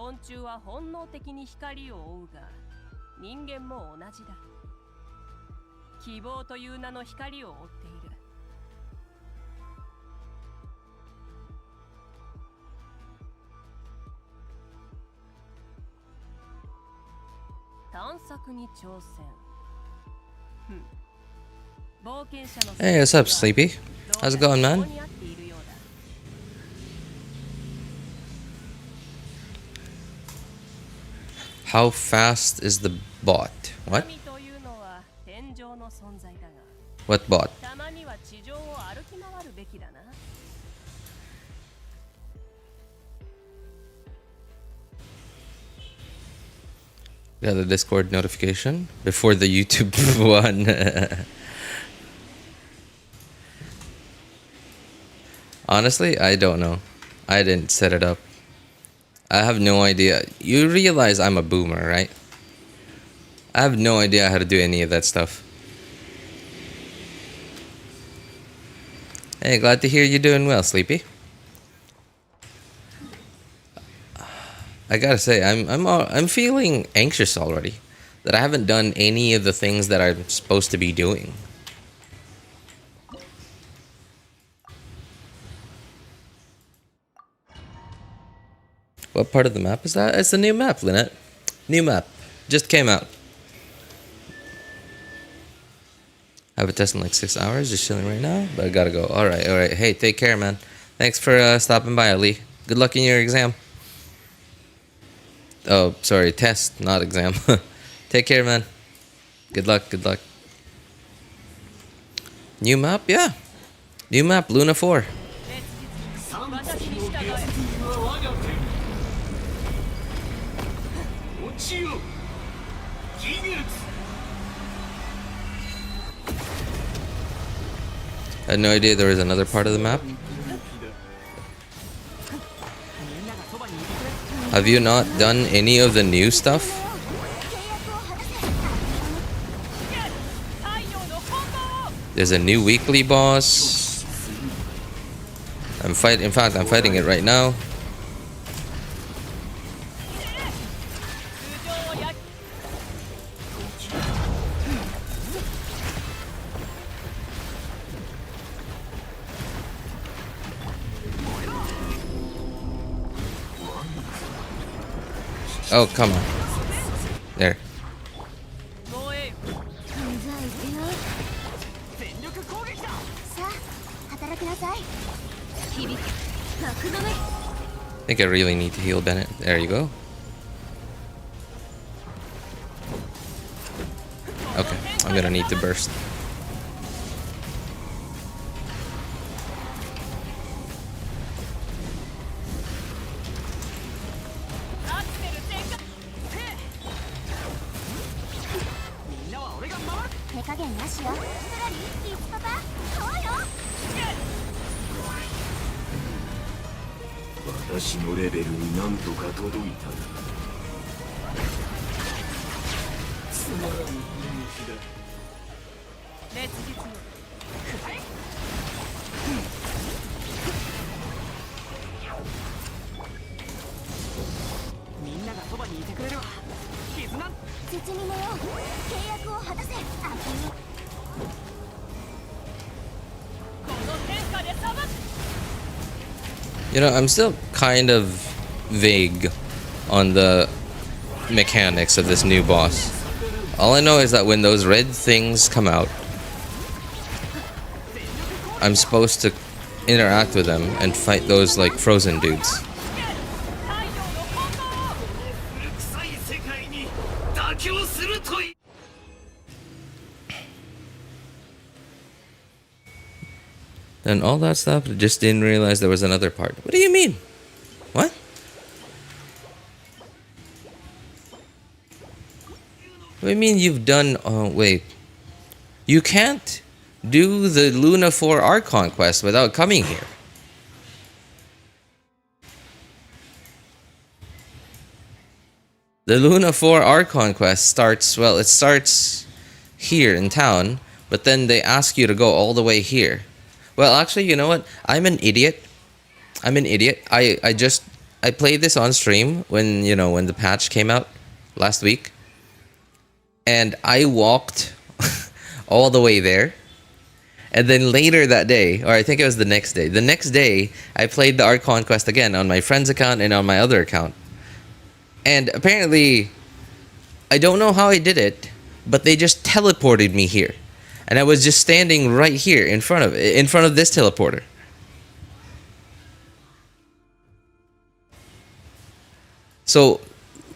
昆虫は本能的に光を追うが、人間も同じだ。希望という名の光を追っている。探索に挑戦。冒険者の Hey, what's up, Sleepy? How's it going, man? How fast is the bot? What? What bot? Got the Discord notification before the YouTube one. Honestly, I don't know. I didn't set it up. I have no idea. You realize I'm a boomer, right? I have no idea how to do any of that stuff. Hey, glad to hear you're doing well, Sleepy. I gotta say, I'm feeling anxious already that I haven't done any of the things that I'm supposed to be doing. What part of the map is that? It's the new map, Lynette. New map. Just came out. I have a test in like 6 hours, just chilling right now, but I gotta go. Alright. Hey, take care, man. Thanks for stopping by, Ali. Good luck in your exam. Oh, sorry, test, not exam. Take care, man. Good luck. New map? Yeah. New map, Luna 4. I had no idea there was another part of the map. Have you not done any of the new stuff? There's a new weekly boss. In fact, I'm fighting it right now. Oh, come on. There. I think I really need to heal Bennett. There you go. Okay, I'm gonna need to burst. You know, I'm still kind of vague on the mechanics of this new boss. All I know is that when those red things come out, I'm supposed to interact with them and fight those like frozen dudes. And all that stuff, just didn't realize there was another part. What do you mean? What? What do you mean you've done... Oh, wait. You can't do the Luna 4 Archon quest without coming here. The Luna 4 Archon quest starts... Well, it starts here in town, but then they ask you to go all the way here. Well, actually, you know what? I'm an idiot. I just I played this on stream when when the patch came out last week, and I walked all the way there. And then later that day, or I think it was the next day. The next day, I played the Art Conquest again on my friend's account and on my other account. And apparently, I don't know how I did it, but they just teleported me here. And I was just standing right here in front of this teleporter. So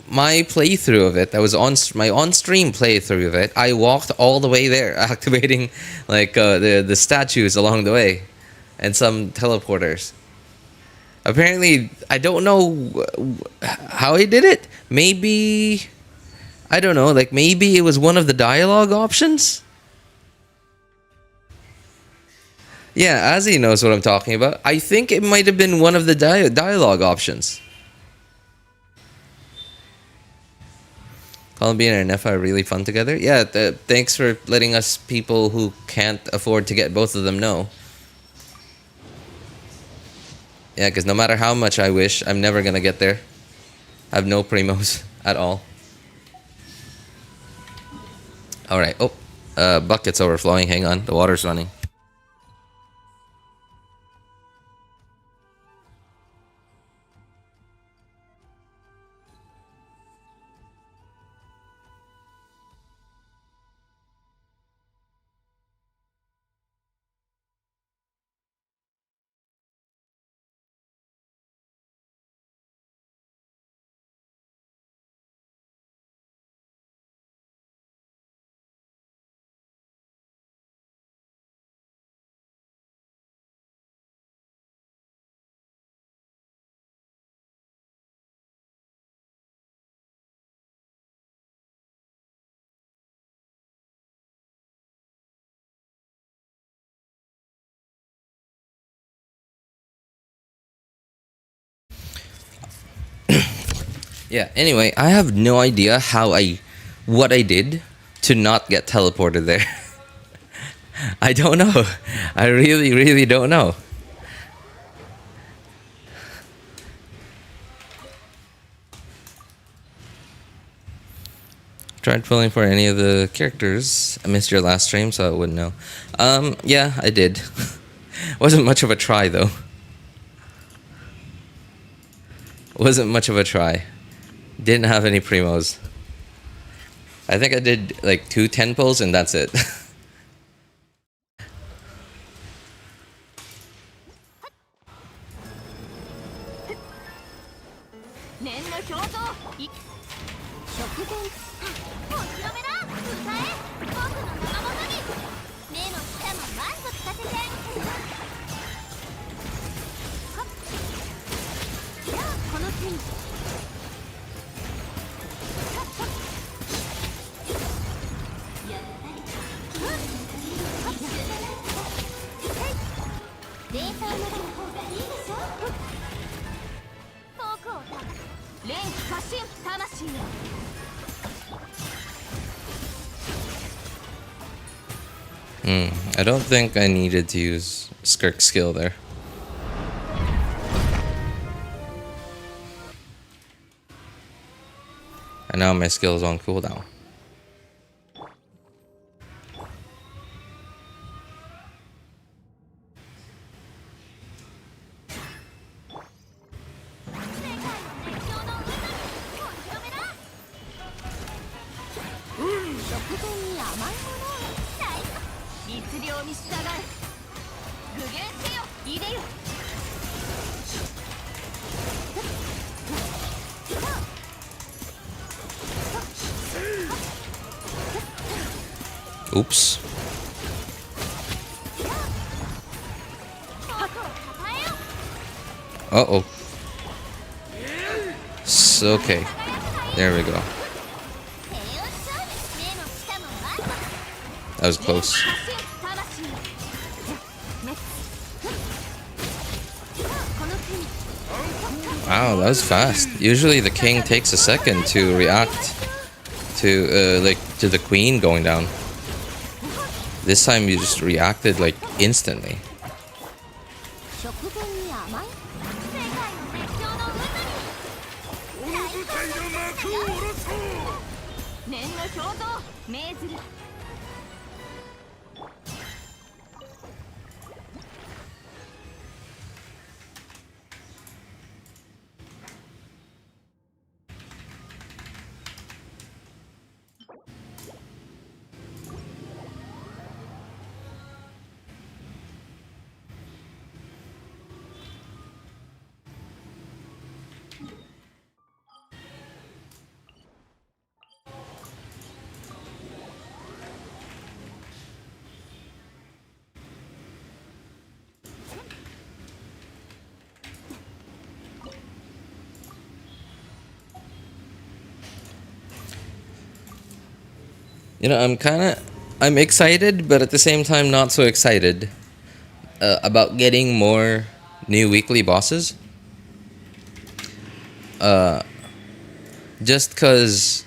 my playthrough of it, that was my on-stream playthrough of it, I walked all the way there, activating like the statues along the way, and some teleporters. Apparently, I don't know how I did it. Maybe, I don't know, like maybe it was one of the dialogue options? Yeah, Azzy knows what I'm talking about. I think it might have been one of the dialogue options. Columbina and Ineffa are really fun together. Yeah, thanks for letting us people who can't afford to get both of them know. Yeah, because no matter how much I wish, I'm never going to get there. I have no primos at all. Alright, bucket's overflowing. Hang on, the water's running. Yeah, anyway, I have no idea what I did to not get teleported there. I don't know. I really, really don't know. Tried pulling for any of the characters. I missed your last stream, so I wouldn't know. Yeah, I did. Wasn't much of a try, though. Wasn't much of a try. Didn't have any primos. I think I did like 2 10 pulls and that's it. I don't think I needed to use Skirk's skill there. And now my skill is on cooldown. Oops. Uh-oh. So, okay. There we go. That was close. Wow, that was fast. Usually the king takes a second to react to to the queen going down. This time you just reacted like instantly. You know, I'm excited, but at the same time not so excited about getting more new weekly bosses. Just cause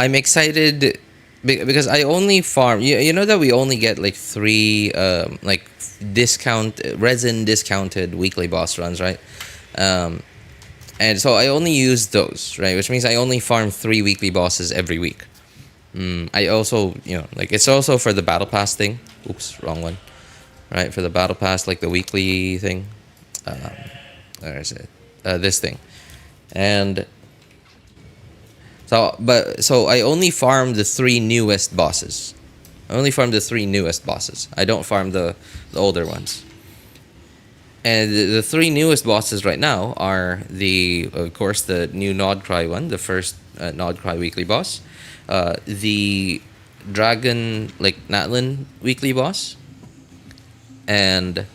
I'm excited because I only farm. You know that we only get like 3 like resin discounted weekly boss runs, right? And so I only use those, right? Which means I only farm 3 weekly bosses every week. I also, like it's also for the battle pass thing. Oops, wrong one. Right, for the battle pass, like the weekly thing. Where is it? This thing. And so I only farm the 3 newest bosses. I don't farm the older ones. And the 3 newest bosses right now are of course, the new Nodcry one, the first Nodcry weekly boss. The Dragon, like Natlin weekly boss. And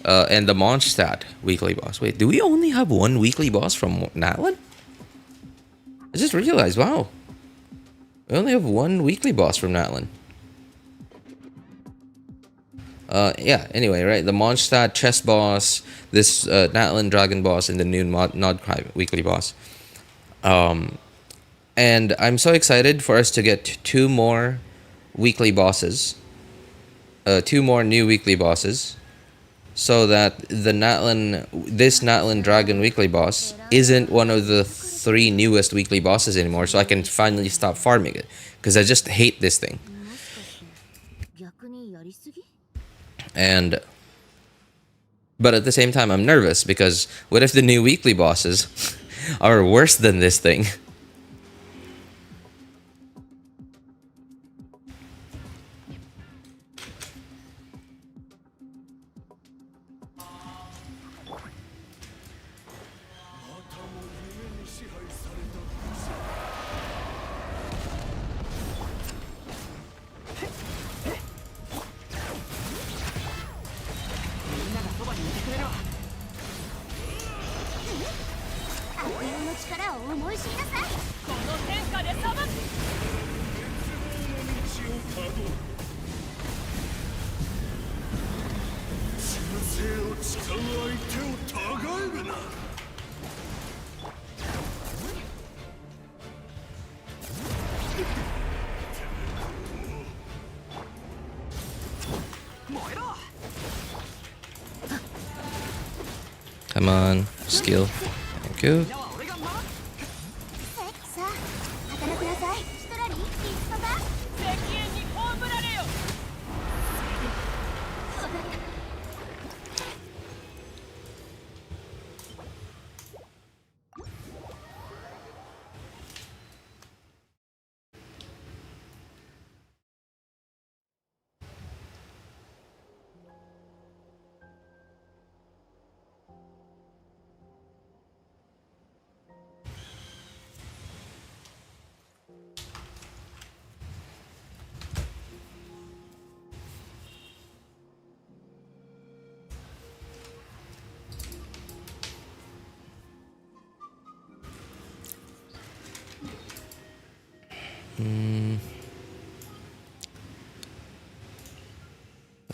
the Mondstadt weekly boss. Wait, do we only have 1 weekly boss from Natlin? I just realized, wow. We only have 1 weekly boss from Natlin. Yeah, anyway, right? The Mondstadt chess boss, this Natlin dragon boss, and the new Nodcry weekly boss. And I'm so excited for us to get 2 more weekly bosses. 2 more new weekly bosses. So that this Natlin dragon weekly boss isn't one of the 3 newest weekly bosses anymore, so I can finally stop farming it. Because I just hate this thing. But at the same time, I'm nervous because what if the new weekly bosses are worse than this thing? Come on, skill. Thank you.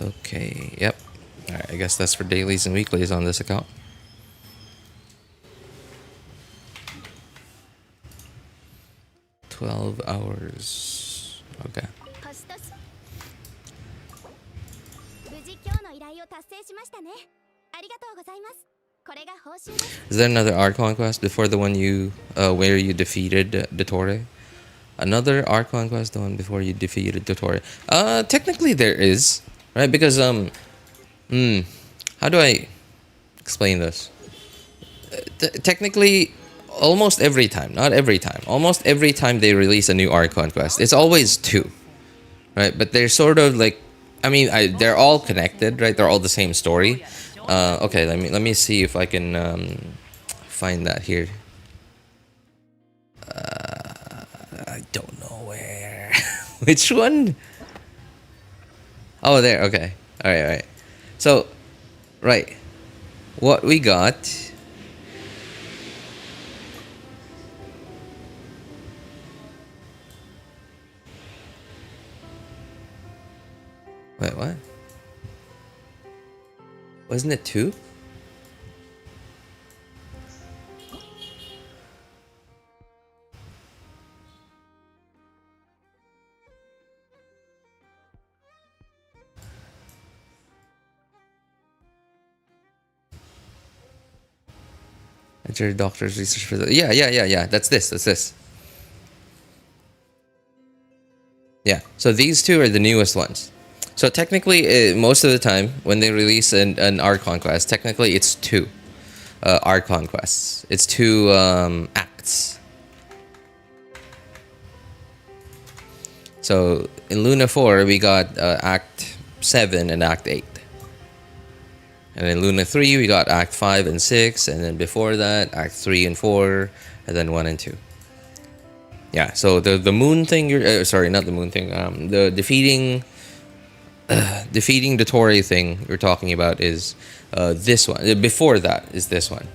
Okay, yep. Alright, I guess that's for dailies and weeklies on this account. "12 hours. Okay. Is there another Archon quest before the one you where you defeated Dottore? Another Archon quest, the one before you defeated Dottore. Technically there is, right? Because how do I explain this? Technically, almost every time, not every time, almost every time they release a new Archon quest, it's always 2, right? But they're sort of like, I mean, they're all connected, right? They're all the same story. Okay, let me see if I can find that here. I don't know where. Which one? Oh, there. Okay. All right. So, right, what we got. Wait, what? Wasn't it 2? Enter doctor's research for the... Yeah. That's this. Yeah. So these 2 are the newest ones. So technically, most of the time when they release an Archon quest, technically it's 2 Archon quests. It's 2 acts. So in Luna 4, we got Act 7 and Act 8. And in Luna 3, we got Act 5 and 6. And then before that, Act 3 and 4. And then 1 and 2. Yeah, so the moon thing, sorry, not the moon thing. The defeating Dottore thing you're talking about is this one. Before that is this one.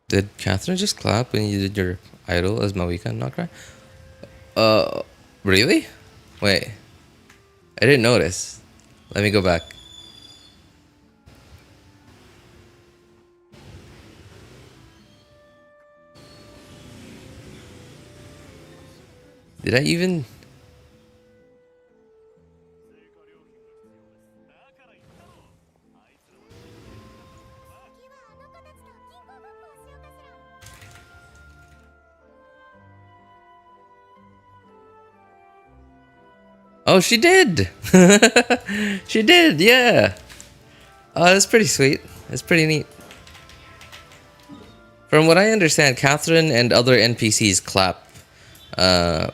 Did Catherine just clap when you did your idol as Mawika and not cry? Really? Wait. I didn't notice. Let me go back. Did I even... Oh, she did! She did, yeah! Oh, that's pretty sweet. That's pretty neat. From what I understand, Catherine and other NPCs clap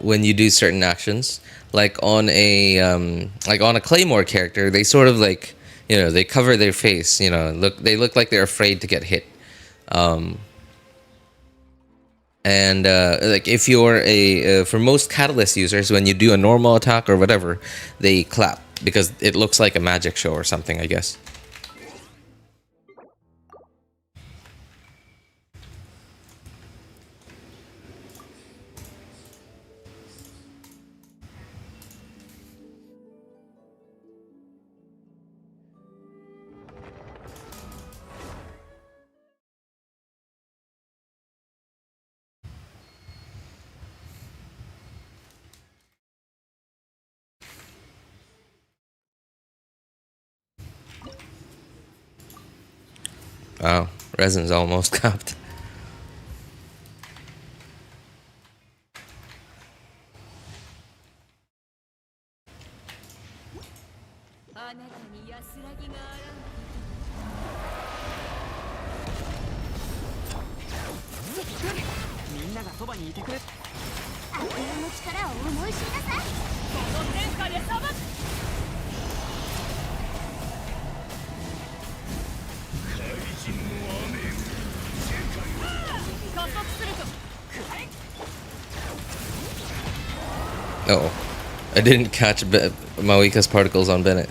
when you do certain actions. Like on a Claymore character, they sort of like, you know, they cover their face, you know, they look like they're afraid to get hit. And like if you're for most Catalyst users, when you do a normal attack or whatever, they clap because it looks like a magic show or something, I guess. Wow, resin's almost capped. Uh-oh. I didn't catch Mawika's particles on Bennett.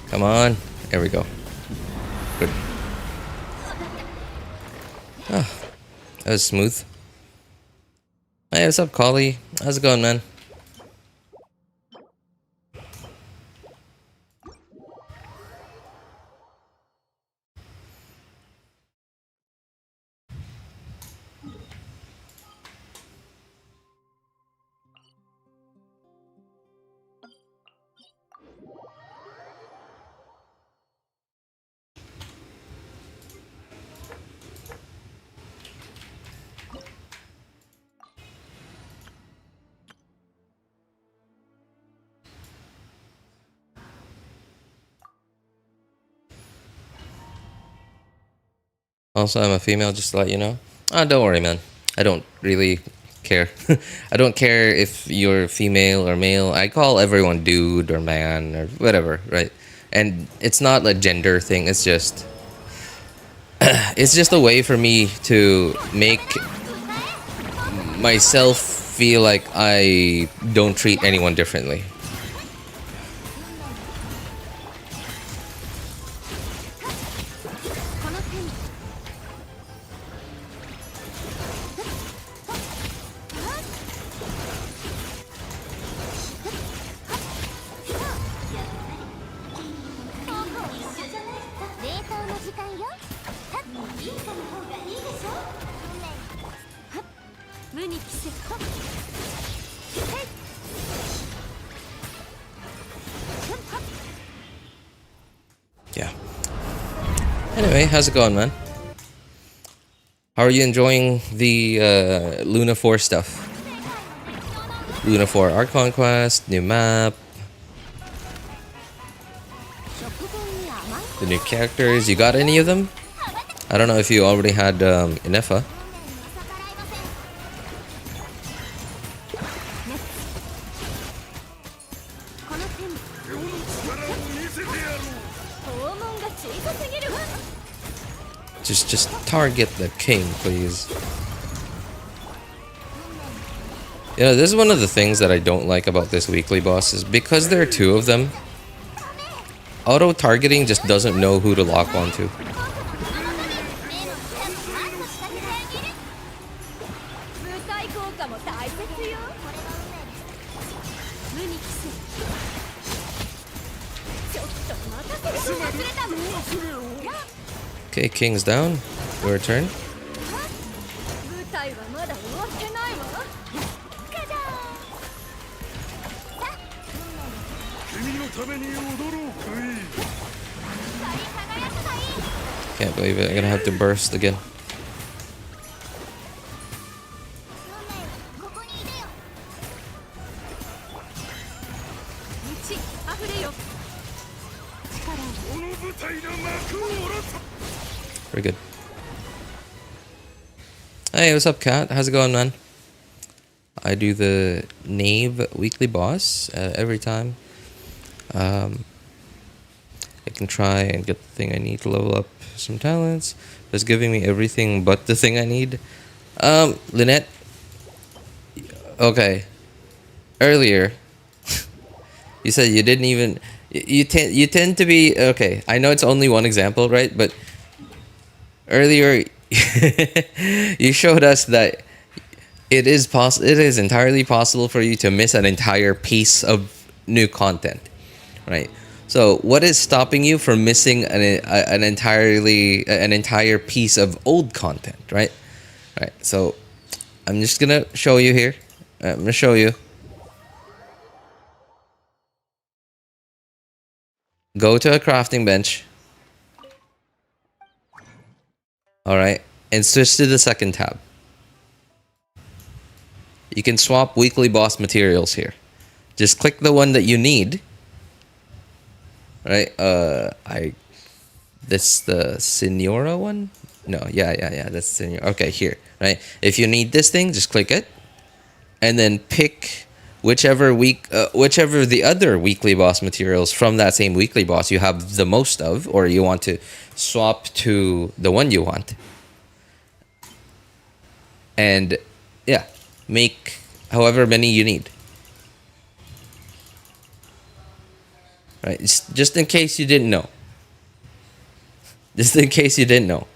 Come on. There we go. Good. Oh, that was smooth. Hey, what's up, Collie? How's it going, man? Also, I'm a female, just to let you know. Don't worry, man. I don't really care. I don't care if you're female or male. I call everyone dude or man or whatever, right? And it's not a gender thing. It's just... it's just a way for me to make myself feel like I don't treat anyone differently. Yeah. Anyway, how's it going, man? How are you enjoying the Luna 4 stuff? Luna 4 Art Conquest, new map, the new characters. You got any of them? I don't know if you already had Ineffa. Just target the king, please. You know, this is one of the things that I don't like about this weekly boss is because there are two of them. Auto-targeting just doesn't know who to lock onto. Okay, king's down. Your turn. Can't believe it. I'm gonna have to burst again. Very good. Hey, what's up, Kat? How's it going, man? I do the Knave weekly boss every time. I can try and get the thing I need to level up some talents. It's giving me everything but the thing I need. Lynette. Okay. Earlier, you said you didn't even... You tend to be... Okay, I know it's only one example, right? But earlier, you showed us that it is entirely possible for you to miss an entire piece of new content, right? So what is stopping you from missing an entire piece of old content, right? Right. So I'm just gonna show you here. I'm gonna show you. Go to a crafting bench. All right, and switch to the second tab. You can swap weekly boss materials here. Just click the one that you need. Right? This the Senora one? No, yeah. That's Senora. Okay, here. Right? If you need this thing, just click it, and then pick whichever the other weekly boss materials from that same weekly boss you have the most of, or you want to swap to the one you want, and yeah, make however many you need. Right, just in case you didn't know. Just in case you didn't know.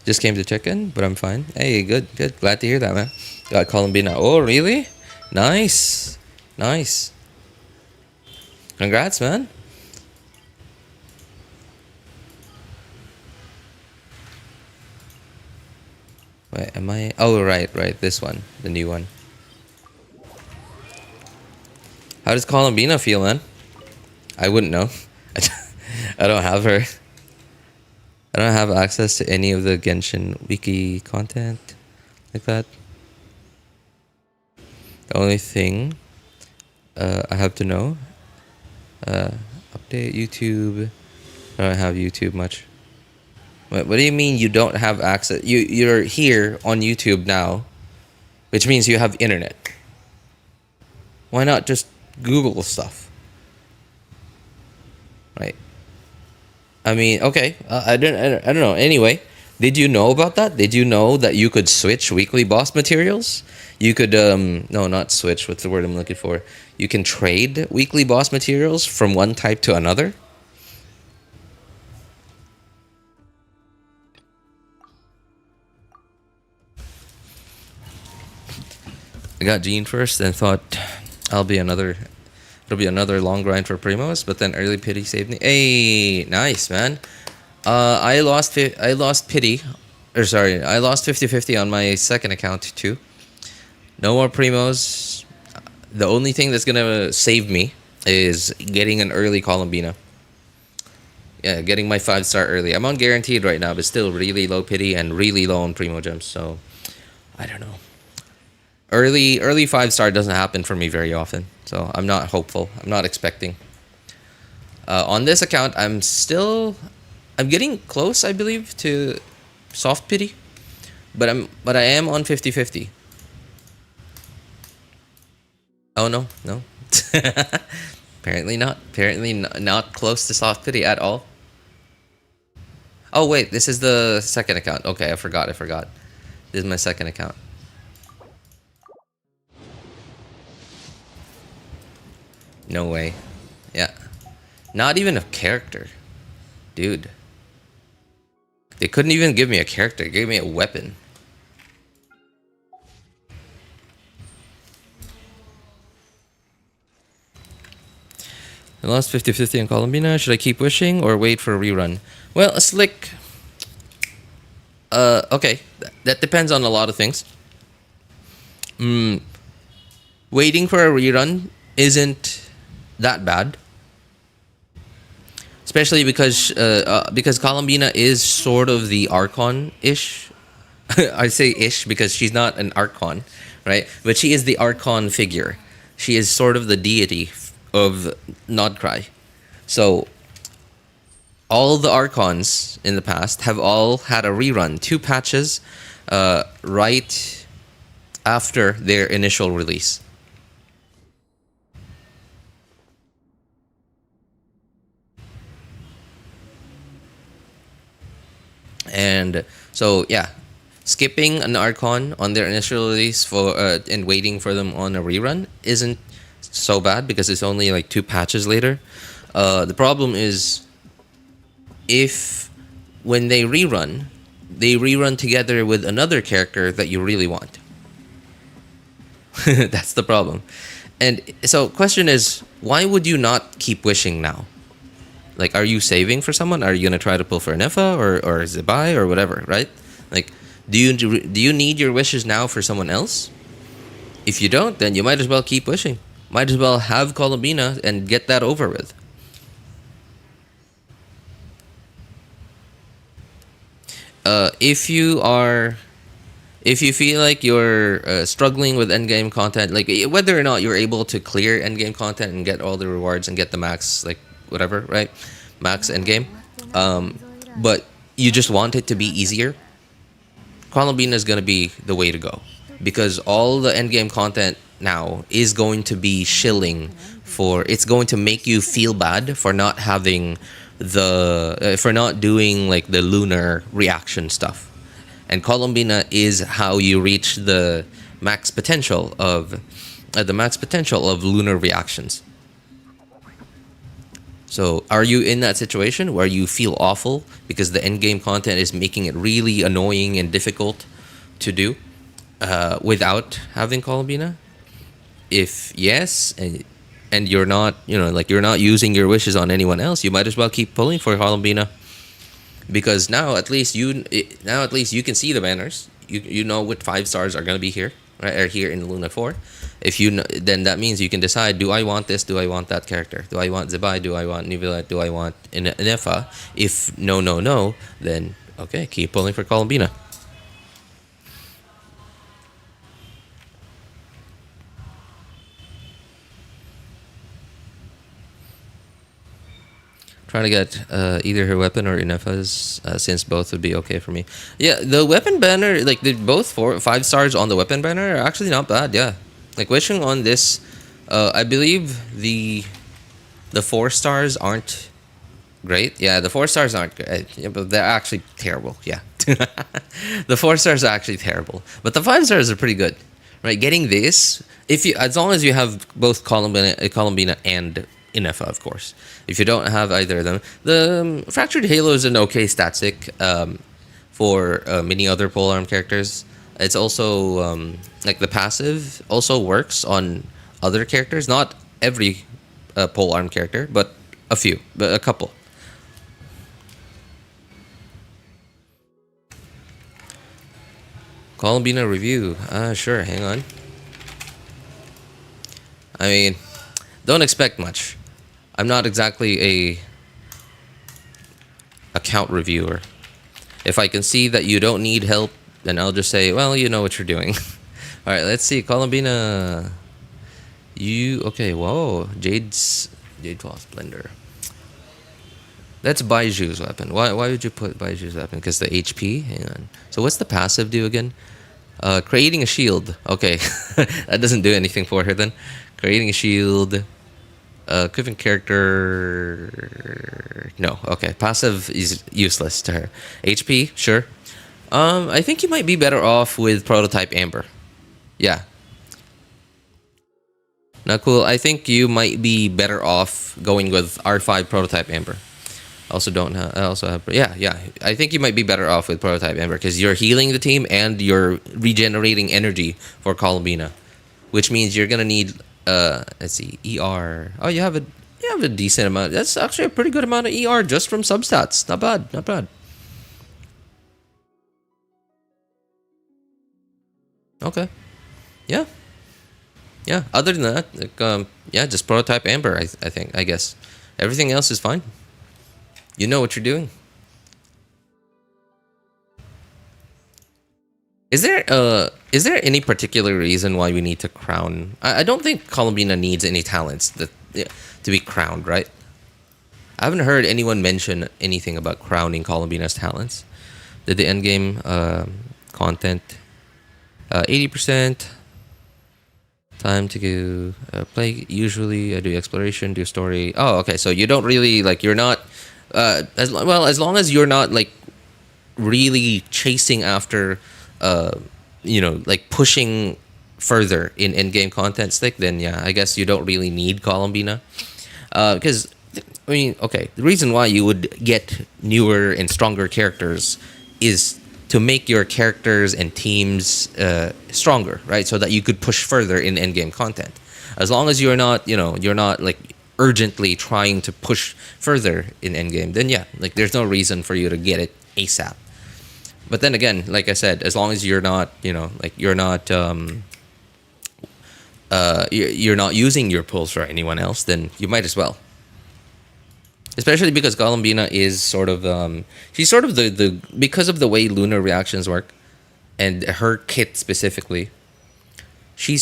Just came to check in, but I'm fine. Hey, good. Glad to hear that, man. Got Columbina. Oh, really? Nice. Congrats, man. Wait, am I? Oh, right. This one, the new one. How does Columbina feel, man? I wouldn't know. I don't have her. I don't have access to any of the Genshin wiki content like that. The only thing I have to know, update YouTube. I don't have YouTube much. What do you mean you don't have access? You're here on YouTube now, which means you have internet. Why not just Google stuff? Right. I mean, okay. I don't know. Anyway, did you know about that? Did you know that you could switch weekly boss materials? You could no, not switch. What's the word I'm looking for? You can trade weekly boss materials from one type to another. I got Gene first and thought it'll be another long grind for Primos, but then early pity saved me. Hey, nice, man. I lost pity, or sorry, I lost 50-50 on my second account too. No more Primos. The only thing that's gonna save me is getting an early Columbina. Yeah, getting my 5-star early. I'm on guaranteed right now, but still really low pity and really low on Primo gems. So I don't know. Early 5-star doesn't happen for me very often, so I'm not hopeful. I'm not expecting. On this account, I'm getting close, I believe, to soft pity, but I am on 50-50. Oh no. Apparently not. Apparently not close to soft pity at all. Oh wait, this is the second account. Okay, I forgot. This is my second account. No way. Yeah. Not even a character. Dude. They couldn't even give me a character. They gave me a weapon. I lost 50-50 on Columbina. Should I keep wishing or wait for a rerun? Well, a slick... okay. That depends on a lot of things. Waiting for a rerun isn't that bad, especially because Columbina is sort of the Archon-ish. I say ish because she's not an Archon, right? But she is the Archon figure. She is sort of the deity of Nodcry. So all the Archons in the past have all had a rerun, 2 patches, right after their initial release. And so yeah, skipping an Archon on their initial release for and waiting for them on a rerun isn't so bad because it's only like 2 patches later. The problem is if when they rerun together with another character that you really want. That's the problem. And so question is, why would you not keep wishing now? Like, are you saving for someone? Are you gonna try to pull for Ineffa or Zibai or whatever, right? Like, do you need your wishes now for someone else? If you don't, then you might as well keep wishing. Might as well have Columbina and get that over with. If you feel like you're struggling with endgame content, like whether or not you're able to clear endgame content and get all the rewards and get the max, like whatever, right? max endgame, but you just want it to be easier, Columbina is going to be the way to go, because all the endgame content now is going to be shilling for, it's going to make you feel bad for not having for not doing like the lunar reaction stuff. And Columbina is how you reach the max potential of lunar reactions. So are you in that situation where you feel awful because the end game content is making it really annoying and difficult to do without having Columbina? If yes, and you're not, you're not using your wishes on anyone else, you might as well keep pulling for Columbina, because now at least you can see the banners. You know what 5 stars are going to be here, right? Or here in Luna 4. If you know, then that means you can decide, do I want this? Do I want that character? Do I want Zibai? Do I want Neuvillette? Do I want Ineffa? If no, then okay, keep pulling for Columbina. Trying to get either her weapon or Ineffa's, since both would be okay for me. Yeah, the weapon banner, like both 5 stars on the weapon banner are actually not bad. Yeah, like wishing on this, I believe the 4 stars aren't great. Yeah, the 4 stars aren't good, but they're actually terrible. Yeah, the 4 stars are actually terrible, but the 5 stars are pretty good. Right, getting this, as long as you have both Columbina and Ineffa, of course. If you don't have either of them, the Fractured Halo is an okay static for many other polearm characters. It's also like the passive also works on other characters, not every polearm character, but a couple. Columbina review. Sure, hang on. I mean, don't expect much. I'm not exactly a account reviewer. If I can see that you don't need help, then I'll just say, well, you know what you're doing. All right, let's see. Columbina. Okay, whoa. Jade Cloth Blender. That's Baiju's weapon. Why would you put Baiju's weapon? Because the HP? Hang on. So what's the passive do again? Creating a shield. Okay. That doesn't do anything for her then. Creating a shield. Equipping character. No. Okay. Passive is useless to her. HP, sure. I think you might be better off with Prototype Amber. Yeah. Not cool. I think you might be better off going with R5 Prototype Amber. I also have. Yeah. I think you might be better off with Prototype Amber because you're healing the team and you're regenerating energy for Columbina, which means you're gonna need. Let's see, ER. Oh, you have a decent amount. That's actually a pretty good amount of ER just from substats. Not bad. Okay. Yeah. Other than that, like, just Prototype Amber. I guess everything else is fine. You know what you're doing. Is there any particular reason why we need to crown? I don't think Columbina needs any talents to be crowned, right? I haven't heard anyone mention anything about crowning Columbina's talents. Did the endgame content 80% time to go play? Usually I do exploration, do story. Oh, okay. So you don't really like. You're not as long as you're not like really chasing after. Like pushing further in end-game content stick, then yeah, I guess you don't really need Columbina. Because, I mean, okay, the reason why you would get newer and stronger characters is to make your characters and teams stronger, right? So that you could push further in end-game content. As long as you're not like urgently trying to push further in endgame, then yeah, like there's no reason for you to get it ASAP. But then again, like I said, as long as you're not, you're not using your pulls for anyone else, then you might as well. Especially because Columbina is sort of she's sort of the because of the way lunar reactions work, and her kit specifically, she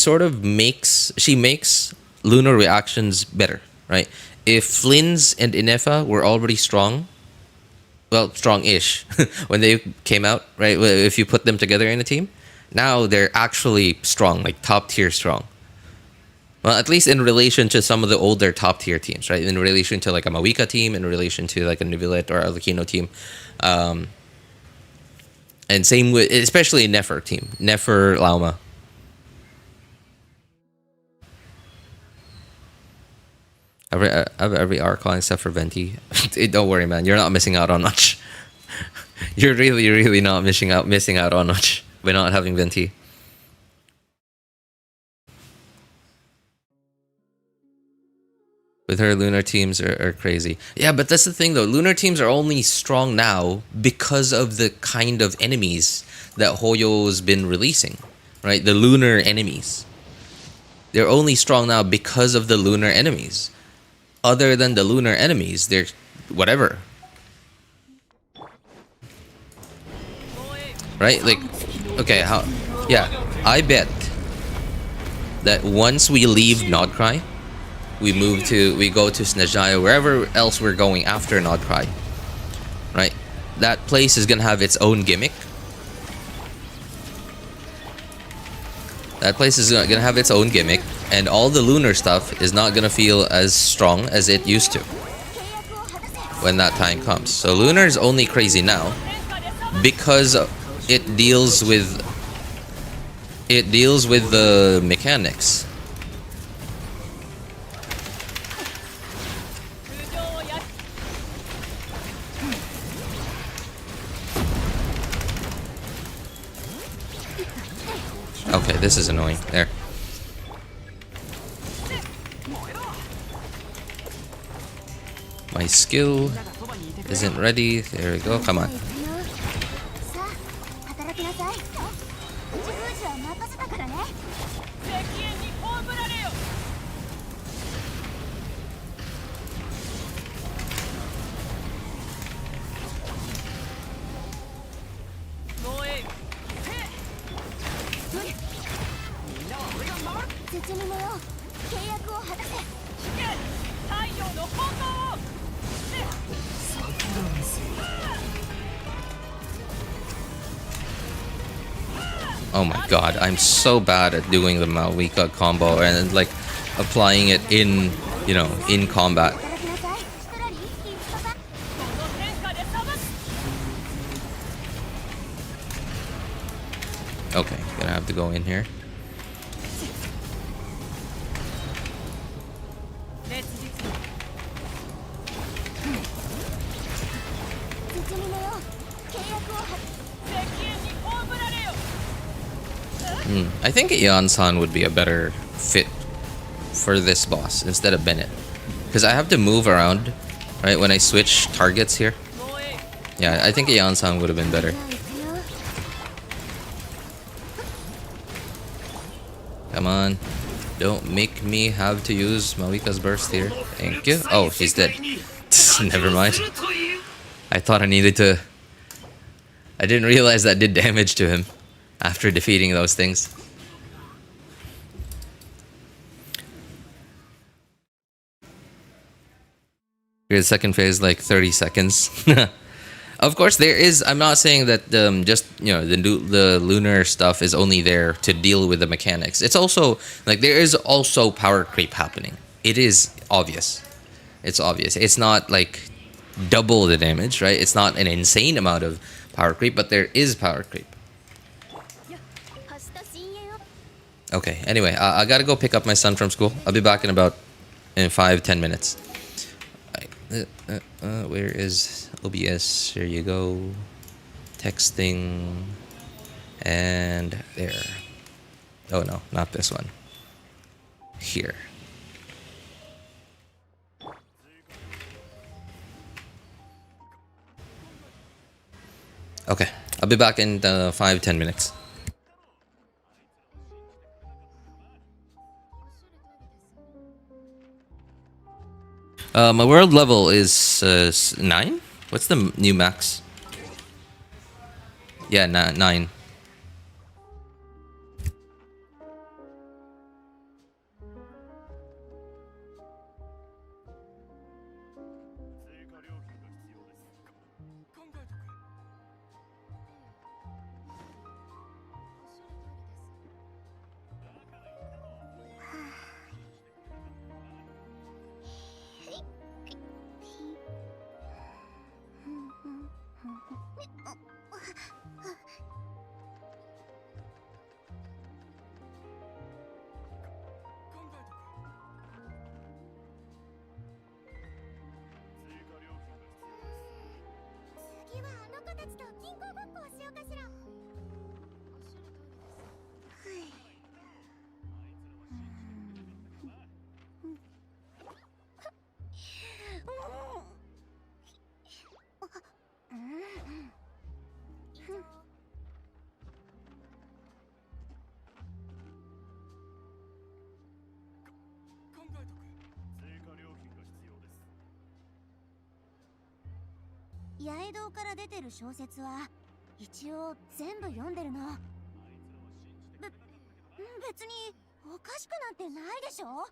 makes lunar reactions better, right? if Flynn's and Ineffa were already strong, well, strong-ish when they came out, right? If you put them together in a team, now they're actually strong, like top tier strong. Well, at least in relation to some of the older top tier teams, right? In relation to like a Mawika team, in relation to like a Neuvillette or a Lucchino team. And same with, especially Nefer team, Nefer Lauma. Every Archon except for Venti. Don't worry, man. You're not missing out on much. You're really not missing out on much by not having Venti. With her, lunar teams are crazy. Yeah, but that's the thing though. Lunar teams are only strong now because of the kind of enemies that Hoyo's been releasing, right? The lunar enemies. They're only strong now because of the lunar enemies. Other than the lunar enemies, they're whatever. Right? Like, okay, how? Yeah, I bet that once we leave Nodcry, we go to Snezhaya, wherever else we're going after Nodcry. Right? That place is gonna have its own gimmick. That place is gonna have its own gimmick, and all the lunar stuff is not gonna feel as strong as it used to when that time comes. So lunar is only crazy now because it deals with the mechanics. Okay, this is annoying. There. My skill isn't ready. There we go. Come on. Oh my god, I'm so bad at doing the Mawika combo and like applying it in, you know, in combat. Okay, gonna have to go in here. I think Ian-san would be a better fit for this boss instead of Bennett. Because I have to move around, right, when I switch targets here. Yeah, I think Ian-san would have been better. Come on. Don't make me have to use Mawika's burst here. Thank you. Oh, he's dead. Never mind. I thought I needed to... I didn't realize that did damage to him after defeating those things. Here's the second phase, like 30 seconds. Of course, there is... I'm not saying that just, you know, the lunar stuff is only there to deal with the mechanics. It's also... like, there is also power creep happening. It is obvious. It's obvious. It's not, like, double the damage, right? It's not an insane amount of power creep, but there is power creep. Okay, anyway, I gotta go pick up my son from school. I'll be back in 5-10 minutes. Where is OBS? Here you go. Texting. And there. Oh no, not this one. Here. Okay, I'll be back in 5-10 minutes. My world level is 9? What's the new max? Yeah, 9. 八重堂から出てる小説は一応全部読んでるの。別におかしくなんてないでしょ。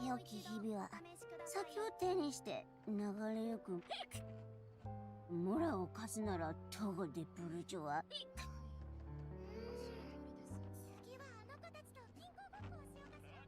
良き日々は先を手にして流れゆく。村を貸すなら徒歩でブルジョワ。次はあの子たちと銀行ごっこをしようかしら。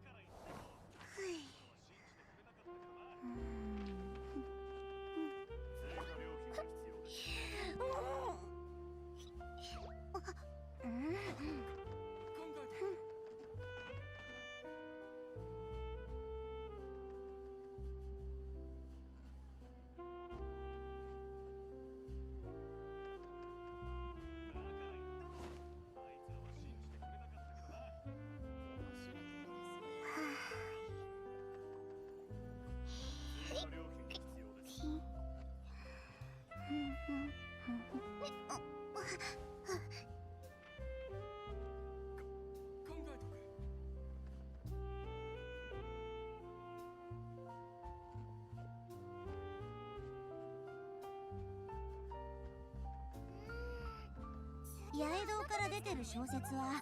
八重堂から出てる小説は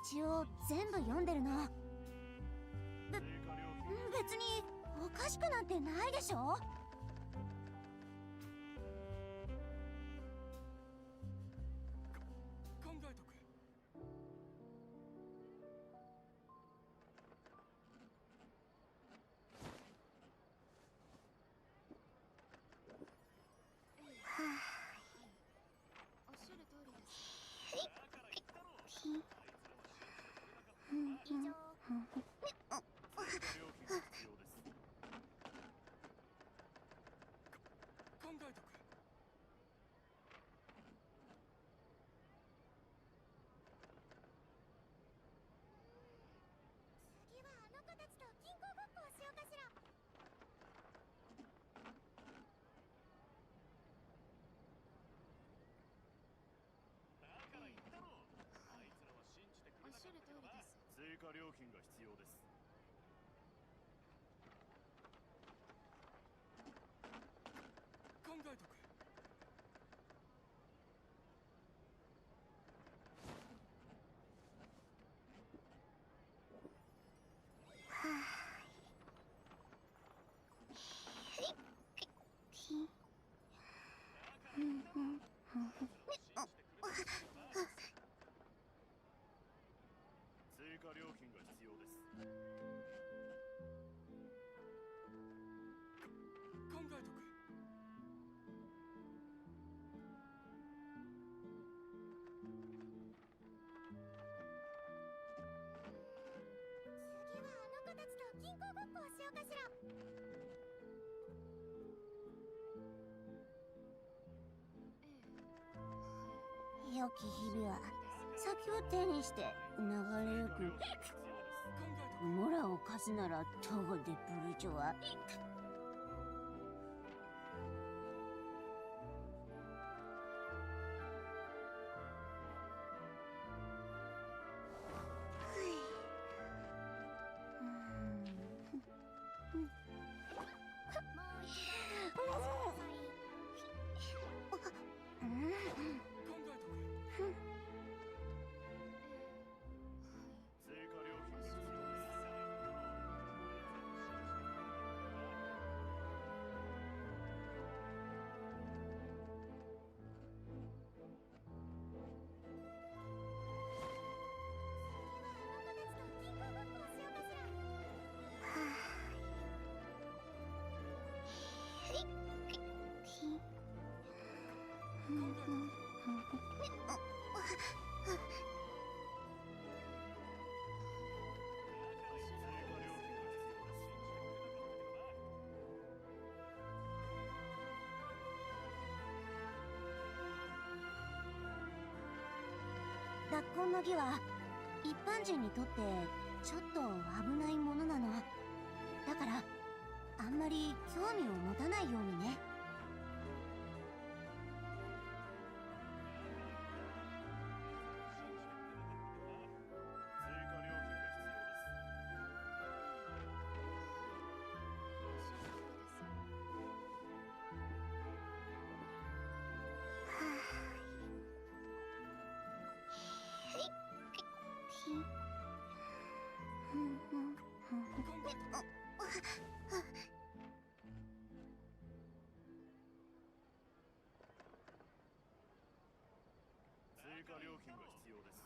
一応全部読んでるの。別におかしくなんてないでしょ。追加料金が必要です。考えとく。追加料金が必要です。考えとく。次はあの子たちと銀行ごっこをしようかしら。良き日々は先を手にして流れゆく。村を貸すなら徒歩でブルジョワ。脱婚の儀は一般人にとってちょっと危ないものなの。だからあんまり興味を持たないようにね。追加料金が必要です。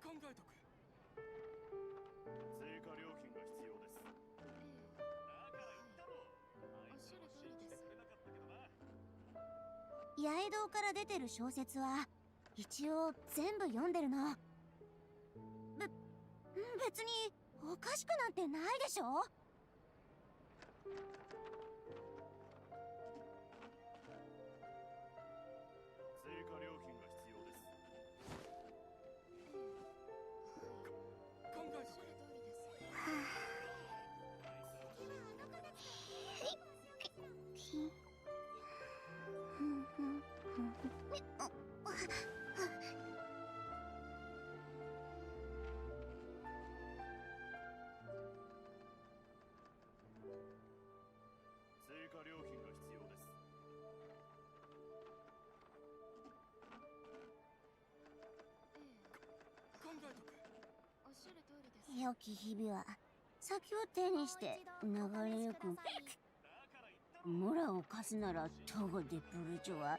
考えとく。追加料金が必要です。だから言ったろ。おっしゃる通りです。くれなかったけどな。八重堂から出てる小説は一応全部読んでるの。別におかしくなんてないでしょ。追加料金が必要です。考えとく。追加料金が必要です。考えとく。おっしゃる通りです。良き日々は先を手にして流れゆく。村を貸すならトゴでプルジョは。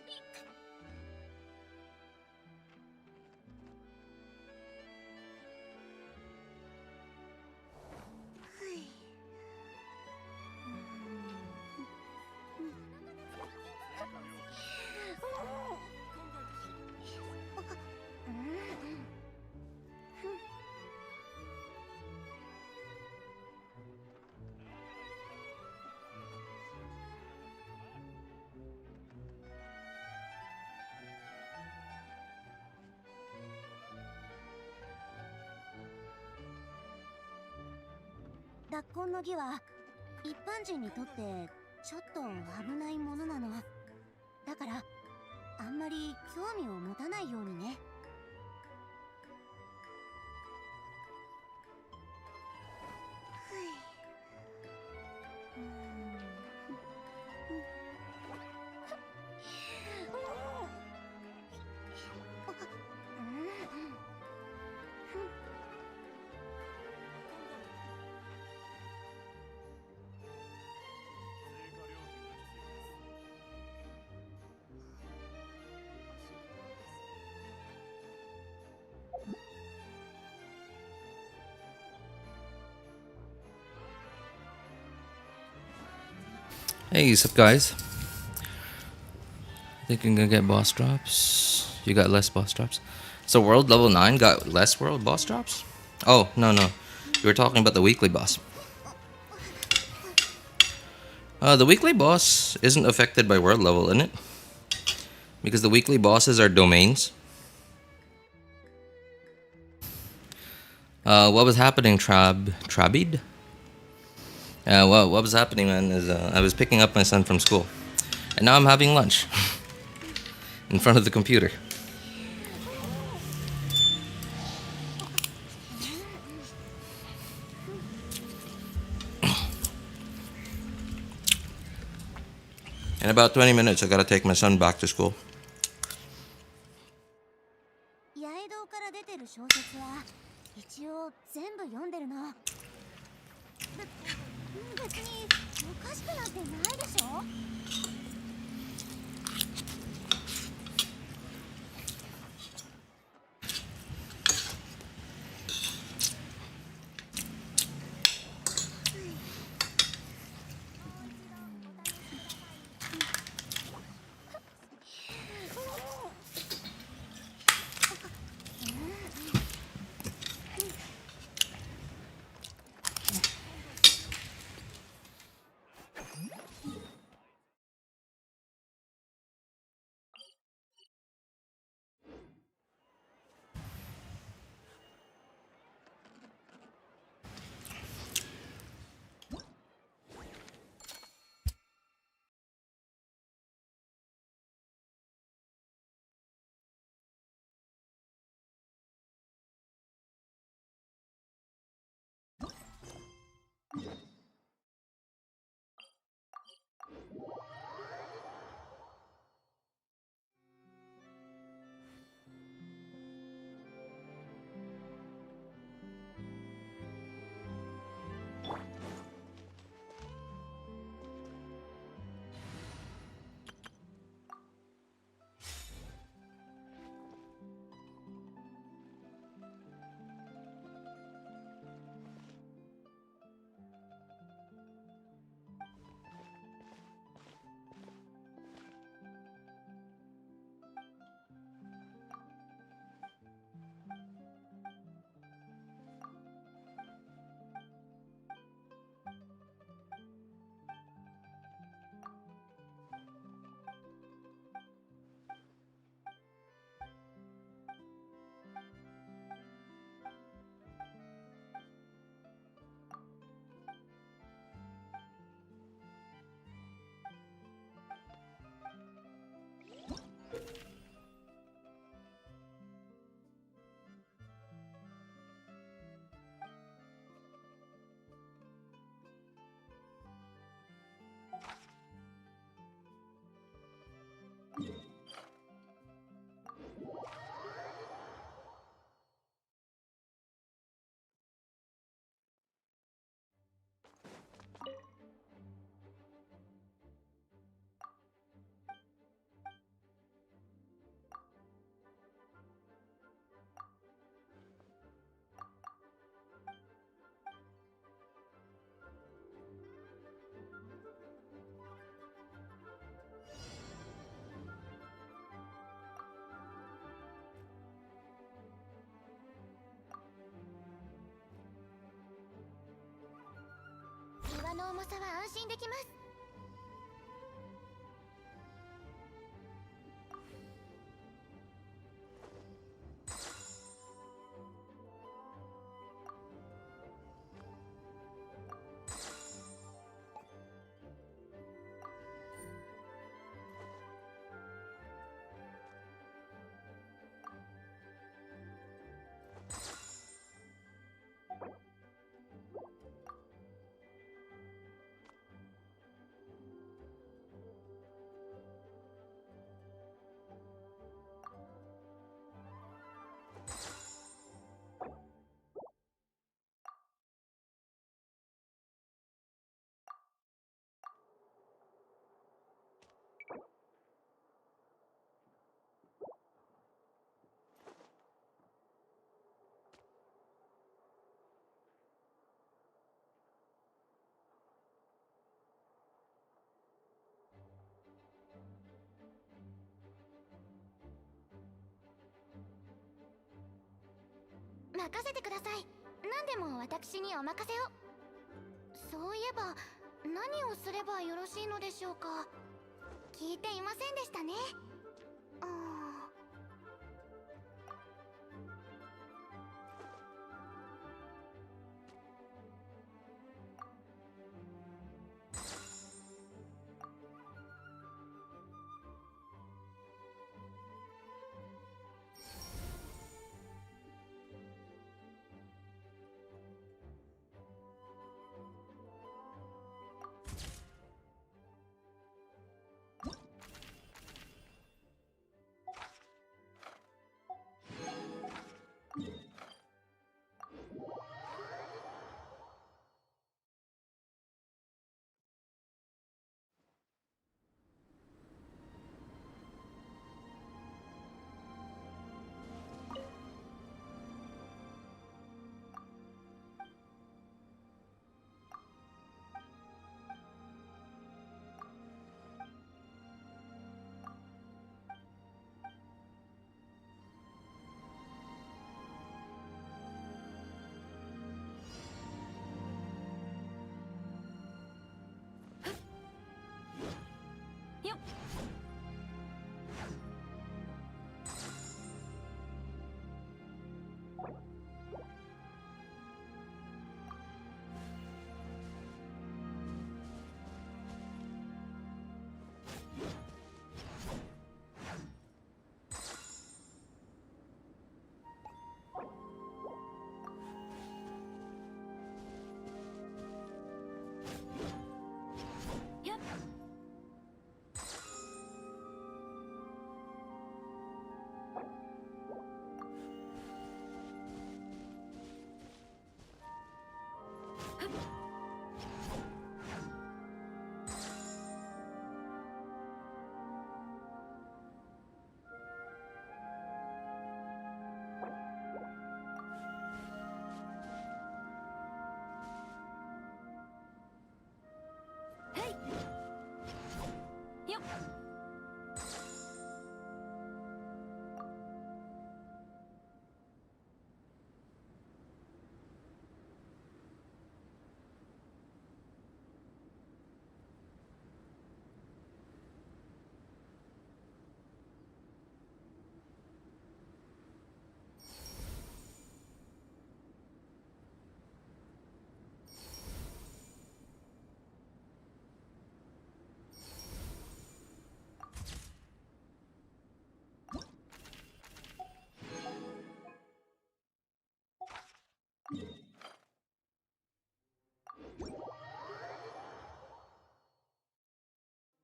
脱婚の儀は一般人にとってちょっと危ないものなの。だからあんまり興味を持たないようにね。Hey, what's up, guys? Think you're gonna get boss drops? You got less boss drops? So world level 9 got less world boss drops? Oh, no. You were talking about the weekly boss. The weekly boss isn't affected by world level, isn't it? Because the weekly bosses are domains. What was happening, Trabid? What was happening, man, is I was picking up my son from school. And now I'm having lunch. In front of the computer. In about 20 minutes, I gotta take my son back to school. 八重堂から出てる小説は一応全部読んでるの。別におかしくなんてないでしょ。の重さは安心できます。任せてください。何でも私にお任せを。そういえば何をすればよろしいのでしょうか。聞いていませんでしたね。よっ。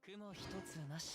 雲一つなし。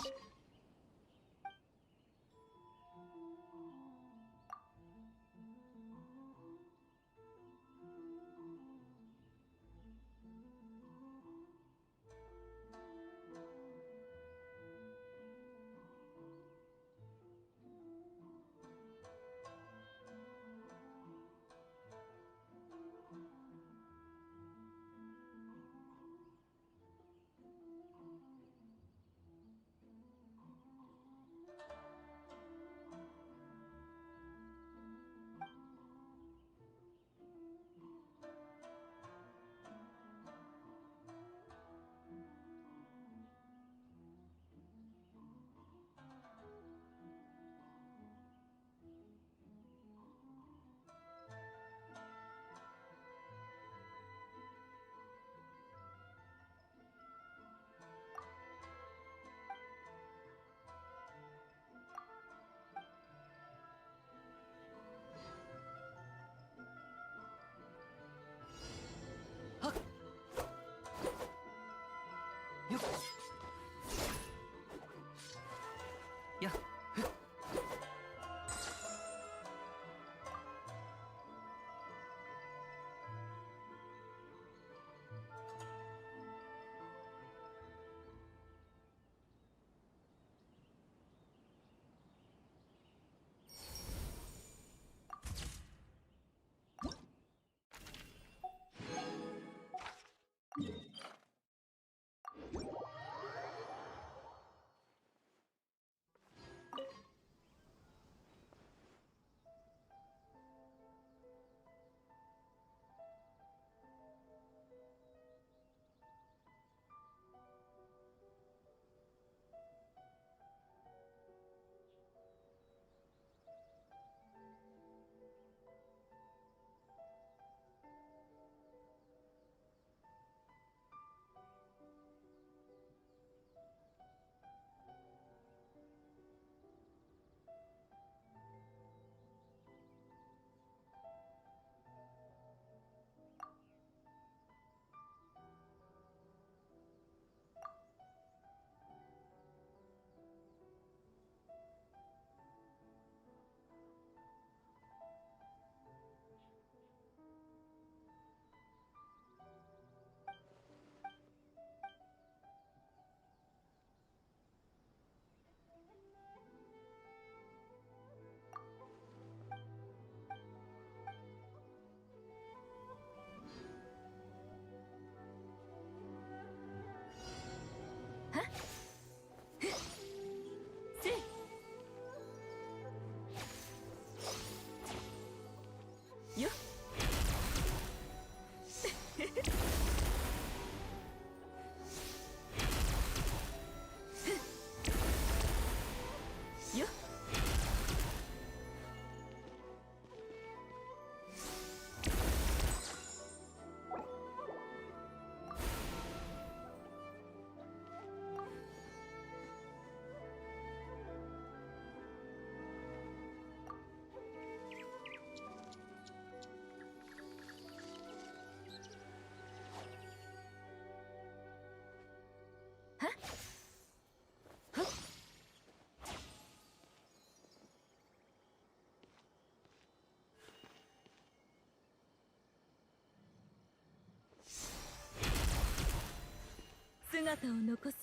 姿を残す。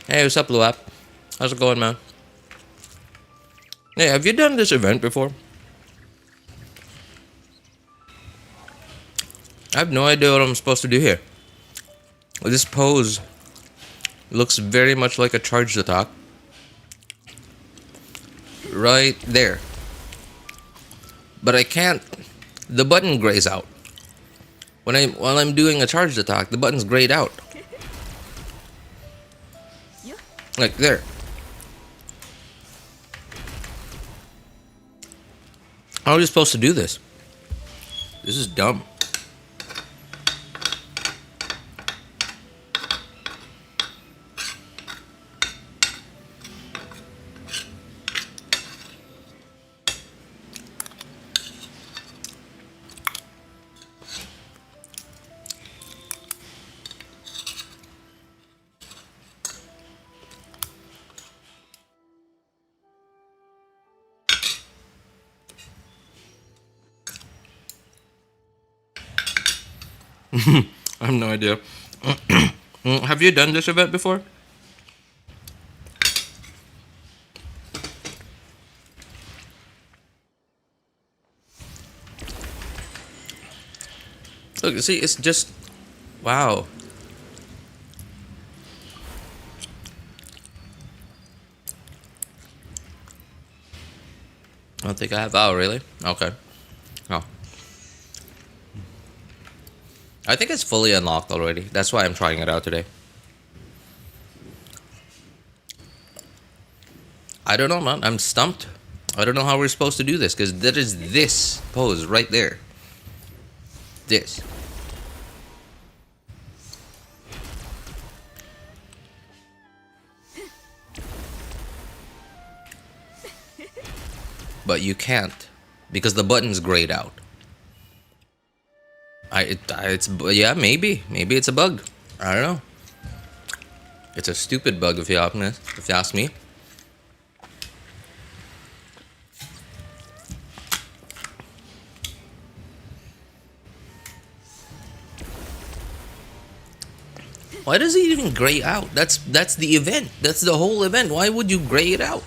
Hey, what's up, Luap? How's it going, man? Hey, have you done this event before? I have no idea what I'm supposed to do here. This pose looks very much like a charged attack. Right there. But I can't. The button grays out. While I'm doing a charged attack, the button's grayed out. Like there. How are you supposed to do this? This is dumb. I have no idea. Have you done this event before? Look, see, it's just... Wow. I don't think I have... Oh, really? Okay. Oh. I think it's fully unlocked already. That's why I'm trying it out today. I don't know, man. I'm stumped. I don't know how we're supposed to do this, because there is this pose right there. This. But you can't, because the button's grayed out. Yeah, maybe it's a bug. I don't know. It's a stupid bug if you ask me. Why does it even gray out? That's the event. That's the whole event. Why would you gray it out?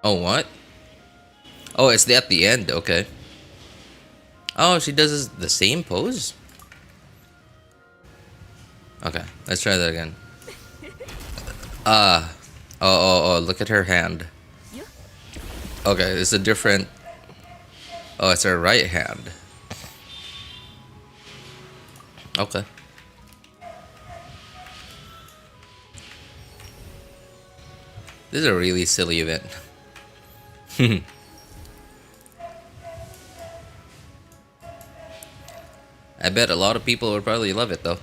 Oh, what? Oh, it's at the end. Okay. Oh, she does the same pose? Okay, let's try that again. Oh, look at her hand. Okay, it's a different... Oh, it's her right hand. Okay. This is a really silly event. I bet a lot of people would probably love it though.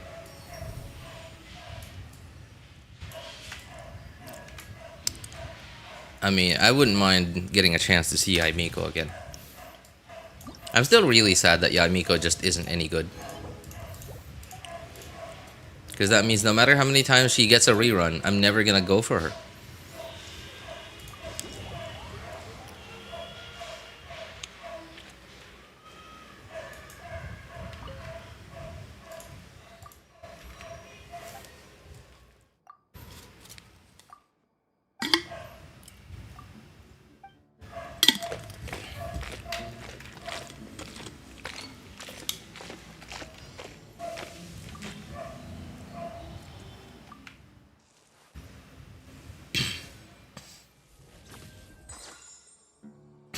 I mean, I wouldn't mind getting a chance to see Yaimiko again. I'm still really sad that Yaimiko just isn't any good. Because that means no matter how many times she gets a rerun, I'm never gonna go for her.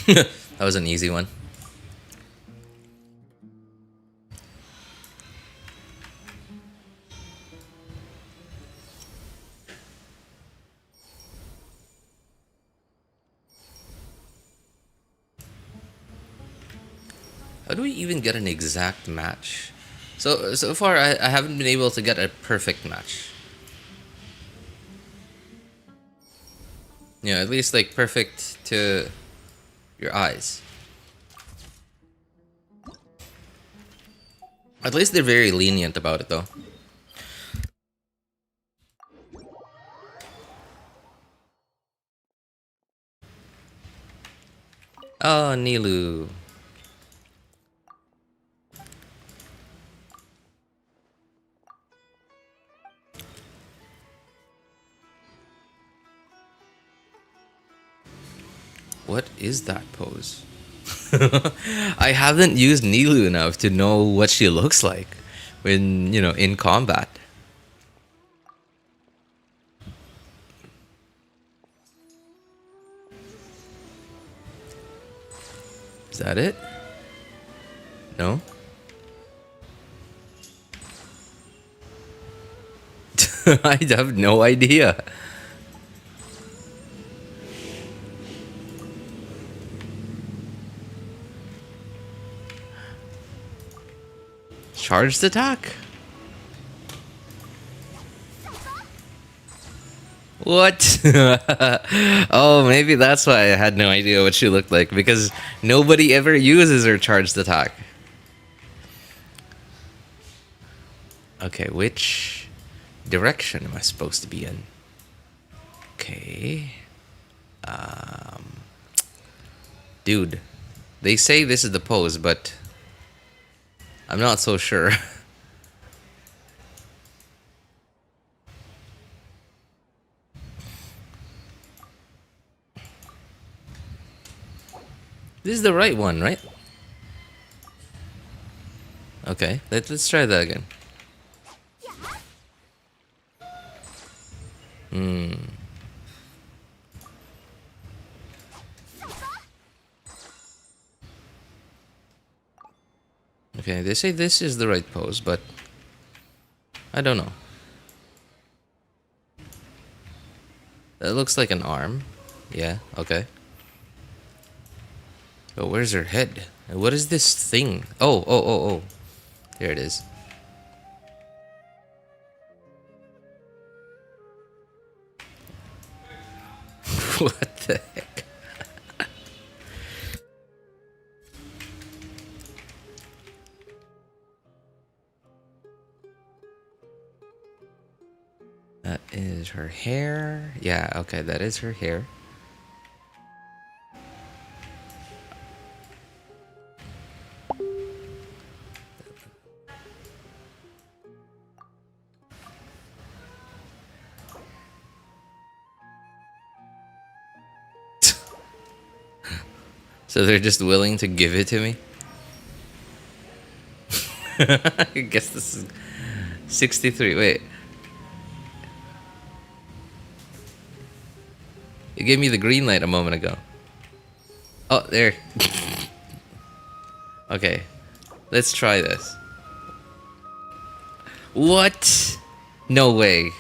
That was an easy one. How do we even get an exact match? So far, I haven't been able to get a perfect match. Yeah, at least like perfect to your eyes. At least they're very lenient about it though. Oh, Nilu. What is that pose? I haven't used Nilu enough to know what she looks like when, you know, in combat. Is that it? No? I have no idea. Charged attack? What? Oh, maybe that's why I had no idea what she looked like, because nobody ever uses her charged attack. Okay, which direction am I supposed to be in? Okay. Dude, they say this is the pose, but I'm not so sure. This is the right one, right? Okay, let's try that again. Okay, they say this is the right pose, but I don't know. That looks like an arm. Yeah, okay. Oh, where's her head? What is this thing? Oh. There it is. What the heck? That is her hair. Yeah, okay, that is her hair. So they're just willing to give it to me? I guess this is 63. Wait. You gave me the green light a moment ago. Oh, there. Okay. Let's try this. What? No way.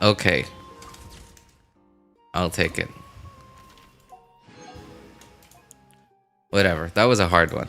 Okay. I'll take it. Whatever. That was a hard one.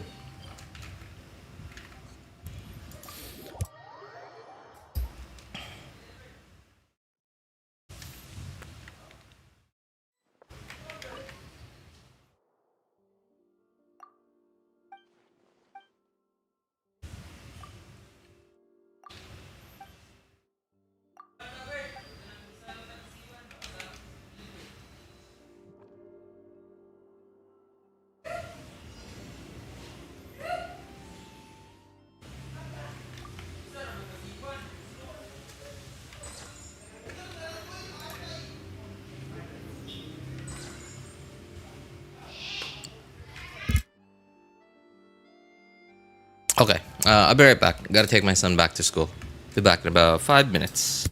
Okay, I'll be right back. Gotta take my son back to school. Be back in about 5 minutes.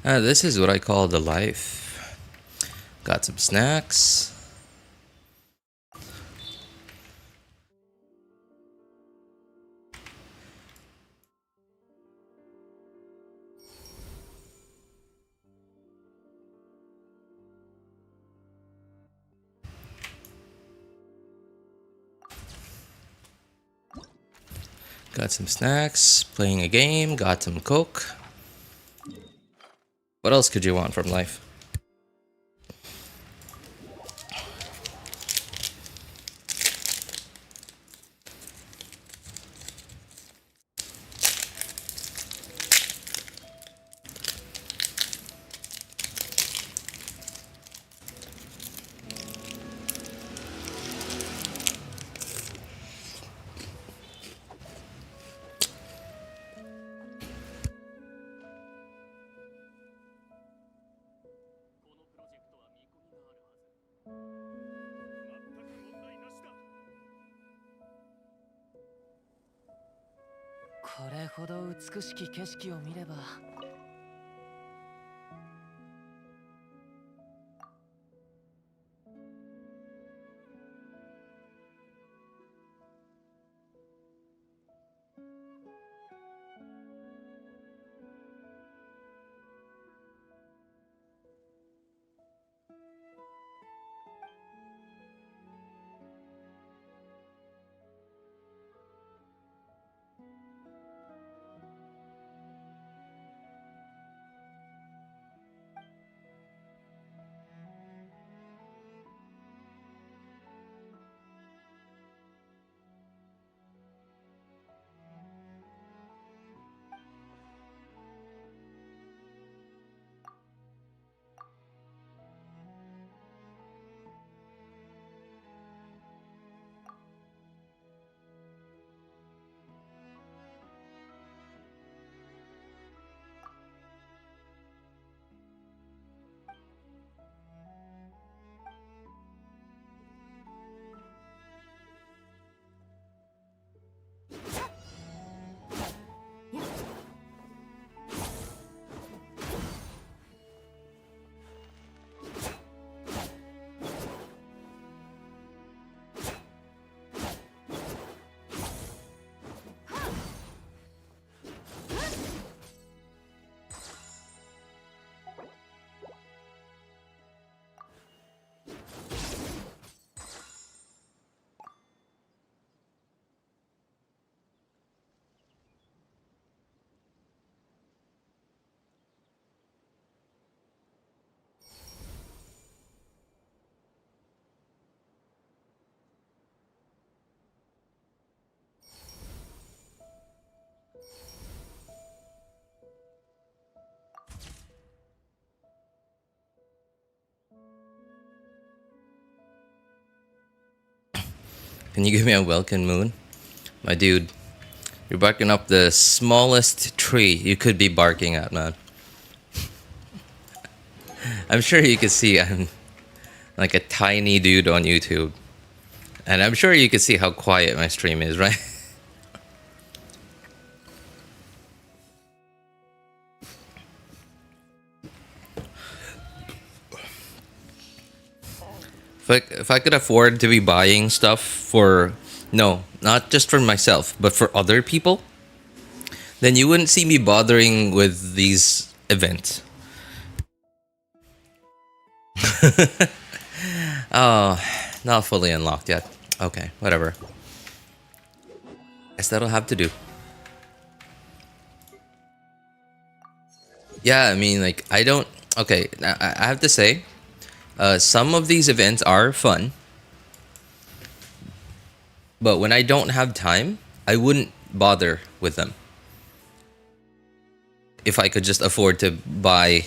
This is what I call the life. Got some snacks. Got some snacks, playing a game, got some Coke. What else could you want from life? Can you give me a welcome, Moon? My dude, you're barking up the smallest tree you could be barking at, man. I'm sure you can see I'm like a tiny dude on YouTube. And I'm sure you can see how quiet my stream is, right? If I could afford to be buying stuff for, no, not just for myself, but for other people, then you wouldn't see me bothering with these events. Oh, not fully unlocked yet. Okay, whatever. Guess that'll have to do. Yeah, I mean, like, I don't... Okay, I have to say, some of these events are fun. But when I don't have time, I wouldn't bother with them. If I could just afford to buy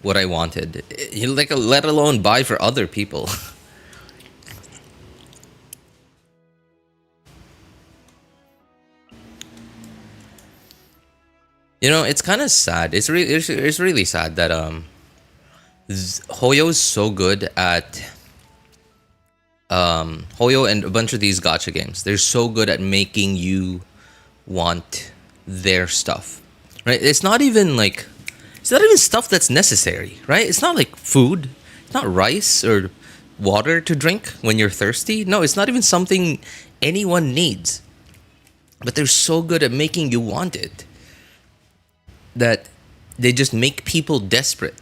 what I wanted. Like, let alone buy for other people. You know, it's kind of sad. It's really sad that Hoyo's so good at Hoyo and a bunch of these gacha games. They're so good at making you want their stuff. Right? It's not even It's not even stuff that's necessary, right? It's not like food. It's not rice or water to drink when you're thirsty. No, it's not even something anyone needs. But they're so good at making you want it that they just make people desperate.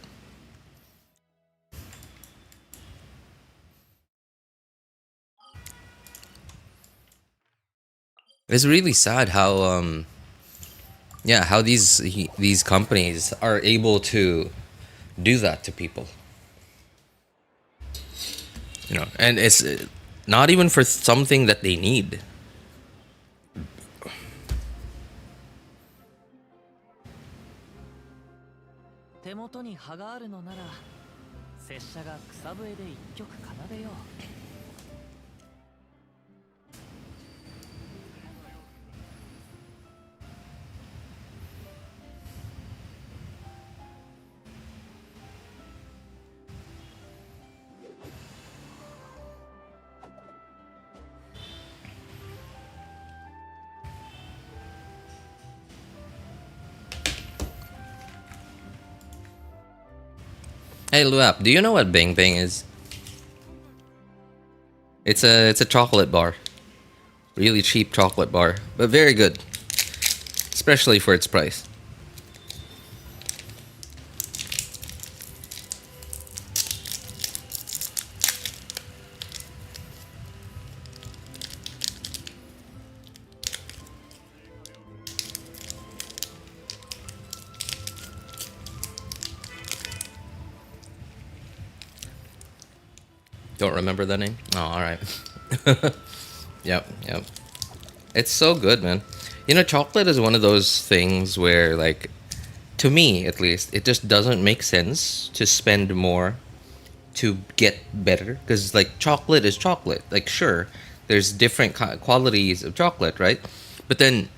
It's really sad how how these companies are able to do that to people. And it's not even for something that they need. 手元に葉があるのなら拙者が草笛で一曲奏でよう。Hey Luap, do you know what Bing Bing is? It's a chocolate bar. Really cheap chocolate bar, but very good. Especially for its price. Don't remember the name? Oh, alright. Yep. It's so good, man. Chocolate is one of those things where, like, to me at least, it just doesn't make sense to spend more to get better. Because, like, chocolate is chocolate. Like, sure, there's different qualities of chocolate, right? But then,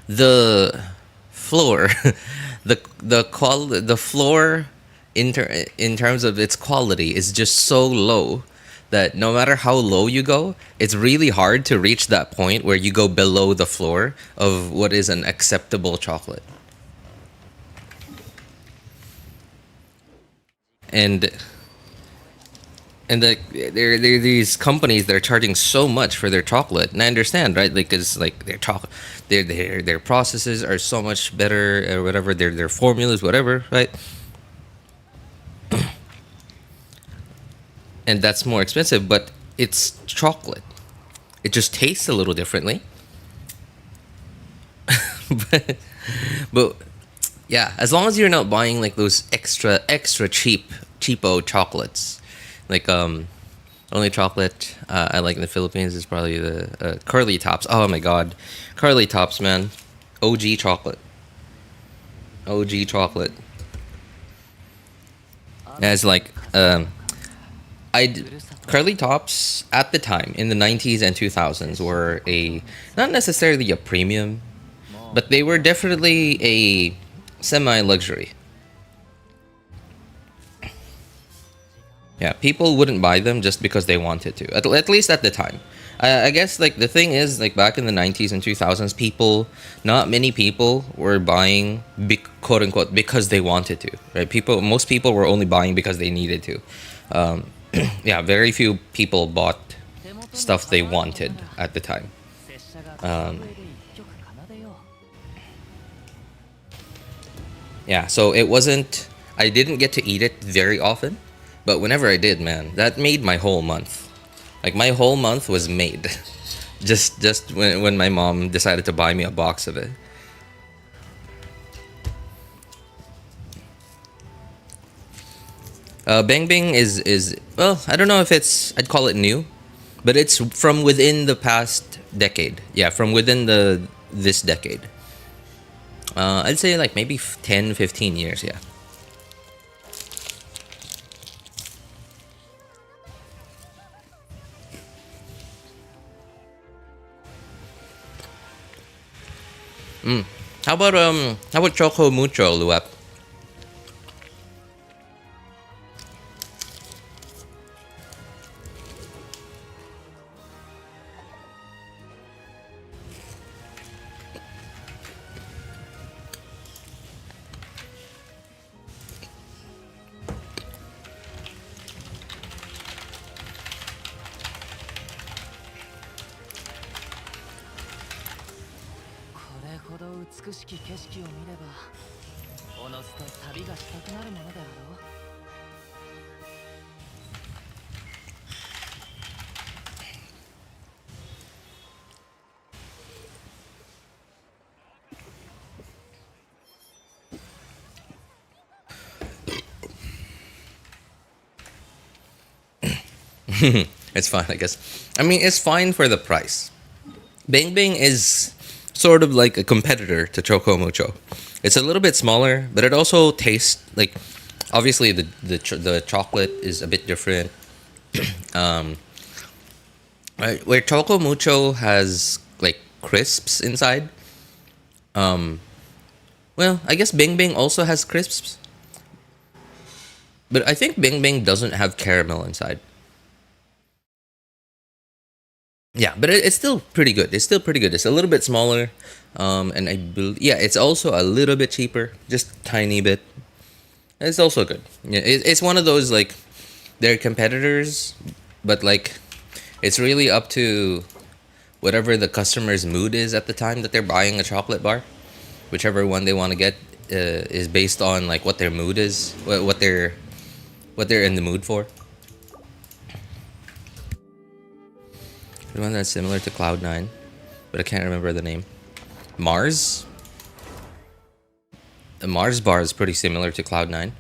the floor, the floor in terms of its quality is just so low that no matter how low you go, it's really hard to reach that point where you go below the floor of what is an acceptable chocolate. And there are these companies that are charging so much for their chocolate, and I understand, right? Like, it's like their processes are so much better, or whatever, their formulas, whatever, right? And that's more expensive, but it's chocolate. It just tastes a little differently. but yeah, as long as you're not buying like those extra cheapo chocolates, like only chocolate I like in the Philippines is probably the Curly Tops. Oh my god, Curly Tops, man, OG chocolate. As like Curly Tops at the time in the 90s and 2000s were not necessarily a premium, but they were definitely a semi-luxury. Yeah, people wouldn't buy them just because they wanted to, at least at the time. I guess like the thing is, like, back in the 90s and 2000s, not many people were buying quote unquote because they wanted to, right? Most people were only buying because they needed to. Yeah, very few people bought stuff they wanted at the time. Yeah, so I didn't get to eat it very often, but whenever I did, man, that made my whole month. Like, my whole month was made just when my mom decided to buy me a box of it. Bang Bang is well, I don't know if I'd call it new, but it's from within the past decade. Yeah, from within this decade. I'd say like maybe 10, 15 years, yeah. How about Choco Mucho, Luap? ほど美しき景色を見ればおのずと旅がしたくなるものであろう。It's fine, I guess. I mean, it's fine for the price. Bing Bing is sort of like a competitor to Choco Mucho. It's a little bit smaller, but it also tastes like, obviously the chocolate is a bit different. Right, where Choco Mucho has like crisps inside. Well, I guess Bing Bing also has crisps, but I think Bing Bing doesn't have caramel inside. Yeah, but it's still pretty good. It's still pretty good. It's a little bit smaller, and yeah, it's also a little bit cheaper, just tiny bit. It's also good. Yeah, it's one of those like they're competitors, but like it's really up to whatever the customer's mood is at the time that they're buying a chocolate bar. Whichever one they want to get is based on like what their mood is, what they're in the mood for. The one that's similar to Cloud9, but I can't remember the name. Mars? The Mars bar is pretty similar to Cloud9.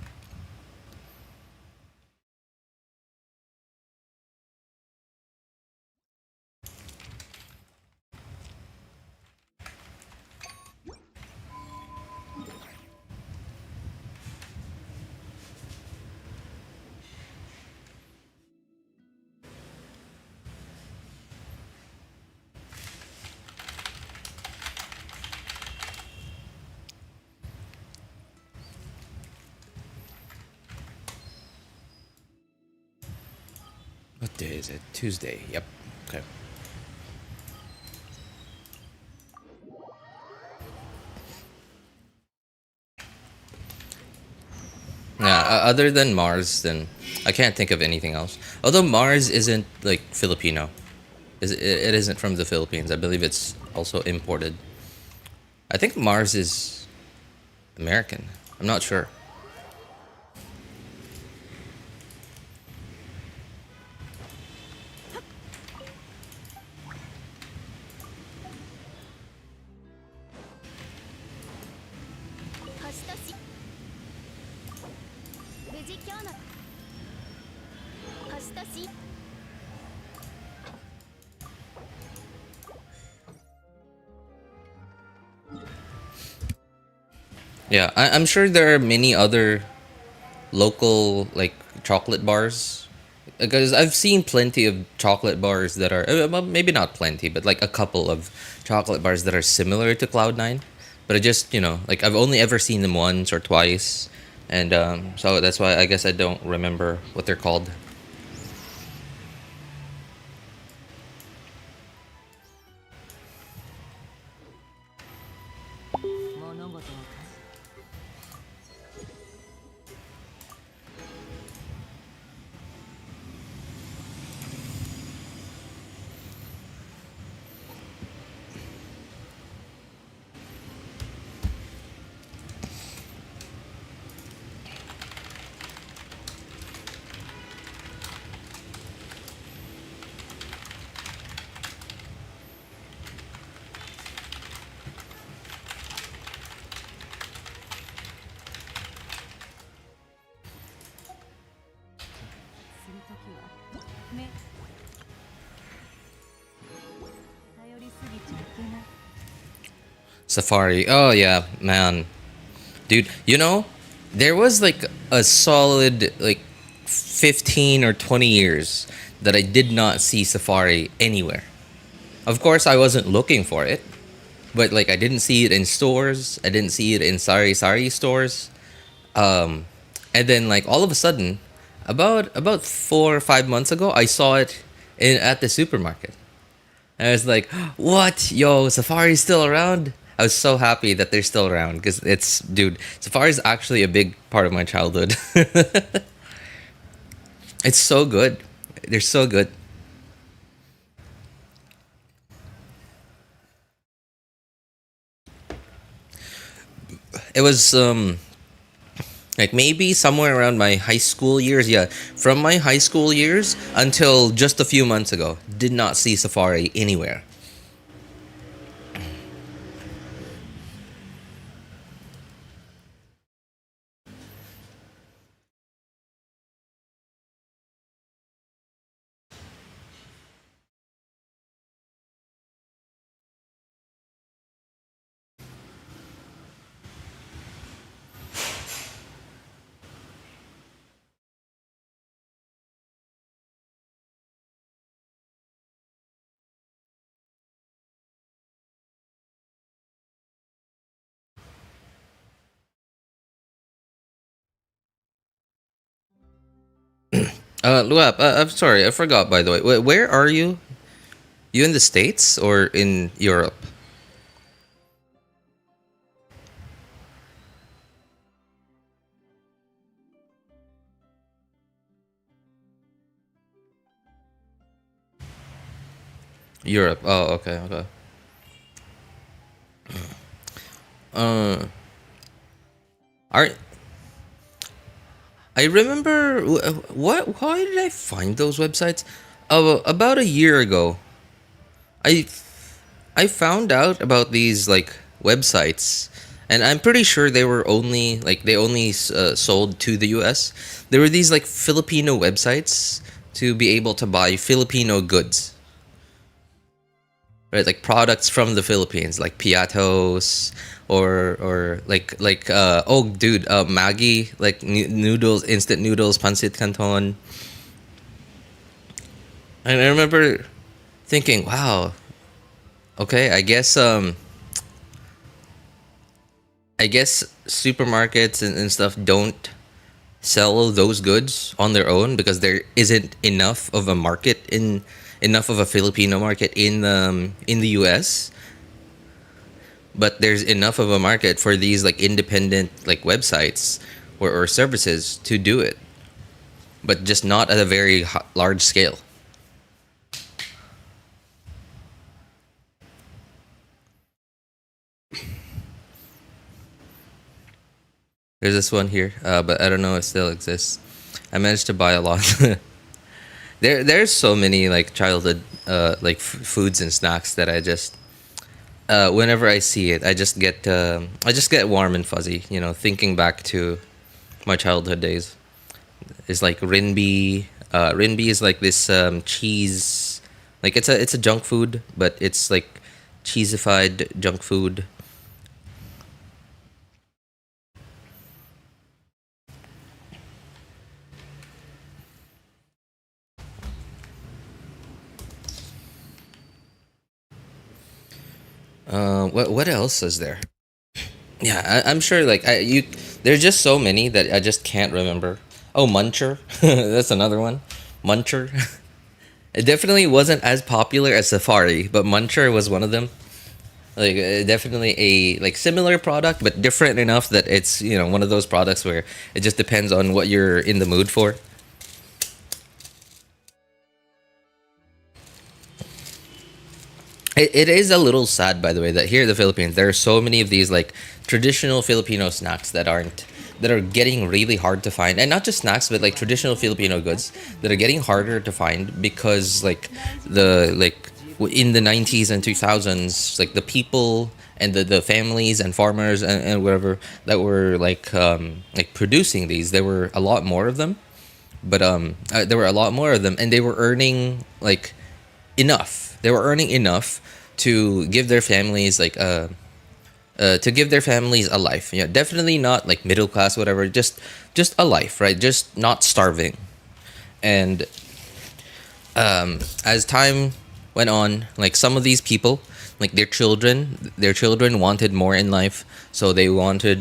What day is it? Tuesday. Yep. Okay. Yeah, other than Mars, then I can't think of anything else. Although Mars isn't like Filipino. It isn't from the Philippines. I believe it's also imported. I think Mars is American. I'm not sure. Yeah, I'm sure there are many other local like chocolate bars because I've seen plenty of chocolate bars that are well, maybe not plenty, but like a couple of chocolate bars that are similar to Cloud9. But I just like I've only ever seen them once or twice, and so that's why I guess I don't remember what they're called. Safari. Oh yeah, man. Dude, there was like a solid like 15 or 20 years that I did not see Safari anywhere. Of course, I wasn't looking for it, but like I didn't see it in stores. I didn't see it in Sari Sari stores. And then like all of a sudden, about 4 or 5 months ago, I saw it at the supermarket. I was like, "What? Yo, Safari's still around?" I was so happy that they're still around because dude, Safari is actually a big part of my childhood. It's so good. They're so good. it was like maybe somewhere around my high school years. Yeah, from my high school years until just a few months ago, did not see Safari anywhere. Luap, I'm sorry, I forgot by the way. Where are you? You in the States or in Europe? Europe. Oh, okay, okay. Uh, are I remember what? Why did I find those websites? About a year ago, I I found out about these like websites, and I'm pretty sure they were only like they only sold to the U.S. There were these like Filipino websites to be able to buy Filipino goods, right? Like products from the Philippines, like piatos or oh dude, Maggi, like noodles, instant noodles, pancit canton. And I remember thinking, wow, okay, I guess supermarkets and stuff don't sell those goods on their own because there isn't enough of a market in enough of a Filipino market in the US, but there's enough of a market for these like independent like websites or services to do it, but just not at a very large scale. There's this one here, but I don't know if it still exists. I managed to buy a lot. There's so many like childhood like foods and snacks that I just whenever I see it, I just get warm and fuzzy. You know, thinking back to my childhood days. It's like rinbi. Rinbi is like this cheese, like it's a junk food, but it's like cheesified junk food. What else is there? Yeah, I'm sure. Like there's just so many that I just can't remember. Oh, Muncher, that's another one. Muncher. It definitely wasn't as popular as Safari, but Muncher was one of them. Like definitely a like similar product, but different enough that it's one of those products where it just depends on what you're in the mood for. It is a little sad, by the way, that here in the Philippines there are so many of these like traditional Filipino snacks that are getting really hard to find, and not just snacks, but like traditional Filipino goods that are getting harder to find because in the 90s and 2000s, like the people and the families and farmers and whatever that were like producing these, there were a lot more of them, but there were a lot more of them, and they were earning like enough. They were earning enough to give their families to give their families a life. Yeah, definitely not like middle class, whatever. Just a life, right? Just not starving. And as time went on, like some of these people, like their children wanted more in life, so they went to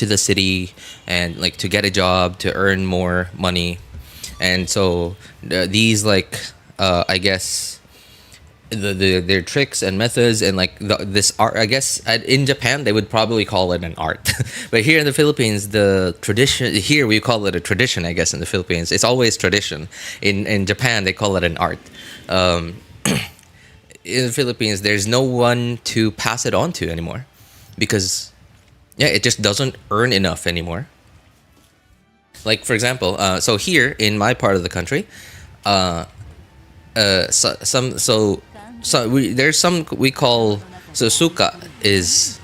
the city and like to get a job to earn more money, and so these like I guess their tricks and methods and like this art, I guess in Japan they would probably call it an art. But here in the Philippines, the tradition, here we call it a tradition. I guess in the Philippines it's always tradition. In Japan they call it an art. um, in the Philippines there's no one to pass it on to anymore because Yeah, it just doesn't earn enough anymore. Like for example, so here in my part of the country, there's some we call, so suka is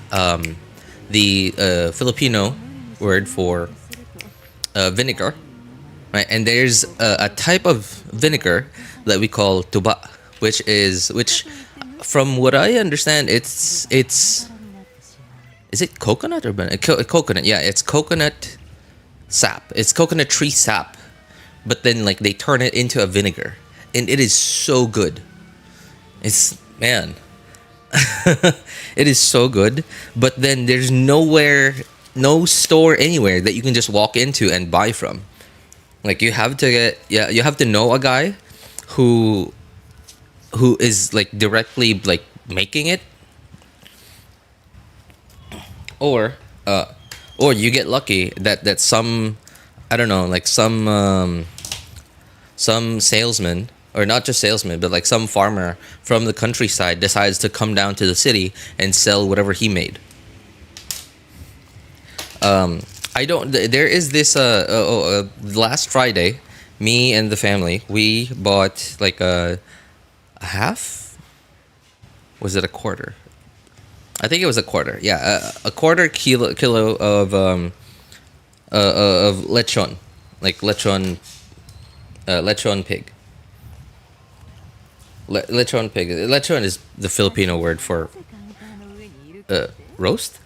the Filipino word for vinegar, right? And there's a type of vinegar that we call tuba, which from what I understand, it's is it coconut or coconut? Yeah, it's coconut sap. It's coconut tree sap, but then like they turn it into a vinegar, and it is so good. It's man, it is so good. But then there's no store anywhere that you can just walk into and buy from. Like you have to you have to know a guy who is like directly like making it, or you get lucky that some, I don't know, like some salesman, or not just salesman, but like some farmer from the countryside decides to come down to the city and sell whatever he made. I don't. There is this. Last Friday, me and the family, we bought like a half. Was it a quarter? I think it was a quarter. Yeah, a quarter kilo of lechon, like lechon pig. Lechon pig. Lechon is the Filipino word for roast.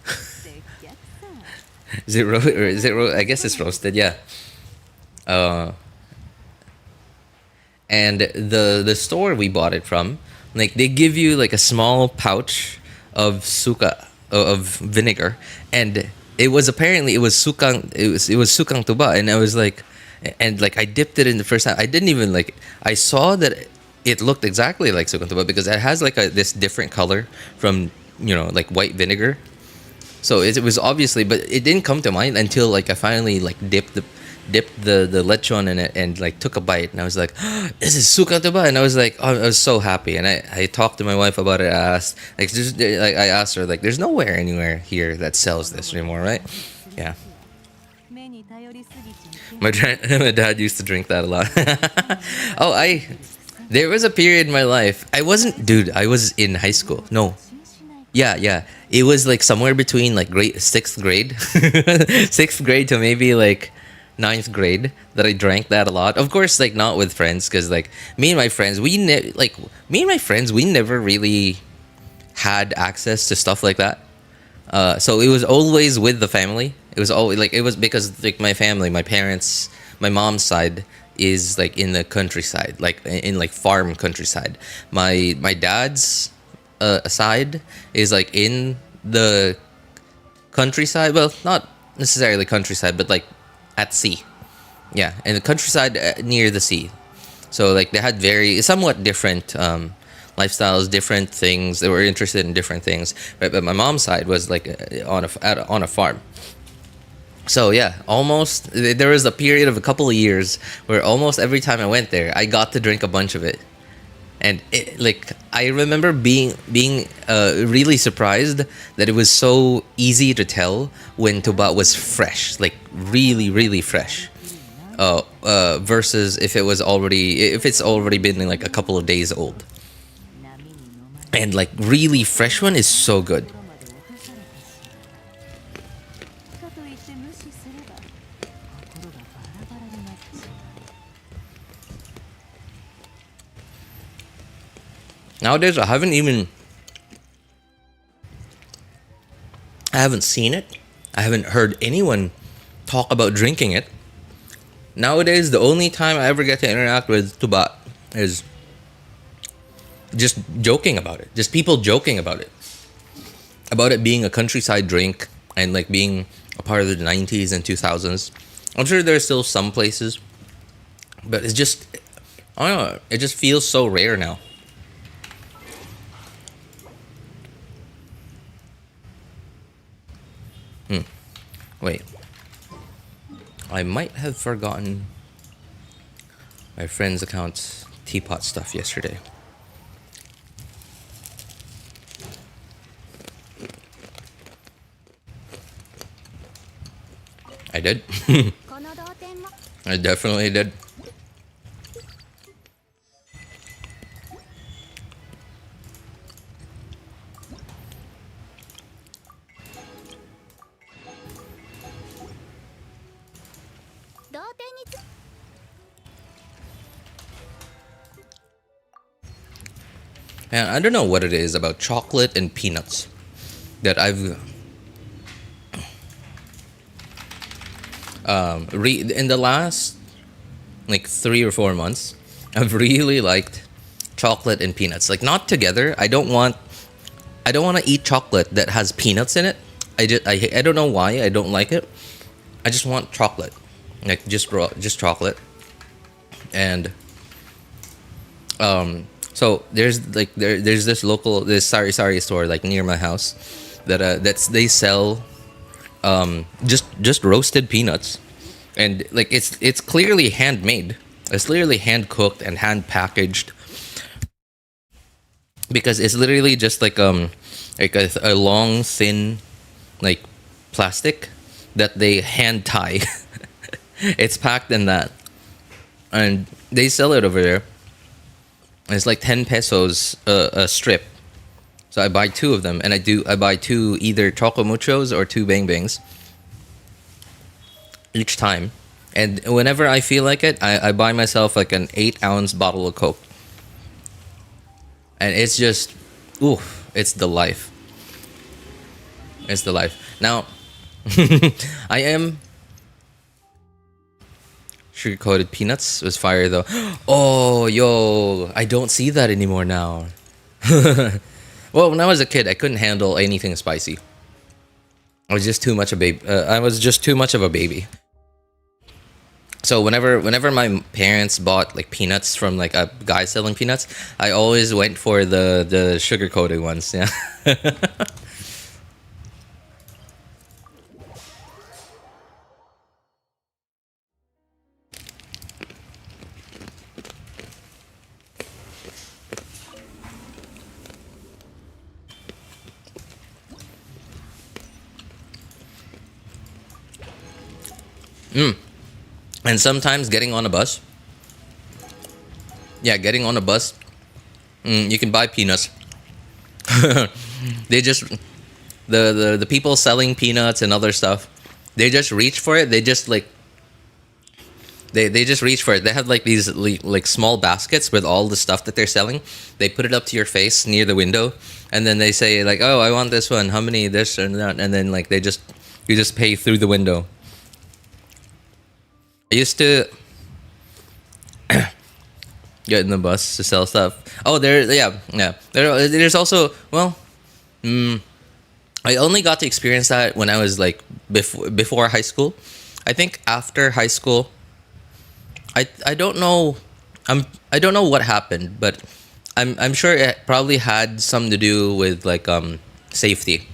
Is it I guess it's roasted. Yeah. And the store we bought it from, like they give you like a small pouch of suka, of vinegar, and it was sukang, it was sukang tuba, and I was like, and like I dipped it in the first time. I didn't even like, I saw that it looked exactly like sukang tuba because it has like this different color from, like white vinegar. So it was obviously, but it didn't come to mind until like I finally like dipped the lechon in it and like took a bite, and I was like, oh, this is sukang tuba, and I was like, oh, I was so happy, and I talked to my wife about it. I asked her like, there's nowhere anywhere here that sells this anymore, right? Yeah. My dad used to drink that a lot. There was a period in my life, I was in high school. No. Yeah. It was like somewhere between like sixth grade to maybe like 9th grade that I drank that a lot. Of course, like not with friends, because like me and my friends, we never really had access to stuff like that. So it was always with the family. It was always like, it was because like my family, my parents, my mom's side is like in the countryside, like in like farm countryside. My dad's side is like in the countryside. Well, not necessarily countryside, but like at sea. Yeah, and the countryside near the sea. So like they had somewhat different lifestyles, different things. They were interested in different things. Right? But my mom's side was like on a farm. So yeah, almost there was a period of a couple of years where almost every time I went there, I got to drink a bunch of it. And I remember being really surprised that it was so easy to tell when tuba was fresh, like really, really fresh, versus if it's already been like a couple of days old. And like really fresh one is so good. Nowadays, I haven't seen it. I haven't heard anyone talk about drinking it. Nowadays, the only time I ever get to interact with tuba is just joking about it. Just people joking about it. About it being a countryside drink and like being a part of the 90s and 2000s. I'm sure there's still some places, but it's just, I don't know, it just feels so rare now. Wait, I might have forgotten my friend's account's teapot stuff yesterday. I did. この同点も I definitely did. 同点につ And I don't know what it is about chocolate and peanuts that I've in the last like 3 or 4 months, I've really liked chocolate and peanuts. Like not together. I don't want to eat chocolate that has peanuts in it. I don't know why I don't like it. I just want chocolate, like just chocolate. And so there's like there's this sari store like near my house that they sell just roasted peanuts, and like it's clearly handmade. It's literally hand cooked and hand packaged, because it's literally just like a long thin like plastic that they hand tie. It's packed in that, and they sell it over there. It's like 10 pesos a strip. So I buy 2 of them, and I buy 2 either Choco Muchos or 2 Bang Bangs each time. And whenever I feel like it, I buy myself like an 8-ounce bottle of Coke. And it's just, ooh, it's the life. It's the life. Now, I am... Sugar-coated peanuts was fire though. Oh, yo, I don't see that anymore now. Well, when I was a kid, I couldn't handle anything spicy. I was just too much a baby. I was just too much of a baby. So whenever my parents bought like peanuts from like a guy selling peanuts, I always went for the sugar-coated ones. Yeah. And sometimes getting on a bus. Yeah, getting on a bus. You can buy peanuts. They just the people selling peanuts and other stuff. They just reach for it. They just like they just reach for it. They have like these like small baskets with all the stuff that they're selling. They put it up to your face near the window, and then they say like, "Oh, I want this one. How many this and that?" And then like you just pay through the window. I used to get in the bus to sell stuff. Oh, there's also, well, I only got to experience that when I was like before high school. I think after high school, I don't know, I don't know what happened, but I'm sure it probably had something to do with like safety.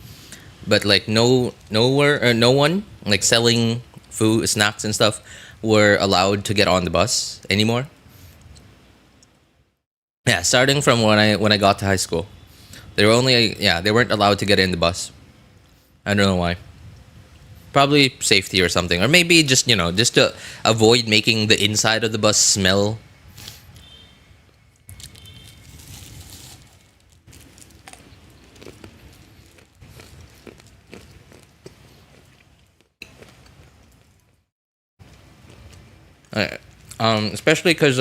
But like no one like selling food, snacks and stuff were allowed to get on the bus anymore. Yeah, starting from when I got to high school, they weren't allowed to get in the bus. I don't know why. Probably safety or something, or maybe just just to avoid making the inside of the bus smell. Especially because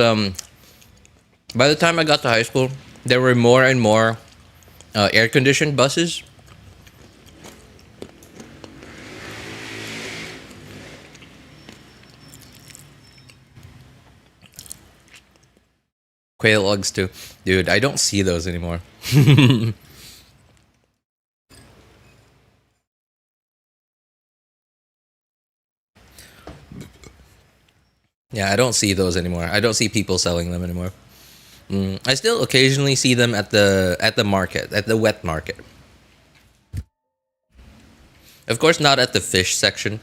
by the time I got to high school, there were more and more air-conditioned buses. Quail Uggs too. Dude, I don't see those anymore. Yeah, I don't see those anymore. I don't see people selling them anymore. I still occasionally see them at the market, at the wet market. Of course, not at the fish section.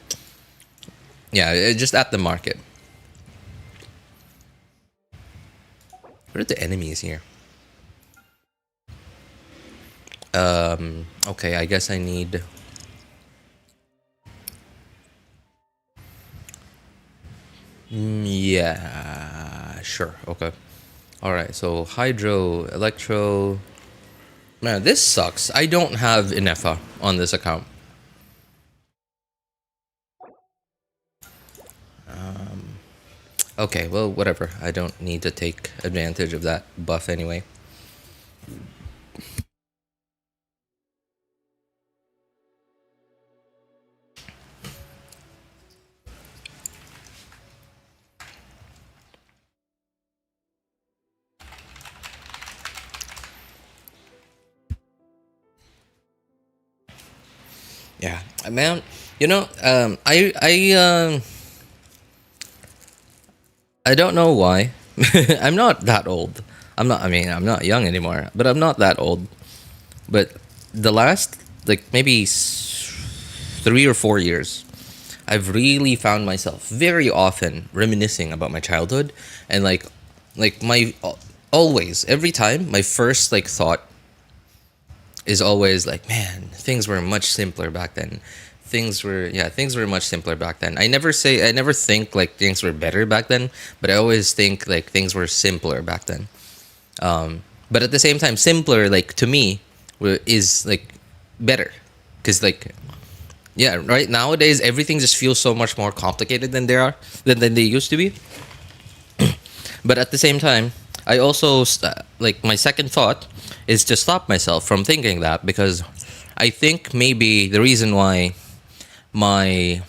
Yeah, just at the market. What are the enemies here? Okay, I guess I need... Yeah, sure. Okay. All right. So hydro, electro. Man, this sucks. I don't have Ineffa on this account. Okay, well, whatever. I don't need to take advantage of that buff anyway. Yeah, man. You know, I don't know why. I'm not that old. I'm not. I mean, I'm not young anymore, but I'm not that old. But the last, like, maybe 3 or 4 years, I've really found myself very often reminiscing about my childhood, and like my always every time my first like thought is always like, man, things were much simpler back then. Things were much simpler back then. I never think like things were better back then, but I always think like things were simpler back then. But at the same time, simpler, like, to me, is like better, because like, yeah, right, nowadays everything just feels so much more complicated than they used to be. But at the same time, I also like, my second thought is to stop myself from thinking that, because I think maybe the reason why my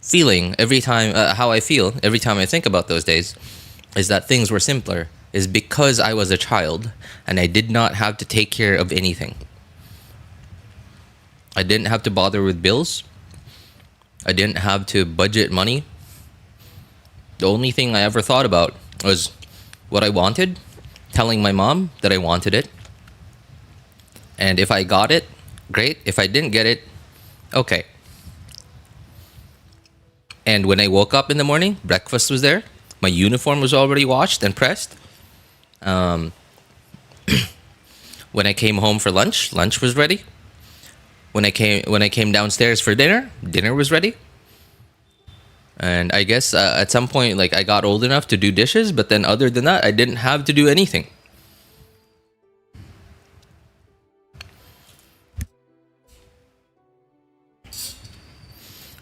feeling every time, how I feel every time I think about those days, is that things were simpler, is because I was a child and I did not have to take care of anything. I didn't have to bother with bills. I didn't have to budget money. The only thing I ever thought about was what I wanted, telling my mom that I wanted it. And if I got it, great. If I didn't get it, okay. And when I woke up in the morning, breakfast was there. My uniform was already washed and pressed. When I came home for lunch, lunch was ready. When I came downstairs for dinner, dinner was ready. And I guess at some point, like, I got old enough to do dishes, but then other than that, I didn't have to do anything.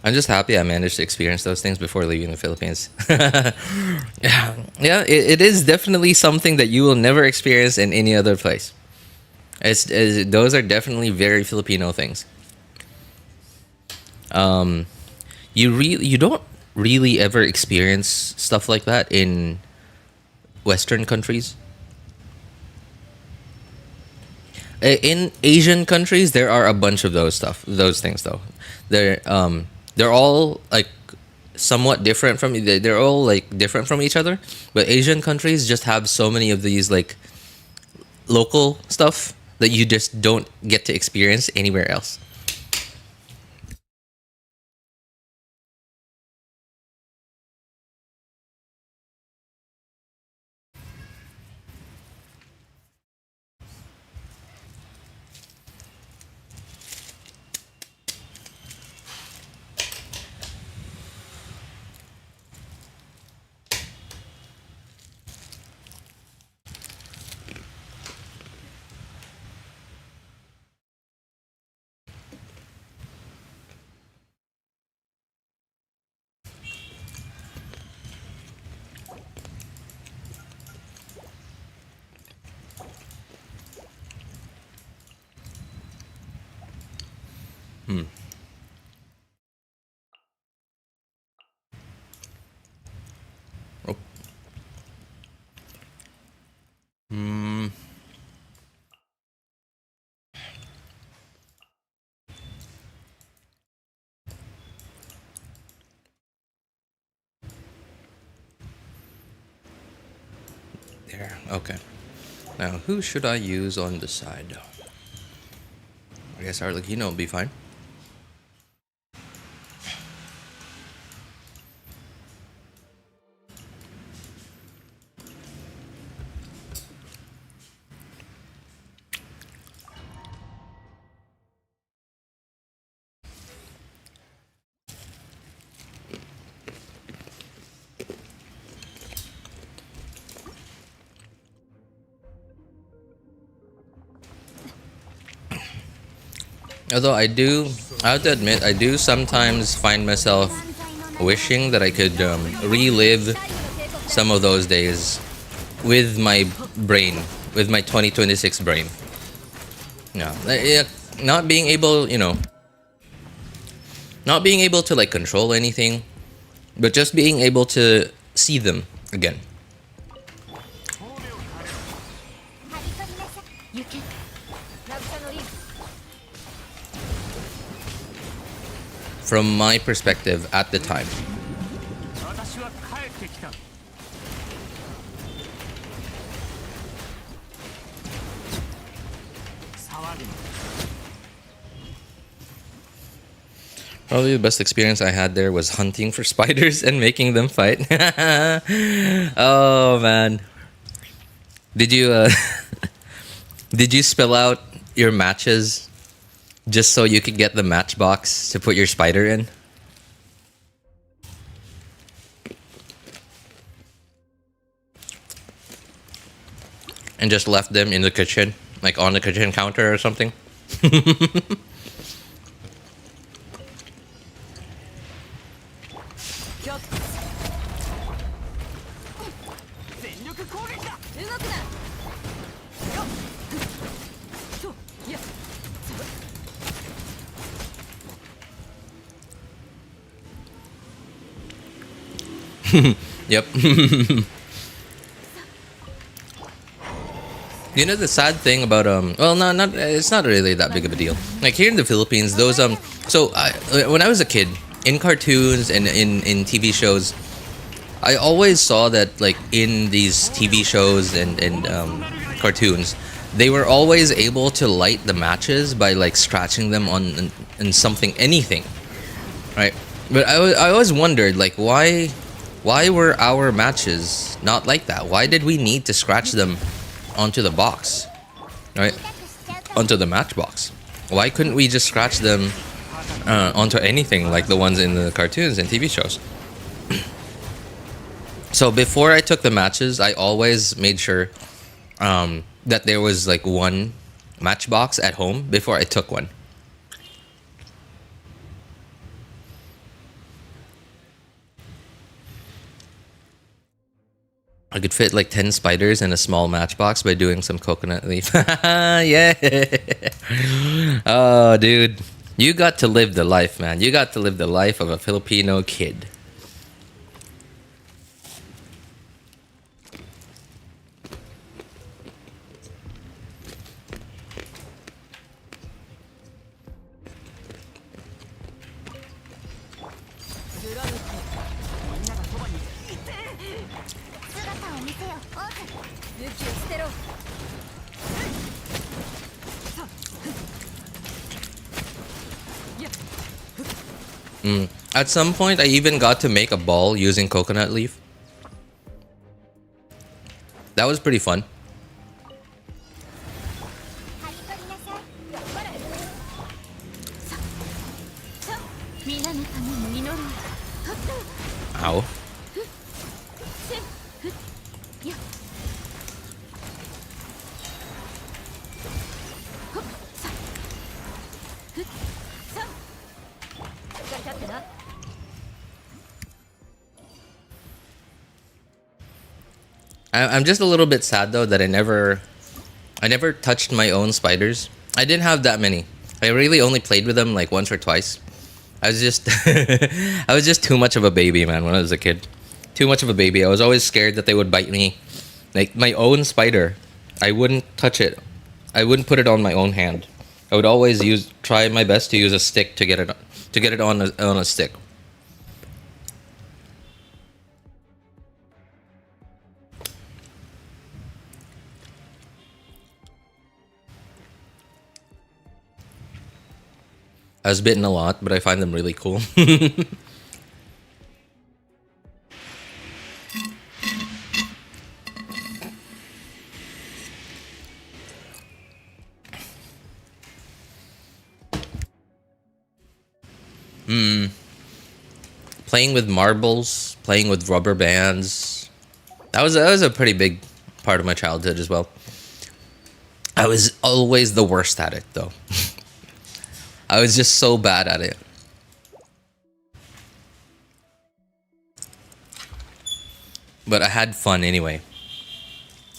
I'm just happy I managed to experience those things before leaving the Philippines. Yeah, it is definitely something that you will never experience in any other place. Those are definitely very Filipino things. You don't really ever experience stuff like that in Western countries. In Asian countries, there are a bunch of those things though. They're all like somewhat different from, they're all like different from each other. But Asian countries just have so many of these like local stuff that you just don't get to experience anywhere else. Hmm. Oh. Hmm. There. Okay. Now, who should I use on the side? I guess Arlecchino will be fine. Although I have to admit, I do sometimes find myself wishing that I could relive some of those days with my brain, with my 2026 brain. Yeah, not being able, not being able to like control anything, but just being able to see them again. From my perspective at the time. Probably the best experience I had there was hunting for spiders and making them fight. Oh man. Did you did you spill out your matches just so you could get the matchbox to put your spider in? And just left them in the kitchen, like on the kitchen counter or something? Yep. You know the sad thing about well, no, not it's not really that big of a deal. Like here in the Philippines, those so when I was a kid, in cartoons and in TV shows, I always saw that like in these TV shows and cartoons, they were always able to light the matches by like scratching them on something, anything, right? But I always wondered like why were our matches not like that? Why did we need to scratch them onto the box, right? Onto the matchbox. Why couldn't we just scratch them onto anything like the ones in the cartoons and TV shows? So before I took the matches, I always made sure that there was like one matchbox at home before I took one. I could fit like 10 spiders in a small matchbox by doing some coconut leaf. Yeah. Oh, dude. You got to live the life, man. You got to live the life of a Filipino kid. At some point, I even got to make a ball using coconut leaf. That was pretty fun. Ow. I'm just a little bit sad though that I never touched my own spiders. I didn't have that many. I really only played with them like once or twice. I was just I was just too much of a baby, man, when I was a kid. Too much of a baby. I was always scared that they would bite me. Like my own spider, I wouldn't touch it. I wouldn't put it on my own hand. I would always try my best to use a stick to get it on a stick. I was bitten a lot, but I find them really cool. Playing with marbles, playing with rubber bands. That was a pretty big part of my childhood as well. I was always the worst at it though. I was just so bad at it. But I had fun anyway.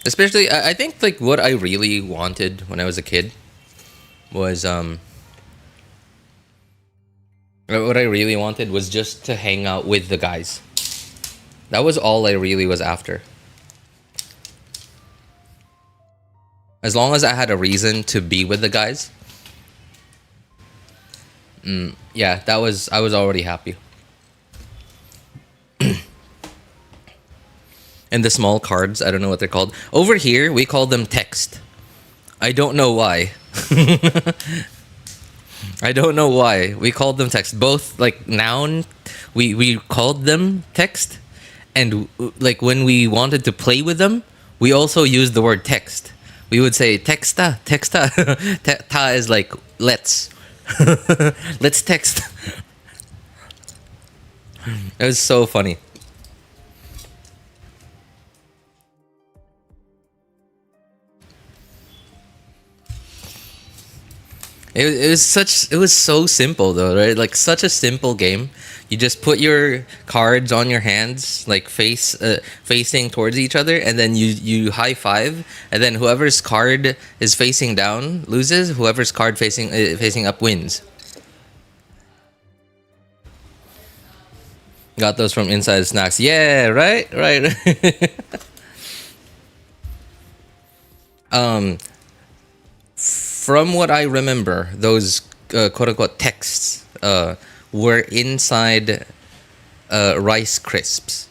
Especially, I think like what I really wanted when I was a kid was what I really wanted was just to hang out with the guys. That was all I really was after. As long as I had a reason to be with the guys. Yeah, I was already happy. And the small cards, I don't know what they're called. Over here, we call them text. I don't know why. I don't know why. We called them text. Both, like, noun, we called them text. And, like, when we wanted to play with them, we also used the word text. We would say, texta, texta. Ta is like, let's. Let's text. It was so funny. It was so simple though, right? Like such a simple game. You just put your cards on your hands, like facing towards each other, and then you high five, and then whoever's card is facing down loses. Whoever's card facing up wins. Got those from Inside Snacks. Yeah, right. From what I remember, those quote-unquote texts were inside Rice Crisps.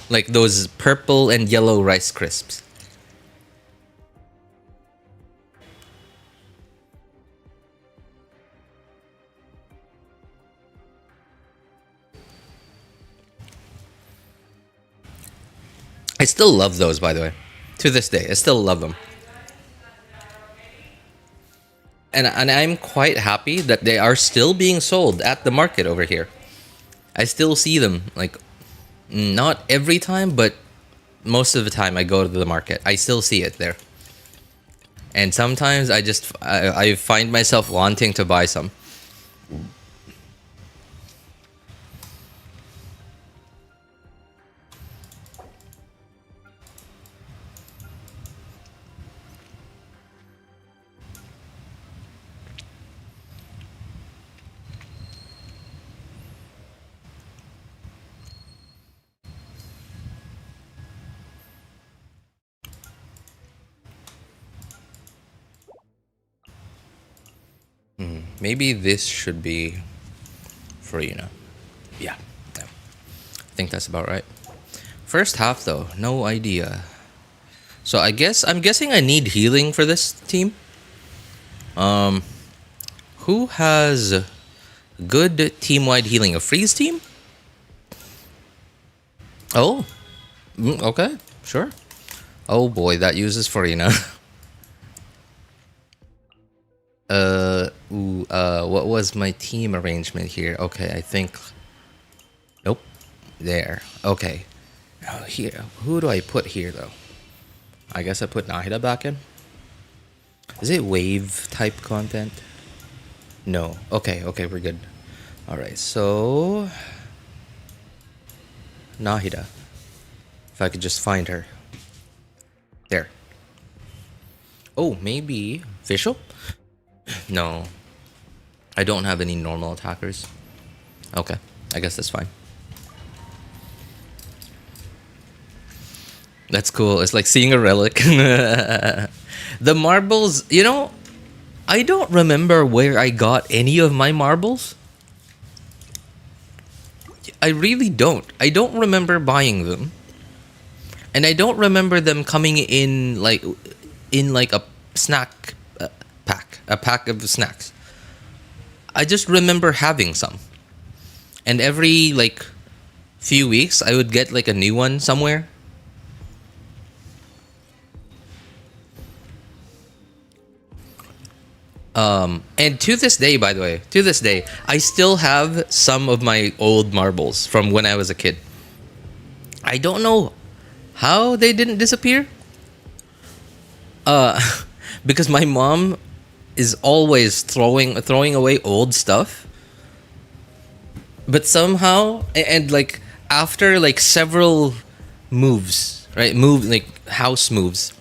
Like those purple and yellow Rice Crisps. I still love those, by the way. To this day, I still love them. And I'm quite happy that they are still being sold at the market over here. I still see them, like, not every time, but most of the time I go to the market. I still see it there. And sometimes I find myself wanting to buy some. Maybe this should be free now. Yeah. I think that's about right. First half though, no idea. So I'm guessing I need healing for this team. Who has good team-wide healing? A freeze team? Oh. Okay, sure. Oh boy, that uses Farina. What was my team arrangement here? Okay, I think... Nope. There. Okay. Now here. Who do I put here, though? I guess I put Nahida back in. Is it wave type content? No. Okay, we're good. Alright, so... Nahida. If I could just find her. There. Oh, maybe... Fischl? No. I don't have any normal attackers. Okay, I guess that's fine. That's cool. It's like seeing a relic. The marbles, you know, I don't remember where I got any of my marbles. I really don't. I don't remember buying them. And I don't remember them coming in like a snack pack. A pack of snacks. I just remember having some. And every like few weeks I would get like a new one somewhere. And to this day, by the way, I still have some of my old marbles from when I was a kid. I don't know how they didn't disappear. Because my mom is always throwing away old stuff. But somehow, and like after like several moves, right? Like house moves.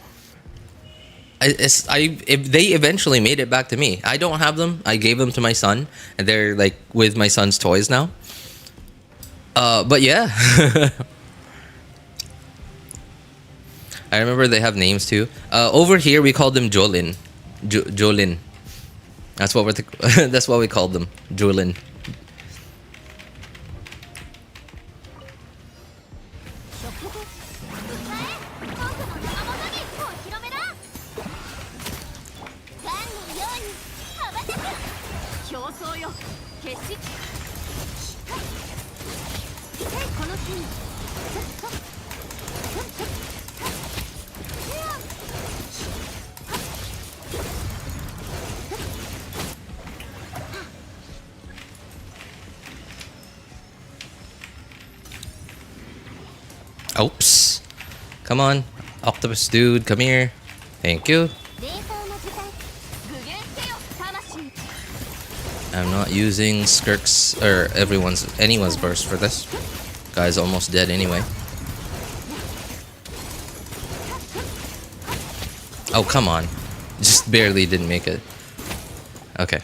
If they eventually made it back to me. I don't have them. I gave them to my son, and they're like with my son's toys now. But yeah. I remember they have names too. Over here we call them Jolin. Jolin. That's what that's what we called them. Jolin. Oops. Come on. Octopus dude, come here. Thank you. I'm not using Skirk's or anyone's burst for this. Guy's almost dead anyway. Oh, come on. Just barely didn't make it. Okay.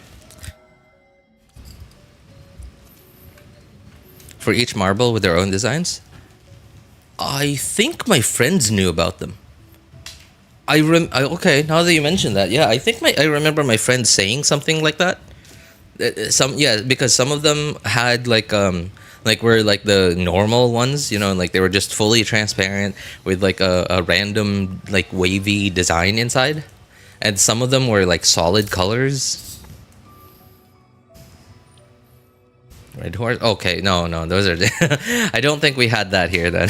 For each marble with their own designs? I think my friends knew about them. Okay, now that you mention that, yeah, I think I remember my friends saying something like that. Because some of them had like were like the normal ones, you know, like they were just fully transparent with like a random like wavy design inside, and some of them were like solid colors. Red horse. Okay, no, those are. I don't think we had that here then.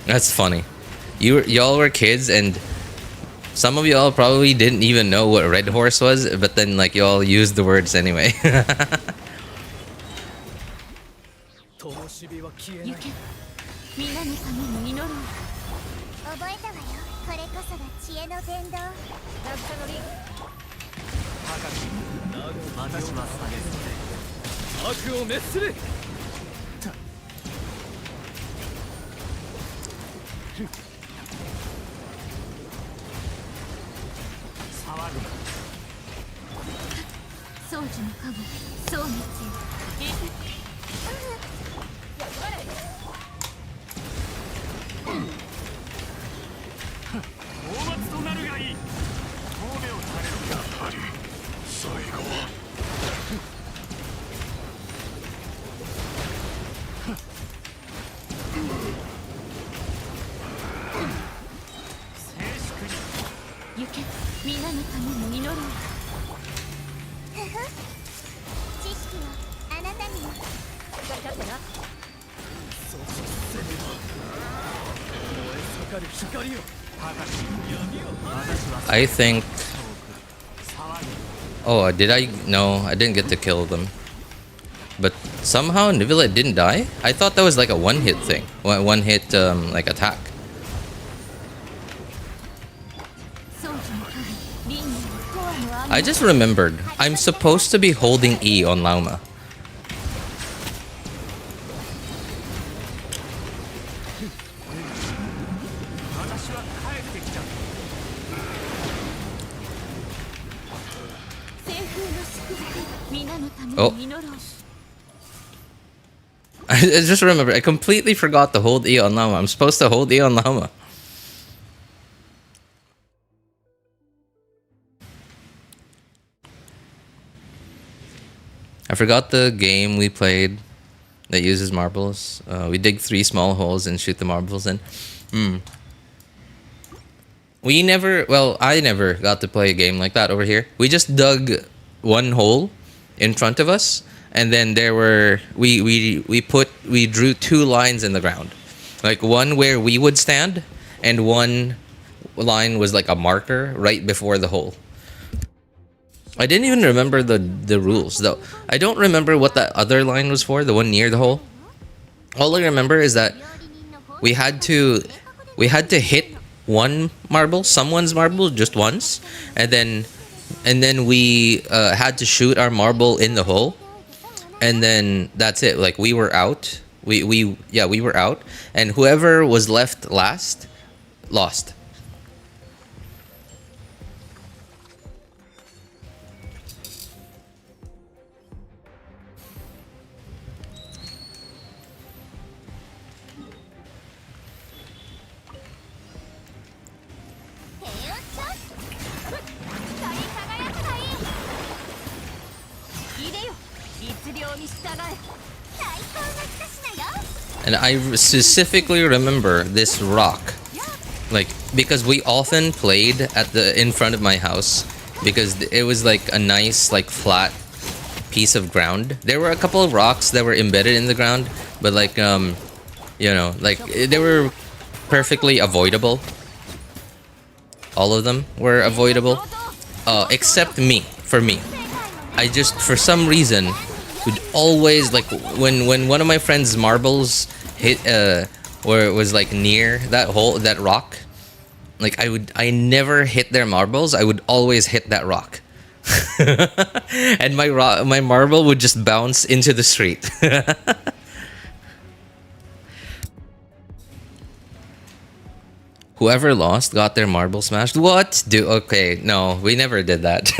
That's funny. Y'all were kids, and some of y'all probably didn't even know what red horse was, but then like y'all used the words anyway. I think. Oh, did I? No, I didn't get to kill them. But somehow Neuvillette didn't die? I thought that was like a one-hit thing. One-hit, like, attack. I just remembered. I'm supposed to be holding E on Lauma. Oh. I just remember, I completely forgot to hold E on Lauma. I'm supposed to hold E on Lauma. I forgot the game we played that uses marbles. We dig 3 small holes and shoot the marbles in. We never, well, I never got to play a game like that over here. We just dug 1 hole in front of us, and then there were we drew 2 lines in the ground, like one where we would stand, and one line was like a marker right before the hole. I didn't even remember the rules though. I don't remember what that other line was for, the one near the hole. All I remember is that we had to hit one marble, someone's marble, just once, and then we had to shoot our marble in the hole, and then that's it. Like we were out. We were out, and whoever was left last lost. And I specifically remember this rock, like because we often played in front of my house because it was like a nice like flat piece of ground. There were a couple of rocks that were embedded in the ground, but like you know, like they were perfectly avoidable. All of them were avoidable, except me. For me, I just for some reason would always like when one of my friends' marbles hit or it was like near that hole, that rock, like I never hit their marbles. I would always hit that rock. And my marble would just bounce into the street. Whoever lost got their marble smashed. What? Okay, no, we never did that.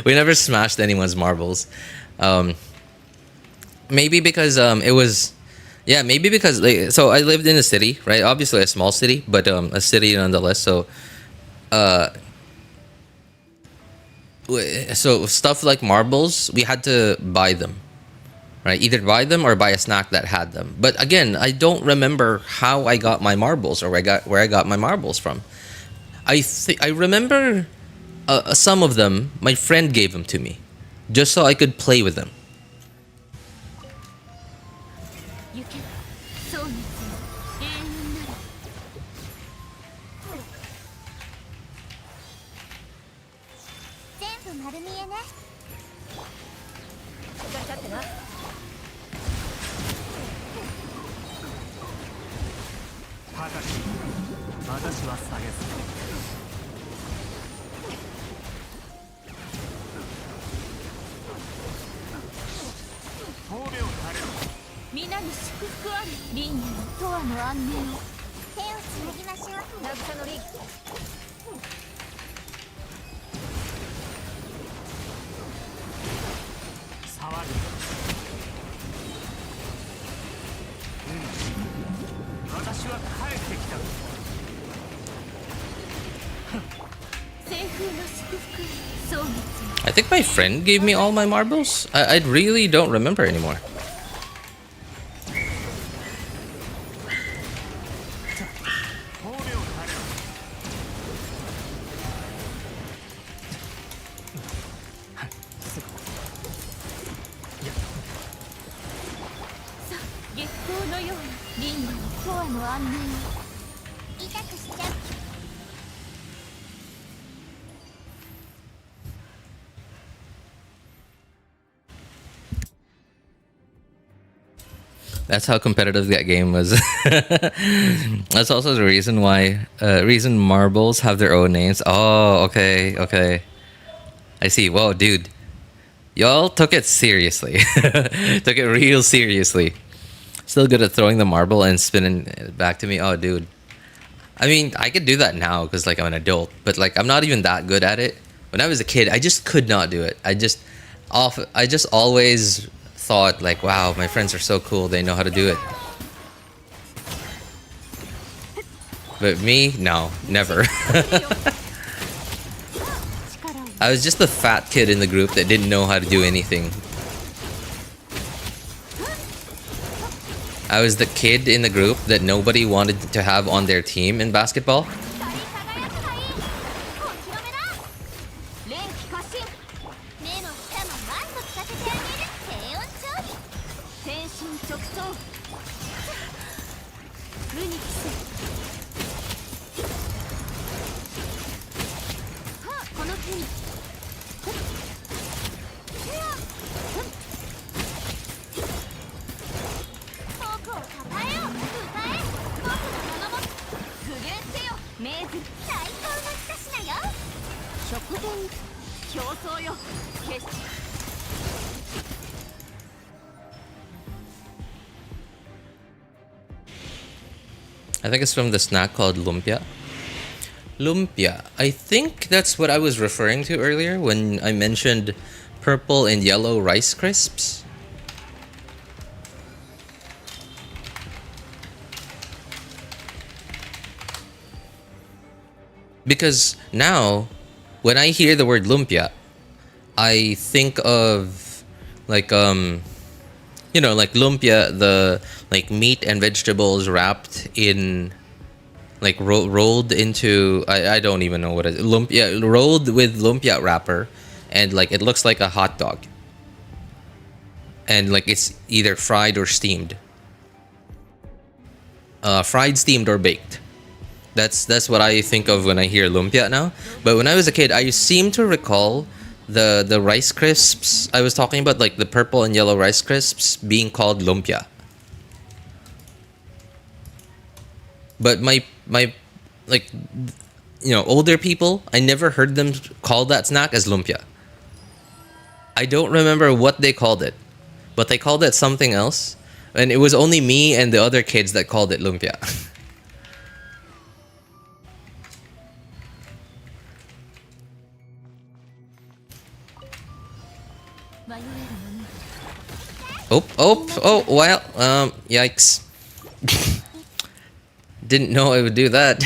We never smashed anyone's marbles. Maybe because it was, yeah, maybe because like, so I lived in a city, right? Obviously a small city, but a city nonetheless. So so stuff like marbles, we had to buy them, right? Either buy them or buy a snack that had them. But again, I don't remember how I got my marbles or where I got my marbles from. I remember some of them. My friend gave them to me, just so I could play with them. I think my friend gave me all my marbles. I really don't remember anymore. That's how competitive that game was. That's also the reason why reason marbles have their own names. Oh, okay. I see. Whoa, dude. Y'all took it seriously. Took it real seriously. Still good at throwing the marble and spinning it back to me. Oh, dude. I mean, I could do that now because like I'm an adult, but like I'm not even that good at it. When I was a kid, I just could not do it. I just always thought like, wow, my friends are so cool, they know how to do it. But me, no, never. I was just the fat kid in the group that didn't know how to do anything. I was the kid in the group that nobody wanted to have on their team in basketball. I think it's from the snack called lumpia. Lumpia. I think that's what I was referring to earlier when I mentioned purple and yellow rice crisps. Because now, when I hear the word lumpia, I think of like like lumpia, the like meat and vegetables wrapped in like rolled into I don't even know what it is. Lumpia rolled with lumpia wrapper, and like it looks like a hot dog. And like it's either fried or steamed. Fried, steamed, or baked. That's what I think of when I hear lumpia now. But when I was a kid, I seem to recall the rice crisps I was talking about, like the purple and yellow rice crisps, being called lumpia. But my like older people, I never heard them call that snack as lumpia. I don't remember what they called it, but they called it something else, and it was only me and the other kids that called it lumpia. Oh, well, yikes. Didn't know I would do that.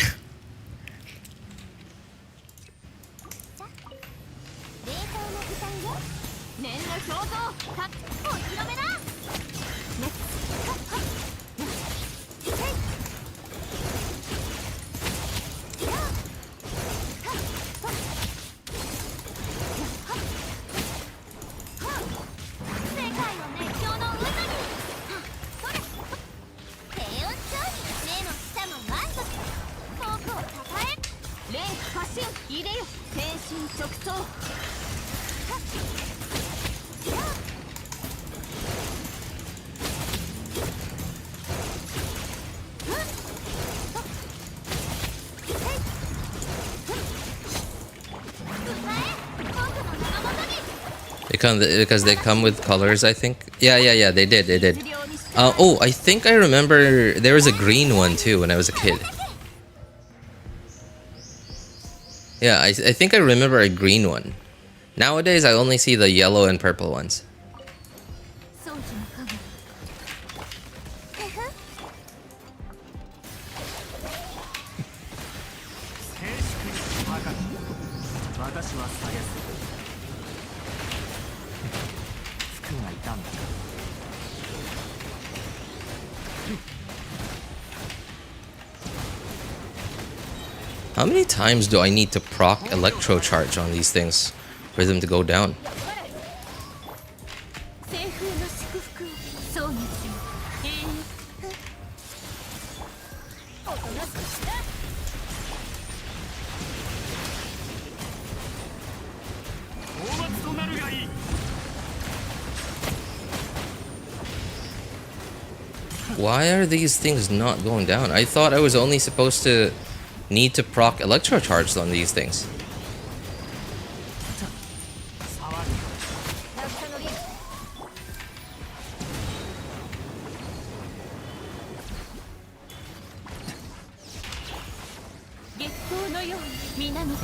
直送 Because they come with colors, I think. Yeah, they did. Oh, I think I remember there was a green one too when I was a kid. Yeah, I think I remember a green one. Nowadays, I only see the yellow and purple ones. How many times do I need to proc electro charge on these things for them to go down? Why are these things not going down? I thought I was only supposed to need to proc electro charge on these things.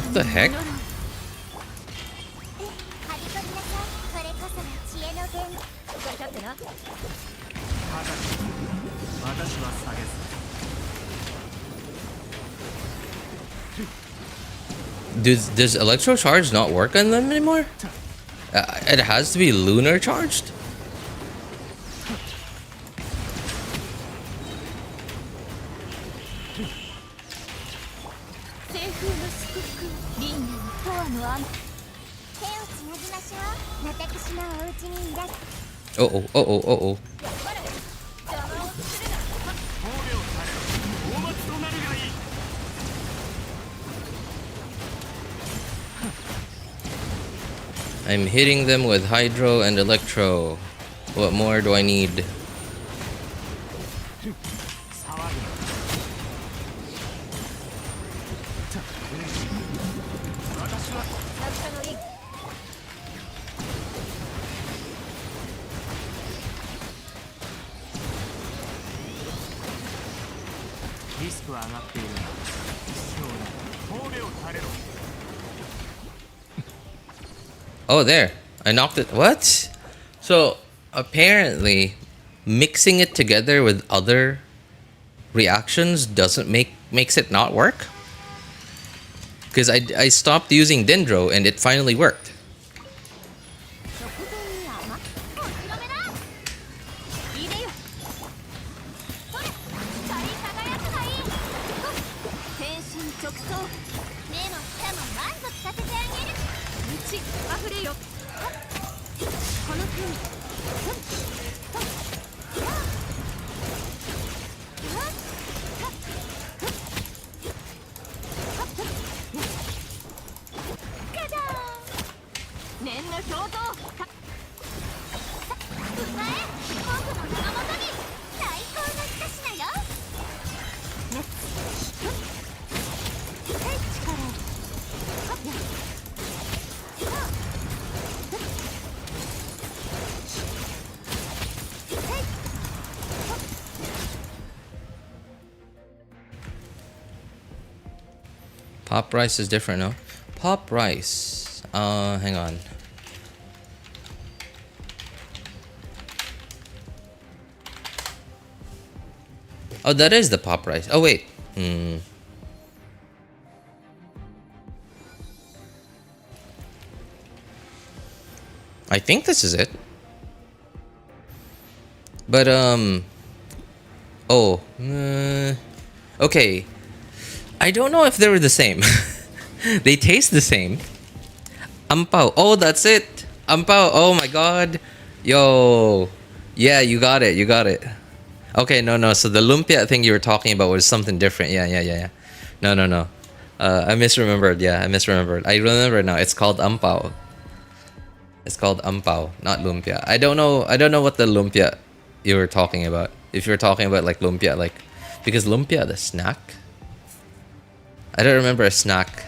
What the heck? Does electro charge not work on them anymore? It has to be lunar charged? Oh. I'm hitting them with hydro and electro. What more do I need? リスクは上がっているが将来峠を垂れろ Oh, there. I knocked it. What? So, apparently, mixing it together with other reactions doesn't makes it not work? Because I stopped using Dendro and it finally worked. 直前に甘お披露目だいでよそれ光り輝くがいい天心直送目も舌も満足させてあげる道あふれよこの風に念の表像うまえ僕の名のもとに最高の一品よねっ力やっ Pop rice is different, no? Pop rice. Hang on. Oh, that is the pop rice. Oh, wait. I think this is it. But, oh. Okay. I don't know if they were the same. They taste the same. Ampao. Oh, that's it. Ampao. Oh my god. Yo. Yeah, you got it. You got it. Okay, no. So the lumpia thing you were talking about was something different. Yeah. No. I misremembered. Yeah, I misremembered. I remember now. It's called ampao. It's called ampao, not lumpia. I don't know what the lumpia you were talking about. If you were talking about like lumpia, like because lumpia the snack. I don't remember a snack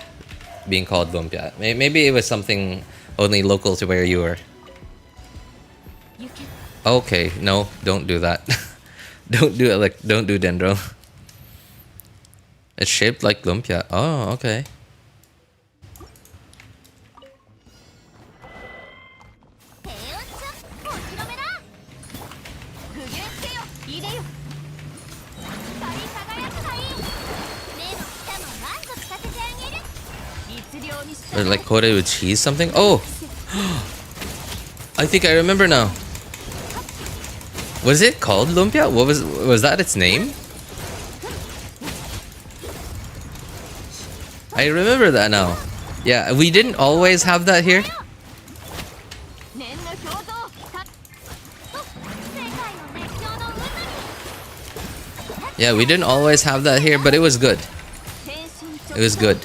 being called lumpia. Maybe it was something only local to where you were. Okay, no, don't do that. Don't do it like, don't do dendro. It's shaped like lumpia. Oh, okay. Or like coated with cheese something? Oh! I think I remember now. Was it called lumpia? What was that its name? I remember that now. Yeah, we didn't always have that here. Yeah, we didn't always have that here, but it was good. It was good.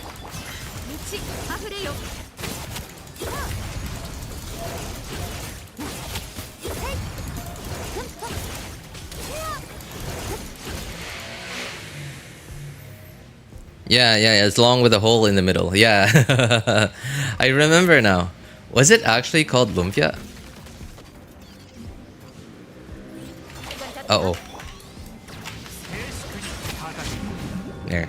Yeah, it's long with a hole in the middle. Yeah. I remember now. Was it actually called lumpia? Uh-oh. There.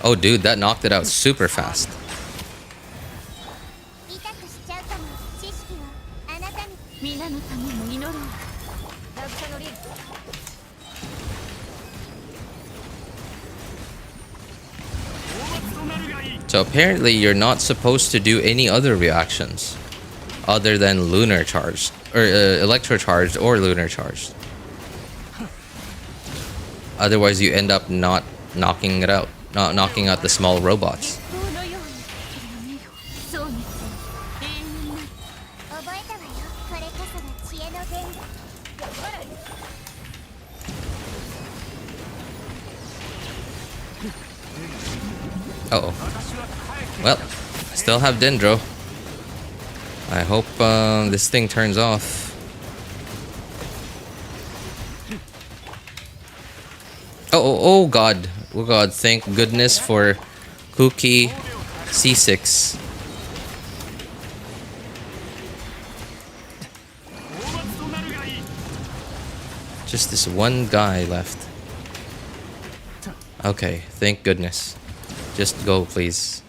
Oh, dude, that knocked it out super fast. So apparently you're not supposed to do any other reactions other than lunar charged or electro charged or lunar charged. Otherwise you end up not knocking it out, not knocking out the small robots. Uh-oh. Well, I still have Dendro. I hope this thing turns off. Oh god. Oh god, thank goodness for Kuki C6. Just this one guy left. Okay, thank goodness. Just go, please.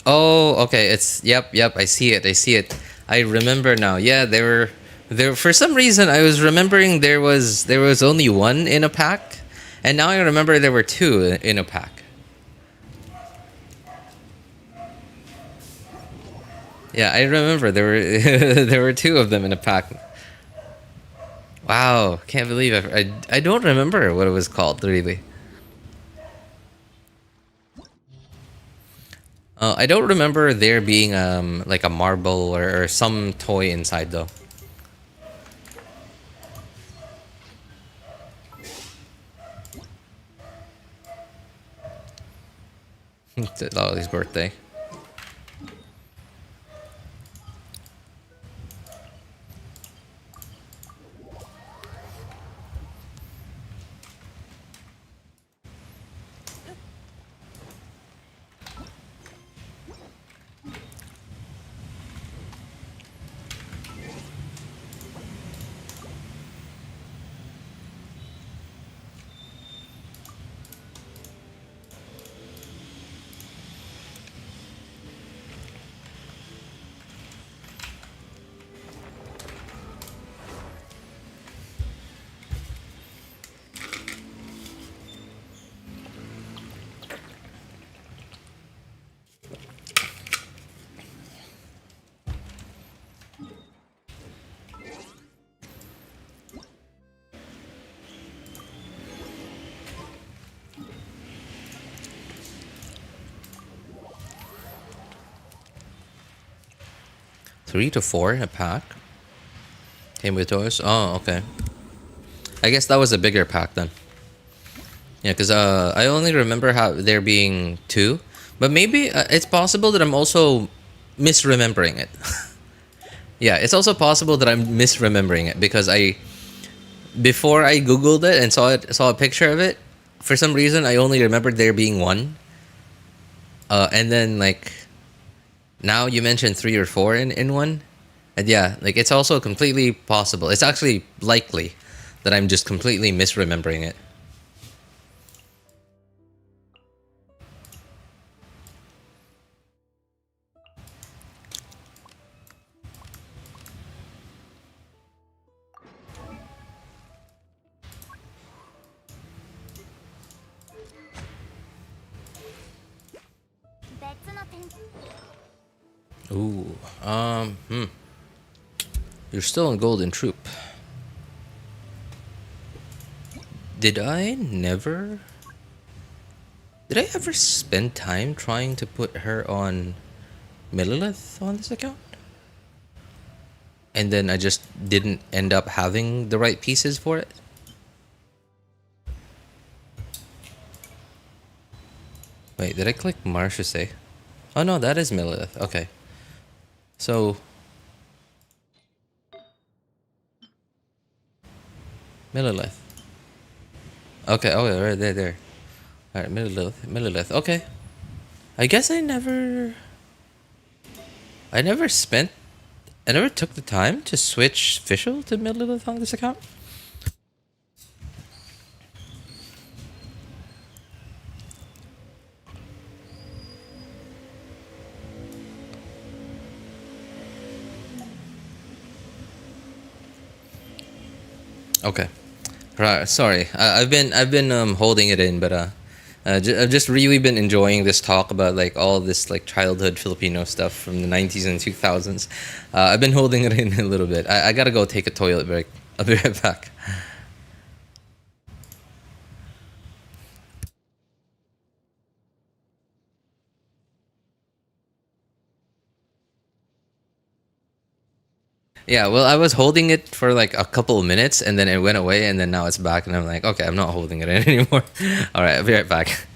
Oh, okay. It's yep. I see it. I remember now. Yeah, there. For some reason, I was remembering there was only one in a pack, and now I remember there were two in a pack. Yeah, I remember there were there were two of them in a pack. Wow, can't believe I don't remember what it was called really. I don't remember there being like a marble or some toy inside though. It's Lolly's birthday. Three to four a pack. Came with toys. Oh, okay. I guess that was a bigger pack then. Yeah, because I only remember how there being two, but maybe it's possible that I'm also misremembering it. Yeah, it's also possible that I'm misremembering it because before I googled it and saw a picture of it, for some reason I only remembered there being one. And then like now you mentioned three or four in one, and yeah, like it's also completely possible. It's actually likely that I'm just completely misremembering it. Ooh, You're still in Golden Troop. Did I ever spend time trying to put her on Millilith on this account? And then I just didn't end up having the right pieces for it? Wait, did I click Marchese? Oh no, that is Millilith. Okay. So Millilith. Okay, oh right there. Alright, Millilith. Okay. I guess I never took the time to switch Fischl to Millilith on this account. Okay, right. Sorry, I've been holding it in, but I've just really been enjoying this talk about like all this like childhood Filipino stuff from the 90s and 2000s. I've been holding it in a little bit. I gotta go take a toilet break. I'll be right back. Yeah, well, I was holding it for like a couple of minutes and then it went away and then now it's back and I'm like, okay, I'm not holding it in anymore. All right, I'll be right back.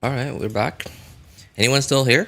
All right, we're back. Anyone still here?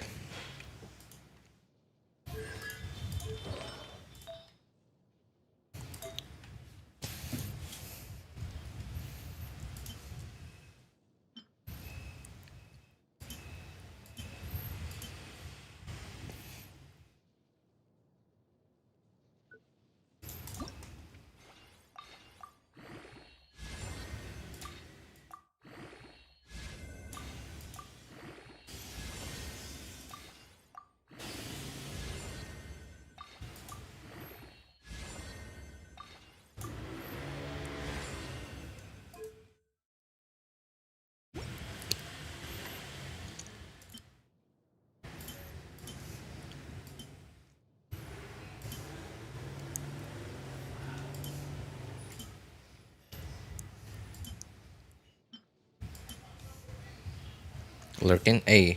Lurking A.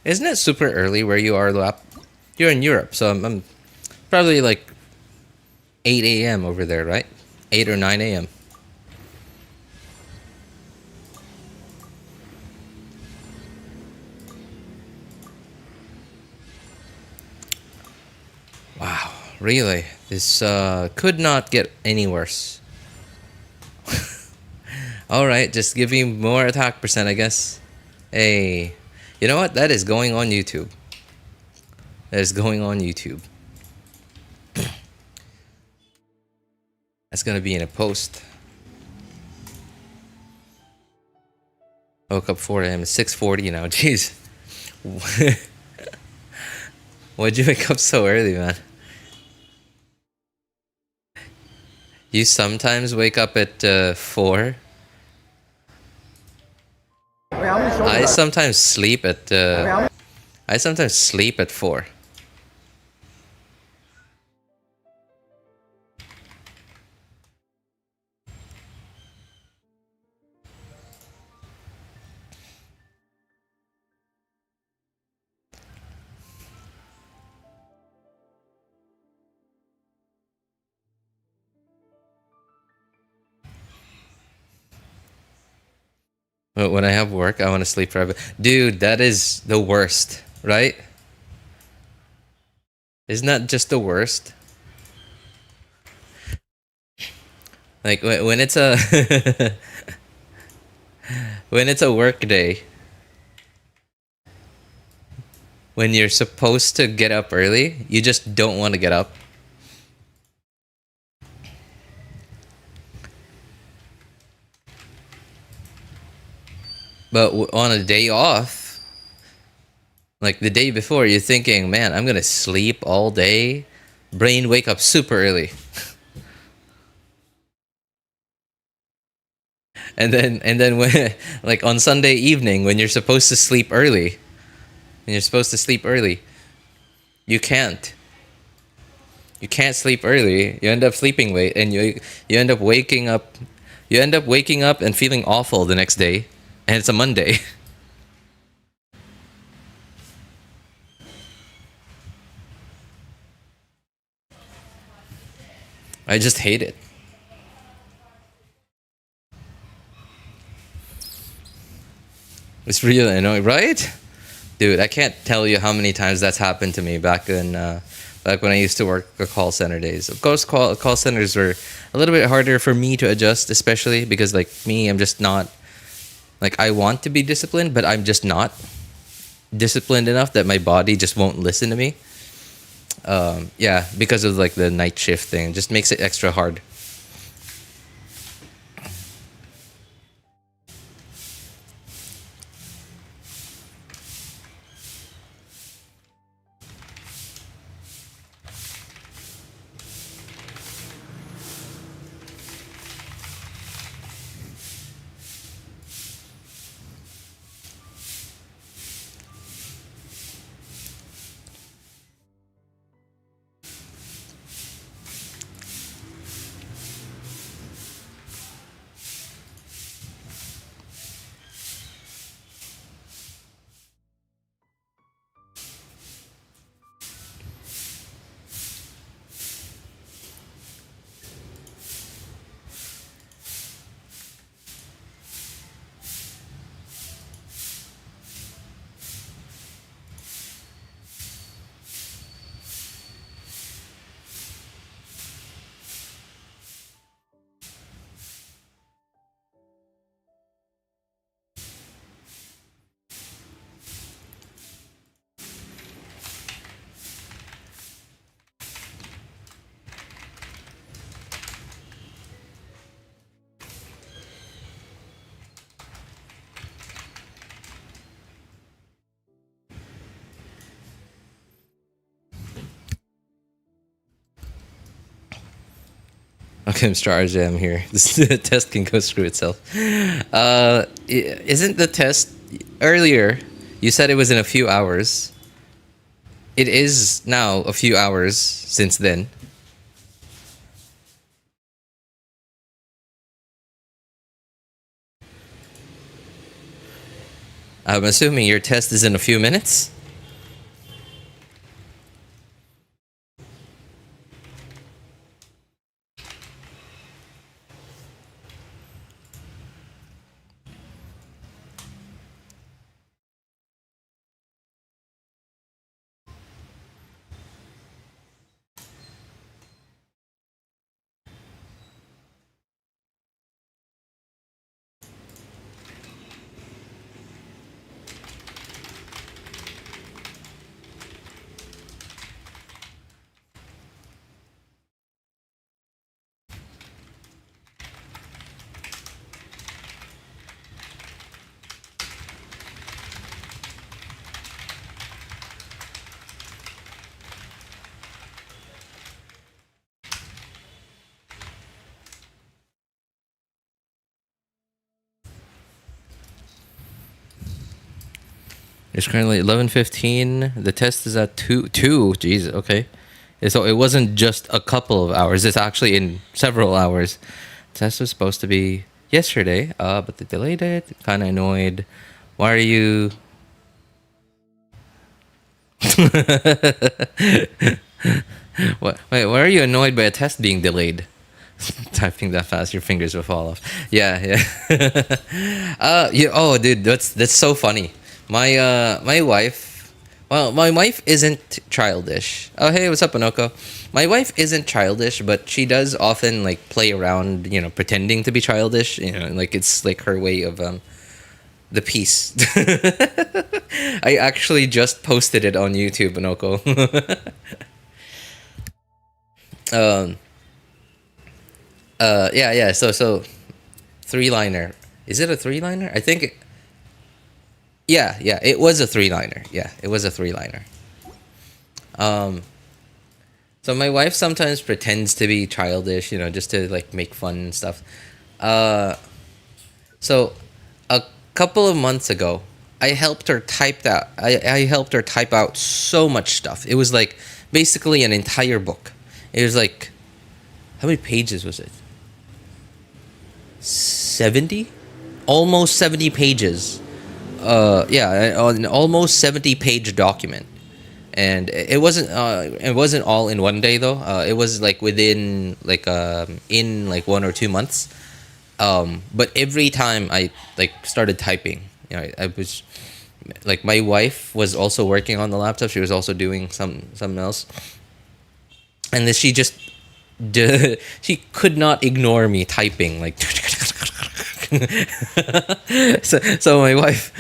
Isn't it super early where you are, Lap? You're in Europe, so I'm probably like 8 a.m. over there, right? 8 or 9 a.m. Wow, really? This could not get any worse. Alright, just give me more attack percent, I guess. Hey, you know what? That is going on YouTube. That is going on YouTube. That's gonna be in a post. Woke up 4 a.m. It's 6:40 now. Jeez. Why'd you wake up so early, man? You sometimes wake up at 4. I sometimes sleep at 4. But when I have work, I want to sleep forever. Dude, that is the worst, right? Isn't that just the worst? Like when it's a when it's a work day, when you're supposed to get up early, you just don't want to get up. But on a day off, like the day before, you're thinking, man, I'm gonna sleep all day. Brain wake up super early. And then when, like on Sunday evening when you're supposed to sleep early, you can't. You can't sleep early. You end up sleeping late, and you end up waking up. You end up waking up and feeling awful the next day, and it's a Monday. I just hate it. It's really annoying, right? Dude, I can't tell you how many times that's happened to me back when I used to work a call center days. Of course, call centers were a little bit harder for me to adjust, especially because like me, I'm just not like I want to be disciplined, but I'm just not disciplined enough that my body just won't listen to me. Yeah, because of like the night shift thing, it just makes it extra hard. Okay, Mr. RJ, I'm here. This test can go screw itself. Isn't the test earlier? You said it was in a few hours. It is now a few hours since then. I'm assuming your test is in a few minutes. It's currently 11:15. The test is at 2. Jeez, okay. So it wasn't just a couple of hours. It's actually in several hours. The test was supposed to be yesterday, but they delayed it. Kind of annoyed. Why are you... Wait, why are you annoyed by a test being delayed? Typing that fast, your fingers will fall off. Yeah. Yeah. Oh, dude, that's so funny. My wife, well, my wife isn't childish. Oh, hey, what's up, Anoko? My wife isn't childish, but she does often like play around, pretending to be childish. Like it's like her way of the piece. I actually just posted it on YouTube, Anoko. Yeah. So, three-liner. Is it a three-liner? I think. Yeah. It was a three-liner. Yeah, it was a three-liner. So my wife sometimes pretends to be childish, just to like make fun and stuff. So a couple of months ago, I helped her type that. I helped her type out so much stuff. It was like basically an entire book. It was like, how many pages was it? 70? Almost 70 pages. Yeah, an almost 70-page document. And it wasn't all in one day though. It was like within in like 1 or 2 months. But every time I like started typing, I was like, my wife was also working on the laptop. She was also doing something else, and then she just she could not ignore me typing like. So my wife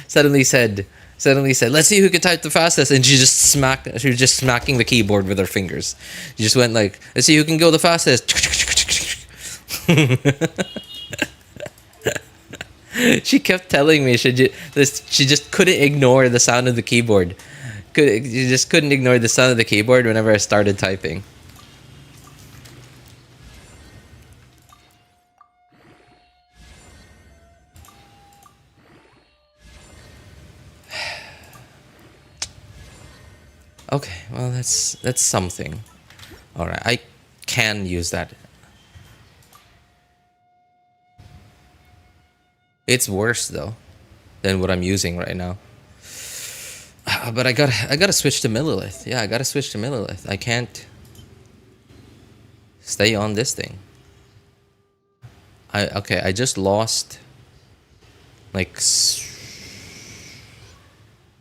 suddenly said, let's see who can type the fastest, and she was just smacking the keyboard with her fingers. She just went like, let's see who can go the fastest. She kept telling me she just couldn't ignore the sound of the keyboard. You just couldn't ignore the sound of the keyboard whenever I started typing. Okay, well that's something. All right, I can use that. It's worse though than what I'm using right now. But I gotta switch to millilith. Yeah, I gotta switch to millilith. I can't stay on this thing. I just lost like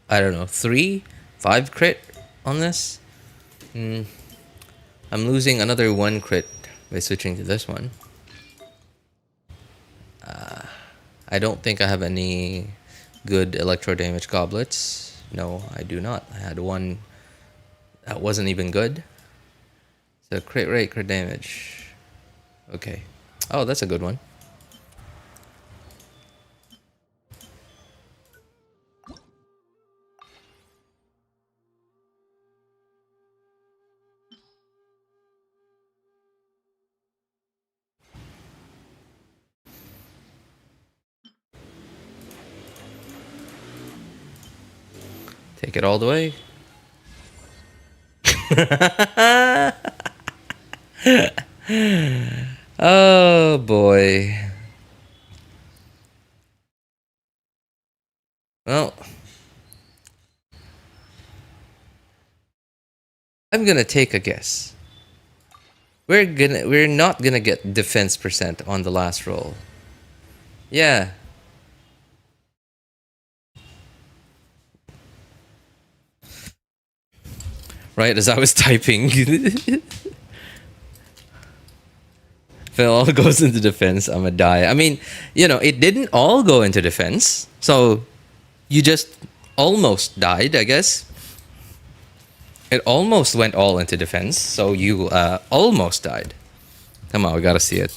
I don't know, 3-5 crit on this. I'm losing another 1 crit by switching to this one. I don't think I have any good electro damage goblets. No, I do not. I had one that wasn't even good. So crit rate, crit damage. Okay. Oh, that's a good one. Take it all the way. Oh boy. Well, I'm gonna take a guess. We're not gonna get defense percent on the last roll. Yeah. Right as I was typing. If it all goes into defense, I'm gonna die. I mean, you know, it didn't all go into defense. So you just almost died, I guess. It almost went all into defense, so you almost died. Come on, we gotta see it.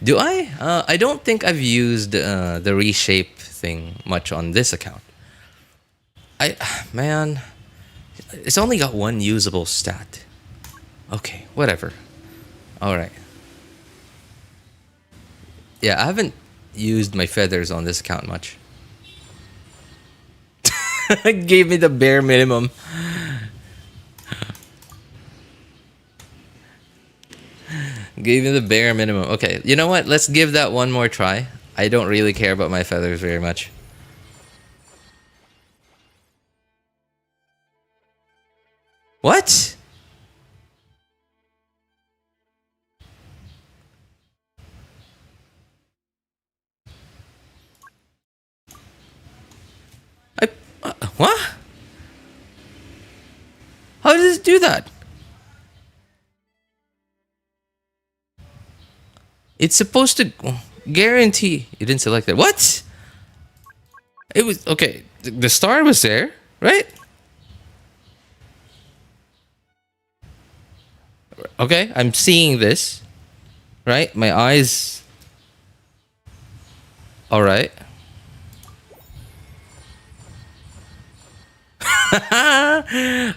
Do I? I don't think I've used the reshape thing much on this account. Man, it's only got one usable stat. Okay, whatever. Alright. Yeah, I haven't used my feathers on this account much. Gave me the bare minimum. Gave me the bare minimum. Okay, you know what? Let's give that one more try. I don't really care about my feathers very much. What? What? How does it do that? It's supposed to guarantee. You didn't select it. What? It was okay. The star was there, right? Okay, I'm seeing this, right? My eyes. All right.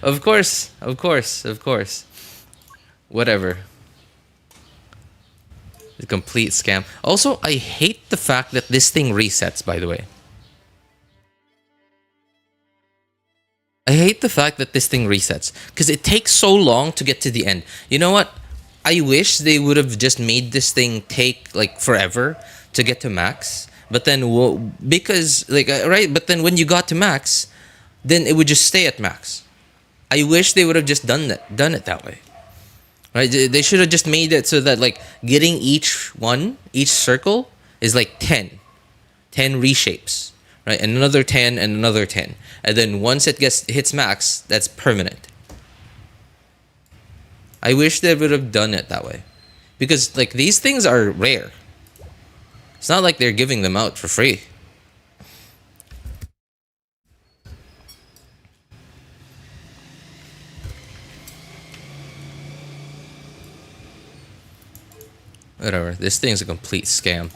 Of course, of course, of course. Whatever. The complete scam. Also, I hate the fact that this thing resets, by the way. I hate the fact that this thing resets. Because it takes so long to get to the end. You know what? I wish they would have just made this thing take, like, forever to get to max. But then, because, like, right? But then when you got to max, then it would just stay at max. I wish they would have just done it that way. Right? They should have just made it so that, like, getting each circle is like 10 reshapes, right? And another 10 and another 10. And then once it hits max, that's permanent. I wish they would have done it that way. Because, like, these things are rare. It's not like they're giving them out for free. Whatever. This thing's a complete scam.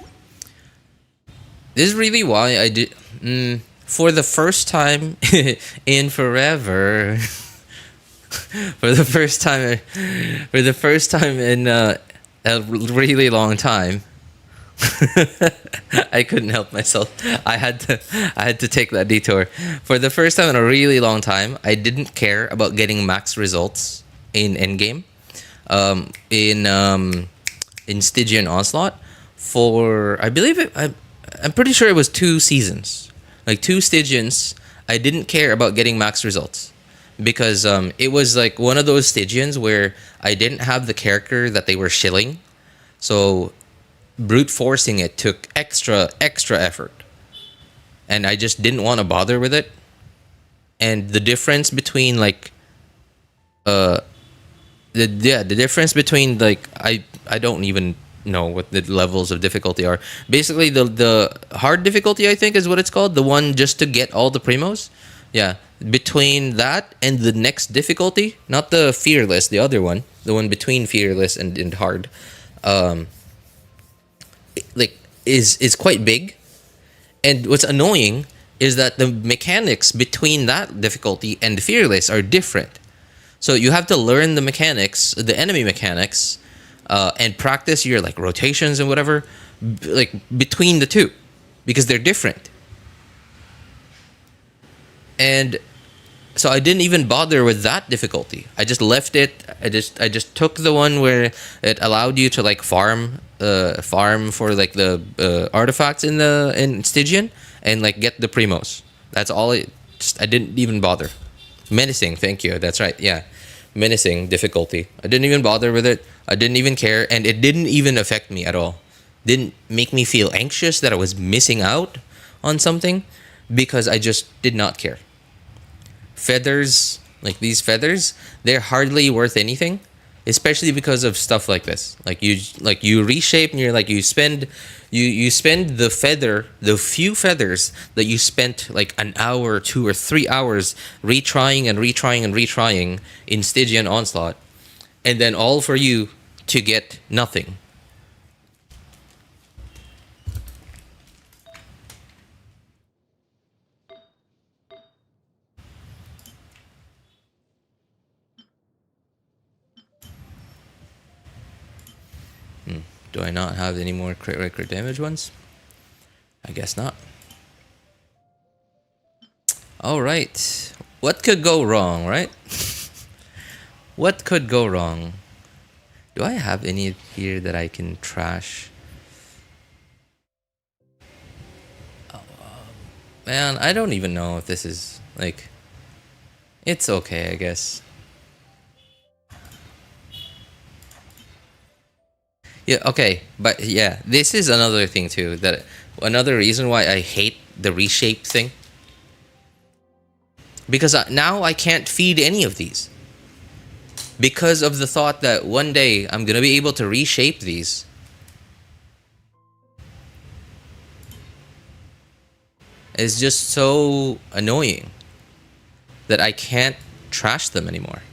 This is really why I did... for the first time in forever... for the first time in a really long time... I couldn't help myself. I had to take that detour. For the first time in a really long time, I didn't care about getting max results in endgame. In Stygian Onslaught for, I believe I'm pretty sure it was 2 seasons. Like 2 Stygians, I didn't care about getting max results. Because it was like one of those Stygians where I didn't have the character that they were shilling. So brute forcing it took extra effort. And I just didn't want to bother with it. And the difference between like the difference between like I don't even know what the levels of difficulty are. Basically the hard difficulty, I think, is what it's called, the one just to get all the primos. Yeah, between that and the next difficulty, not the fearless, the other one, the one between fearless and hard, like is quite big. And what's annoying is that the mechanics between that difficulty and fearless are different. So you have to learn the mechanics, the enemy mechanics, and practice your like rotations and whatever, like between the two. because they're different. And so I didn't even bother with that difficulty. I just left it. I just took the one where it allowed you to like farm for like the artifacts in Stygian and like get the primos. That's all. I didn't even bother. Menacing, thank you. That's right. Yeah, menacing difficulty. I didn't even bother with it. I didn't even care, and it didn't even affect me at all. Didn't make me feel anxious that I was missing out on something, because I just did not care. Feathers, like these feathers, they're hardly worth anything, especially because of stuff like this. Like you reshape, and you're like you spend the few feathers that you spent like an hour, 2 or 3 hours retrying in Stygian Onslaught, and then all for you to get nothing. Do I not have any more crit record damage ones? I guess not. Alright. What could go wrong, right? What could go wrong? Do I have any here that I can trash? Man, I don't even know if this is, like... It's okay, I guess. Yeah, okay, but yeah, this is another thing too, that another reason why I hate the reshape thing. Because now I can't feed any of these. Because of the thought that one day I'm gonna be able to reshape these. It's just so annoying that I can't trash them anymore.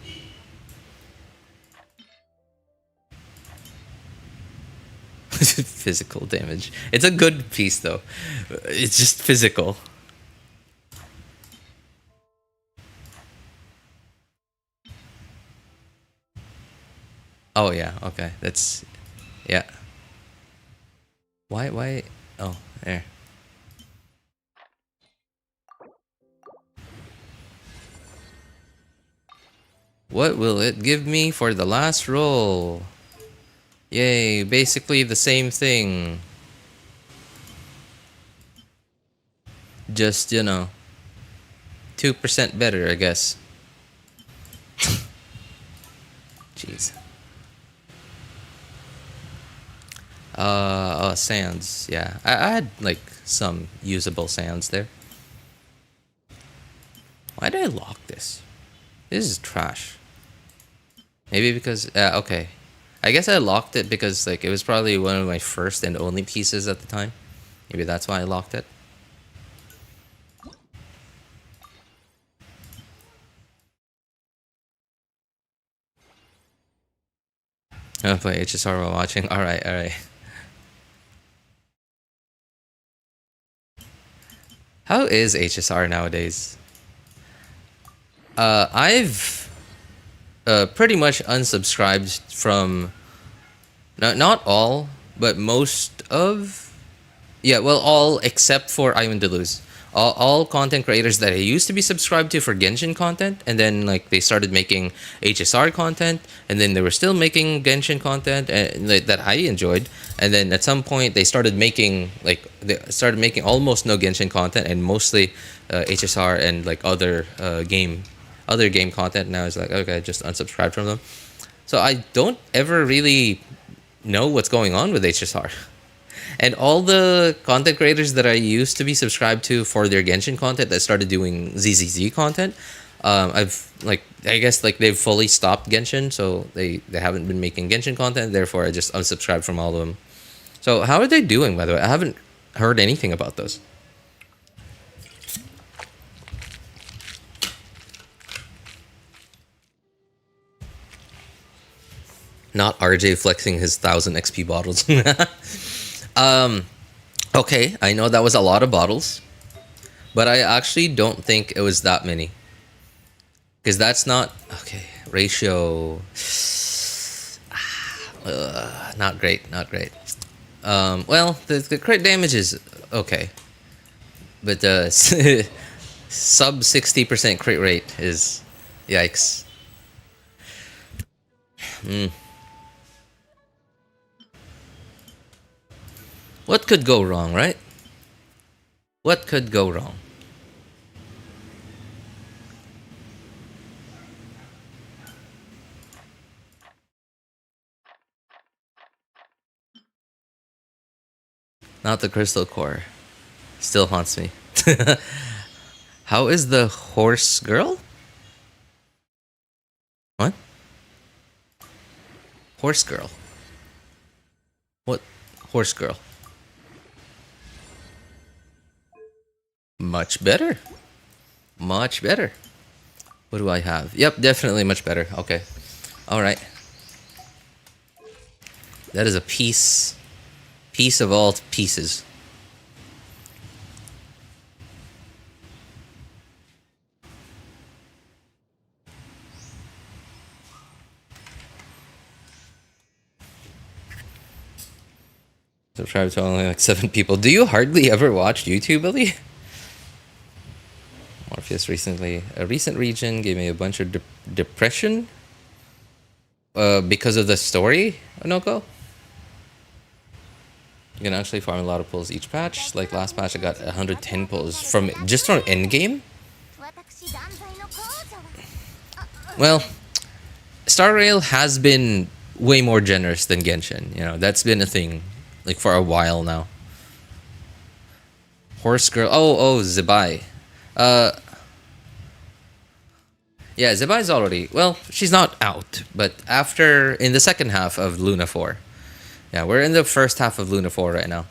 Physical damage. It's a good piece though. It's just physical. Oh yeah, okay. That's yeah. Why oh, there. What will it give me for the last roll? Yay, basically the same thing. Just, you know, 2% better, I guess. Jeez. Oh, sands. Yeah, I had like some usable sands there. Why did I lock this? This is trash. Maybe because okay. I guess I locked it because like it was probably one of my first and only pieces at the time. Maybe that's why I locked it. I'll play HSR while watching. Alright, alright. How is HSR nowadays? I've pretty much unsubscribed from not all, but most of, yeah, well, all except for Iwan Deleuze. All content creators that I used to be subscribed to for Genshin content, and then like they started making HSR content, and then they were still making Genshin content that I enjoyed, and then at some point they started making almost no Genshin content and mostly HSR and like other game content. Now it's like, okay, just unsubscribe from them. So I don't ever really know what's going on with HSR. And all the content creators that I used to be subscribed to for their Genshin content that started doing ZZZ content, I guess they've fully stopped Genshin, so they haven't been making Genshin content, therefore I just unsubscribed from all of them. So how are they doing, by the way? I haven't heard anything about those. Not RJ flexing his 1000 XP bottles. Okay, I know that was a lot of bottles, but I actually don't think it was that many. Because that's not... Okay, ratio... not great, not great. Well, the crit damage is okay. But sub 60% crit rate is yikes. What could go wrong, right? What could go wrong? Not the crystal core. Still haunts me. How is the horse girl? What? Horse girl. What? Horse girl. Much better. Much better. What do I have? Yep, definitely much better. Okay. Alright. That is a piece. Piece of all pieces. Subscribe to only like 7 people. Do you hardly ever watch YouTube, Billy? Morpheus recently. A recent region gave me a bunch of depression. Because of the story, Onoko? You can actually farm a lot of pulls each patch. Like last patch, I got 110 pulls from just from endgame. Well, Star Rail has been way more generous than Genshin. You know, that's been a thing like for a while now. Horse girl. Oh, Zibai. Yeah, Zibai's already, well, she's not out, but after, in the second half of Luna 4. Yeah, we're in the first half of Luna 4 right now.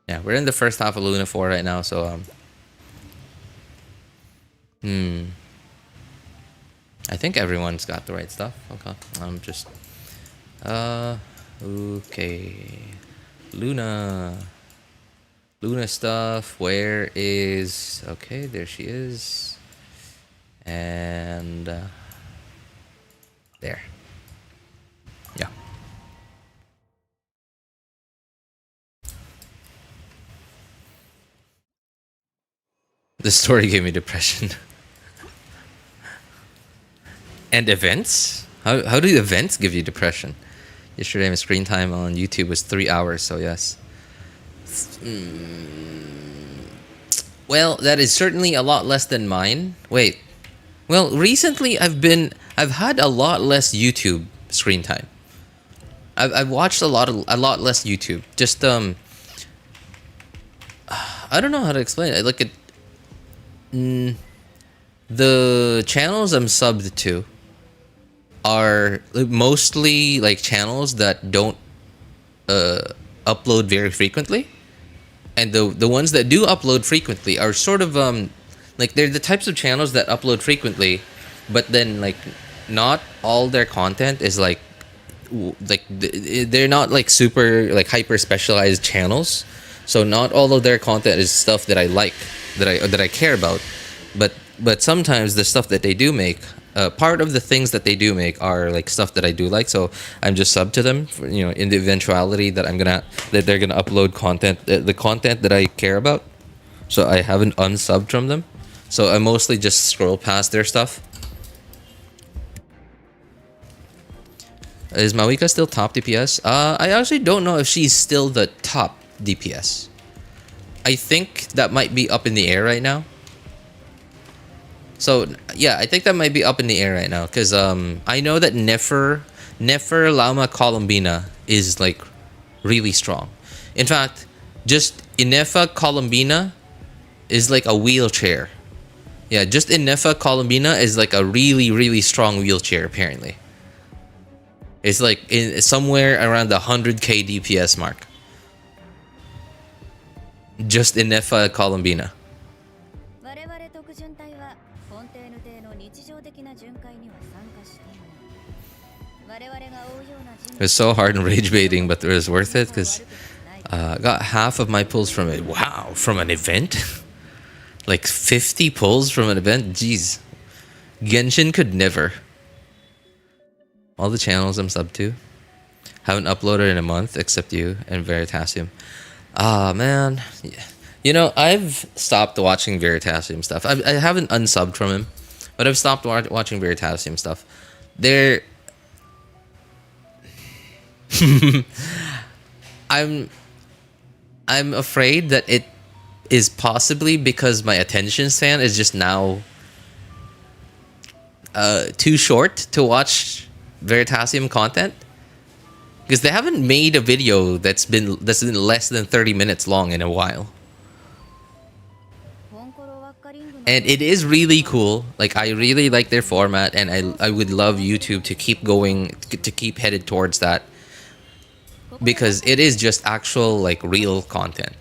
Yeah, we're in the first half of Luna 4 right now, so, I think everyone's got the right stuff. Okay, just, okay. Luna stuff, where is... Okay, there she is. And... there. Yeah. The story gave me depression. And events? How do events give you depression? Yesterday my screen time on YouTube was 3 hours, so yes. Well, that is certainly a lot less than mine. Wait. Well, recently I've had a lot less YouTube screen time. I've watched a lot less YouTube. Just I don't know how to explain it. Look at the channels I'm subbed to are mostly like channels that don't upload very frequently. And the ones that do upload frequently are sort of like they're the types of channels that upload frequently, but then like not all their content is like they're not like super like hyper specialized channels. So not all of their content is stuff that I like, that I care about, but sometimes the stuff that they do make, part of the things that they do make are like stuff that I do like. So I'm just sub to them for, you know, in the eventuality that they're gonna upload content, the content that I care about. So I haven't unsubbed from them. So I mostly just scroll past their stuff. Is Mawika still top DPS? I actually don't know if she's still the top DPS. I think that might be up in the air right now. So yeah, I think that might be up in the air right now, because I know that Nefer Lauma Columbina is like really strong. In fact, just Ineffa Columbina is like a wheelchair. Yeah, just Ineffa Columbina is like a really strong wheelchair apparently. It's like somewhere around the 100k DPS mark. Just Ineffa Columbina. It was so hard and rage baiting, but it was worth it because I got half of my pulls from it. Wow, from an event? Like 50 pulls from an event? Jeez. Genshin could never. All the channels I'm sub to. Haven't uploaded in a month except you and Veritasium. Ah, man. Yeah. You know, I've stopped watching Veritasium stuff. I haven't unsubbed from him, but I've stopped watching Veritasium stuff. There, I'm afraid that it is possibly because my attention span is just now too short to watch Veritasium content. Because they haven't made a video that's been less than 30 minutes long in a while. And it is really cool. Like, I really like their format, and I would love YouTube to keep going, to keep headed towards that. Because it is just actual, like, real content.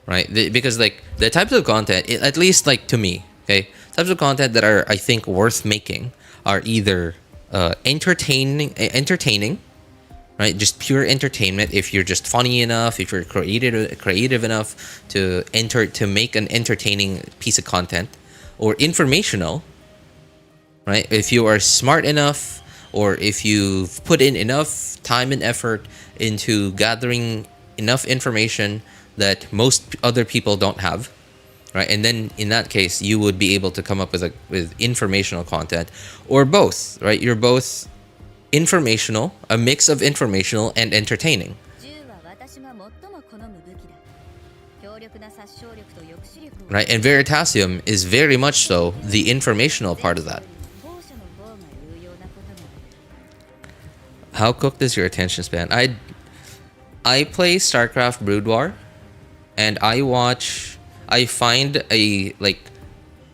Right? Because, like, the types of content, at least, like, to me, okay? Types of content that are, I think, worth making are either entertaining, right? Just pure entertainment. If you're just funny enough, if you're creative enough to make an entertaining piece of content, or informational, right? If you are smart enough, or if you've put in enough time and effort into gathering enough information that most other people don't have, right? And then in that case, you would be able to come up with informational content, or both, right? You're both informational, a mix of informational and entertaining. Right, and Veritasium is very much so the informational part of that. How cooked is your attention span? I play StarCraft Brood War, and I find a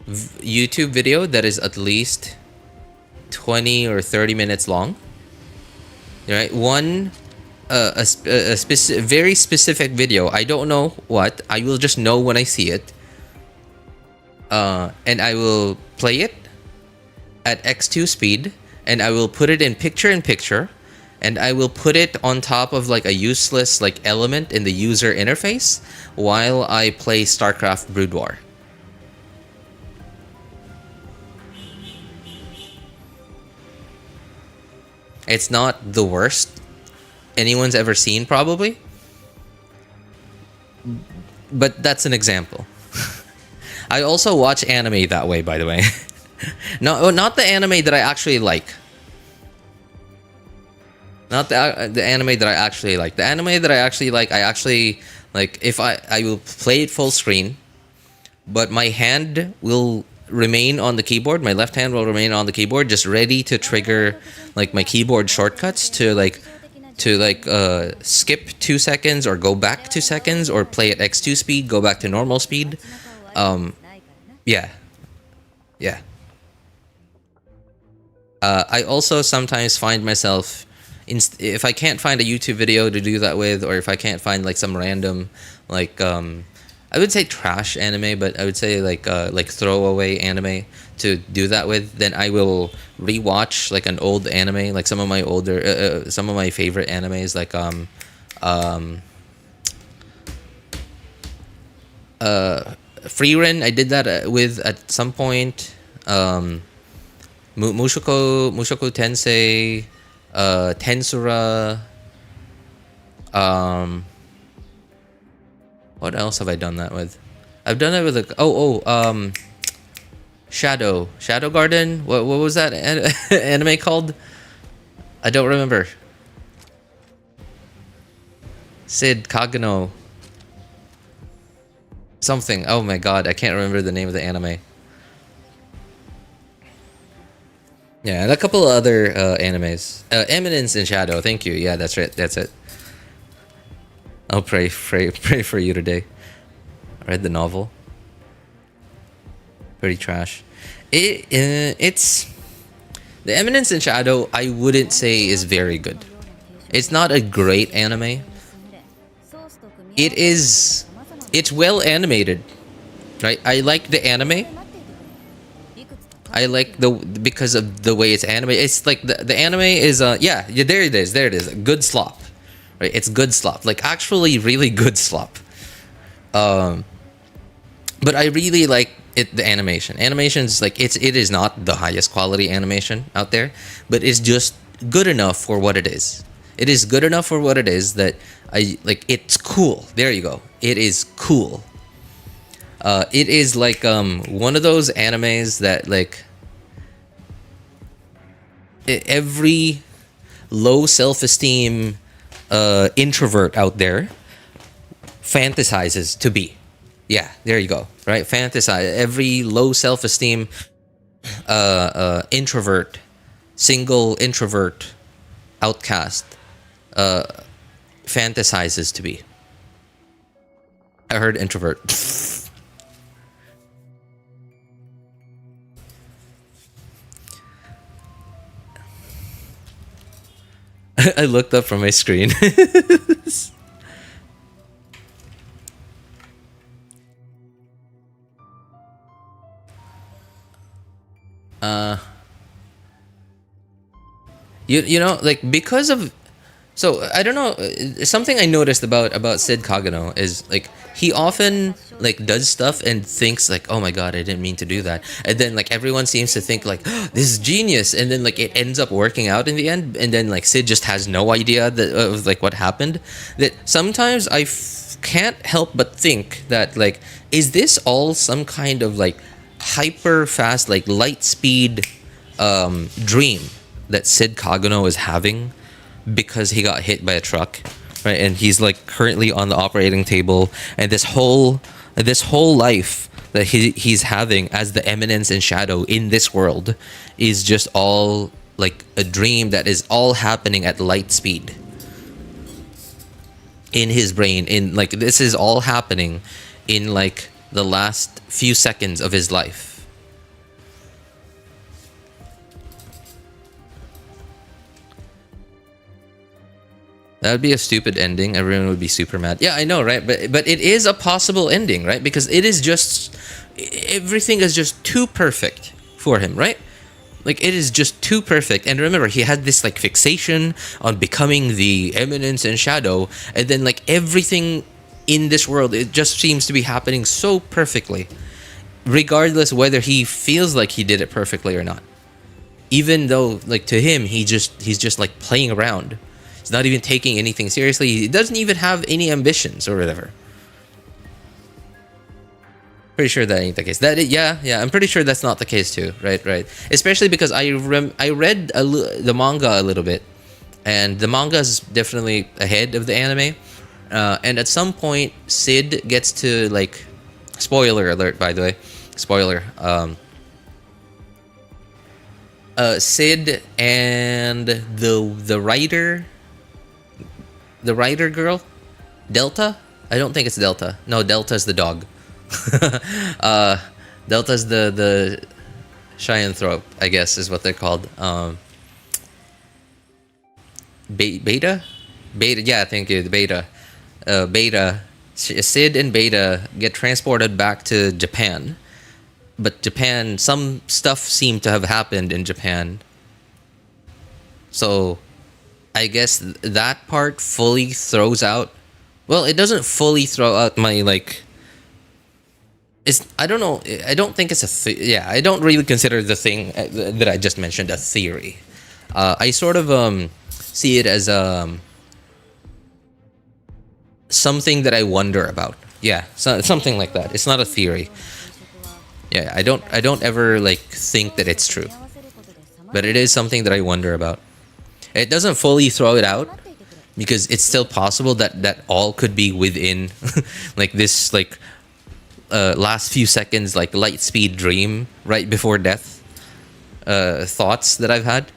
YouTube video that is at least 20 or 30 minutes long. Right, very specific video. I don't know what. I will just know when I see it. And I will play it at x2 speed, and I will put it in picture-in-picture, and I will put it on top of like a useless like element in the user interface while I play StarCraft Brood War. It's not the worst anyone's ever seen, probably. But that's an example. I also watch anime that way, by the way. No, not the anime that I actually like. Not the anime that I actually like. The anime that I actually like, if I will play it full screen, but my hand will remain on the keyboard. My left hand will remain on the keyboard, just ready to trigger like my keyboard shortcuts to skip 2 seconds or go back 2 seconds, or play at x2 speed, go back to normal speed. Yeah. I also sometimes find myself, if I can't find a YouTube video to do that with, or if I can't find like some random I would say trash anime, but I would say like throwaway anime to do that with, then I will rewatch like an old anime, like some of my favorite animes, like Frieren. I did that with at some point. Mushoku Tensei, Tensura. What else have I done that with? I've done it with Shadow Garden. What was that anime called? I don't remember. Sid Kagano. Something. Oh my god, I can't remember the name of the anime. Yeah, and a couple of other animes. Eminence in Shadow. Thank you. Yeah, that's right. That's it. I'll pray for you today. I read the novel. Pretty trash. It's the Eminence in Shadow. I wouldn't say is very good. It's not a great anime. It's well animated, right? I like the anime. I like because of the way it's animated. It's like the anime is yeah, there it is. Good slop. Right? It's good slop, like actually really good slop. But I really like the animation. Animation's like it is not the highest quality animation out there, but it's just good enough for what it is. It is good enough for what it is. That I like. It's cool. There you go. It is cool. It is like one of those animes that like every low self-esteem introvert out there fantasizes to be. Yeah, there you go. Right, fantasize. Every low self-esteem introvert, single introvert, outcast, fantasizes to be. I heard introvert. I looked up from my screen. You know, like, because of, so I don't know, something I noticed about Sid Kagano is like he often like does stuff and thinks like, oh my god, I didn't mean to do that, and then like everyone seems to think like, oh, this is genius, and then like it ends up working out in the end, and then like Sid just has no idea that of like what happened. That sometimes I can't help but think that like, is this all some kind of like hyper fast like light speed dream that Sid Kagano is having because he got hit by a truck, right? And he's like currently on the operating table, and this whole life that he's having as the eminence and shadow in this world is just all like a dream that is all happening at light speed in his brain. In like, this is all happening in like the last few seconds of his life. That would be a stupid ending. Everyone would be super mad. Yeah, I know, right? But it is a possible ending, right? Because it is just, everything is just too perfect for him, right? Like, it is just too perfect. And remember, he had this like fixation on becoming the eminence and shadow, and then like everything in this world, it just seems to be happening so perfectly, regardless whether he feels like he did it perfectly or not. Even though like to him, he's just like playing around. He's not even taking anything seriously. He doesn't even have any ambitions or whatever. Pretty sure that ain't the case. Yeah, I'm pretty sure that's not the case too. Right. Especially because I read the manga a little bit, and the manga is definitely ahead of the anime. And at some point, Sid gets to like, spoiler alert, by the way, spoiler. Sid and the writer girl, Delta. I don't think it's Delta. No, Delta's the dog. Delta's the Chyanthrope, I guess is what they're called. Beta. Yeah, thank you. The Beta. Beta. Sid and Beta get transported back to Japan, but Japan, some stuff seemed to have happened in Japan. So, I guess that part fully throws out. Well, it doesn't fully throw out my like. I don't know. I don't think it's a I don't really consider the thing that I just mentioned a theory. I sort of see it as something that I wonder about. Yeah, something like that. It's not a theory. Yeah, I don't ever like think that it's true, but it is something that I wonder about. It doesn't fully throw it out because it's still possible that all could be within like this like last few seconds like light speed dream right before death thoughts that I've had.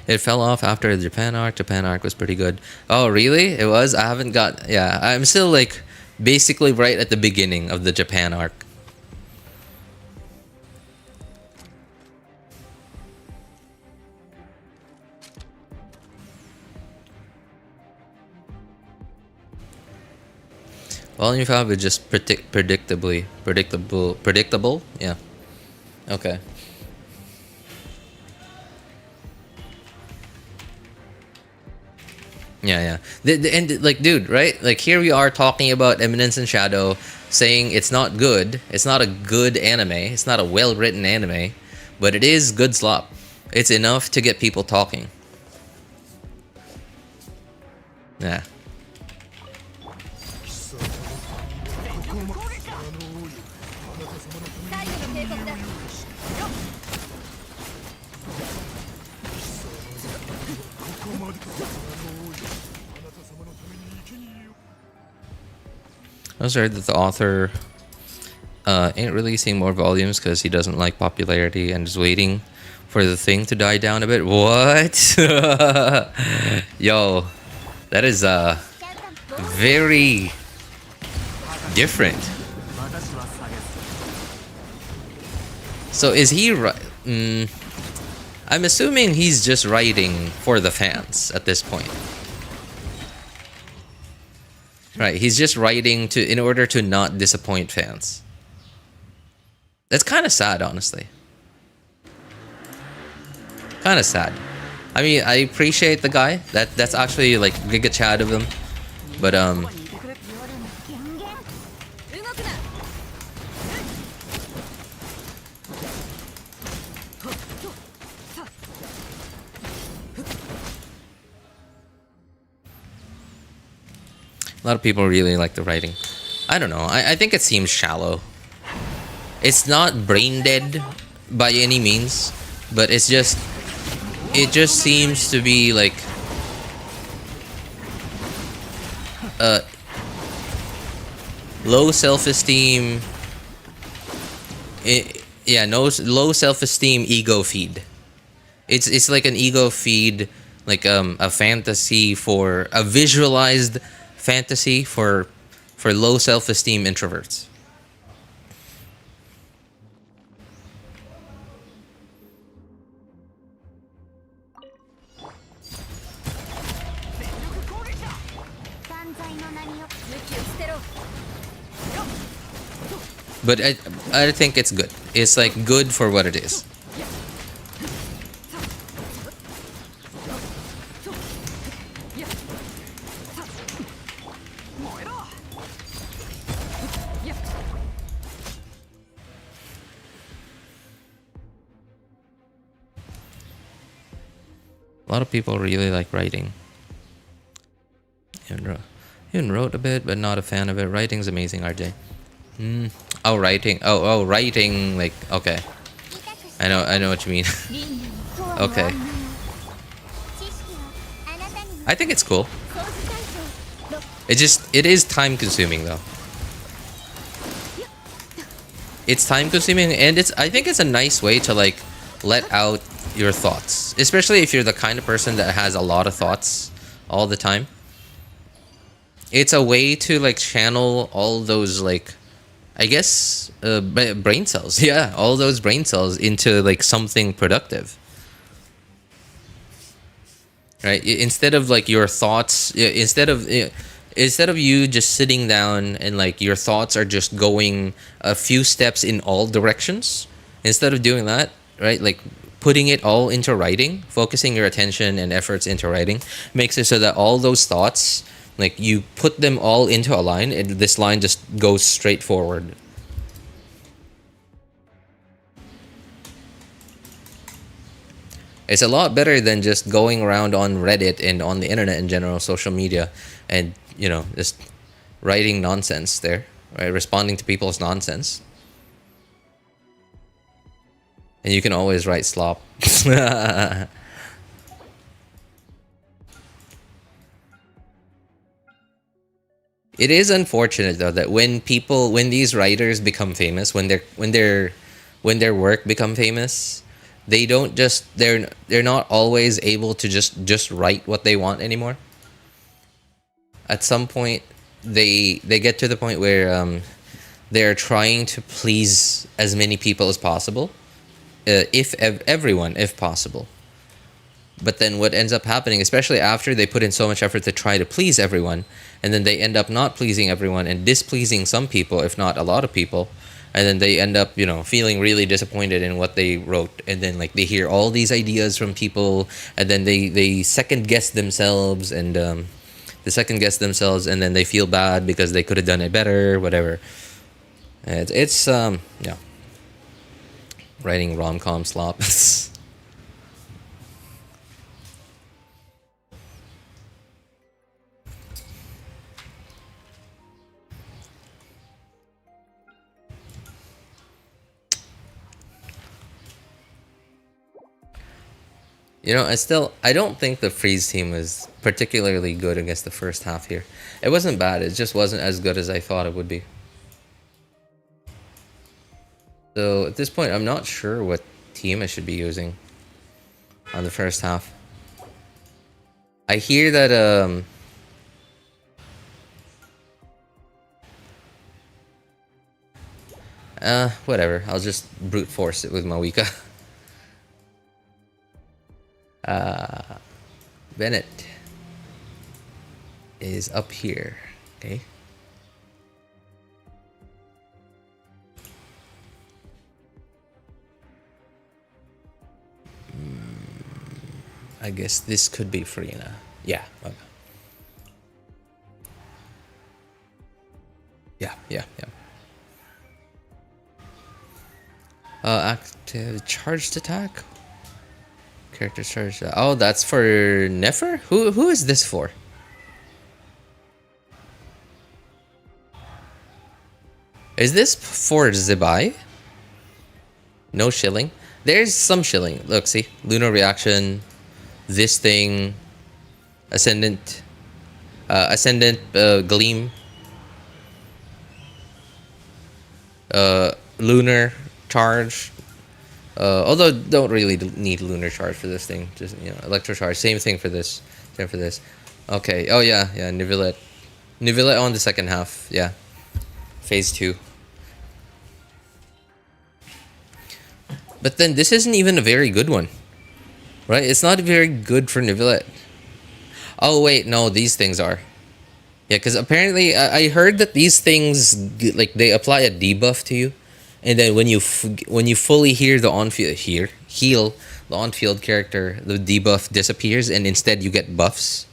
It fell off after the Japan arc. Japan arc was pretty good. Oh, really? It was? I haven't got... Yeah, I'm still like basically right at the beginning of the Japan arc. Volume 5 is just predictable. Yeah. Okay. Yeah, yeah. And like, dude, right? Like, here we are talking about Eminence and Shadow, saying it's not good. It's not a good anime. It's not a well-written anime, but it is good slop. It's enough to get people talking. Yeah. I was heard that the author ain't releasing more volumes because he doesn't like popularity and is waiting for the thing to die down a bit. What? Yo, that is very different. So is he I'm assuming he's just writing for the fans at this point. Right, he's just writing in order to not disappoint fans. That's kind of sad, honestly. Kind of sad. I mean, I appreciate the guy. That's actually like giga chad of him. But a lot of people really like the writing. I don't know. I think it seems shallow. It's not brain dead by any means, but it just seems to be like low self-esteem. Low self-esteem ego feed. It's like an ego feed, like a fantasy for a visualized fantasy for low self-esteem introverts. But I think it's good. It's like good for what it is. A lot of people really like writing. Even wrote a bit, but not a fan of it. Writing's amazing, RJ. Oh, writing. Oh, writing. Like, okay. I know what you mean. Okay. I think it's cool. It is time consuming though. It's time consuming, and I think it's a nice way to like let out your thoughts, especially if you're the kind of person that has a lot of thoughts all the time. It's a way to like channel all those like, I guess, brain cells. Yeah, all those brain cells into like something productive. Right? Instead of like your thoughts, instead of you just sitting down and like your thoughts are just going a few steps in all directions, instead of doing that, right? Like putting it all into writing, focusing your attention and efforts into writing, makes it so that all those thoughts, like you put them all into a line, and this line just goes straight forward. It's a lot better than just going around on Reddit and on the internet in general, social media, and just writing nonsense there, right? Responding to people's nonsense. And you can always write slop. It is unfortunate though that when these writers become famous, when their work become famous, they're not always able to just write what they want anymore. At some point, they get to the point where they're trying to please as many people as possible, everyone if possible. But then what ends up happening, especially after they put in so much effort to try to please everyone, and then they end up not pleasing everyone and displeasing some people, if not a lot of people, and then they end up, feeling really disappointed in what they wrote, and then like they hear all these ideas from people, and then they second guess themselves, and They second guess themselves, and then they feel bad because they could have done it better, whatever. It's yeah, writing rom-com slop. You know, I don't think the Freeze team was particularly good against the first half here. It wasn't bad, it just wasn't as good as I thought it would be. So at this point, I'm not sure what team I should be using on the first half. I hear that whatever, I'll just brute force it with Mawika. Bennett is up here. Okay. I guess this could be Farina. Yeah. Okay. Yeah. Active charged attack. Character charge. Oh, that's for Nefer? Who is this for? Is this for Zibai? No shilling. There's some shilling. Look, see, lunar reaction. This thing, ascendant gleam. Lunar charge. Although don't really need lunar charge for this thing, just electro charge. Same thing for this. Same for this. Okay. Oh yeah. Neuvillette on the second half. Yeah. Phase 2. But then this isn't even a very good one, right? It's not very good for Neuvillette. Oh wait, no, these things are. Yeah, because apparently I heard that these things they apply a debuff to you. And then when you fully heal the on-field character, the debuff disappears, and instead you get buffs.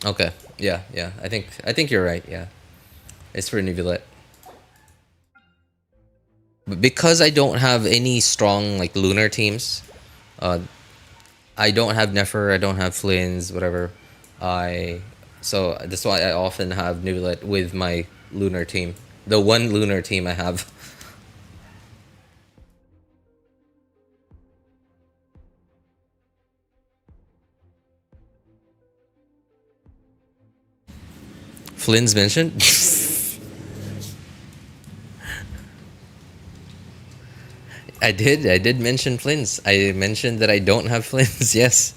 Okay, yeah. I think you're right. Yeah, it's for Neuvillette. But because I don't have any strong lunar teams, I don't have Nefer, I don't have Flynn's, whatever. So that's why I often have Neuvillette with my lunar team, the one lunar team I have. Flynn's mentioned? I did mention Flynn's. I mentioned that I don't have Flynn's, yes.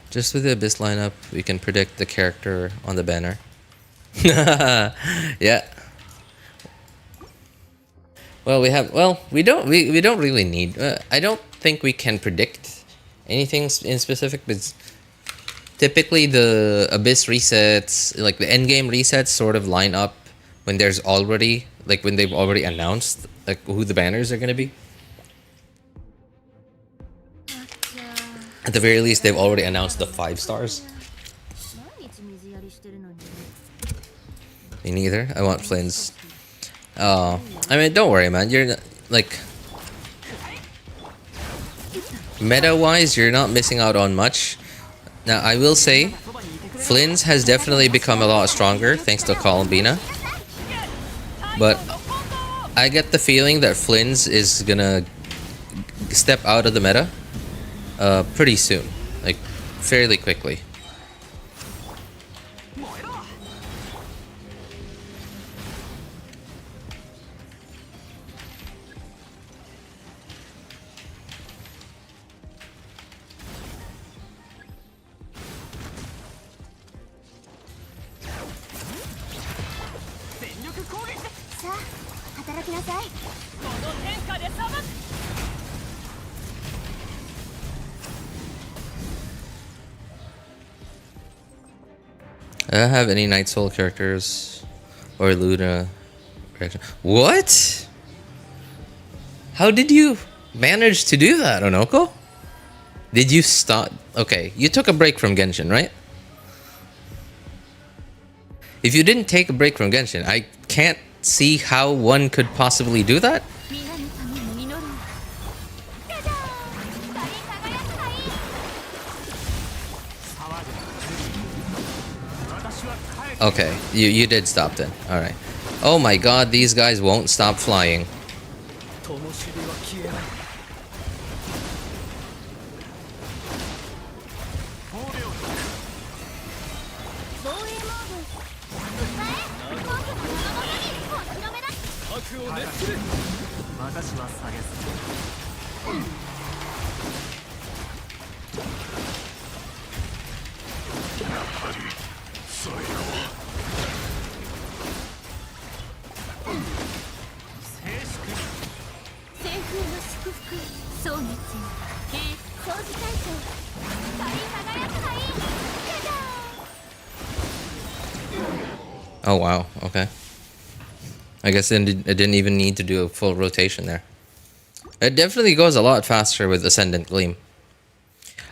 Just with the Abyss lineup, we can predict the character on the banner. Yeah. Well, we don't really need. I don't think we can predict anything in specific, but typically the Abyss resets, the endgame resets, sort of line up when there's already when they've already announced who the banners are gonna be. At the very least, they've already announced the 5 stars. Me neither. I want Flynn's. I mean, don't worry, man. You're meta-wise, you're not missing out on much. Now, I will say, Flynn's has definitely become a lot stronger thanks to Columbina. But I get the feeling that Flynn's is gonna step out of the meta pretty soon, fairly quickly. I don't have any Night Soul characters or Luna. What? How did you manage to do that, Onoko? Did you stop? Okay, you took a break from Genshin, right? If you didn't take a break from Genshin, I can't see how one could possibly do that. 皆のために祈るんだ。じゃじゃーん、光り輝くがいい。Okay, you did stop then. All right. Oh my God, these guys won't stop flying. 灯火は消えない。防衛モード。使え。根拠の生もとにお披露目だ。悪を熱する。私は下げず。旋風の祝福。そう熱よ。掃除隊長。光り輝くがいい。じゃじゃーん。 Oh wow. Okay. I guess it didn't even need to do a full rotation there. It definitely goes a lot faster with Ascendant Gleam.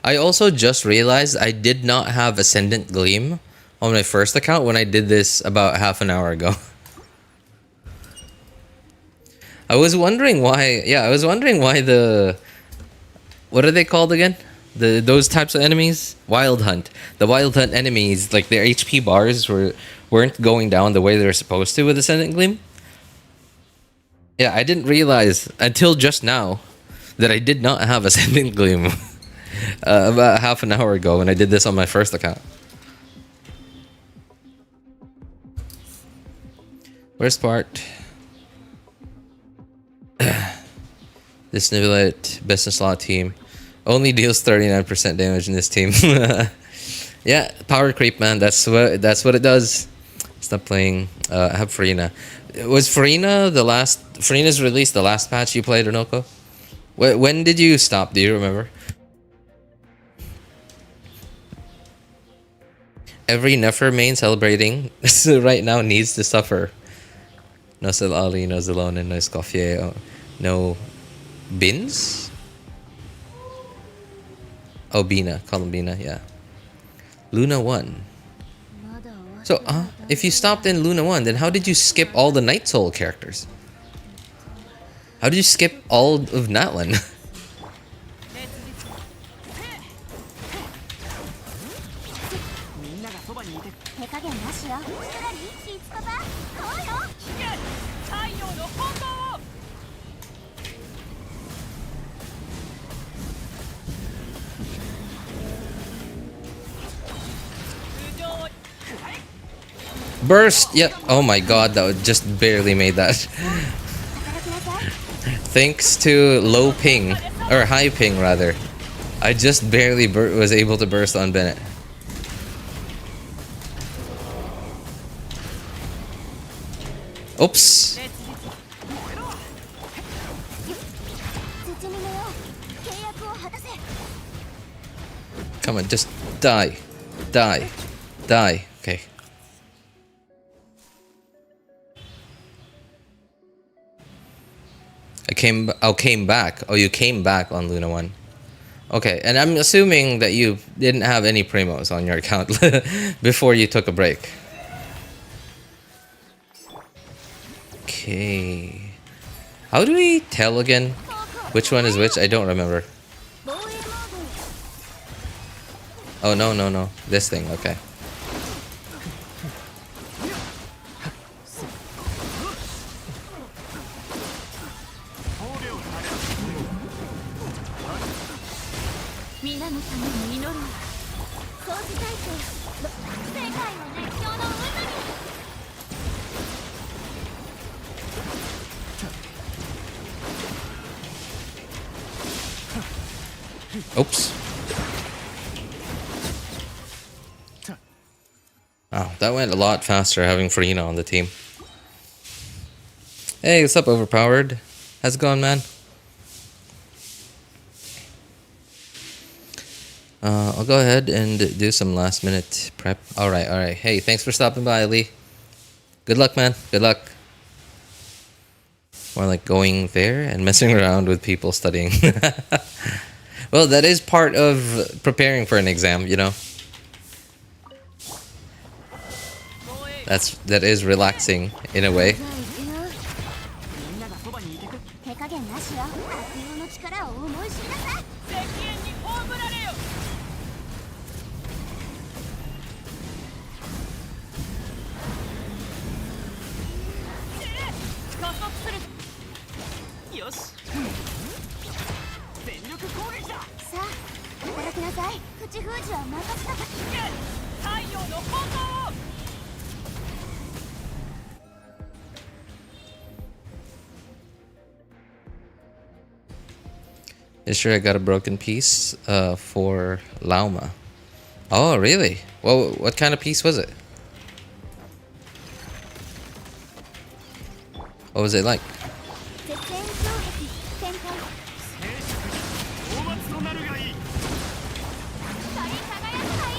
I also just realized I did not have Ascendant Gleam on my first account when I did this about half an hour ago. I was wondering why. Yeah, I was wondering why the. What are they called again? Those types of enemies? Wild Hunt. The Wild Hunt enemies, like their HP bars weren't going down the way they were supposed to with Ascendant Gleam. Yeah, I didn't realize until just now that I did not have Ascendant Gleam about half an hour ago when I did this on my first account. Worst part. This Neuvillette business law team only deals 39% damage in this team. Yeah, power creep, man. That's what it does. Stop playing. I have Farina. Was Farina's release the last patch you played, Onoko? When did you stop? Do you remember? Every Nefer main celebrating right now needs to suffer. No Sil Ali, no Zalona, no Escoffier, no Bins? Oh, Bina, Columbina, yeah. Luna 1. So, if you stopped in Luna 1, then how did you skip all the Night Soul characters? How did you skip all of Natlan? みんながそばにいて。手加減なしよ。何？気つかば？そうよ。太陽の炎。Burst! Yep. Oh my god, that just barely made that. Thanks to low ping, or high ping rather, I just barely was able to burst on Bennett. Oops. Come on, just die. Die. Die. Okay. I came back. Oh, you came back on Luna 1. Okay, and I'm assuming that you didn't have any primos on your account before you took a break. Okay. How do we tell again which one is which? I don't remember. Oh, no. This thing, okay. Oops. Wow, that went a lot faster having Farina on the team. Hey, what's up, Overpowered? How's it going, man? I'll go ahead and do some last minute prep. Alright. Hey, thanks for stopping by, Lee. Good luck, man. Good luck. More like going there and messing around with people studying. Well, that is part of preparing for an exam, you know. That is relaxing in a way. じゃあ行くよ。みんながそばにいてく。手加減なしよ。悪用の力を思い知りなさい。石煙に葬られよ。加速する。よし。全力攻撃だ。さあ、働きなさい。口封じは任せた。太陽の炎を。Sure, I got a broken piece for Lauma. Oh, really? Well, what kind of piece was it? What was it like? 絶縁障壁展開。大松となるがいい。光り輝くがい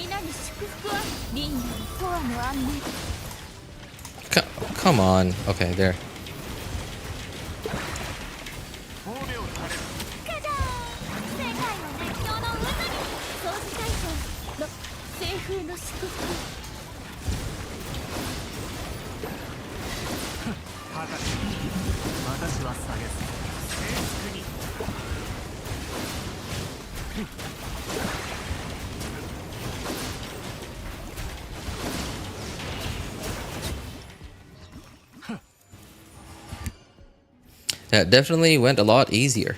い。皆に祝福は輪廻とわの安寧。Come on. Okay, there. 褒美を垂れる。カジャーン。世界の熱狂の渦に掃除体操の西風の祝福。博士、私は下げす。制服に。That definitely went a lot easier.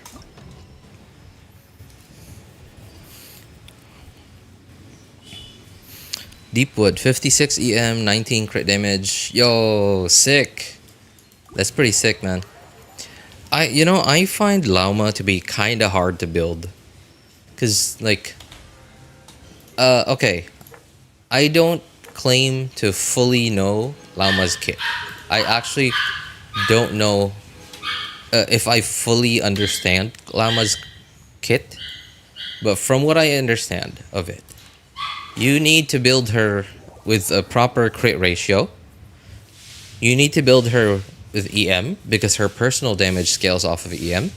Deepwood, 56 EM, 19 crit damage. Yo, sick. That's pretty sick, man. I find Lauma to be kind of hard to build. Cause like, okay, I don't claim to fully know Lauma's kit. I actually don't know if I fully understand Lauma's kit, but from what I understand of it, you need to build her with a proper crit ratio. You need to build her with EM because her personal damage scales off of EM.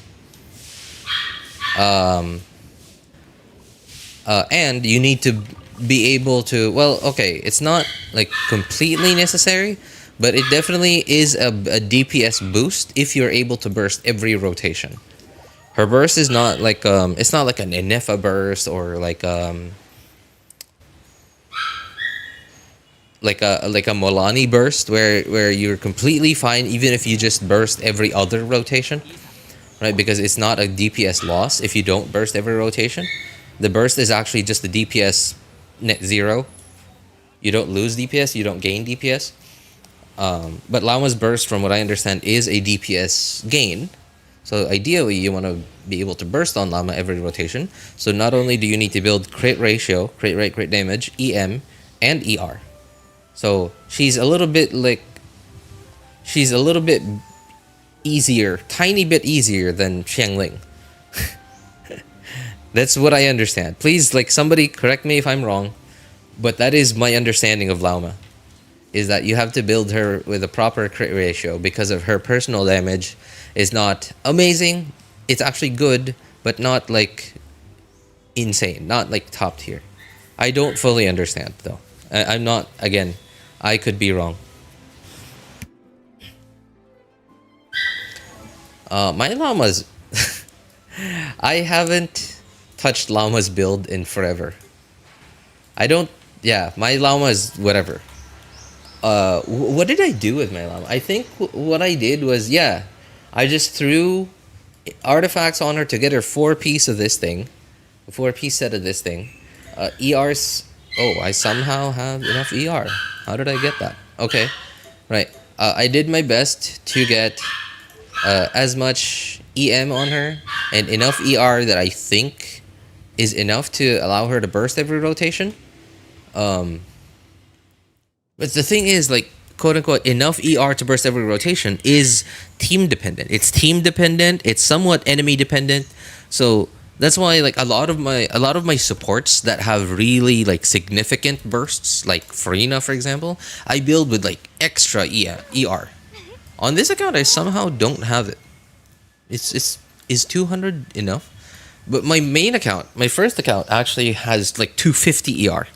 And you need to be able to, well, okay, it's not like completely necessary, but it definitely is a DPS boost if you're able to burst every rotation. Her burst is not like it's not like an Ineffa burst or like a Molani burst where you're completely fine even if you just burst every other rotation, right? Because it's not a DPS loss if you don't burst every rotation. The burst is actually just the DPS net zero. You don't lose DPS, you don't gain DPS. But Lauma's burst, from what I understand, is a DPS gain. So ideally, you want to be able to burst on Lauma every rotation. So not only do you need to build crit ratio, crit rate, crit damage, EM, and ER. So she's a little bit easier, tiny bit easier than Xiangling. That's what I understand. Please, like, somebody correct me if I'm wrong, but that is my understanding of Lauma. Is that you have to build her with a proper crit ratio because of her personal damage is not amazing. It's actually good, but not like insane, not like top tier. I don't fully understand though. I'm not, again, I could be wrong. My Lauma's I haven't touched Lauma's build in forever. My Lauma is whatever. What did I do with my Lauma? I think what I did was, I just threw artifacts on her to get her 4-piece of this thing. A 4-piece set of this thing. ER's... Oh, I somehow have enough ER. How did I get that? Okay. Right. I did my best to get as much EM on her and enough ER that I think is enough to allow her to burst every rotation. But the thing is, like, quote unquote, enough ER to burst every rotation is team dependent. It's team dependent. It's somewhat enemy dependent. So that's why, like, a lot of my supports that have really like significant bursts, like Farina, for example, I build with like extra ER. On this account, I somehow don't have it. Is 200 enough? But my main account, my first account, actually has like 250 ER.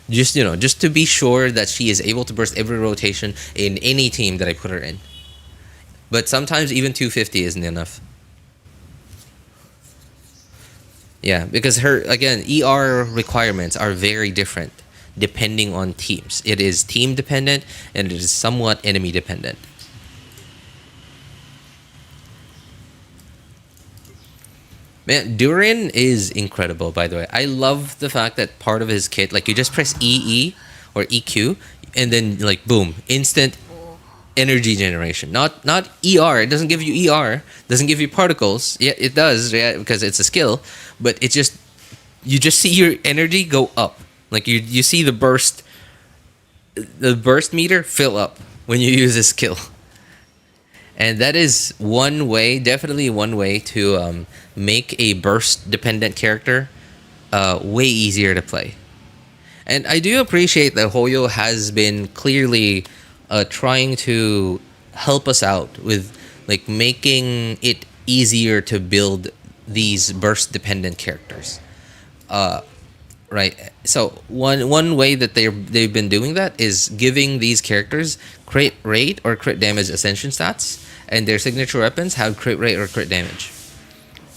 Just to be sure that she is able to burst every rotation in any team that I put her in. But sometimes even 250 isn't enough. Yeah, because her, again, ER requirements are very different depending on teams. It is team dependent and it is somewhat enemy dependent. Man, Durin is incredible, by the way. I love the fact that part of his kit, like you just press EE or EQ, and then like boom, instant energy generation. Not ER. It doesn't give you ER. Doesn't give you particles. Yeah, it does. Yeah, because it's a skill. But it just, you just see your energy go up. Like you see the burst meter fill up when you use a skill. And that is one way, definitely one way to make a burst-dependent character way easier to play. And I do appreciate that Hoyo has been clearly trying to help us out with like making it easier to build these burst-dependent characters. Right. So one way that they've been doing that is giving these characters crit rate or crit damage ascension stats, and their signature weapons have crit rate or crit damage.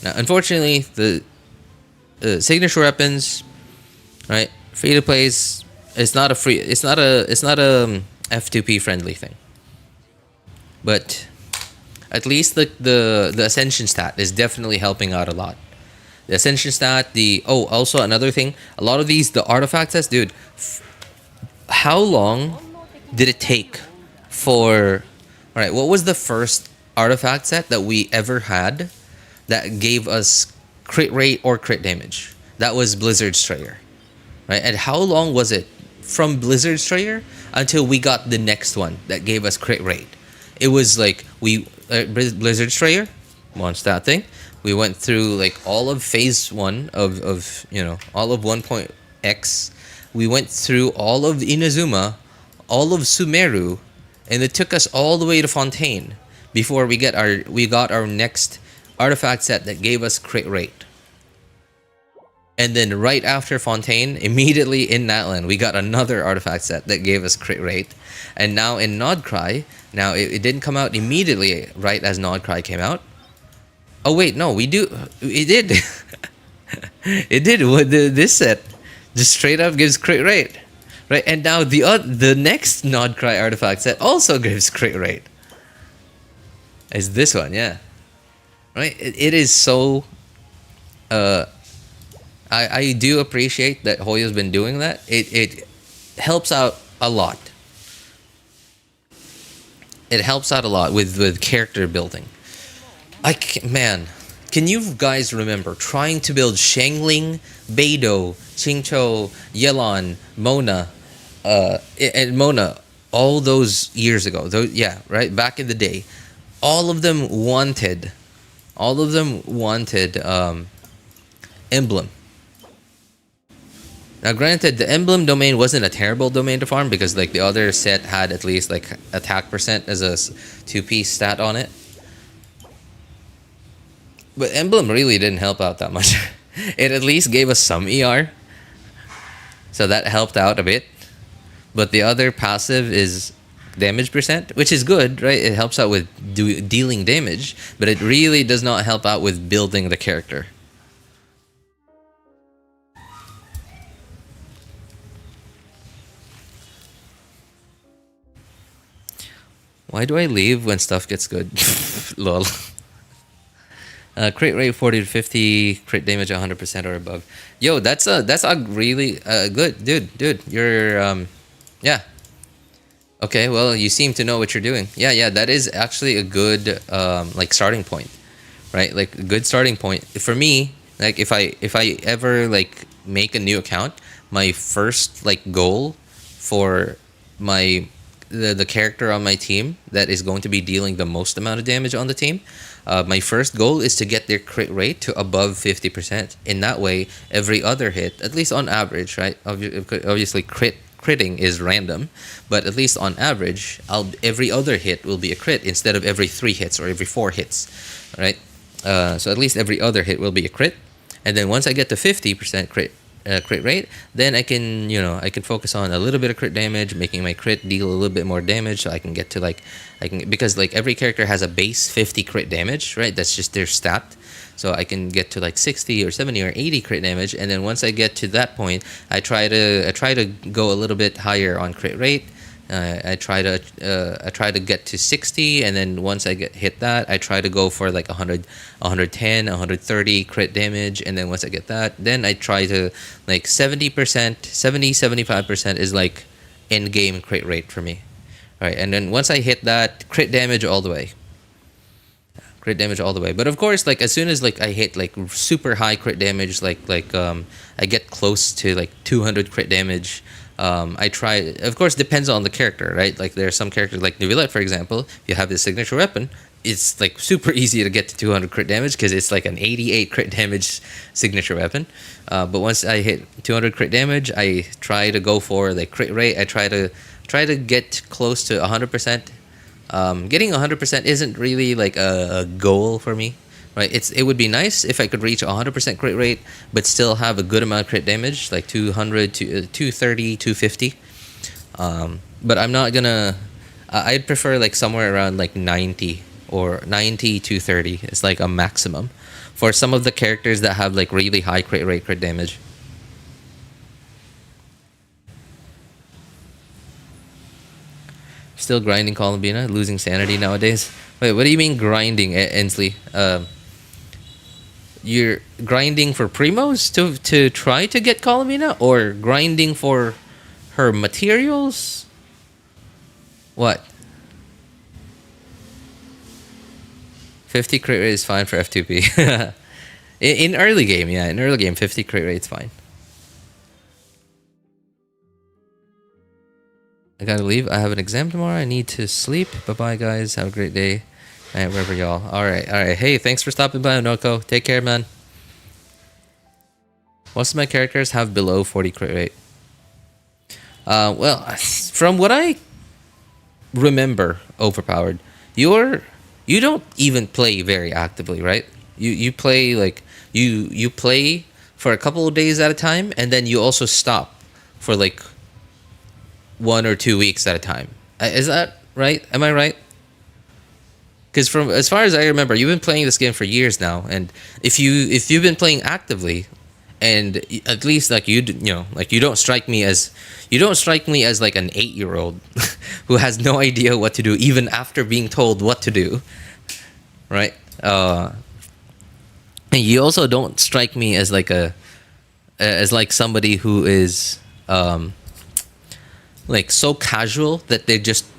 Now, unfortunately, the signature weapons, right, free to plays, it's not a F2P friendly thing. But at least the ascension stat is definitely helping out a lot. The ascension stat, also another thing, a lot of the artifact sets, dude, how long did it take for, alright, what was the first artifact set that we ever had that gave us crit rate or crit damage? That was Blizzard Strayer, right? And how long was it from Blizzard Strayer until we got the next one that gave us crit rate? It was like, Blizzard Strayer, launch that thing. We went through like all of phase 1 of all of 1.x. We went through all of Inazuma, all of Sumeru, and it took us all the way to Fontaine before we got our next artifact set that gave us crit rate. And then right after Fontaine, immediately in Natlan, we got another artifact set that gave us crit rate. And now in Nodcry, now it didn't come out immediately right as Nodcry came out. Oh wait, no, it did. It did. This set just straight up gives crit rate, right? And now the next Nodcry artifact set also gives crit rate. Is this one, yeah, right? It is so. I do appreciate that Hoyo's been doing that. It helps out a lot. It helps out a lot with character building. Man, can you guys remember trying to build Shangling, Beidou, Qingqiu, Yelan, Mona, and Mona all those years ago? Yeah, right, back in the day. All of them wanted Emblem. Now granted, the Emblem domain wasn't a terrible domain to farm because like the other set had at least like attack percent as a 2-piece stat on it. But Emblem really didn't help out that much. It at least gave us some ER. So that helped out a bit. But the other passive is damage percent, which is good, right? It helps out with dealing damage, but it really does not help out with building the character. Why do I leave when stuff gets good? Lol. Crit rate 40 to 50, crit damage 100% or above. Yo, that's a really good, dude. You're yeah. Okay, well, you seem to know what you're doing. Yeah, that is actually a good like starting point, right? Like a good starting point for me. Like if I ever like make a new account, my first like goal for the character on my team that is going to be dealing the most amount of damage on the team. My first goal is to get their crit rate to above 50%. In that way, every other hit, at least on average, right? Obviously, crit critting is random, but at least on average, every other hit will be a crit instead of every 3 hits or every 4 hits, right? So at least every other hit will be a crit, and then once I get to 50% crit rate, then I can focus on a little bit of crit damage, making my crit deal a little bit more damage, so I can get to because like every character has a base 50 crit damage, right? That's just their stat. So I can get to like 60 or 70 or 80 crit damage, and then once I get to that point, I try to go a little bit higher on crit rate. I try to get to 60, and then once I hit that, I try to go for like 100, 110, 130 crit damage, and then once I get that, then I try to like 70%, 75% is like end game crit rate for me, right? And then once I hit that, crit damage all the way. But of course, like as soon as like I hit like super high crit damage, I get close to like 200 crit damage. I try, of course, depends on the character, right? Like there are some characters like Neuvillette, for example. If you have his signature weapon, it's like super easy to get to 200 crit damage because it's like an 88 crit damage signature weapon. But once I hit 200 crit damage, I try to go for the crit rate. I try to get close to 100%. Getting 100% isn't really like a goal for me, right? It would be nice if I could reach 100% crit rate, but still have a good amount of crit damage, like 200 to 230, 250. But I'm not gonna. I'd prefer like somewhere around like 90 or 90 to 30 is like a maximum for some of the characters that have like really high crit rate, crit damage. Still grinding Columbina, losing sanity nowadays. Wait, what do you mean grinding, Ensley? You're grinding for primos to try to get Columbina, or grinding for her materials? What? 50 crit rate is fine for F2P. in early game, yeah, in early game, 50 crit rate is fine. I gotta leave. I have an exam tomorrow. I need to sleep. Bye-bye, guys. Have a great day. And wherever y'all. Alright. Hey, thanks for stopping by, Onoko. Take care, man. Most of my characters have below 40 crit rate. Well, from what I remember, overpowered, you don't even play very actively, right? You play like you play for a couple of days at a time, and then you also stop for like 1 or 2 weeks at a time. Is that right? Am I right? Because from as far as I remember, you've been playing this game for years now, and if you've been playing actively, and at least like you don't strike me as like an 8-year-old who has no idea what to do even after being told what to do, right? And you also don't strike me as like somebody who is like so casual that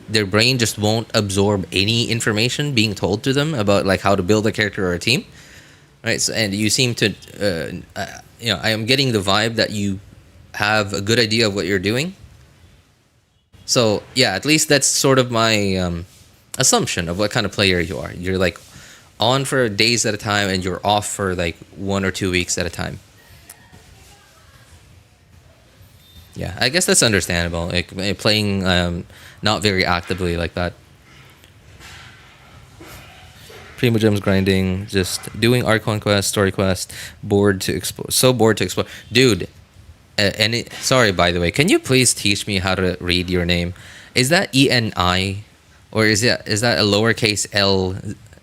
their brain just won't absorb any information being told to them about like how to build a character or a team, right? So, and you seem to I am getting the vibe that you have a good idea of what you're doing. So yeah, at least that's sort of my assumption of what kind of player you are. You're like on for days at a time, and you're off for like 1 or 2 weeks at a time. Yeah, I guess that's understandable. Like playing not very actively like that. Primo Gems grinding, just doing Archon quest, story quest, bored to explore. So bored to explore, dude. Sorry, by the way, can you please teach me how to read your name? Is that ENI, or is that a lowercase L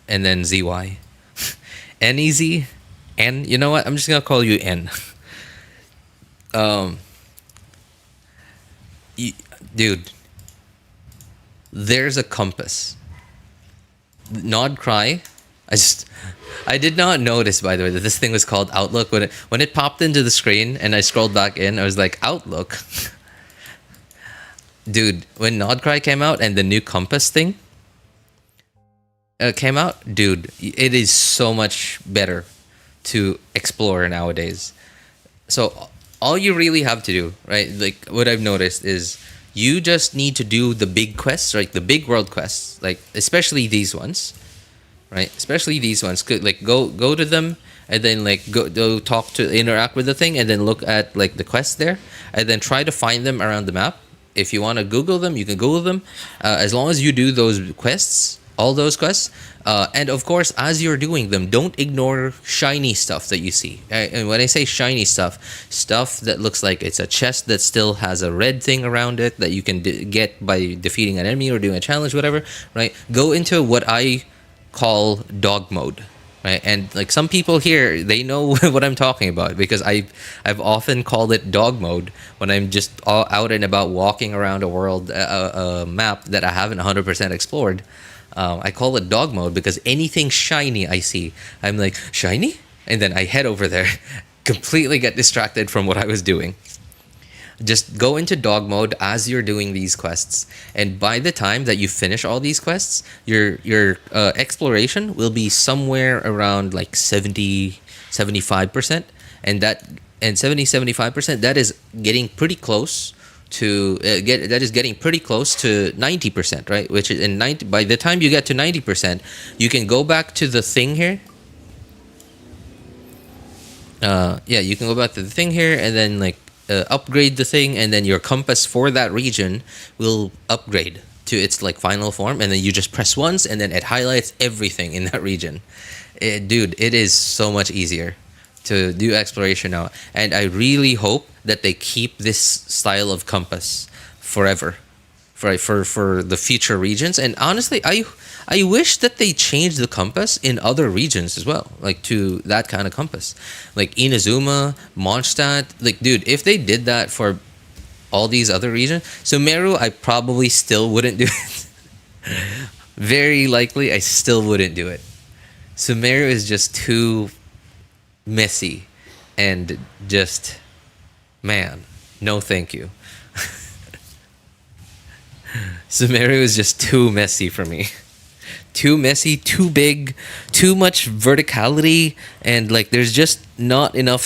and then ZY? NEZ, N. You know what? I'm just gonna call you N. Dude, there's a compass. Nod cry. I did not notice, by the way, that this thing was called Outlook when it popped into the screen and I scrolled back in. I was like, Outlook. Dude, when Nod cry came out and the new compass thing came out, dude, it is so much better to explore nowadays. So all you really have to do, right? Like what I've noticed is you just need to do the big quests, like the big world quests, like especially these ones, right? Especially these ones. Could like go to them and then like go talk to interact with the thing and then look at like the quests there and then try to find them around the map if you want to Google them, you can Google them. As long as you do those quests, all those quests, and of course, as you're doing them, don't ignore shiny stuff that you see. And when I say shiny stuff, stuff that looks like it's a chest that still has a red thing around it that you can get by defeating an enemy or doing a challenge, whatever. Right? Go into what I call dog mode. Right, and like some people here, they know what I'm talking about because I've often called it dog mode when I'm just all out and about walking around a world, a map that I haven't 100% explored. I call it dog mode because anything shiny I see, I'm like, shiny? And then I head over there, completely get distracted from what I was doing. Just go into dog mode as you're doing these quests, and by the time that you finish all these quests, your exploration will be somewhere around like 70-75%, and 70-75%, that is getting pretty close to getting pretty close to 90%, right? Which is in 90. By the time you get to 90%, you can go back to the thing here. You can go back to the thing here, and then like upgrade the thing, and then your compass for that region will upgrade to its like final form, and then you just press once, and then it highlights everything in that region. Dude, it is so much easier to do exploration now, and I really hope that they keep this style of compass forever, for the future regions. And honestly, I wish that they changed the compass in other regions as well, like to that kind of compass, like Inazuma, Mondstadt. Like, dude, if they did that for all these other regions, Sumeru, I probably still wouldn't do it. Very likely, I still wouldn't do it. Sumeru is just too messy, and just, man, no thank you. Sumeru is just too messy for me. Too messy, too big, too much verticality, and like there's just not enough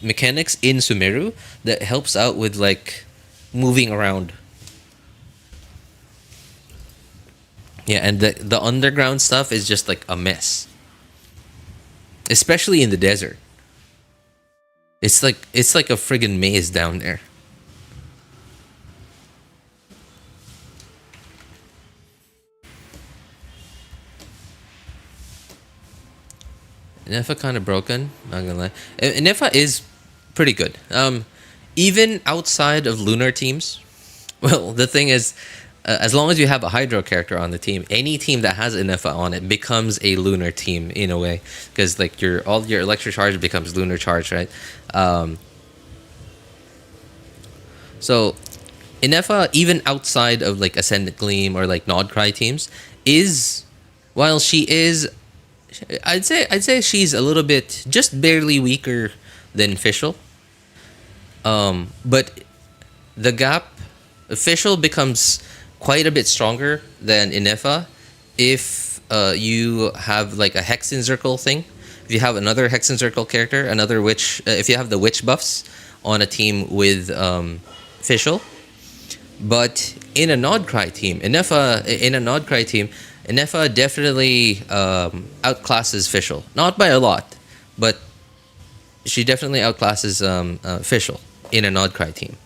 mechanics in Sumeru that helps out with like moving around. Yeah, and the underground stuff is just like a mess. Especially in the desert. It's like a friggin' maze down there. Ineffa kind of broken, not gonna lie. Ineffa is pretty good. Even outside of lunar teams, well, the thing is, as long as you have a hydro character on the team, any team that has Ineffa on it becomes a lunar team in a way, because like all your electric charge becomes lunar charge, right? So Ineffa, even outside of like Ascendant Gleam or like Nodcry teams, while she is, I'd say she's a little bit, just barely weaker than Fischl. But the gap, Fischl becomes quite a bit stronger than Ineffa if you have like a Hexen Circle thing. If you have another Hexen Circle character, another witch, if you have the witch buffs on a team with Fischl. But in a Nodcry team, Ineffa definitely outclasses Fischl. Not by a lot, but she definitely outclasses Fischl in a Nodcry team.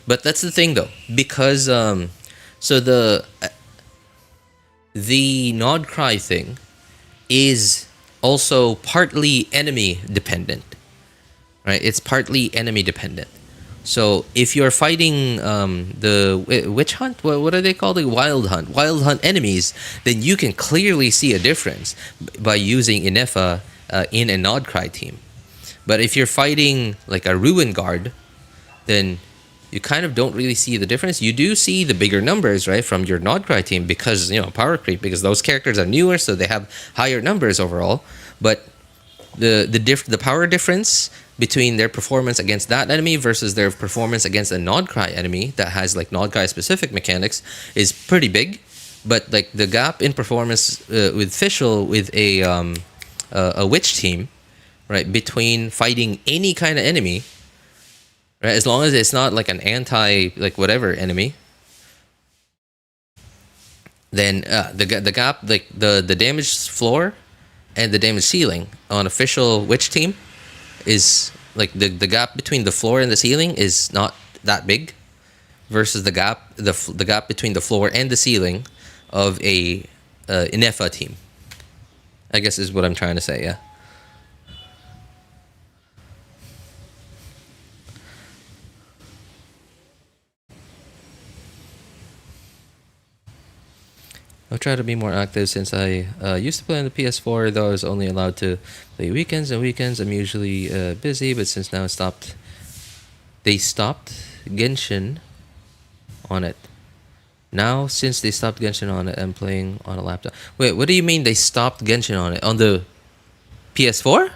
But that's the thing though, because so the Nodcry thing is also partly enemy dependent, right? It's partly enemy dependent. So if you're fighting the witch hunt, what are they called? The wild hunt enemies, then you can clearly see a difference by using Ineffa in a Nodcry team. But if you're fighting like a Ruin Guard, then you kind of don't really see the difference. You do see the bigger numbers, right, from your Nodcry team because, power creep, because those characters are newer, so they have higher numbers overall. But the power difference between their performance against that enemy versus their performance against a Nodcry enemy that has like Nodcry specific mechanics is pretty big. But like the gap in performance with Fischl with a witch team, right, between fighting any kind of enemy, right, as long as it's not like an anti like whatever enemy, then the gap, like the damage floor and the damage ceiling on a Fischl witch team is like the gap between the floor and the ceiling is not that big, versus the gap the gap between the floor and the ceiling of a Ineffa team. I guess is what I'm trying to say. Yeah. I'll try to be more active since I used to play on the PS4, though I was only allowed to play weekends. And weekends I'm usually busy, but since now they stopped Genshin on it. Now, since they stopped Genshin on it, I'm playing on a laptop. Wait, what do you mean they stopped Genshin on it? On the PS4?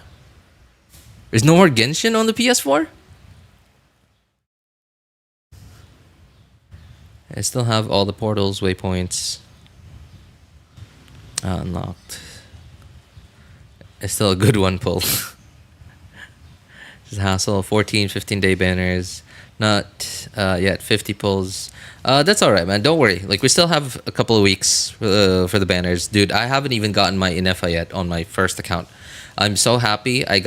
There's no more Genshin on the PS4? I still have all the portals, waypoints unlocked. It's still a good one pull. It's a hassle. 14, 15-day banners. Not yet 50 pulls. That's alright, man. Don't worry. Like, we still have a couple of weeks for the banners. Dude, I haven't even gotten my Ineffa yet on my first account. I'm so happy. I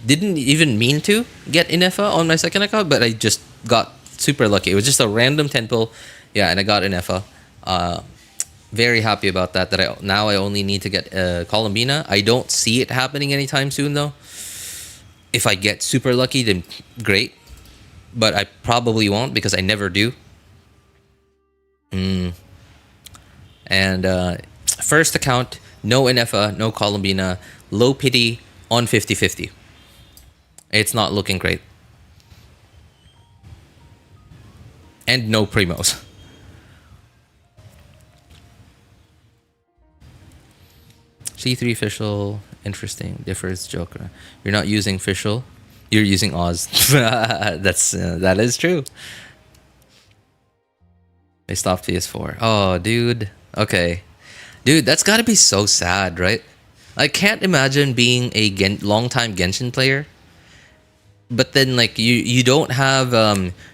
didn't even mean to get Ineffa on my second account, but I just got super lucky. It was just a random 10 pull. Yeah, and I got Ineffa. Very happy about that. Now I only need to get Columbina. I don't see it happening anytime soon, though. If I get super lucky, then great. But I probably won't because I never do. And first account, no Ineffa, no Columbina, low pity on 50-50. It's not looking great. And no primos. C3 Fischl, interesting. Differs Joker. You're not using Fischl. You're using Oz. That is true. They stopped PS4. Oh, dude. Okay, dude, that's gotta be so sad, right? I can't imagine being a long-time Genshin player, but then like you don't have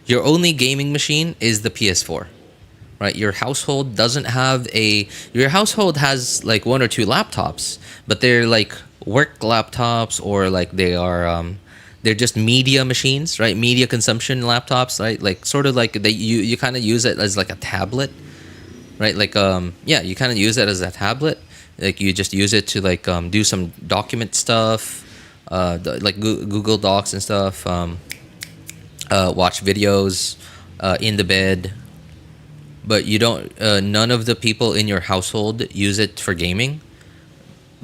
your only gaming machine is the PS4. Right, your household doesn't have your household has like one or two laptops, but they're like work laptops or like they're just media machines, right? Media consumption laptops, right? Like sort of like you kind of use it as like a tablet, right? Like yeah, you kind of use it as a tablet. Like you just use it to like do some document stuff, like Google Docs and stuff. Watch videos in the bed. But you don't. None of the people in your household use it for gaming.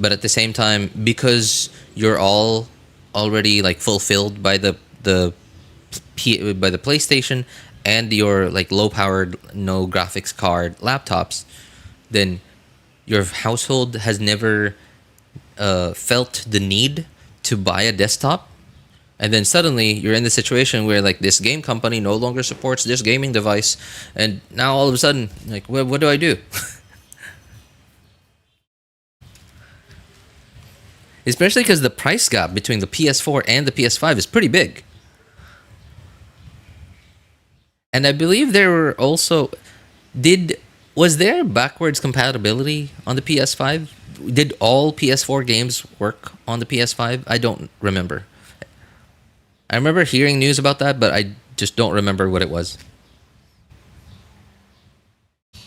But at the same time, because you're all already like fulfilled by the PlayStation and your like low-powered, no graphics card laptops, then your household has never felt the need to buy a desktop. And then suddenly you're in the situation where like this game company no longer supports this gaming device, and now all of a sudden like what do I do? Especially because the price gap between the PS4 and the PS5 is pretty big. And I believe there were also was there backwards compatibility on the PS5? Did all PS4 games work on the PS5? I don't remember. I remember hearing news about that, but I just don't remember what it was. I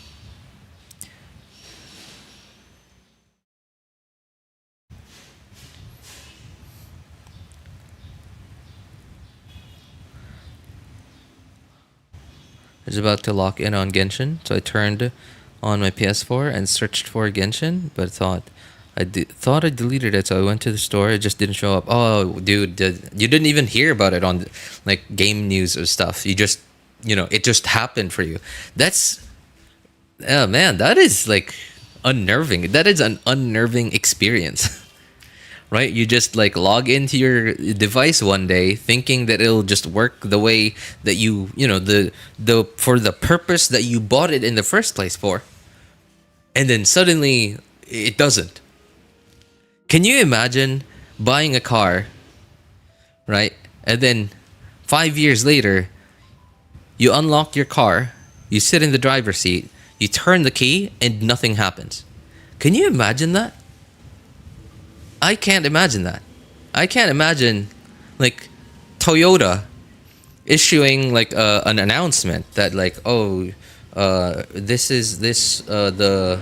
was about to lock in on Genshin, so I turned on my PS4 and searched for Genshin, but thought I deleted it, so I went to the store. It just didn't show up. Oh, dude, you didn't even hear about it on like game news or stuff. You just, it just happened for you. Oh man, that is like unnerving. That is an unnerving experience, right? You just like log into your device one day thinking that it'll just work the way that for the purpose that you bought it in the first place for, and then suddenly it doesn't. Can you imagine buying a car, right? And then 5 years later, you unlock your car, you sit in the driver's seat, you turn the key, and nothing happens. Can you imagine that? I can't imagine that. I can't imagine, like, Toyota issuing like an announcement that like, oh, this is the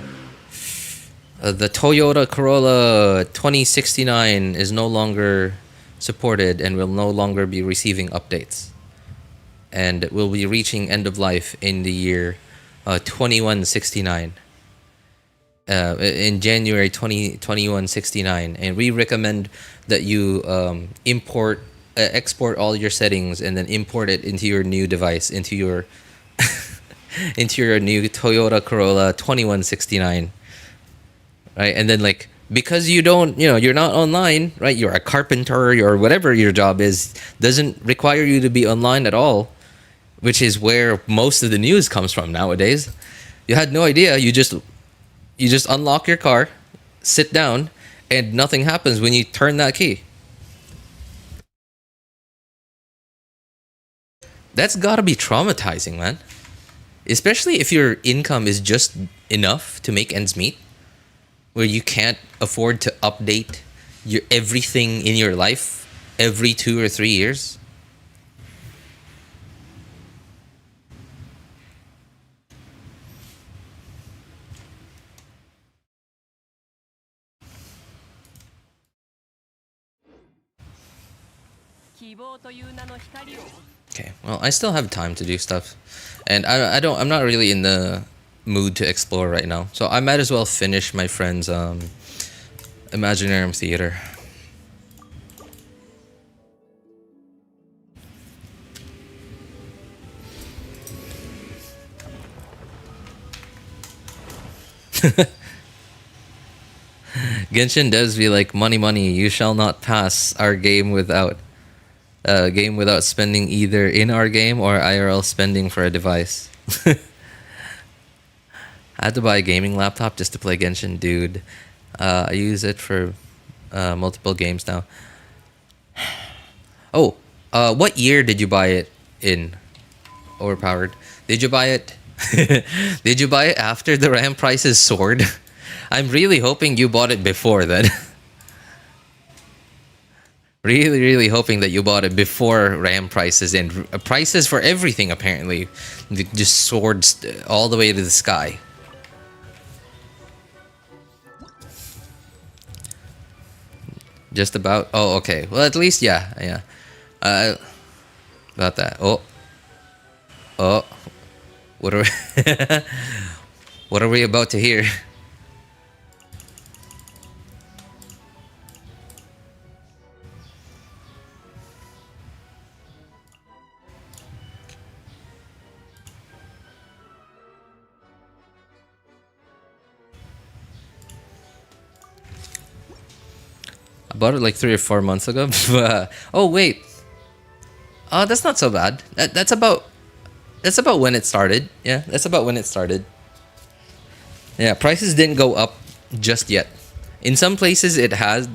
Toyota Corolla 2069 is no longer supported and will no longer be receiving updates, and will be reaching end of life in the year 2169. In January 2169, and we recommend that you export all your settings and then import it into your new device, into your into your new Toyota Corolla 2169, right? And then like, because you don't, you're not online, right? You're a carpenter or whatever your job is, doesn't require you to be online at all, which is where most of the news comes from nowadays. You had no idea. You just unlock your car, sit down, and nothing happens when you turn that key. That's gotta be traumatizing, man. Especially if your income is just enough to make ends meet, where you can't afford to update everything in your life every 2 or 3 years. Okay, well, I still have time to do stuff, and I'm not really in the mood to explore right now, so I might as well finish my friend's Imaginarium Theater. Genshin does be like, money, you shall not pass our game without spending either in our game or IRL spending for a device. I had to buy a gaming laptop just to play Genshin, dude. I use it for multiple games now. Oh, what year did you buy it in? Overpowered. Did you buy it? Did you buy it after the RAM prices soared? I'm really hoping you bought it before then. Really hoping that you bought it before RAM prices and prices for everything apparently just soared all the way to the sky. Just about. Oh, okay. Well, at least yeah. About that. Oh. What are what are we about to hear? I bought it like 3 or 4 months ago. Oh wait. Oh, that's not so bad. That's about when it started. Yeah, that's about when it started. Yeah, prices didn't go up just yet. In some places it has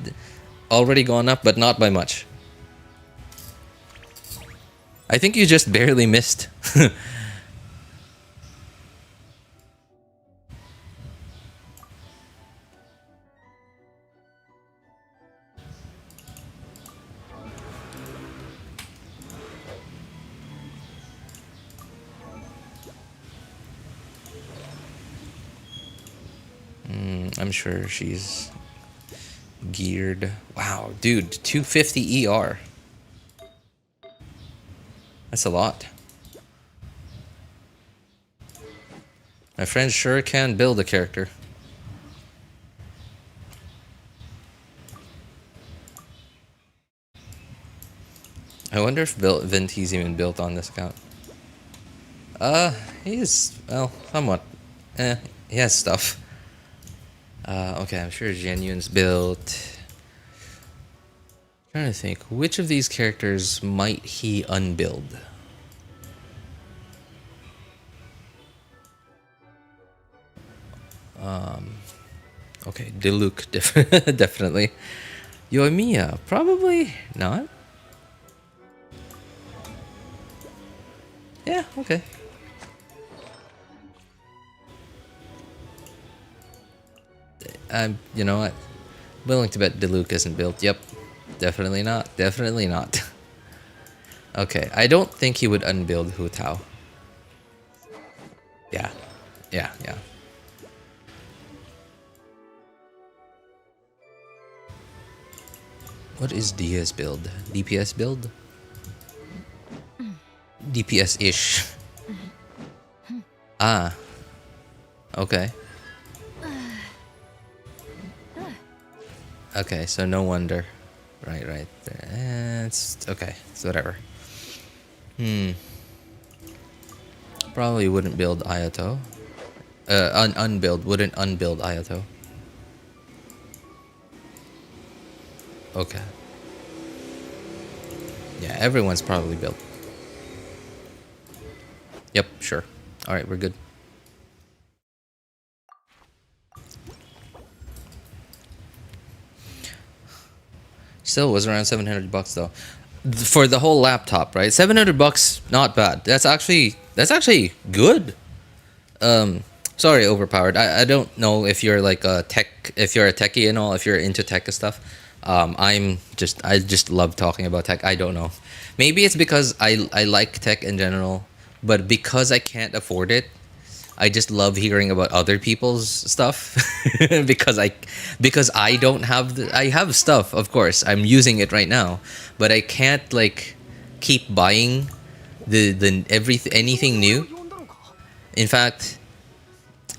already gone up, but not by much. I think you just barely missed. I'm sure she's geared. Wow, dude, 250 ER. That's a lot. My friend sure can build a character. I wonder if Venti's even built on this account. He's, well, somewhat. He has stuff. Okay, I'm sure Genuine's built. Trying to think, which of these characters might he unbuild? Okay, Diluc definitely. Yoimiya, probably not. Yeah, okay. You know what? Willing to bet Diluc isn't built. Yep. Definitely not. Definitely not. Okay, I don't think he would unbuild Hu Tao. Yeah. Yeah. What is Dia's build? DPS build? DPS-ish. Ah. Okay. Okay, so no wonder. Right there. It's okay. It's whatever. Probably wouldn't build Ayato. Wouldn't unbuild Ayato. Okay. Yeah, everyone's probably built. Yep, sure. Alright, we're good. Still was around $700 though. For the whole laptop, right? $700, not bad. That's actually good. Sorry, overpowered. I don't know if you're like a if you're a techie and all, if you're into tech and stuff. I just love talking about tech. I don't know. Maybe it's because I like tech in general, but because I can't afford it, I just love hearing about other people's stuff because I don't have I have stuff, of course. I'm using it right now, but I can't like keep buying anything new. In fact,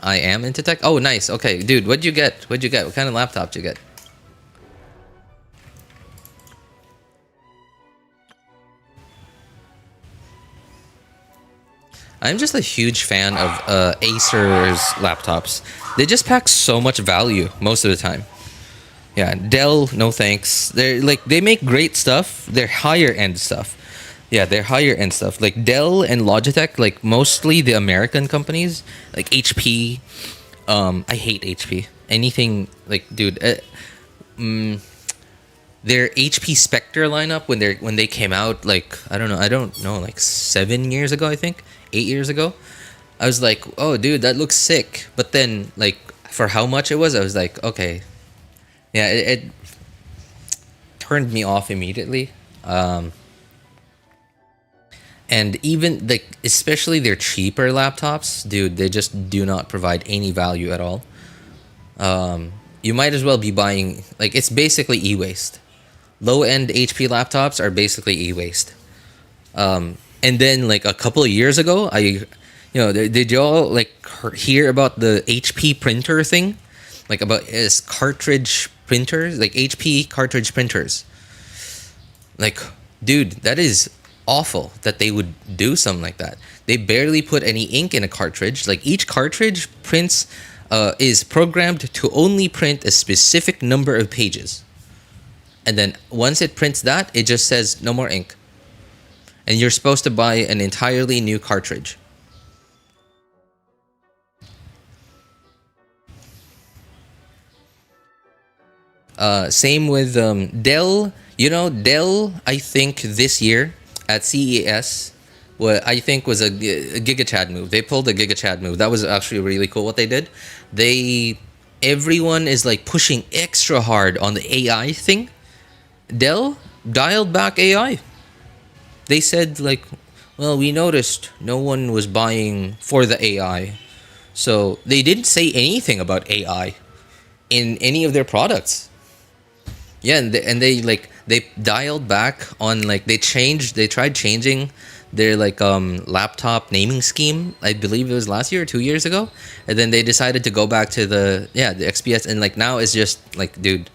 I am into tech. Oh, nice. Okay, dude, what'd you get? What kind of laptop did you get? I'm just a huge fan of Acer's laptops. They just pack so much value most of the time. Yeah, Dell, no thanks. They make great stuff. They're higher end stuff. Yeah, they're higher end stuff. Like Dell and Logitech, like mostly the American companies, like HP. I hate HP. Anything like, dude, their HP Spectre lineup when they came out, like I don't know, like 7 years ago, I think 8 years ago. I was like, oh dude, that looks sick. But then like for how much it was, I was like, okay, yeah, it turned me off immediately. And even like especially their cheaper laptops, dude, they just do not provide any value at all. You might as well be buying, like, it's basically e-waste. Low-end HP laptops are basically e-waste. And then like a couple of years ago, did y'all like hear about the HP printer thing? Like about is cartridge printers, like HP cartridge printers. Like, dude, that is awful that they would do something like that. They barely put any ink in a cartridge. Like each cartridge prints is programmed to only print a specific number of pages. And then once it prints that, it just says no more ink. And you're supposed to buy an entirely new cartridge. Same with Dell. You know, Dell, I think this year at CES, what I think was a Giga Chad move. They pulled a Giga Chad move. That was actually really cool what they did. Everyone is like pushing extra hard on the AI thing. Dell dialed back AI. They said like, well, we noticed no one was buying for the AI. So they didn't say anything about AI in any of their products. Yeah, and they dialed back on, like, they tried changing their like laptop naming scheme. I believe it was last year or 2 years ago. And then they decided to go back to the XPS, and like now it's just like, dude,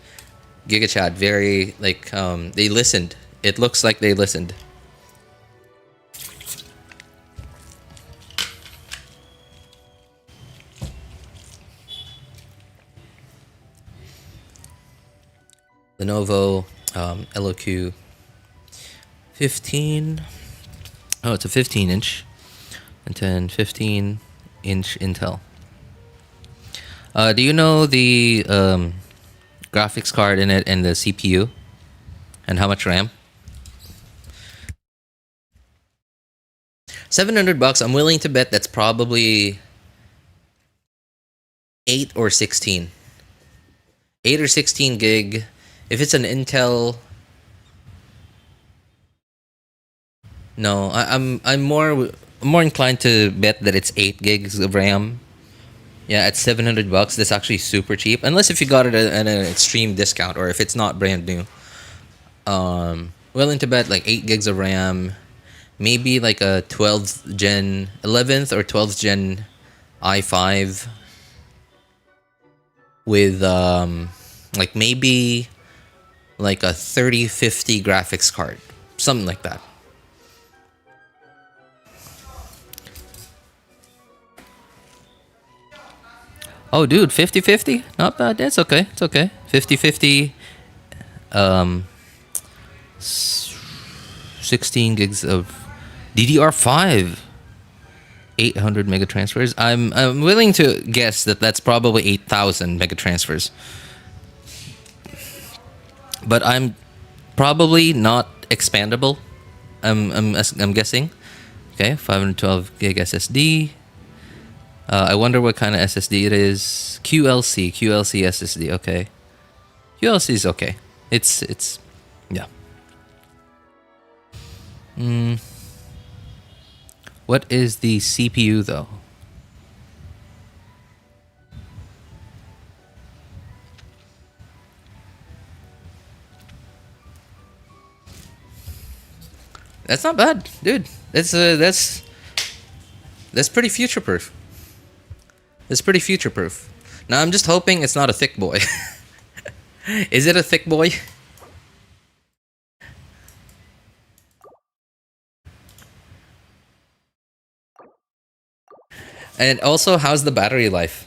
Giga Chad very like they listened. It looks like they listened. Lenovo LOQ 15. Oh, it's a 15-inch. And then 15-inch Intel. Do you know the graphics card in it and the CPU? And how much RAM? $700. I'm willing to bet that's probably 8 or 16. 8 or 16 gig. If it's an Intel, No, I'm more inclined to bet that it's 8 gigs of RAM. Yeah, at $700, that's actually super cheap. Unless if you got it at an extreme discount or if it's not brand new. Willing to bet like 8 gigs of RAM, maybe like a 12th gen, 11th or 12th gen i5 with like maybe like a 3050 graphics card, something like that. Oh, dude, 50-50? Not bad. That's okay. It's okay. 50-50. 16 gigs of DDR5. 800 mega transfers. I'm willing to guess that that's probably 8,000 mega transfers. But I'm probably not expandable. I'm guessing. Okay, 512 gig SSD. I wonder what kind of SSD it is. QLC SSD. Okay, QLC is okay. It's yeah. What is the CPU though? That's not bad, dude. That's pretty future proof. It's pretty future proof. Now I'm just hoping it's not a thick boy. Is it a thick boy? And also, how's the battery life?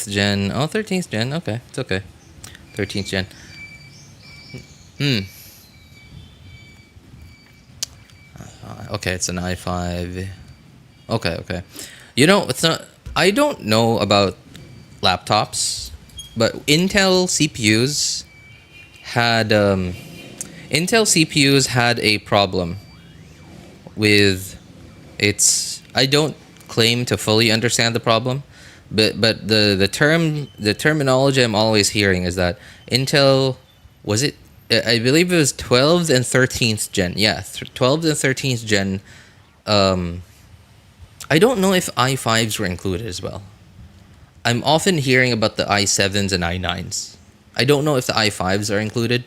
Gen. Oh, 13th gen. Okay, it's okay. 13th gen. Okay, it's an i5. Okay. You know, it's not. I don't know about laptops, but Intel CPUs had a problem with its. I don't claim to fully understand the problem. But the terminology I'm always hearing is that Intel, was it, I believe it was 12th and 13th gen. Yeah, 12th and 13th gen. I don't know if i5s were included as well. I'm often hearing about the i7s and i9s. I don't know if the i5s are included,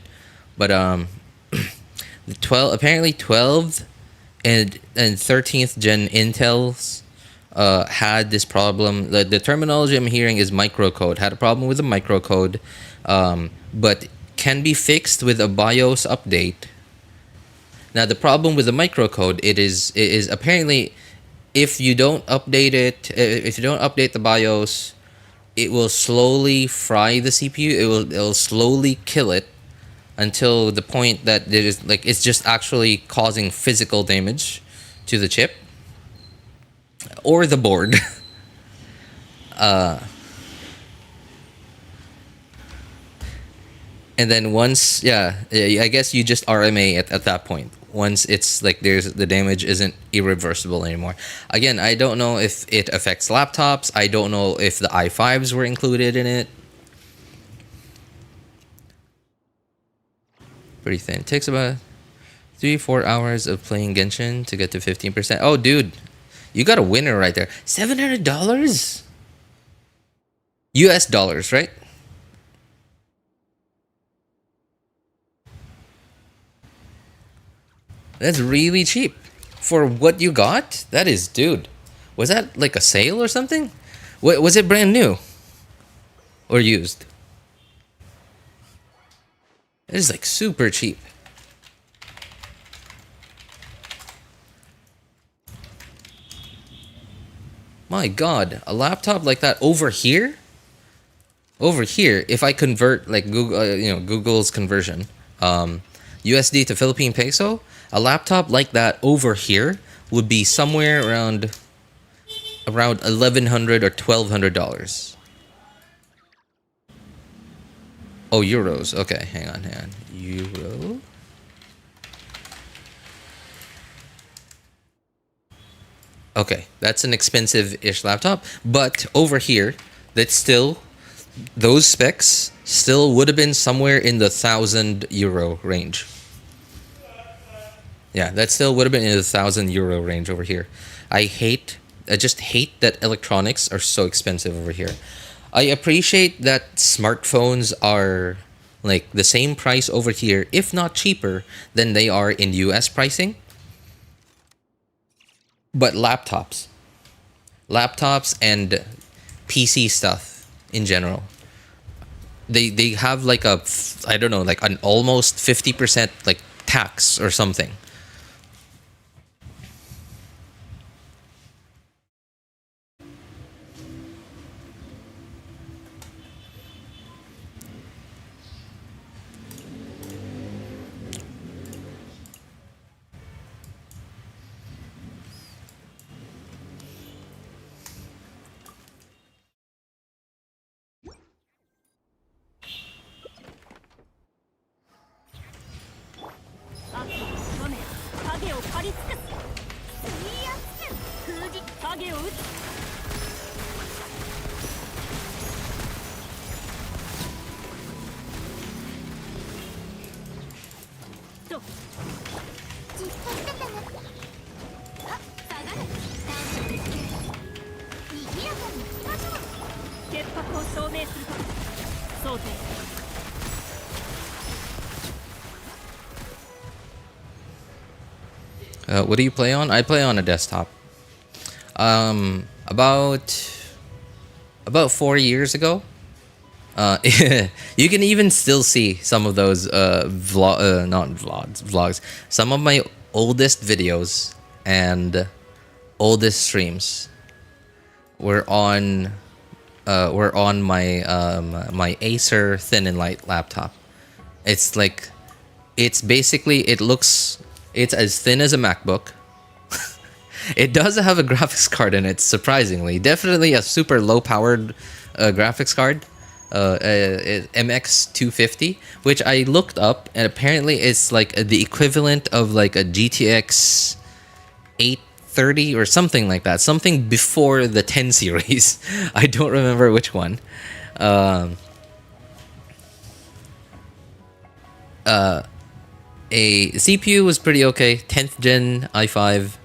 but the 12th and 13th gen Intels had this problem. The terminology I'm hearing is microcode. Had a problem with the microcode, but can be fixed with a BIOS update. Now the problem with the microcode, it is apparently, if you don't update it, if you don't update the BIOS, it will slowly fry the CPU. It will slowly kill it until the point that it is like it's just actually causing physical damage to the chip or the board. And then once, I guess you just RMA at that point. Once it's like the damage isn't irreversible anymore. Again, I don't know if it affects laptops. I don't know if the i5s were included in it. Pretty thin. It takes about 3-4 hours of playing Genshin to get to 15%. Oh, dude, you got a winner right there. $700? US dollars, right? That's really cheap for what you got. That is, dude. Was that like a sale or something? Was it brand new or used? It is like super cheap. My God, a laptop like that over here. Over here, if I convert like Google, Google's conversion, USD to Philippine peso, a laptop like that over here would be somewhere around $1,100 or $1,200. Oh, euros. Okay, hang on. Euro. Okay, that's an expensive-ish laptop, but over here, that's still, those specs still would have been somewhere in the €1,000 range. Yeah, that still would have been in the €1,000 range over here. I just hate that electronics are so expensive over here. I appreciate that smartphones are like the same price over here, if not cheaper, than they are in US pricing. But laptops and PC stuff in general, they have like a, I don't know, like an almost 50% like tax or something. What do you play on? I play on a desktop. About 4 years ago, you can even still see some of those vlogs. Some of my oldest videos and oldest streams were on my my Acer Thin and Light laptop. It's like, it's basically, it's as thin as a MacBook. It does have a graphics card in it, surprisingly. Definitely a super low-powered graphics card, MX250, which I looked up, and apparently it's like the equivalent of like a GTX 830 or something like that. Something before the 10 series. I don't remember which one. A CPU was pretty okay, 10th gen i5.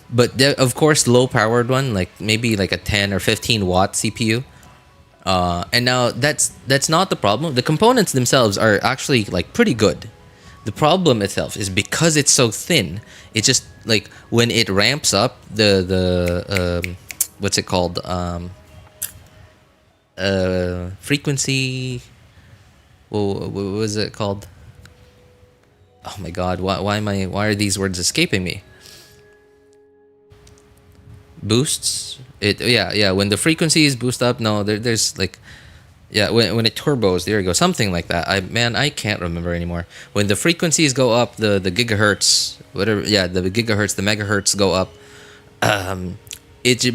But of course, low powered one, like maybe like a 10 or 15 watt CPU. And now that's not the problem. The components themselves are actually like pretty good. The problem itself is because it's so thin. It's just like when it ramps up the what's it called? Frequency. What was it called? Oh my god, why are these words escaping me? Boosts? When the frequencies boost up, no, there's like, yeah, when it turbos, there you go, something like that. I can't remember anymore. When the frequencies go up, the gigahertz, whatever, yeah, the gigahertz, the megahertz go up,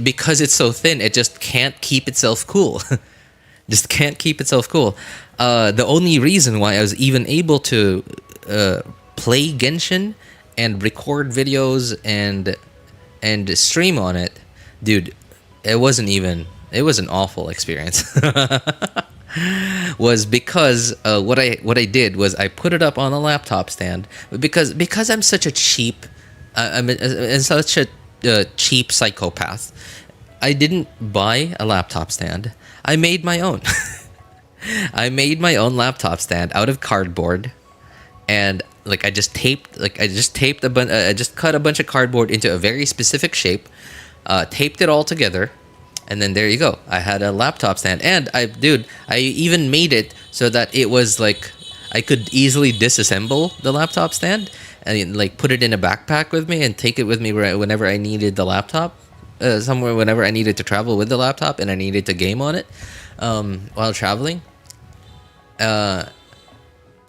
because it's so thin, it just can't keep itself cool. Just can't keep itself cool. The only reason why I was even able to play Genshin and record videos and stream on it, dude, it was an awful experience. Was because what I did was I put it up on a laptop stand, because I'm such a cheap cheap psychopath. I didn't buy a laptop stand. I made my own. I made my own laptop stand out of cardboard, and like I just cut a bunch of cardboard into a very specific shape, taped it all together, and then there you go. I had a laptop stand, and I even made it so that it was like I could easily disassemble the laptop stand and like put it in a backpack with me and take it with me whenever I needed the laptop. Somewhere whenever I needed to travel with the laptop and I needed to game on it while traveling.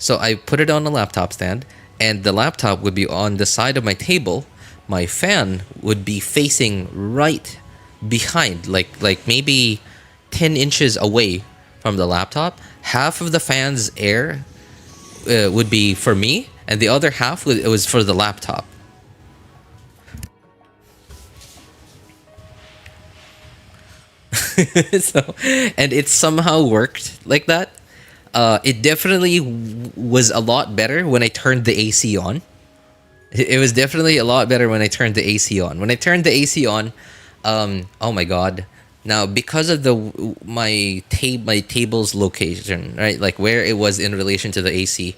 So I put it on a laptop stand, and the laptop would be on the side of my table. My fan would be facing right behind, like maybe 10 inches away from the laptop. Half of the fan's air would be for me, and the other half was for the laptop. So, and it somehow worked like that. It definitely was a lot better when I turned the AC on. It was definitely a lot better when I turned the AC on. When I turned the AC on, oh my god! Now because of my table's location, right, like where it was in relation to the AC.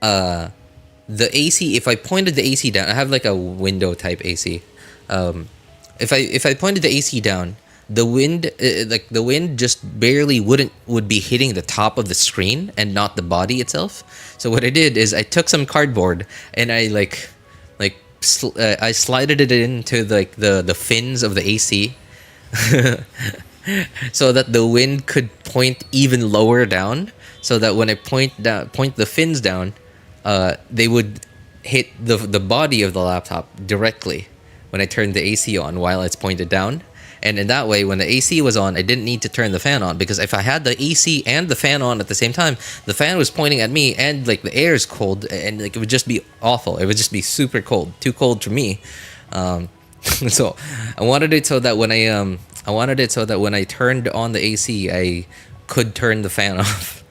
The AC, if I pointed the AC down, I have like a window type AC. If I pointed the AC down, the wind the wind just barely would be hitting the top of the screen and not the body itself. So what I did is I took some cardboard and I I slided it into the fins of the AC so that the wind could point even lower down, so that when I point the fins down, they would hit the body of the laptop directly when I turned the AC on while it's pointed down. And in that way, when the AC was on, I didn't need to turn the fan on, because if I had the AC and the fan on at the same time, the fan was pointing at me and like the air is cold, and like it would just be awful. It would just be super cold, too cold for me. So I wanted it so that when I turned on the AC, I could turn the fan off.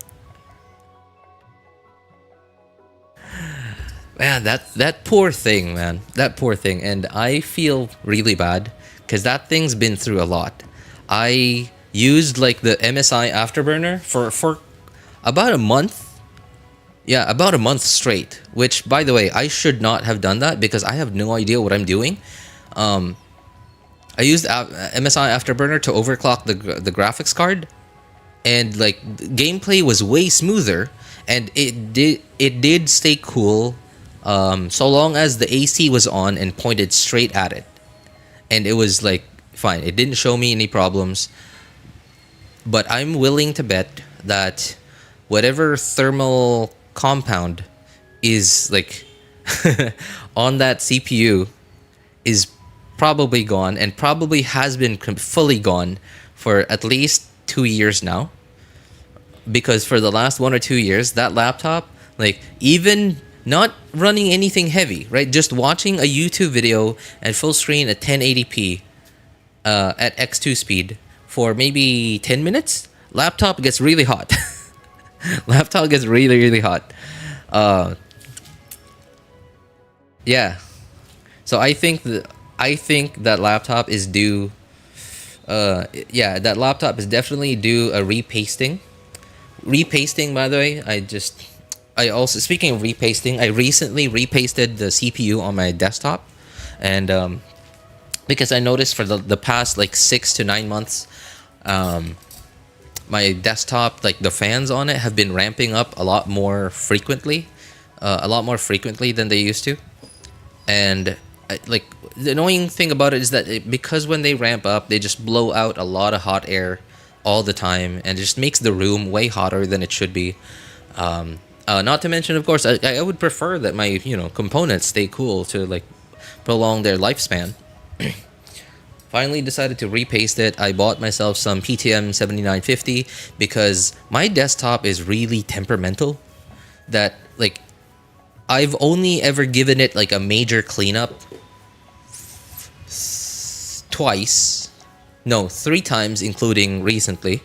Man, that poor thing, man. That poor thing. And I feel really bad because that thing's been through a lot. I used like the MSI Afterburner for about a month. Yeah, about a month straight. Which, by the way, I should not have done that because I have no idea what I'm doing. I used MSI Afterburner to overclock the graphics card, and like gameplay was way smoother, and it did stay cool, so long as the AC was on and pointed straight at it, and it was like fine. It didn't show me any problems. But I'm willing to bet that whatever thermal compound is like on that CPU is probably gone, and probably has been fully gone for at least 2 years now, because for the last 1 or 2 years that laptop, like even not running anything heavy, right, just watching a YouTube video at full screen at 1080p at x2 speed for maybe 10 minutes, laptop gets really hot. Laptop gets really hot. Yeah, so I think that laptop is due. That laptop is definitely due a repasting. Repasting, by the way, I also, speaking of repasting, I recently repasted the CPU on my desktop, and because I noticed for the past like 6 to 9 months, my desktop, like the fans on it, have been ramping up a lot more frequently than they used to. And like the annoying thing about it is that because when they ramp up, they just blow out a lot of hot air all the time, and it just makes the room way hotter than it should be. Not to mention, of course, I would prefer that my components stay cool to like prolong their lifespan. Finally decided to repaste it. I bought myself some PTM 7950 because my desktop is really temperamental. That like I've only ever given it like a major cleanup twice. No, 3 times, including recently.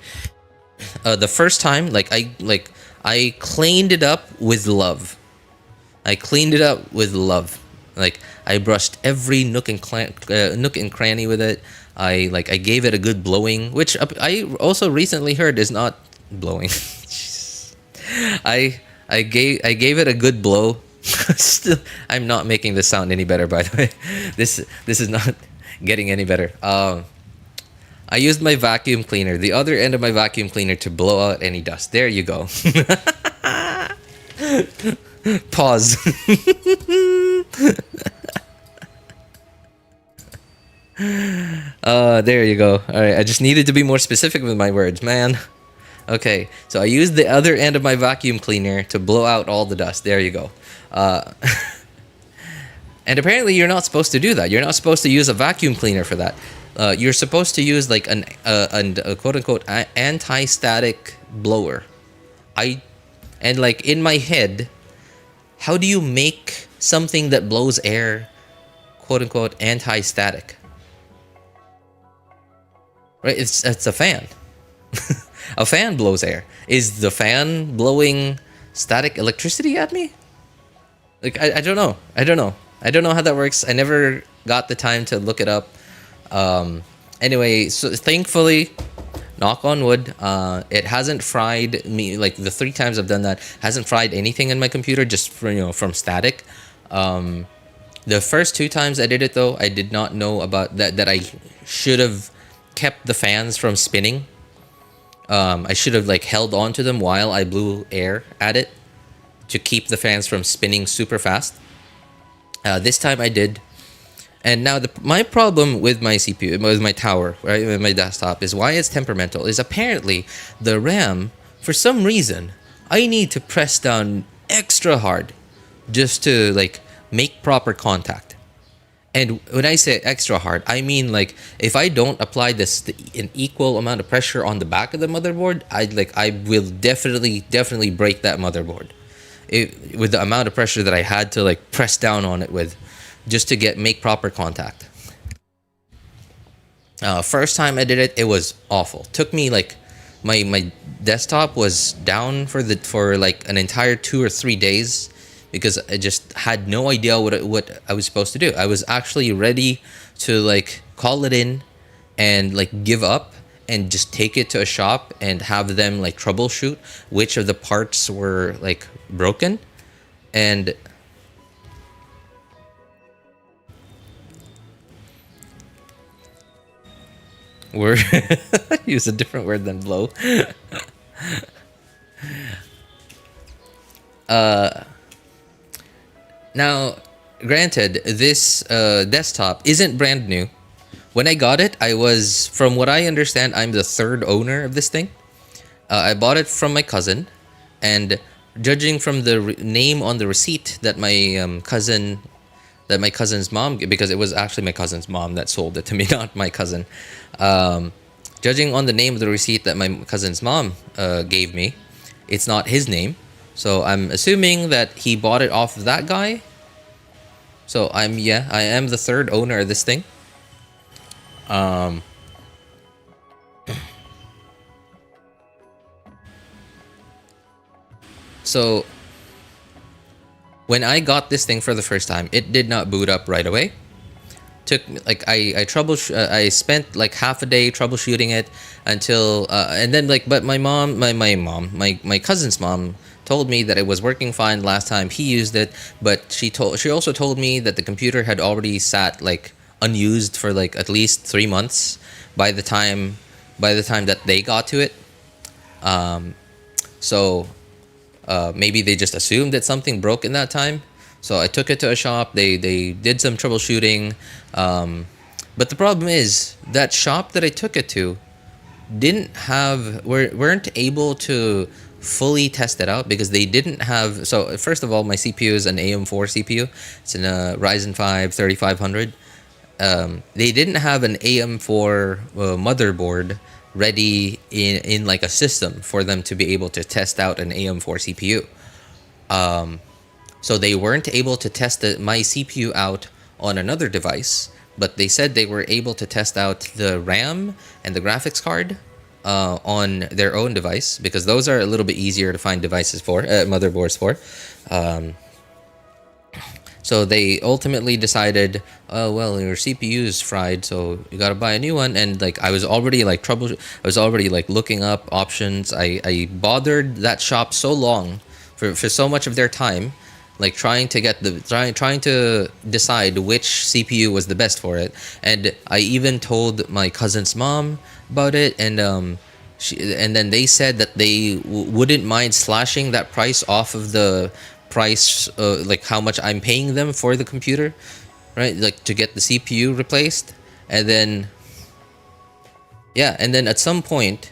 The first time, I cleaned it up with love. Like I brushed every nook and cranny with it. I gave it a good blowing, which I also recently heard is not blowing. I gave it a good blow. Still, I'm not making this sound any better, by the way. This is not getting any better. I used my vacuum cleaner, the other end of my vacuum cleaner, to blow out any dust. There you go. Pause. There you go. All right, I just needed to be more specific with my words, man. Okay, so I used the other end of my vacuum cleaner to blow out all the dust. There you go. And apparently you're not supposed to do that. You're not supposed to use a vacuum cleaner for that. You're supposed to use like a quote-unquote anti-static blower. And like in my head, how do you make something that blows air quote-unquote anti-static? Right? It's a fan. A fan blows air. Is the fan blowing static electricity at me? Like I don't know. I don't know how that works. I never got the time to look it up. Anyway, so thankfully, knock on wood, it hasn't fried me. Like the 3 times I've done that, hasn't fried anything in my computer just from static. The first 2 times I did it though, I did not know about that I should have kept the fans from spinning. I should have like held on to them while I blew air at it to keep the fans from spinning super fast. This time I did. And now my problem with my CPU, with my tower, right, with my desktop, is why it's temperamental, is apparently the RAM, for some reason, I need to press down extra hard just to like make proper contact. And when I say extra hard, I mean like if I don't apply an equal amount of pressure on the back of the motherboard, I will definitely break that motherboard. With the amount of pressure that I had to like press down on it with, just to make proper contact. First time I did it, it was awful. Took me like my desktop was down for like an entire 2 or 3 days because I just had no idea what I was supposed to do. I was actually ready to like call it in and like give up and just take it to a shop and have them like troubleshoot which of the parts were like broken. And word use a different word than blow. Now granted, this desktop isn't brand new. When I got it, I was, from what I understand, I'm the 3rd owner of this thing. I bought it from my cousin, and judging from the name on the receipt that my cousin's mom, because it was actually my cousin's mom that sold it to me, not my cousin. Judging on the name of the receipt that my cousin's mom gave me, it's not his name. So I'm assuming that he bought it off of that guy. So I am the 3rd owner of this thing. So when I got this thing for the first time, it did not boot up right away. Took like I spent like half a day troubleshooting it until and then like, but my cousin's mom told me that it was working fine last time he used it, but she also told me that the computer had already sat like unused for like at least 3 months by the time that they got to it. So maybe they just assumed that something broke in that time. So I took it to a shop. They did some troubleshooting, but the problem is that shop that I took it to weren't able to fully test it out because they didn't have. So first of all, my CPU is an AM4 CPU. It's in a Ryzen 5 3500. They didn't have an AM4 motherboard ready in like a system for them to be able to test out an AM4 CPU. So they weren't able to test my CPU out on another device, but they said they were able to test out the RAM and the graphics card on their own device, because those are a little bit easier to find devices for, motherboards for. So they ultimately decided, oh well, your CPU is fried, so you gotta buy a new one. And like I was already like looking up options. I bothered that shop so long for so much of their time, like trying to decide which CPU was the best for it. And I even told my cousin's mom about it, and then they said that they wouldn't mind slashing that price off of the price, like how much I'm paying them for the computer, right? Like to get the CPU replaced. And then at some point,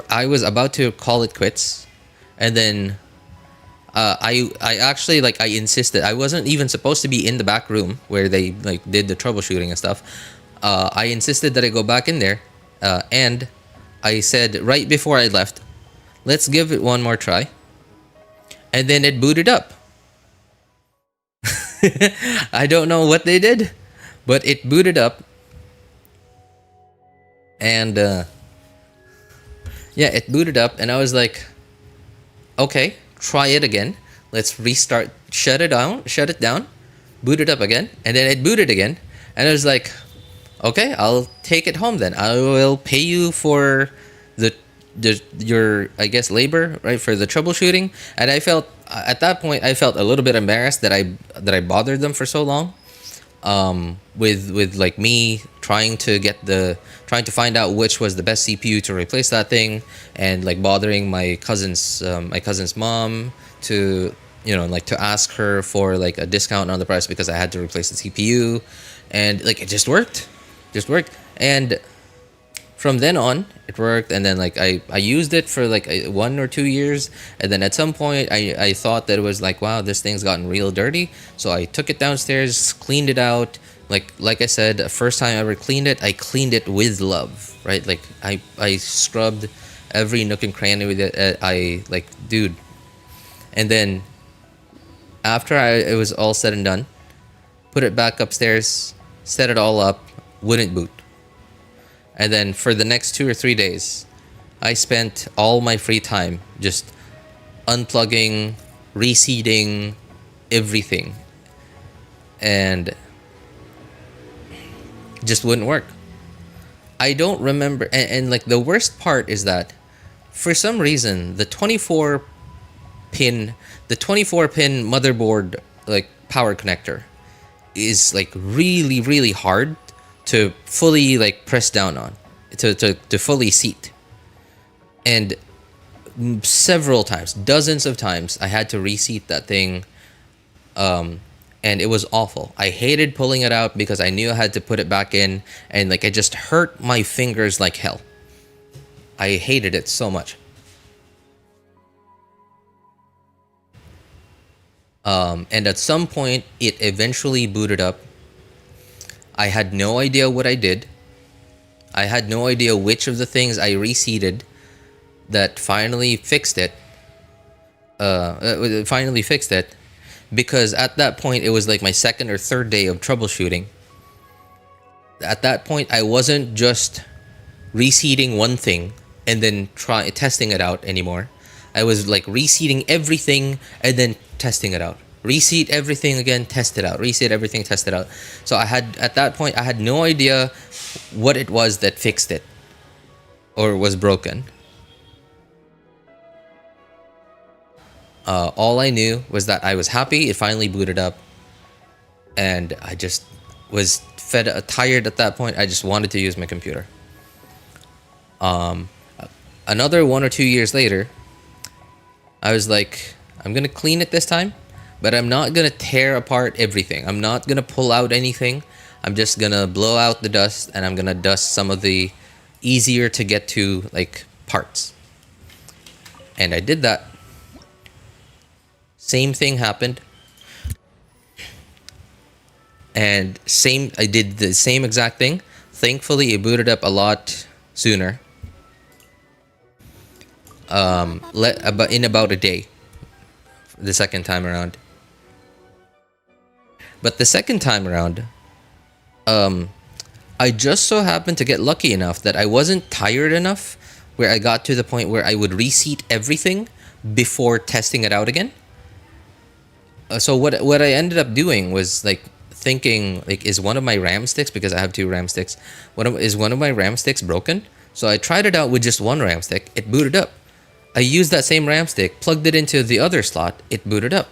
I was about to call it quits, and then I actually like I insisted. I wasn't even supposed to be in the back room where they like did the troubleshooting and stuff. I insisted that I go back in there, and I said right before I left, let's give it one more try. And then it booted up. I don't know what they did, but it booted up. And yeah, it booted up, and I was like, okay, try it again. Let's restart, shut it down, boot it up again, and then it booted again. And I was like, okay, I'll take it home then. I will pay you for your I guess labor, right, for the troubleshooting. And I felt at that point I felt a little bit embarrassed that I bothered them for so long, with like me trying to find out which was the best CPU to replace that thing, and like bothering my cousin's mom to, you know, like to ask her for like a discount on the price because I had to replace the CPU. And like it just worked. And from then on it worked. And then like I used it for like 1 or 2 years, and then at some point I thought that it was like, wow, this thing's gotten real dirty, so I took it downstairs, cleaned it out. Like I said, the first time I ever cleaned it, I cleaned it with love, right? Like I scrubbed every nook and cranny with it. I like, dude. And then after it was all said and done, put it back upstairs, set it all up, wouldn't boot. And then for the next 2 or 3 days, I spent all my free time just unplugging, reseating everything, and just wouldn't work. I don't remember, and like the worst part is that for some reason the 24 pin motherboard like power connector is like really hard to fully like press down on, to fully seat. And several times, dozens of times, I had to reseat that thing, and it was awful. I hated pulling it out because I knew I had to put it back in, and like it just hurt my fingers like hell. I hated it so much. And at some point it eventually booted up. I had no idea what I did. I had no idea which of the things I reseated that finally fixed it. Because at that point it was like my second or third day of troubleshooting. At that point I wasn't just reseating one thing and then testing it out anymore. I was like reseating everything and then testing it out. Reseat everything again, test it out. Reseat everything, test it out. So at that point I had no idea what it was that fixed it or was broken. All I knew was that I was happy it finally booted up, and I just was tired at that point. I just wanted to use my computer. Another 1 or 2 years later, I was like, I'm gonna clean it this time, but I'm not gonna tear apart everything. I'm not gonna pull out anything. I'm just gonna blow out the dust, and I'm gonna dust some of the easier to get to like parts. And I did that. Same thing happened. And I did the same exact thing. Thankfully it booted up a lot sooner. In about a day. The second time around. But the second time around, I just so happened to get lucky enough that I wasn't tired enough where I got to the point where I would reseat everything before testing it out again. So what I ended up doing was like thinking, like, is one of my RAM sticks, because I have 2 RAM sticks, is one of my RAM sticks broken? So I tried it out with just one RAM stick. It booted up. I used that same RAM stick, plugged it into the other slot, it booted up.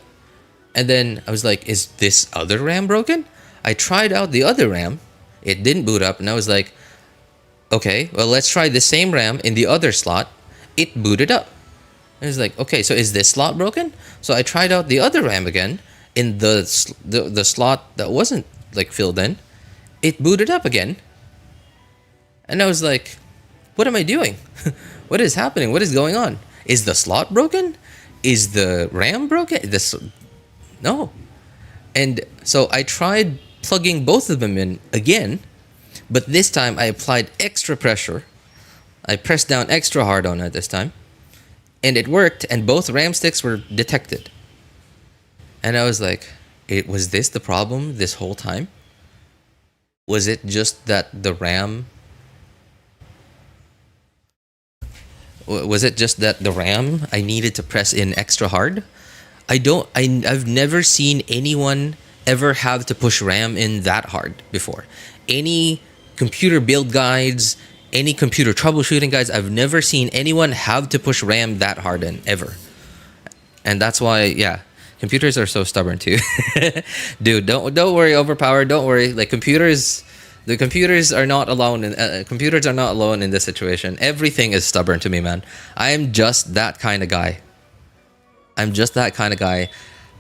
And then I was like, is this other RAM broken? I tried out the other RAM, it didn't boot up, and I was like, okay, well, let's try the same RAM in the other slot. It booted up. I was like, okay, so is this slot broken? So I tried out the other RAM again in the slot that wasn't like filled in. It booted up again. And I was like, what am I doing? What is happening? What is going on? Is the slot broken? Is the RAM broken? No. And so I tried plugging both of them in again, but this time I applied extra pressure. I pressed down extra hard on it this time, and it worked, and both RAM sticks were detected. And I was like, was this the problem this whole time? Was it just that the RAM... Was it just that the RAM I needed to press in extra hard? I've never seen anyone ever have to push RAM in that hard before. Any computer build guides, any computer troubleshooting guides, I've never seen anyone have to push RAM that hard in, ever. And that's why, yeah, computers are so stubborn too. Dude, don't worry, overpowered, don't worry. Like the computers are not alone in this situation. Everything is stubborn to me, man. I am just that kind of guy.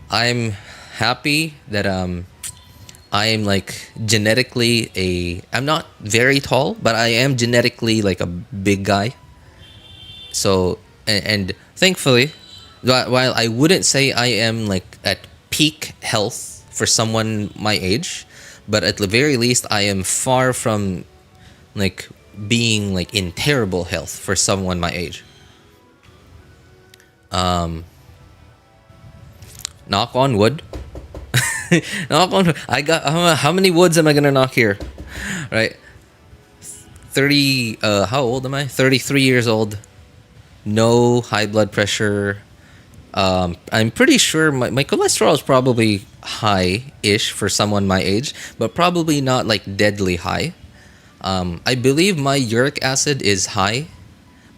I'm happy that I am like genetically I'm not very tall, but I am genetically like a big guy. So and thankfully, while I wouldn't say I am like at peak health for someone my age, but at the very least I am far from like being like in terrible health for someone my age. Knock on wood. Knock on wood. I got how many woods am I gonna knock here? Right. 30 how old am I? 33 years old. No high blood pressure. I'm pretty sure my cholesterol is probably high-ish for someone my age, but probably not like deadly high. I believe my uric acid is high,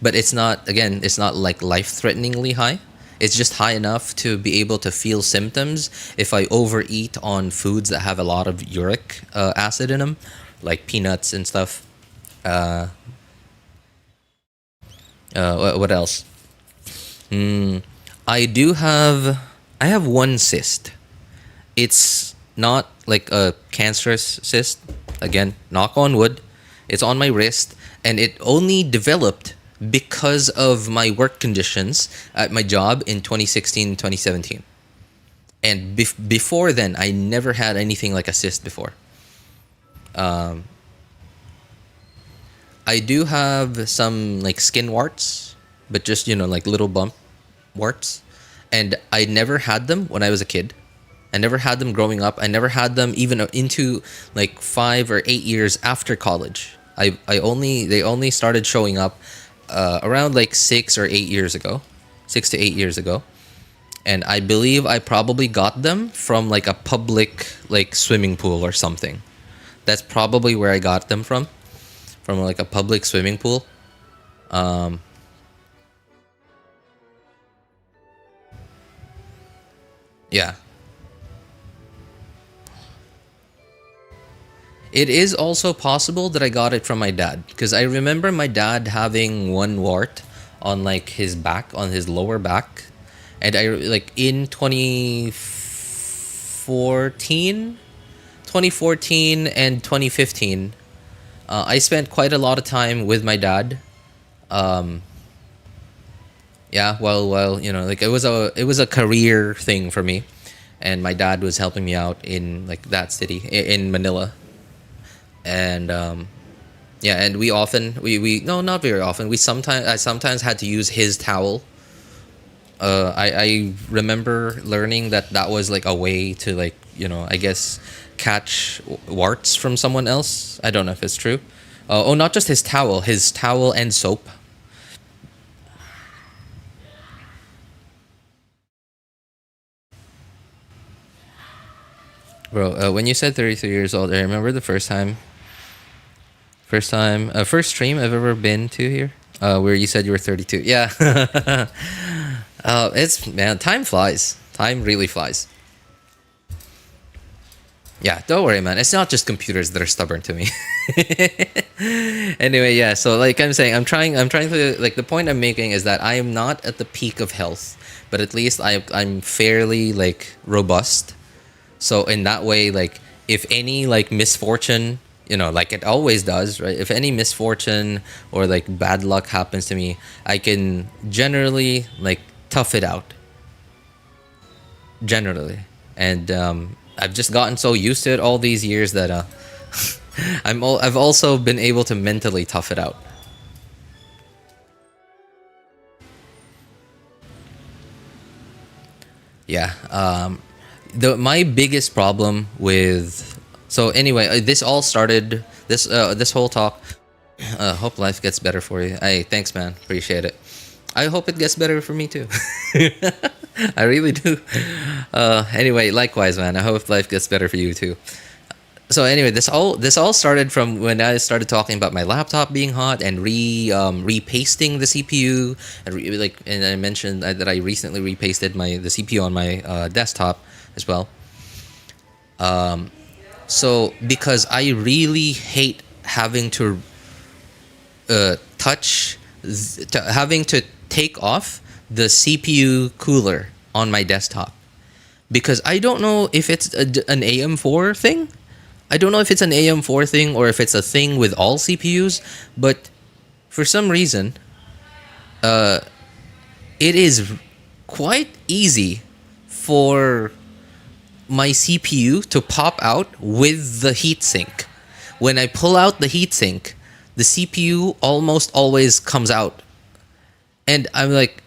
but it's not like life-threateningly high. It's just high enough to be able to feel symptoms if I overeat on foods that have a lot of uric acid in them, like peanuts and stuff. What else? I have one cyst. It's not like a cancerous cyst. Again, knock on wood. It's on my wrist, and it only developed because of my work conditions at my job in 2016, 2017. And before then, I never had anything like a cyst before. I do have some like skin warts, but just, like little bump warts. And I never had them when I was a kid. I never had them growing up. I never had them even into like 5 or 8 years after college. They only started showing up around like 6 to 8 years ago. And I believe I probably got them from like a public like swimming pool or something. That's probably where I got them from like a public swimming pool. Yeah. It is also possible that I got it from my dad, because I remember my dad having one wart on like his back, on his lower back, and I like in 2014 and 2015, I spent quite a lot of time with my dad. Yeah, well, like it was a career thing for me, and my dad was helping me out in like that city in Manila. And yeah, and we not very often. I sometimes had to use his towel. I remember learning that was like a way to like, I guess catch warts from someone else. I don't know if it's true. Not just his towel and soap. Bro, when you said 33 years old, I remember the first stream I've ever been to here, where you said you were 32. Yeah. Time flies. Time really flies. Yeah, don't worry, man. It's not just computers that are stubborn to me. Anyway, yeah. So, like I'm saying, I'm trying to, like, the point I'm making is that I am not at the peak of health, but at least I'm fairly like robust. So in that way, like, if any like misfortune, like it always does, right? If any misfortune or like bad luck happens to me, I can generally like tough it out. Generally. And I've just gotten so used to it all these years that I've also been able to mentally tough it out. Yeah. My biggest problem with this all started this whole talk. Hope life gets better for you. Hey, thanks, man. Appreciate it. I hope it gets better for me too. I really do. Anyway, likewise, man. I hope life gets better for you too. So anyway, this all started from when I started talking about my laptop being hot and repasting the CPU, and I mentioned that I recently repasted the CPU on my desktop as well. So because I really hate having to having to take off the CPU cooler on my desktop, because I don't know if it's an AM4 thing. I don't know if it's an AM4 thing or if it's a thing with all CPUs, but for some reason, it is quite easy for my CPU to pop out with the heatsink. When I pull out the heatsink, the CPU almost always comes out. And I'm like,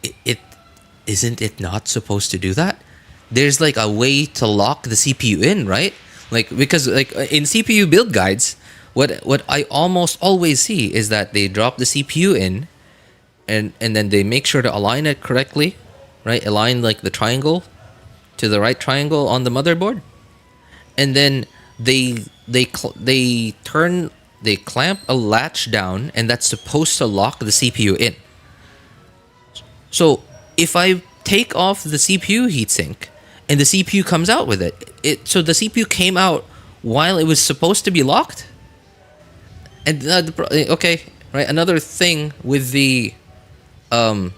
isn't it not supposed to do that? There's like a way to lock the CPU in, right? Because in CPU build guides, what I almost always see is that they drop the CPU in, and then they make sure to align it correctly, right? Align like the triangle to the right triangle on the motherboard, and then they clamp a latch down, and that's supposed to lock the CPU in. So if I take off the CPU heatsink and the CPU comes out with so the CPU came out while it was supposed to be locked. And okay, right. Another thing with the AM4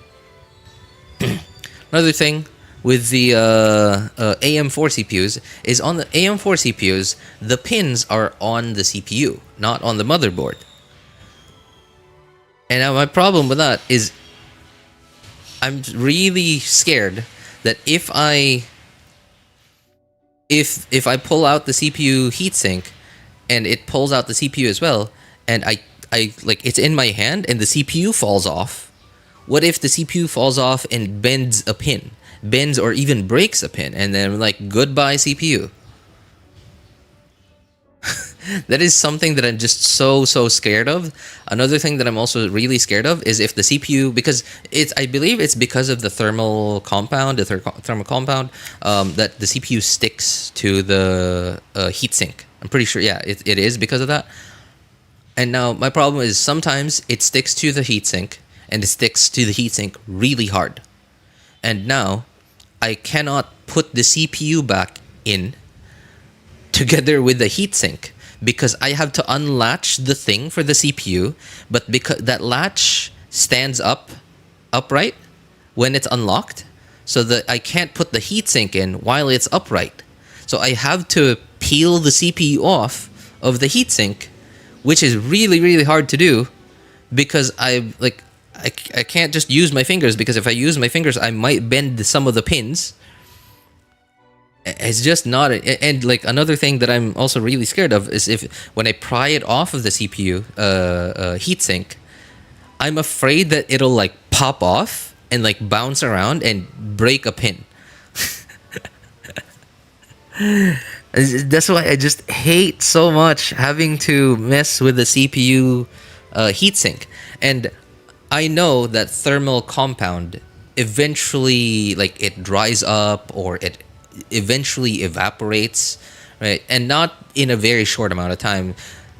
CPUs is on the AM4 CPUs, the pins are on the CPU, not on the motherboard. And now my problem with that is I'm really scared that if I pull out the CPU heatsink and it pulls out the CPU as well, and I it's in my hand and the CPU falls off, what if the CPU falls off and bends or even breaks a pin, and then like, goodbye CPU? That is something that I'm just so scared of. Another thing that I'm also really scared of is if the CPU, because I believe it's because of the thermal compound, that the CPU sticks to the heatsink. I'm pretty sure, yeah, it is because of that. And now my problem is sometimes it sticks to the heatsink, and it sticks to the heatsink really hard. And now I cannot put the CPU back in together with the heatsink, because I have to unlatch the thing for the CPU, but because that latch stands upright when it's unlocked, so that I can't put the heatsink in while it's upright. So I have to peel the CPU off of the heatsink, which is really hard to do, because I can't just use my fingers, because if I use my fingers, I might bend some of the pins. It's just not, and like another thing that I'm also really scared of is when I pry it off of the CPU heatsink, I'm afraid that it'll like pop off and like bounce around and break a pin. That's why I just hate so much having to mess with the CPU heatsink. And I know that thermal compound eventually, like, it dries up or it eventually evaporates, right? And not in a very short amount of time.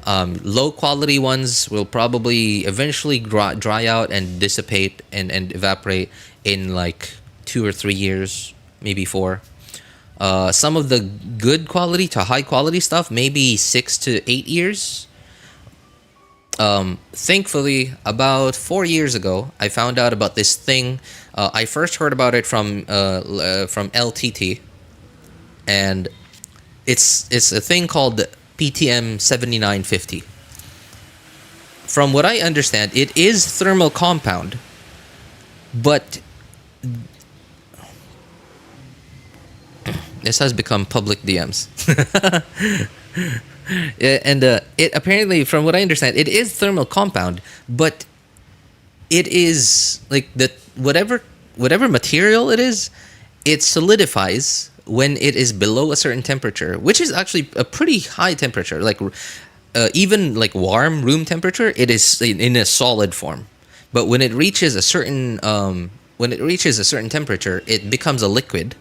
Low quality ones will probably eventually dry out and dissipate and evaporate in like 2 or 3 years, maybe 4. Some of the good quality to high quality stuff, maybe 6 to 8 years. Thankfully, about 4 years ago, I found out about this thing. I first heard about it from LTT, and it's a thing called PTM 7950. From what I understand, it is thermal compound, but this has become public DMs. And it apparently, from what I understand, it is thermal compound, but it is like the whatever material it is, it solidifies when it is below a certain temperature, which is actually a pretty high temperature. Like even like warm room temperature, it is in a solid form. But when it reaches a certain temperature, it becomes a liquid,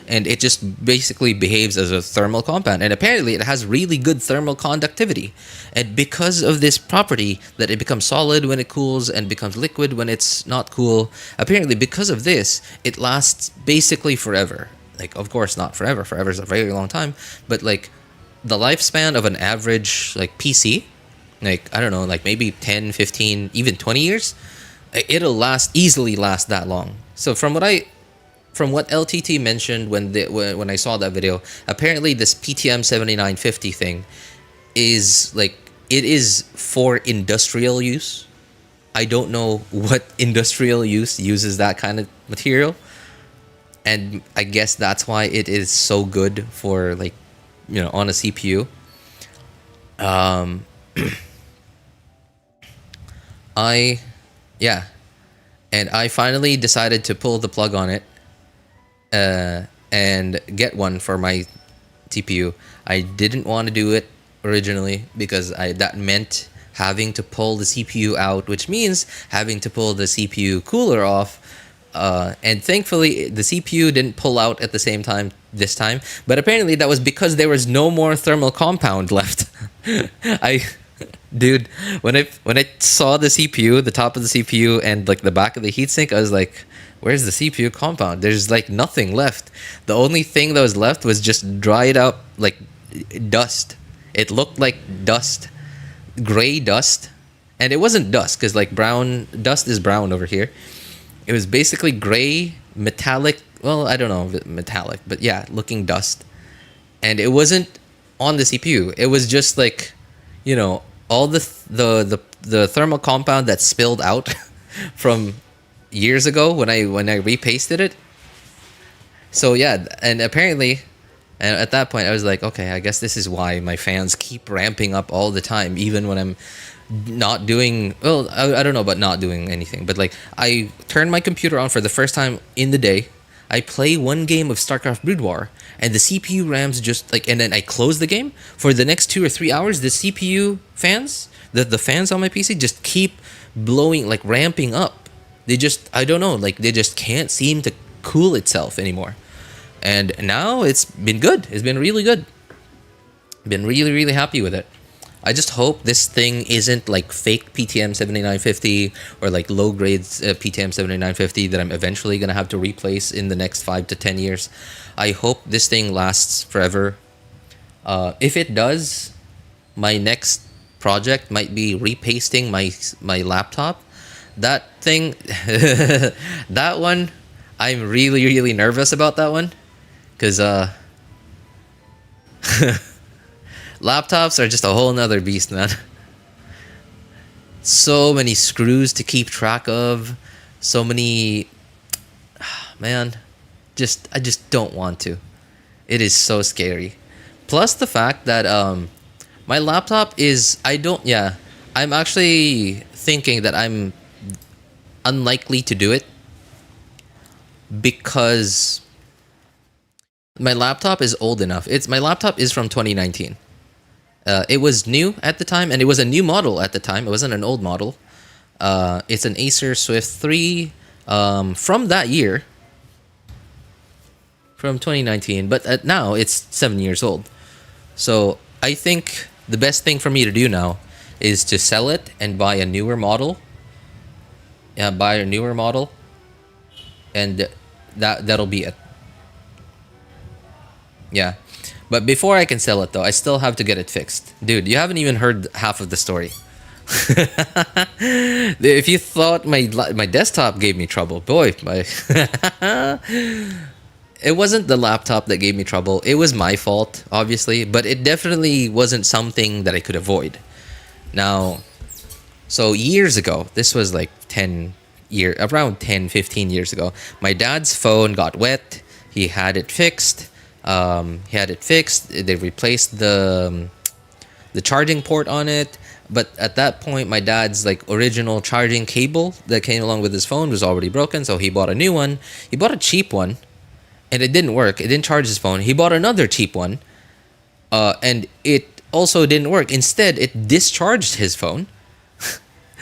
and it just basically behaves as a thermal compound. And apparently it has really good thermal conductivity. And because of this property that it becomes solid when it cools and becomes liquid when it's not cool, apparently because of this, it lasts basically forever. Like, of course, not forever. Forever is a very long time. But like the lifespan of an average like PC, like, I don't know, like maybe 10, 15, even 20 years, it'll easily last that long. So from what LTT mentioned when I saw that video, apparently this PTM 7950 thing is like, it is for industrial use. I don't know what industrial use uses that kind of material, and I guess that's why it is so good for, like, you know, on a CPU. And I finally decided to pull the plug on it and get one for my CPU. I didn't want to do it originally because that meant having to pull the CPU out, which means having to pull the CPU cooler off. And thankfully, the CPU didn't pull out at the same time this time. But apparently, that was because there was no more thermal compound left. Dude, when I saw the CPU, the top of the CPU, and like the back of the heatsink, I was like, where's the CPU compound? There's like nothing left. The only thing that was left was just dried up like dust. It looked like dust, gray dust, and it wasn't dust because like brown dust is brown over here. It was basically gray metallic. Well, I don't know if it's metallic, but yeah, looking dust. And it wasn't on the CPU. It was just like, you know, all the thermal compound that spilled out from years ago when I repasted it. So yeah, and apparently, and at that point I was like, okay, I guess this is why my fans keep ramping up all the time, even when I'm not doing, well, I don't know about not doing anything, but like I turn my computer on for the first time in the day. I play one game of StarCraft Brood War, and the CPU RAMs just like, and then I close the game. For the next 2 or 3 hours, the CPU fans, the fans on my PC just keep blowing, like ramping up. They just, I don't know, like they just can't seem to cool itself anymore. And now it's been good. It's been really good. Been really, really happy with it. I just hope this thing isn't like fake PTM 7950 or like low grades PTM 7950 that I'm eventually going to have to replace in the next 5 to 10 years. I hope this thing lasts forever. If it does, my next project might be repasting my laptop. That thing, that one, I'm really, really nervous about that one. Because laptops are just a whole nother beast, man. So many screws to keep track of. So many... Man, I just don't want to. It is so scary. Plus the fact that my laptop is... I'm actually thinking that I'm unlikely to do it. Because my laptop is old enough. My laptop is from 2019. It was new at the time, and it was a new model at the time. It wasn't an old model. It's an Acer Swift 3 from that year, from 2019. But now it's 7 years old. So I think the best thing for me to do now is to sell it and buy a newer model. Yeah, buy a newer model, and that'll be it. Yeah. But before I can sell it, though, I still have to get it fixed. Dude, you haven't even heard half of the story. If you thought my desktop gave me trouble, boy, it wasn't the laptop that gave me trouble. It was my fault, obviously, but it definitely wasn't something that I could avoid. Now, so years ago, this was like around 10, 15 years ago, my dad's phone got wet. He had it fixed. They replaced the charging port on it. But at that point, my dad's like original charging cable that came along with his phone was already broken. So he bought a new one. He bought a cheap one, and it didn't work. It didn't charge his phone. He bought another cheap one, and it also didn't work. Instead, it discharged his phone.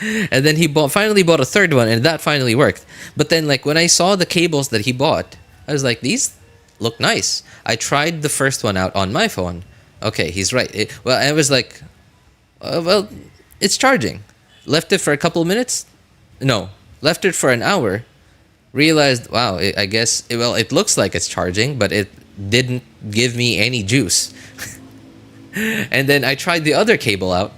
And then he finally bought a third one, and that finally worked. But then, like, when I saw the cables that he bought, I was like, these look nice. I tried the first one out on my phone. Okay, he's right. I was like, well, it's charging. Left it for a couple of minutes. No, left it for an hour. Realized, wow, I guess, it looks like it's charging, but it didn't give me any juice. And then I tried the other cable out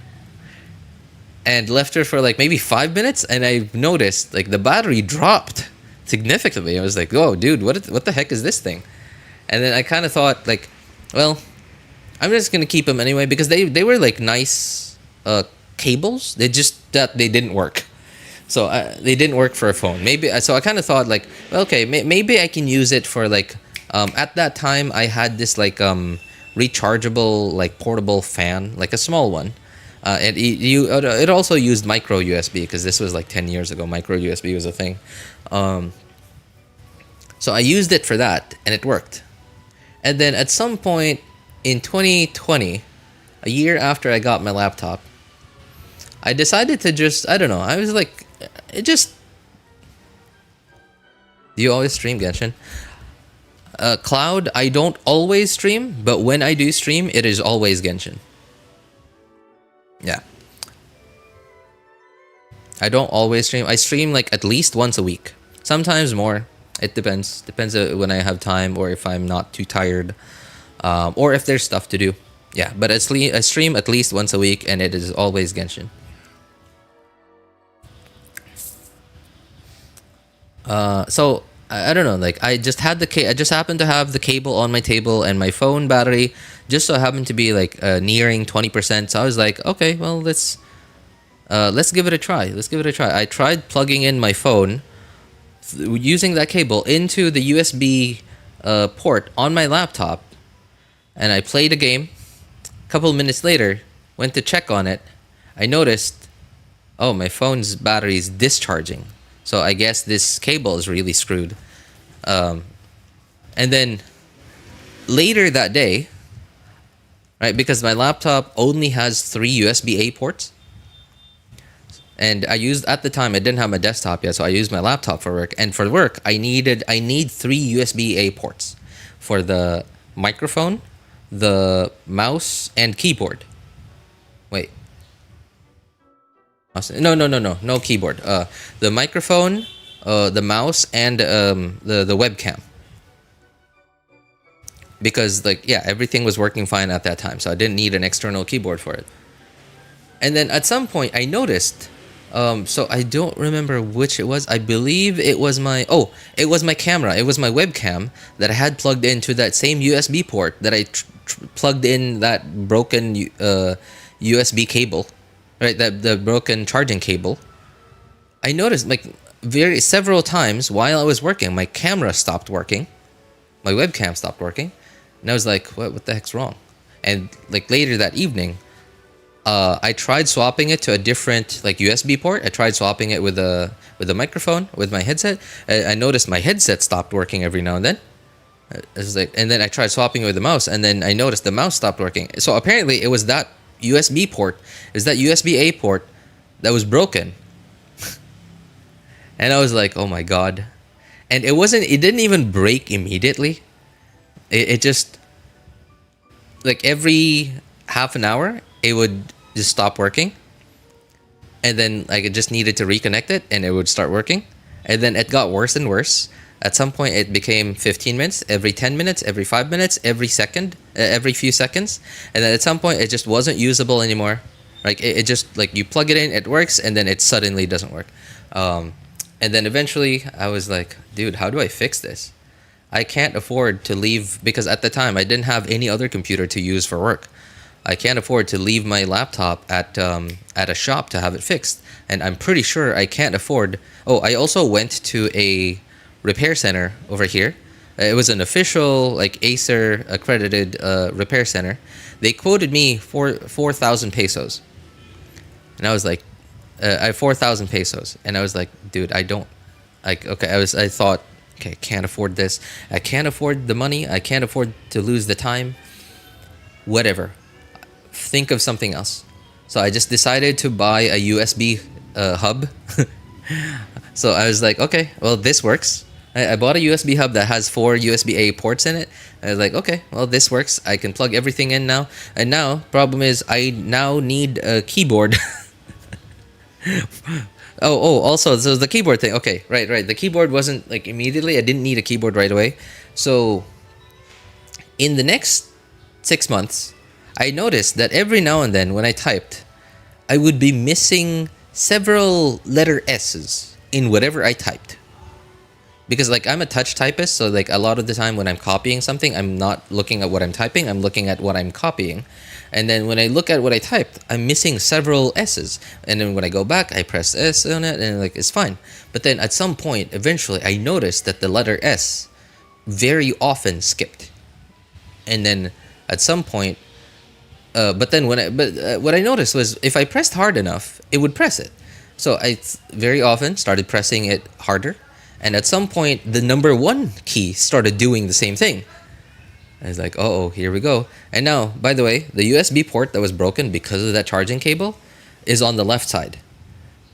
and left it for like maybe 5 minutes, and I noticed like the battery dropped significantly. I was like, oh, dude, what the heck is this thing? And then I kind of thought, like, well, I'm just gonna keep them anyway, because they were like nice cables. They didn't work. So they didn't work for a phone. So I kind of thought, like, well, okay, maybe I can use it for like at that time I had this like rechargeable like portable fan, like a small one. And it also used micro USB, because this was like 10 years ago. Micro USB was a thing. So I used it for that, and it worked. And then at some point in 2020, a year after I got my laptop, I decided to just, I don't know, I was like, do you always stream Genshin? Cloud, I don't always stream, but when I do stream, it is always Genshin. Yeah. I don't always stream. I stream like at least once a week. Sometimes more. It depends. Depends when I have time, or if I'm not too tired, or if there's stuff to do. Yeah, but I stream at least once a week, and it is always Genshin. So I don't know. Like, I just happened to have the cable on my table, and my phone battery just so happened to be like nearing 20%. So I was like, okay, well, let's give it a try. I tried plugging in my phone using that cable into the USB port on my laptop, and I played a game. A couple of minutes later, went to check on it. I noticed, oh, my phone's battery is discharging. So I guess this cable is really screwed. And then later that day, right, because my laptop only has 3 USB-A ports, and at the time I didn't have my desktop yet, so I used my laptop for work. And for work, I need 3 USB-A ports for the microphone, the mouse, and keyboard. Wait. No keyboard. The microphone, the mouse, and the webcam. Because, like, yeah, everything was working fine at that time, so I didn't need an external keyboard for it. And then at some point I noticed, so I don't remember which it was. I believe it was my camera. It was my webcam that I had plugged into that same USB port that I plugged in that broken USB cable. Right, the broken charging cable. I noticed, like, several times while I was working, my camera stopped working, my webcam stopped working, and I was like, what the heck's wrong? And like later that evening, I tried swapping it to a different like USB port. I tried swapping it with the microphone, with my headset. I noticed my headset stopped working every now and then. It was like, and then I tried swapping it with the mouse, and then I noticed the mouse stopped working. So apparently it was that USB port, is that USB-A port that was broken. And I was like, oh my god. And it didn't even break immediately. It just, like, every half an hour it would just stop working, and then like I just needed to reconnect it and it would start working. And then it got worse and worse. At some point it became 15 minutes, every 10 minutes, every 5 minutes, every few seconds. And then at some point it just wasn't usable anymore. Like it just, like, you plug it in, it works, and then it suddenly doesn't work. And then eventually I was like, dude, how do I fix this? I can't afford to leave, because at the time I didn't have any other computer to use for work. I can't afford to leave my laptop at a shop to have it fixed, and I'm pretty sure I can't afford. Oh, I also went to a repair center over here. It was an official, like, Acer accredited repair center. They quoted me for 4,000 pesos, and I was like, I 4,000 pesos, and I was like, dude, I don't, like, okay, I thought, okay, I can't afford this. I can't afford the money. I can't afford to lose the time. Whatever. Think of something else. So I just decided to buy a USB hub. So I was like, okay, well, this works. I bought a USB hub that has 4 USB-A ports in it. I was like, okay, well, this works. I can plug everything in now. And now, problem is, I now need a keyboard. Also, so the keyboard thing. Okay, right. The keyboard wasn't, like, immediately. I didn't need a keyboard right away. So in the next 6 months, I noticed that every now and then when I typed, I would be missing several letter S's in whatever I typed. Because, like, I'm a touch typist, so, like, a lot of the time when I'm copying something, I'm not looking at what I'm typing, I'm looking at what I'm copying. And then when I look at what I typed, I'm missing several S's. And then when I go back, I press S on it, and, like, it's fine. But then at some point, eventually, I noticed that the letter S very often skipped. And then at some point, what I noticed was if I pressed hard enough, it would press it. So I very often started pressing it harder. And at some point, the number 1 key started doing the same thing. I was like, oh, here we go. And now, by the way, the USB port that was broken because of that charging cable is on the left side.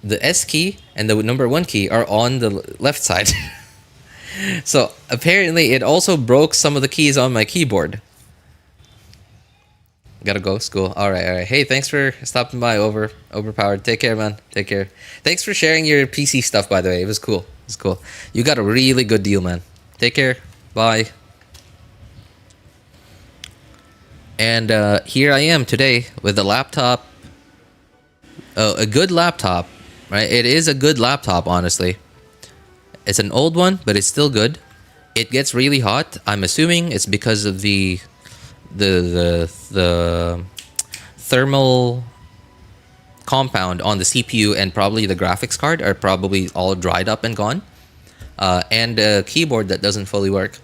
The S key and the number 1 key are on the left side. So apparently it also broke some of the keys on my keyboard. Gotta go, school. All right. Hey, thanks for stopping by. Overpowered. Take care, man. Take care. Thanks for sharing your PC stuff, by the way. It was cool. You got a really good deal, man. Take care. Bye. And here I am today with a laptop. A good laptop, right? It is a good laptop, honestly. It's an old one, but it's still good. It gets really hot. I'm assuming it's because of the thermal compound on the CPU and probably the graphics card are probably all dried up and gone. And a keyboard that doesn't fully work.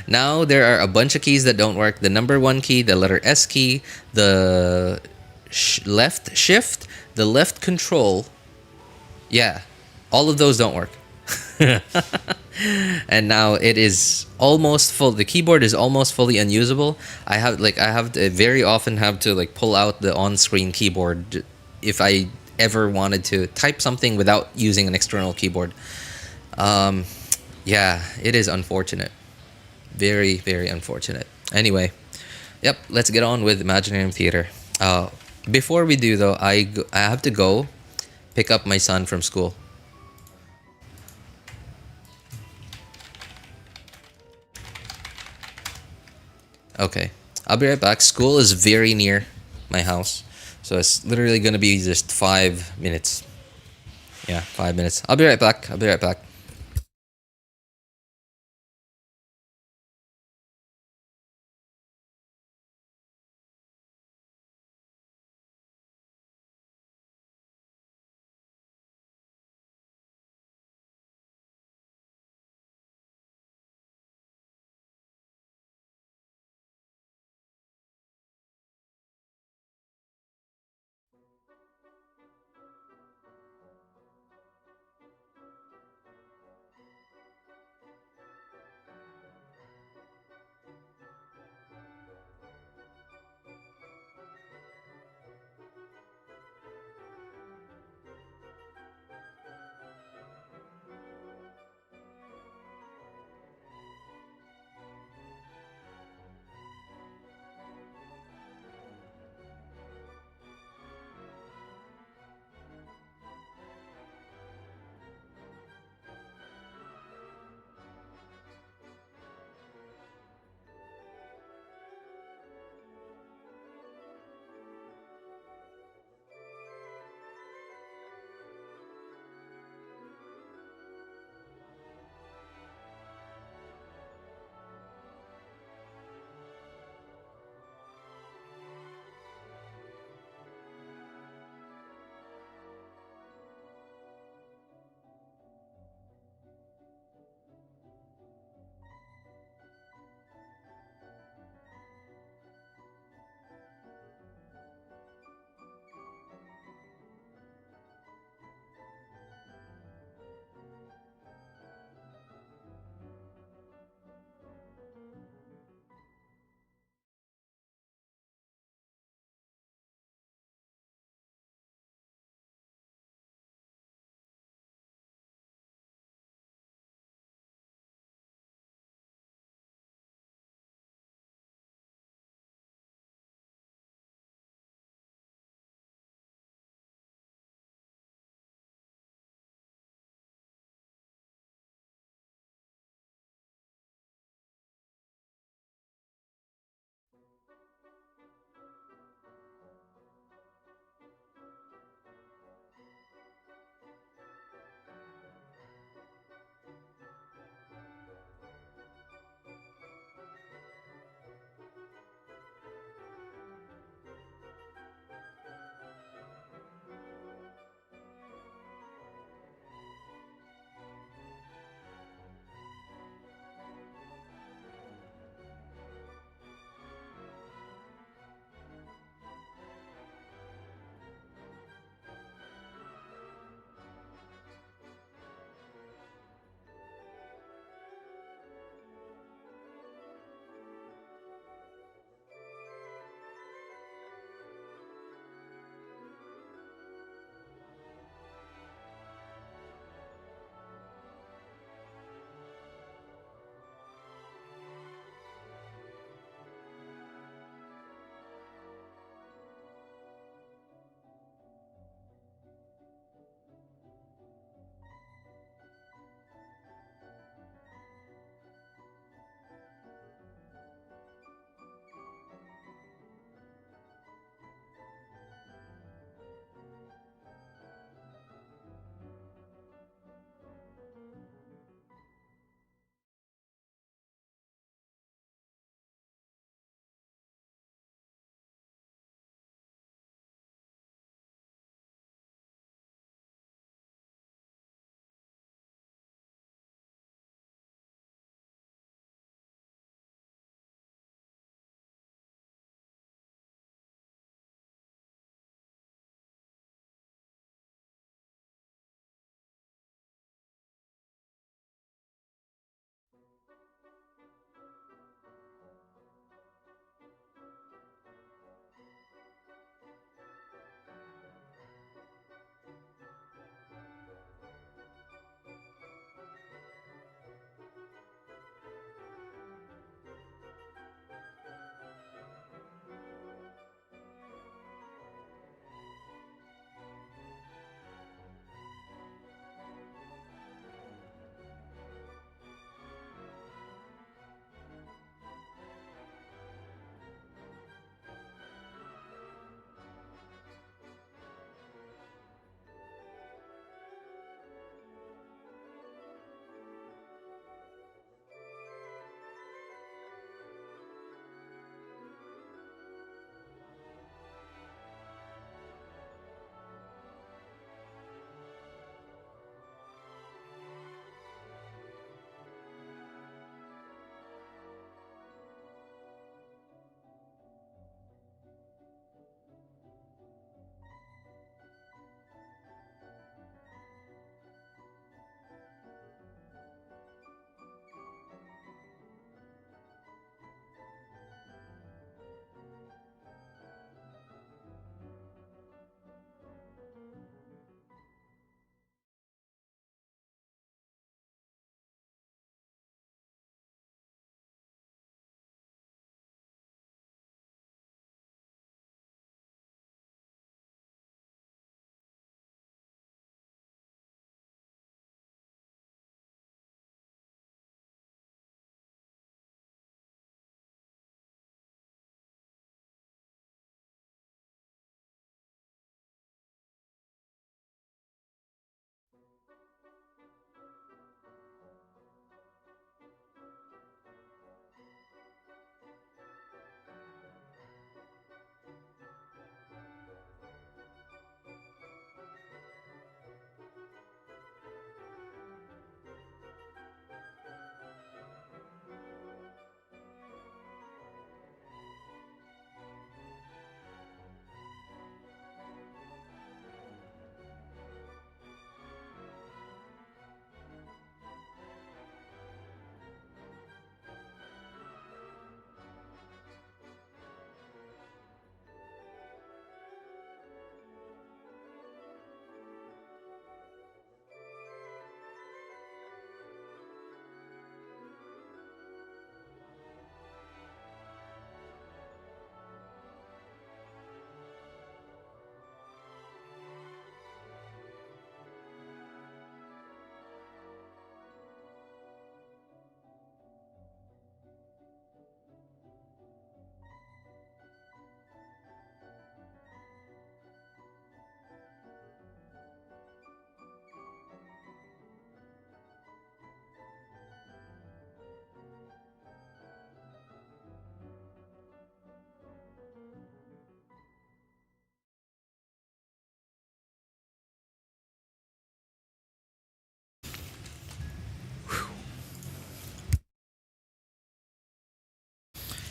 Now there are a bunch of keys that don't work. The number 1 key, the letter S key, the left shift, the left control. Yeah, all of those don't work. And now it is almost full. The keyboard is almost fully unusable. I have to very often have to, like, pull out the on-screen keyboard if I ever wanted to type something without using an external keyboard. Yeah, it is unfortunate. Very, very unfortunate. Anyway, yep, let's get on with Imaginarium Theater. Before we do, though, I have to go pick up my son from school. Okay, I'll be right back. School is very near my house, so it's literally gonna be just 5 minutes. Yeah, 5 minutes. I'll be right back.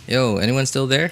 Yo, anyone still there?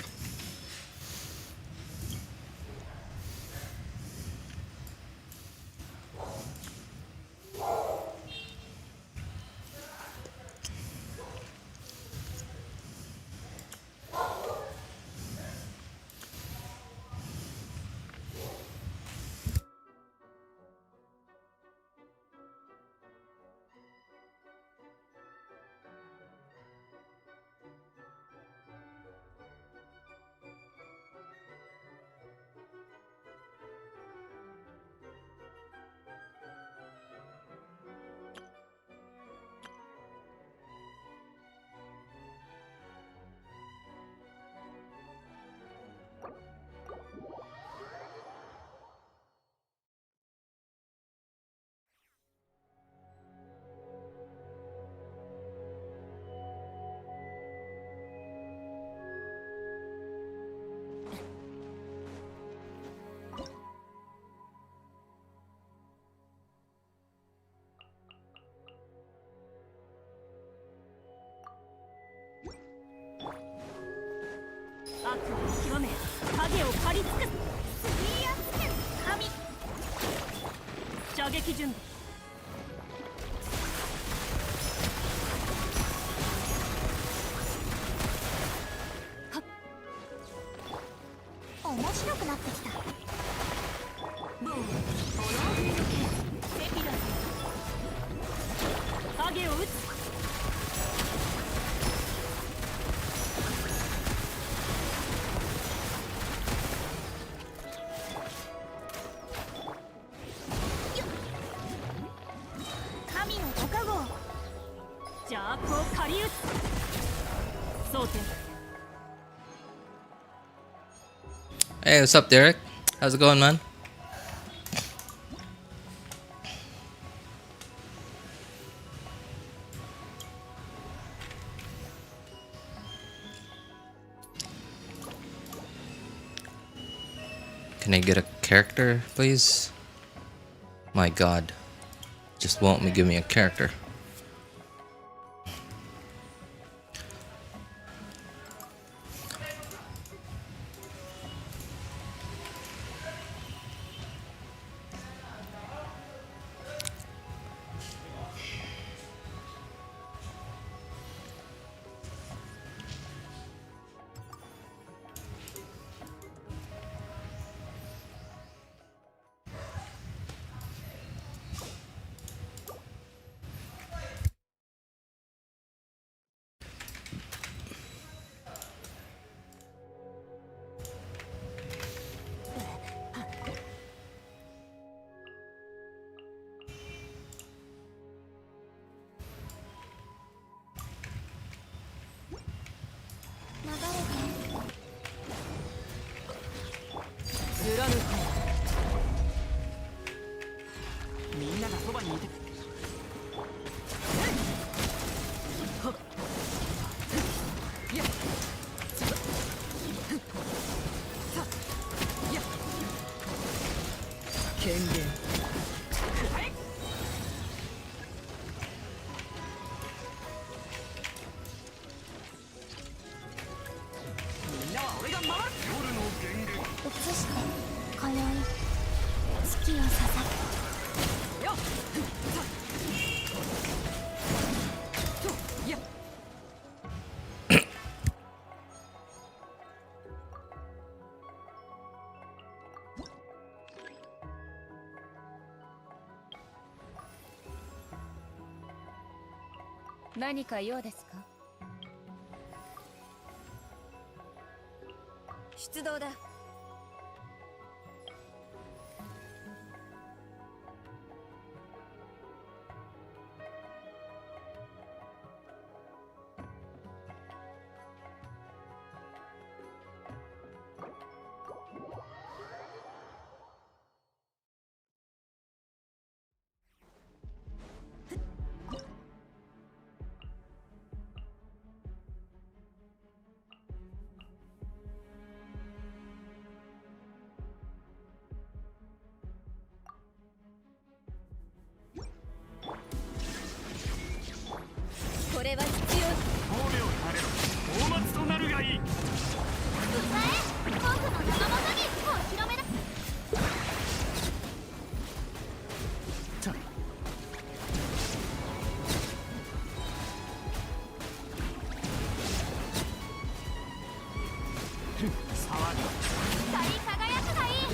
Hey, what's up, Derek? How's it going, man? Can I get a character, please? My god. Just won't give me a character.何か用ですか？出動だ。光り輝くがいい。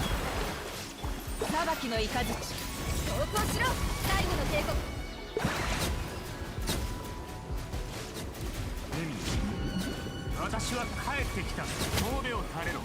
裁きの雷走行しろ。最後の警告。私は帰ってきた。神戸を垂れろ。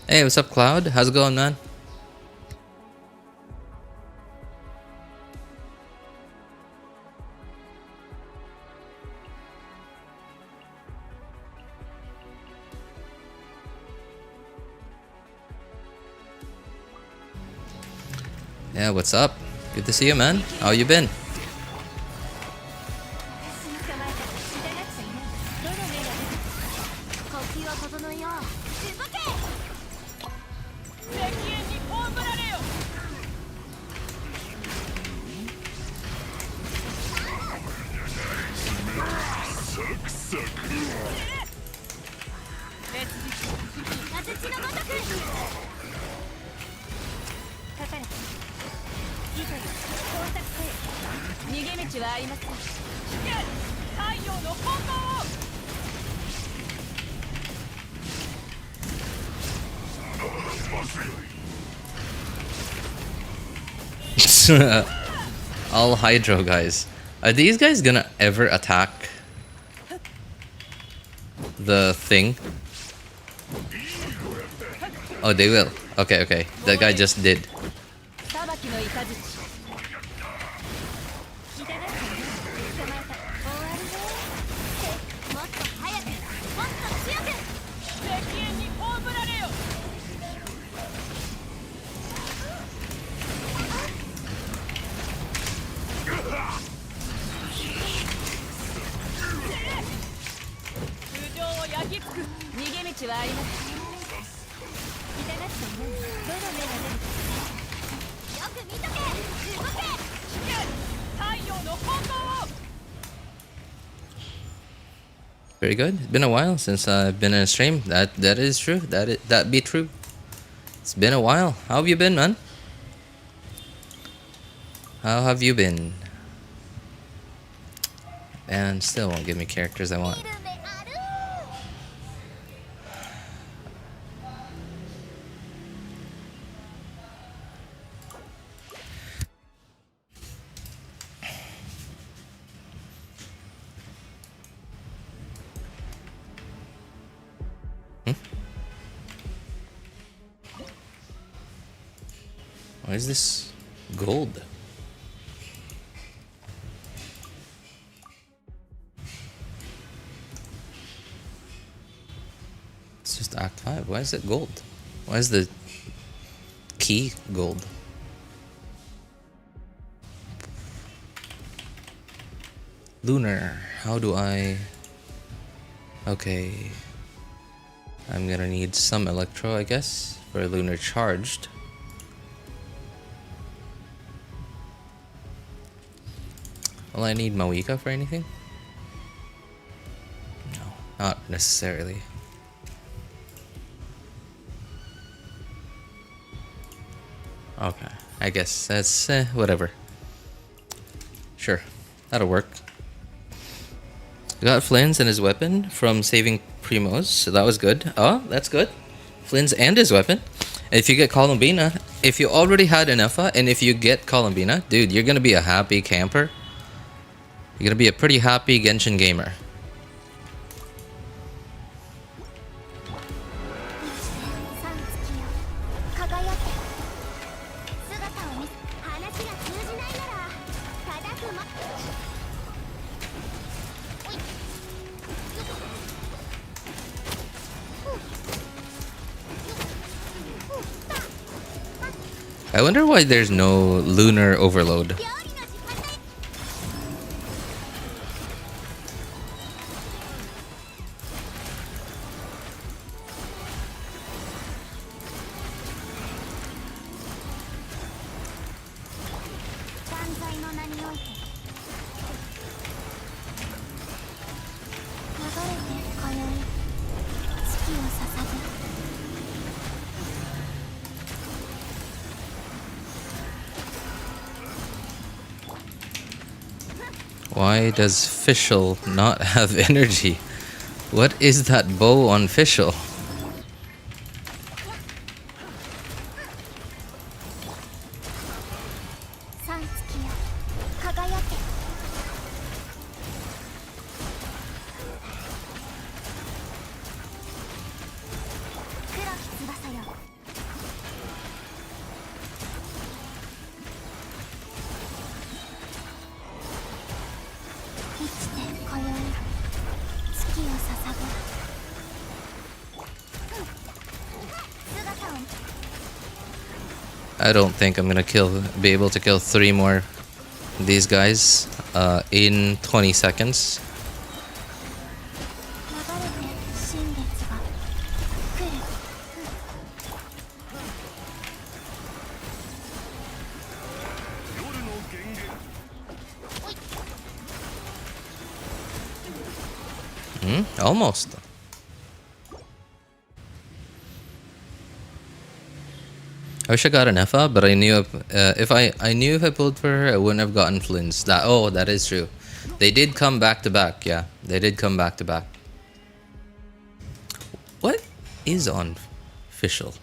Hey, what's up, Cloud? How's it going, man? Yeah, what's up? Good to see you, man. How you been? All Hydro guys. Are these guys gonna ever attack the thing? Oh, they will. Okay, okay. That guy just did. Very good. It's been a while since I've been in a stream. That is true. That be true. It's been a while. How have you been, man? How have you been? And still won't give me characters I want. Why is this gold? It's just Act 5. Why is it gold? Why is the key gold? Lunar. How do I... Okay. I'm gonna need some electro, I guess, for lunar charged. Will I need Mawika for anything? No, not necessarily. Okay, I guess that's whatever. Sure, that'll work. We got Flynn's and his weapon from saving Primos, so that was good. Oh, that's good. Flynn's and his weapon. If you get Columbina, if you already had Ineffa, and if you get Columbina, dude, you're gonna be a happy camper. You're gonna be a pretty happy Genshin gamer. I wonder why there's no lunar overload. Why does Fischl not have energy? What is that bow on Fischl? I don't think I'm gonna be able to kill 3 more of these guys in 20 seconds. Almost. I wish I got an Iffa, but I knew if I pulled for her, I wouldn't have gotten Flynn's. That is true. They did come back to back. Yeah, they did come back to back. What is on Fischl?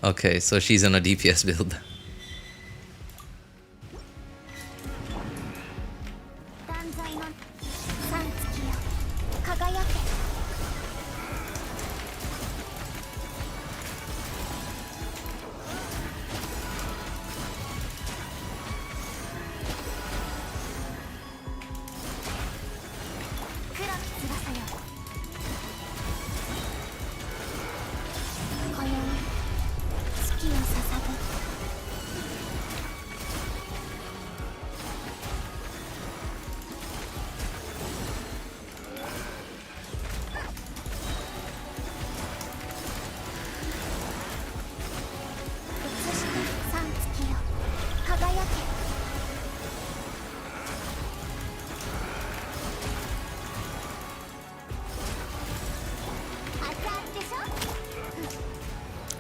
Okay, so she's on a DPS build.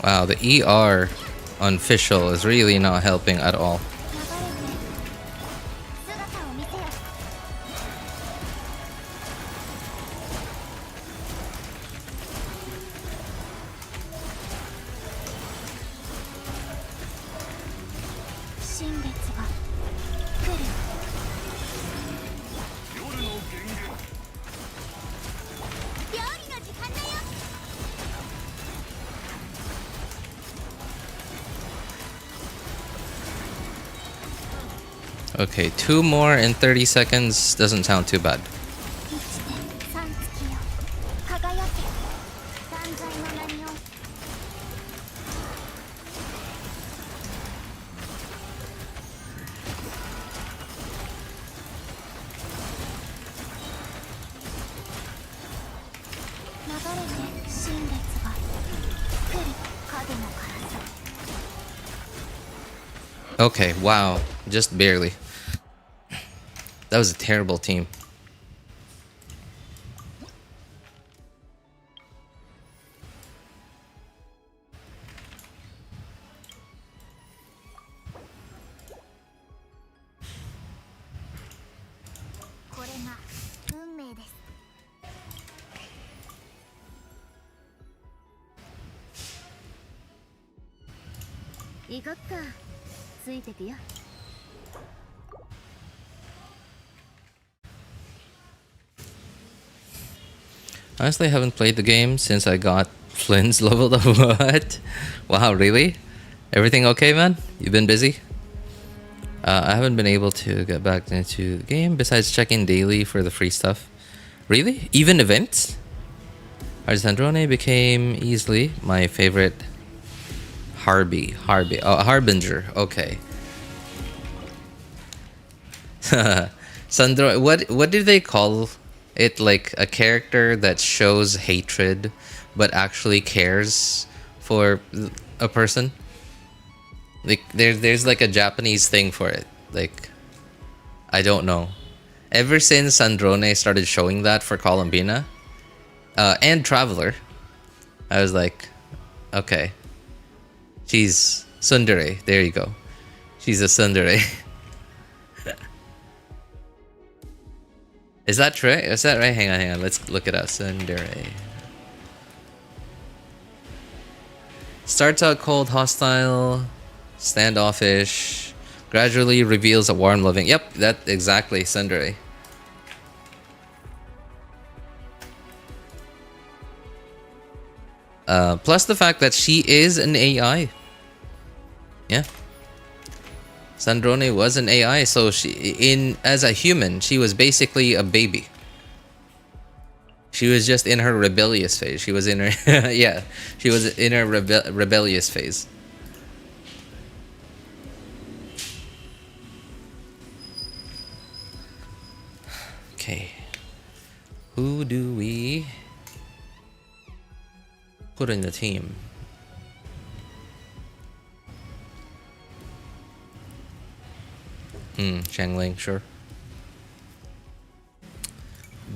Wow, the ER on Fischl is really not helping at all. Okay, 2 more in 30 seconds doesn't sound too bad. て新月が来る影の辛さ Okay, wow. Just barely. That was a terrible team. Honestly, I haven't played the game since I got Flynn's leveled up. What? Wow, really? Everything okay, man? You've been busy? I haven't been able to get back into the game besides checking daily for the free stuff. Really? Even events? Arsandrone became easily my favorite Harbinger. Okay. Sandro, what do they call it? Like a character that shows hatred but actually cares for a person? Like there's like a Japanese thing for it. Like I don't know. Ever since Sandrone started showing that for Columbina and Traveler, I was like, okay. She's tsundere. There you go. She's a tsundere. Is that true? Is that right? Hang on. Let's look it up. Tsundere. Starts out cold, hostile, standoffish, gradually reveals a warm, loving. Yep, that exactly. Tsundere. Plus the fact that she is an AI. Yeah. Sandrone was an AI, so as a human, she was basically a baby. She was just in her rebellious phase. She was in her yeah, she was in her rebellious phase. Okay. Who do we put in the team? Shangling, sure.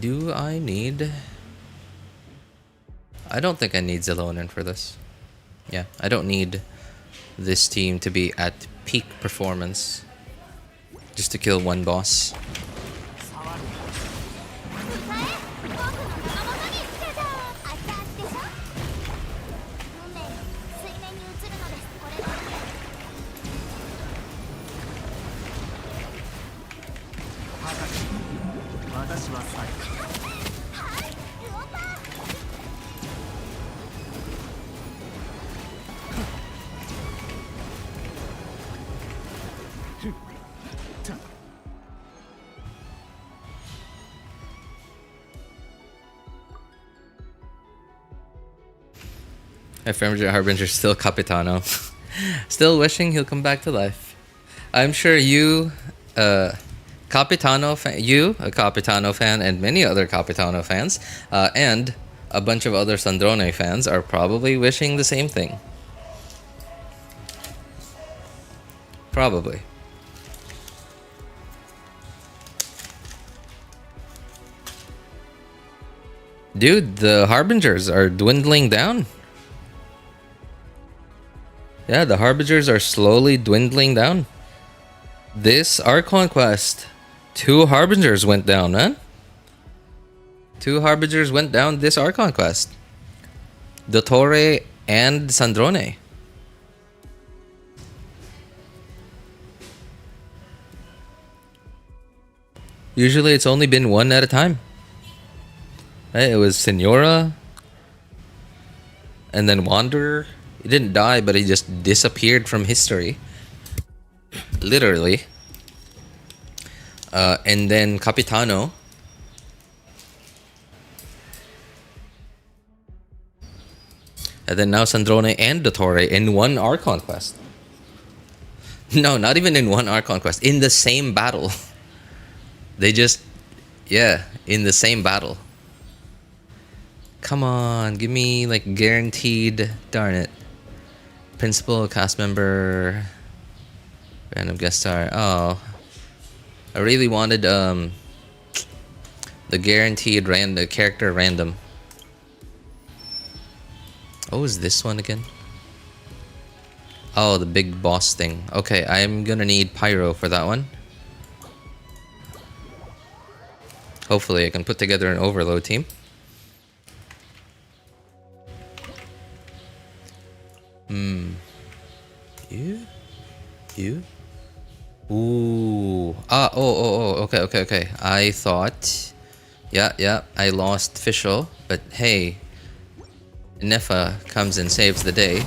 Do I need... I don't think I need Zelonin for this. Yeah, I don't need this team to be at peak performance just to kill one boss. Ephemeral Harbinger still Capitano. Still wishing he'll come back to life. I'm sure you, Capitano fan, a Capitano fan, and many other Capitano fans, and a bunch of other Sandrone fans are probably wishing the same thing. Probably. Dude, the Harbingers are dwindling down. Yeah, the Harbingers are slowly dwindling down. This Archon quest, 2 Harbingers went down, man. 2 Harbingers went down this Archon quest. Dottore and Sandrone. Usually it's only been 1 at a time. Right? It was Senora, and then Wanderer. He didn't die, but he just disappeared from history. Literally. And then Capitano. And then now Sandrone and Dottore in 1 Archon quest. No, not even in 1 Archon quest. In the same battle. They just... Yeah, in the same battle. Come on, give me like guaranteed. Darn it. Principal, cast member, random guest star. Oh, I really wanted the guaranteed random character random. What was this one again? Oh, the big boss thing. Okay, I'm gonna need Pyro for that one. Hopefully I can put together an overload team. You? Ooh. Okay. I thought... Yeah, I lost Fischl, but hey, Ineffa comes and saves the day.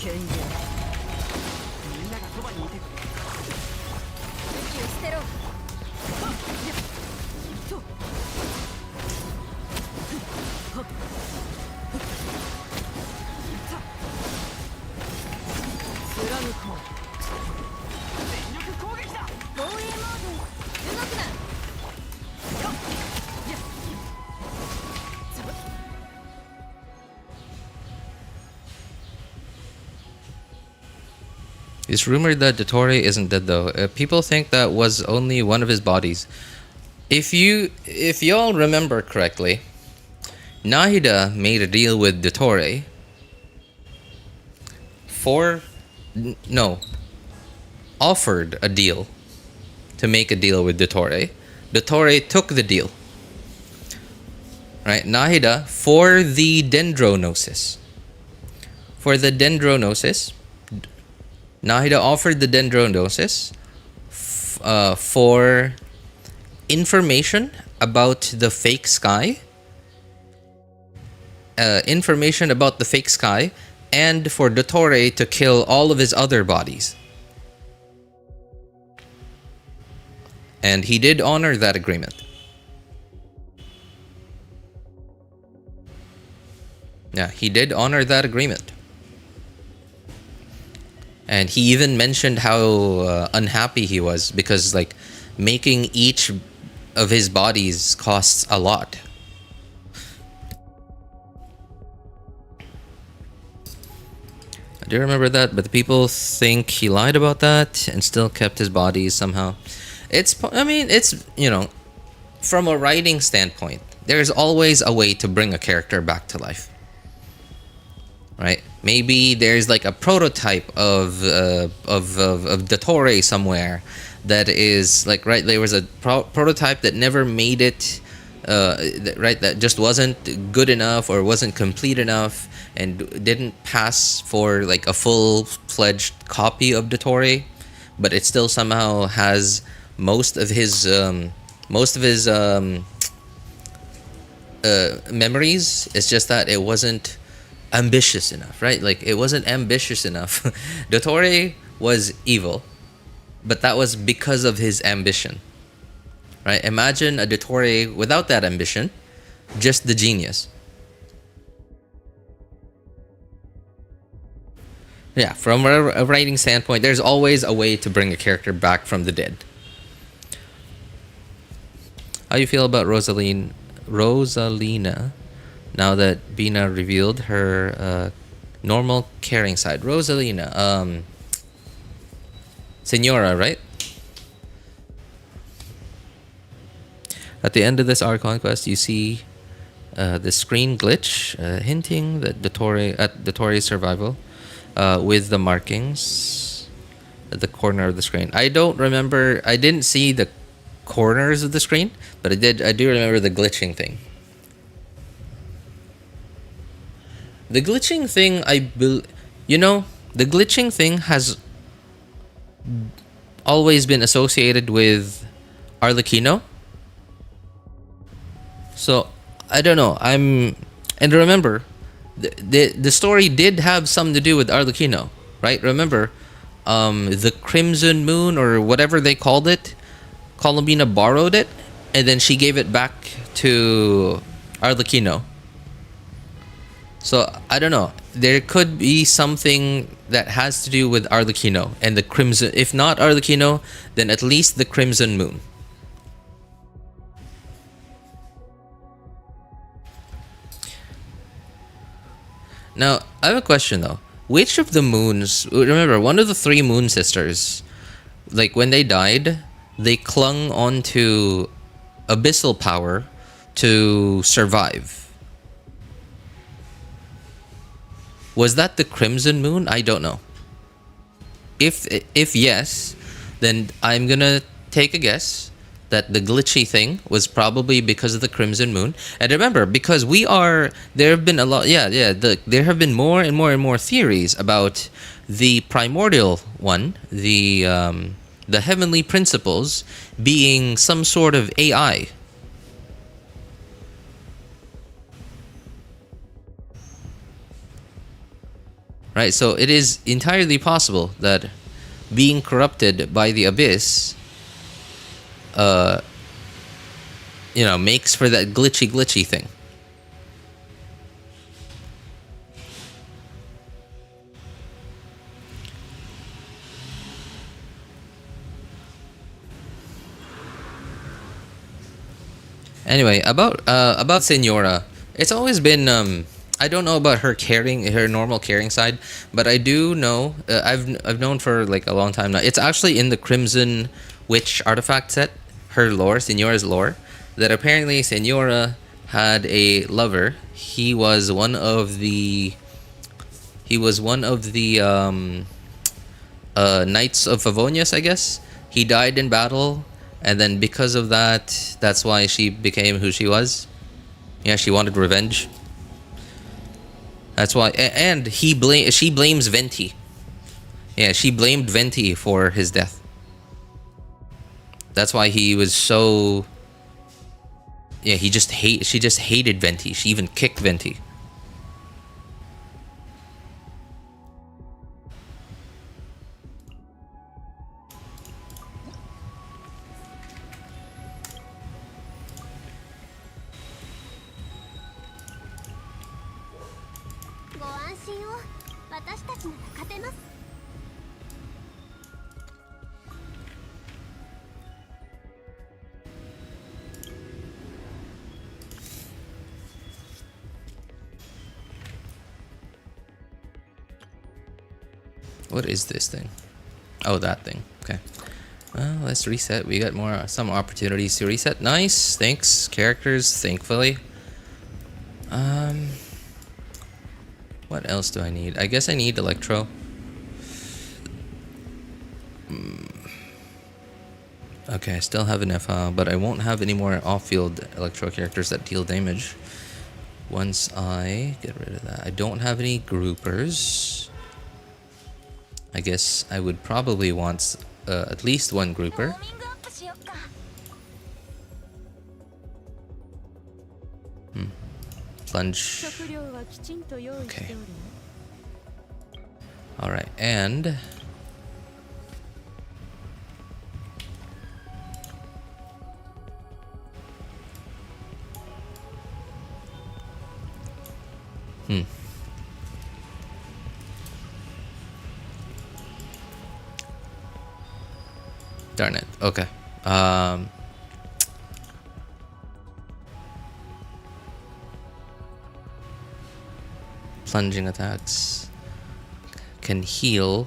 絶対に衝撃武器を捨てろ It's rumored that Dottore isn't dead though. People think that was only one of his bodies. If y'all remember correctly, Nahida made a deal with Dottore offered a deal to make a deal with Dottore. Dottore took the deal. Right? Nahida for the dendronosis. For the dendronosis, Nahida offered the dendronosis for information about the fake sky. Information about the fake sky, and for Dottore to kill all of his other bodies. And he did honor that agreement. Yeah, he did honor that agreement. And he even mentioned how unhappy he was because, like, making each of his bodies costs a lot. I do remember that, but the people think he lied about that and still kept his bodies somehow. I mean, it's, you know, from a writing standpoint, there's always a way to bring a character back to life. Right? Maybe there's like a prototype of Dottore somewhere that is like, right, there was a prototype that never made it, right, that just wasn't good enough or wasn't complete enough and didn't pass for like a full-fledged copy of Dottore, but it still somehow has most of his memories. It's just that it wasn't ambitious enough, right? Like, it wasn't ambitious enough. Dottore was evil, but that was because of his ambition, right? Imagine a Dottore without that ambition, just the genius. Yeah, from a writing standpoint, there's always a way to bring a character back from the dead. How you feel about Rosalina now that Bina revealed her normal caring side? Rosalina, Senora, right? At the end of this Archon quest, you see the screen glitch, hinting that Dottore's survival, with the markings at the corner of the screen. I don't remember. I didn't see the corners of the screen, but I do remember the glitching thing. The glitching thing, the glitching thing has always been associated with Arlecchino. So I don't know. And remember, the story did have something to do with Arlecchino, right? Remember, the Crimson Moon or whatever they called it, Columbina borrowed it, and then she gave it back to Arlecchino. So I don't know. There could be something that has to do with Arlecchino and the Crimson. If not Arlecchino, then at least the Crimson Moon. Now, I have a question though. Which of the moons, remember, one of the three moon sisters, like when they died, they clung onto abyssal power to survive. Was that the Crimson Moon? I don't know. If yes, then I'm gonna take a guess that the glitchy thing was probably because of the Crimson Moon. And remember, because there have been a lot, there have been more and more and more theories about the primordial one, the heavenly principles being some sort of AI. Right, so it is entirely possible that being corrupted by the abyss makes for that glitchy thing. Anyway, about Senora, it's always been I don't know about her normal caring side, but I do know I've known for like a long time now. It's actually in the Crimson Witch artifact set, her lore, Senora's lore, that apparently Senora had a lover. He was one of the Knights of Favonius, I guess. He died in battle, and then because of that's why she became who she was. Yeah, she wanted revenge. That's why, and she blames Venti. Yeah, she blamed Venti for his death. That's why he was so. Yeah, she just hated Venti. She even kicked Venti. What is this thing? Oh, that thing. Okay. Well, let's reset. We got some opportunities to reset. Nice. Thanks, characters. Thankfully. What else do I need? I guess I need Electro. Okay, I still have an Iffa, but I won't have any more off-field Electro characters that deal damage. Once I get rid of that. I don't have any groupers. I guess I would probably want at least one grouper. Plunge. Okay. Alright, and... Darn it. Okay. Plunging attacks can heal.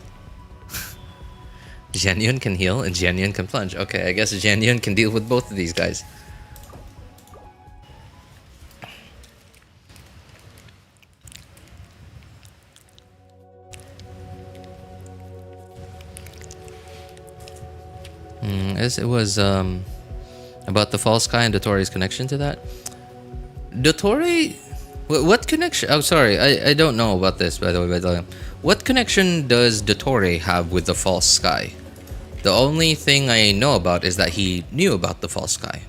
Genuine can heal and Genuine can plunge. Okay, I guess Genuine can deal with both of these guys. As it was about the false sky and Dottoro's connection to that. Dottore, what connection? Oh, sorry, I don't know about this, by the way. What connection does Dottore have with the false sky? The only thing I know about is that he knew about the false sky.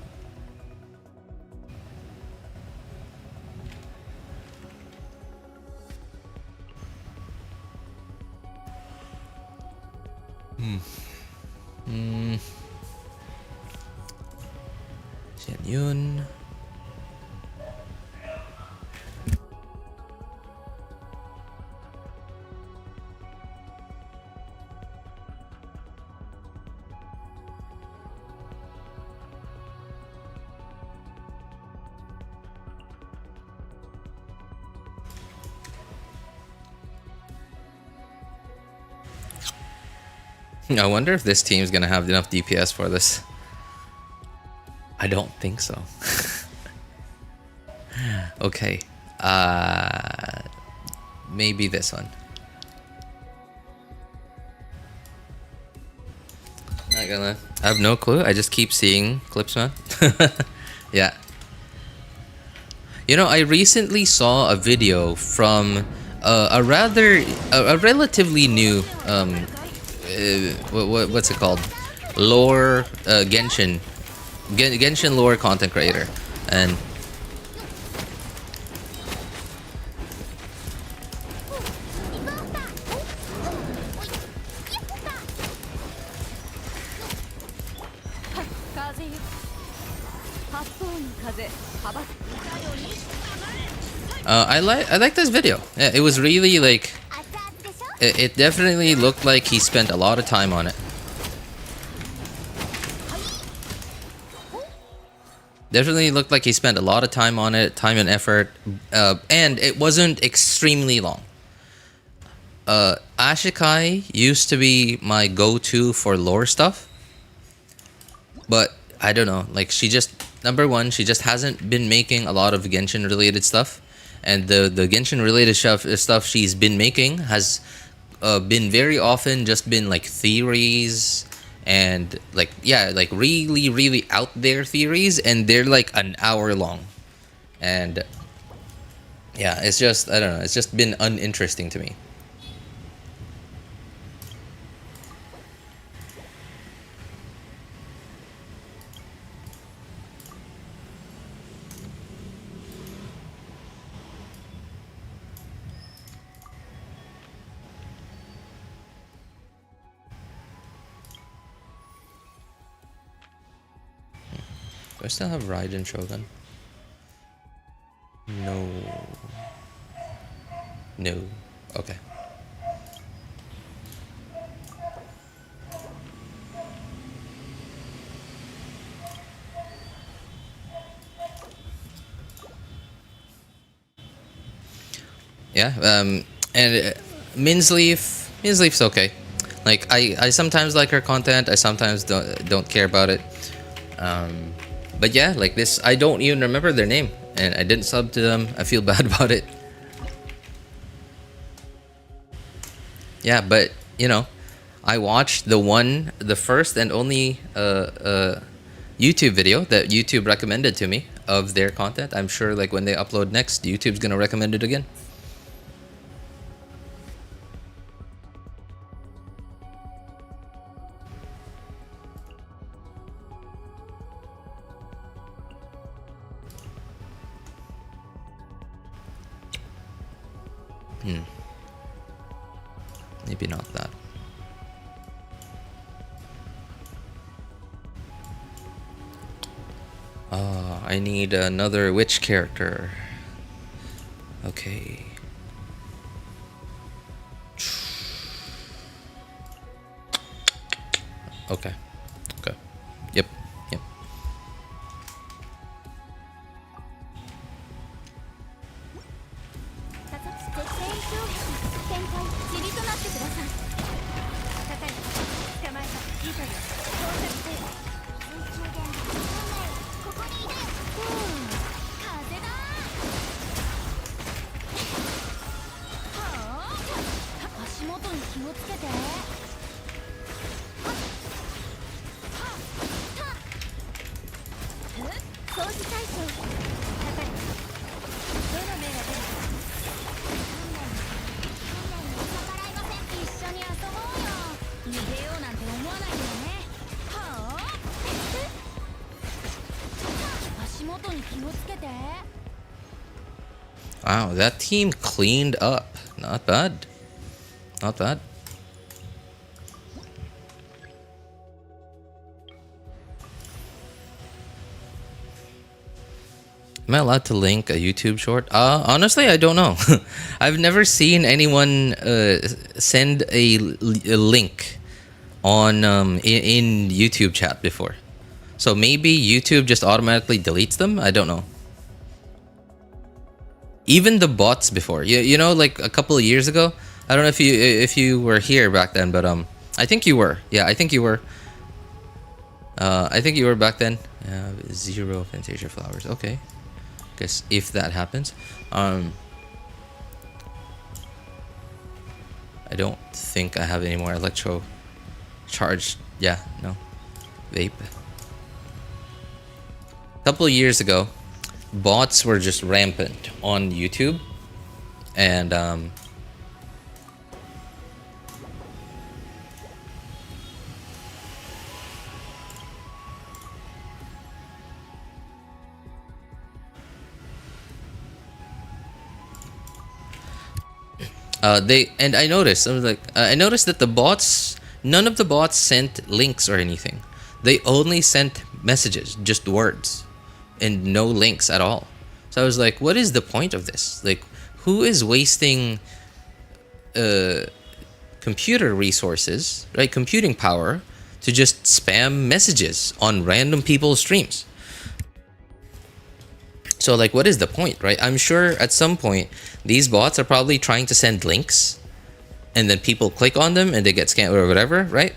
Xian Yun. I wonder if this team's gonna have enough DPS for this. I don't think so. Okay. Maybe this one. Not gonna. I have no clue. I just keep seeing clips, man. Yeah. You know, I recently saw a video from a relatively new what's it called? Lore Genshin lore content creator, and I like this video. Yeah, it was really like it definitely looked like he spent a lot of time on it. Definitely looked like he spent a lot of time on it, time and effort, and it wasn't extremely long. Ashikai used to be my go-to for lore stuff, but I don't know, like she just, number one, she just hasn't been making a lot of Genshin related stuff, and the Genshin related stuff she's been making has been very often just been like theories and like, yeah, like really out there theories, and they're like an hour long, and yeah, it's just, I don't know, it's just been uninteresting to me. Do I still have Raiden Shogun? No. No. Okay. Yeah, and Minsleaf's okay. Like I sometimes like her content, I sometimes don't care about it. But yeah, like this, I don't even remember their name, and I didn't sub to them. I feel bad about it. Yeah, but you know, I watched the first and only YouTube video that YouTube recommended to me of their content. I'm sure like when they upload next, YouTube's gonna recommend it again. Maybe not that. I need another witch character. Okay. Okay. Okay. Yep. Yep. 気をつけて。 Wow, that team cleaned up. Not bad. Not bad. Am I allowed to link a YouTube short? Honestly, I don't know. I've never seen anyone send a link on in YouTube chat before. So maybe YouTube just automatically deletes them? I don't know. Even the bots before. You know, like a couple of years ago. I don't know if you were here back then, but I think you were. Yeah, I think you were. I think you were back then. 0 Fantasia flowers. Okay. Guess if that happens. I don't think I have any more electro charged. Yeah, no. Vape. A couple of years ago, bots were just rampant on YouTube. And I noticed, I noticed that the bots, none of the bots sent links or anything. They only sent messages, just words, and no links at all. So I was like, what is the point of this? Like, who is wasting computer resources, right, computing power, to just spam messages on random people's streams? So like, what is the point, right? I'm sure at some point these bots are probably trying to send links and then people click on them and they get scammed or whatever, right?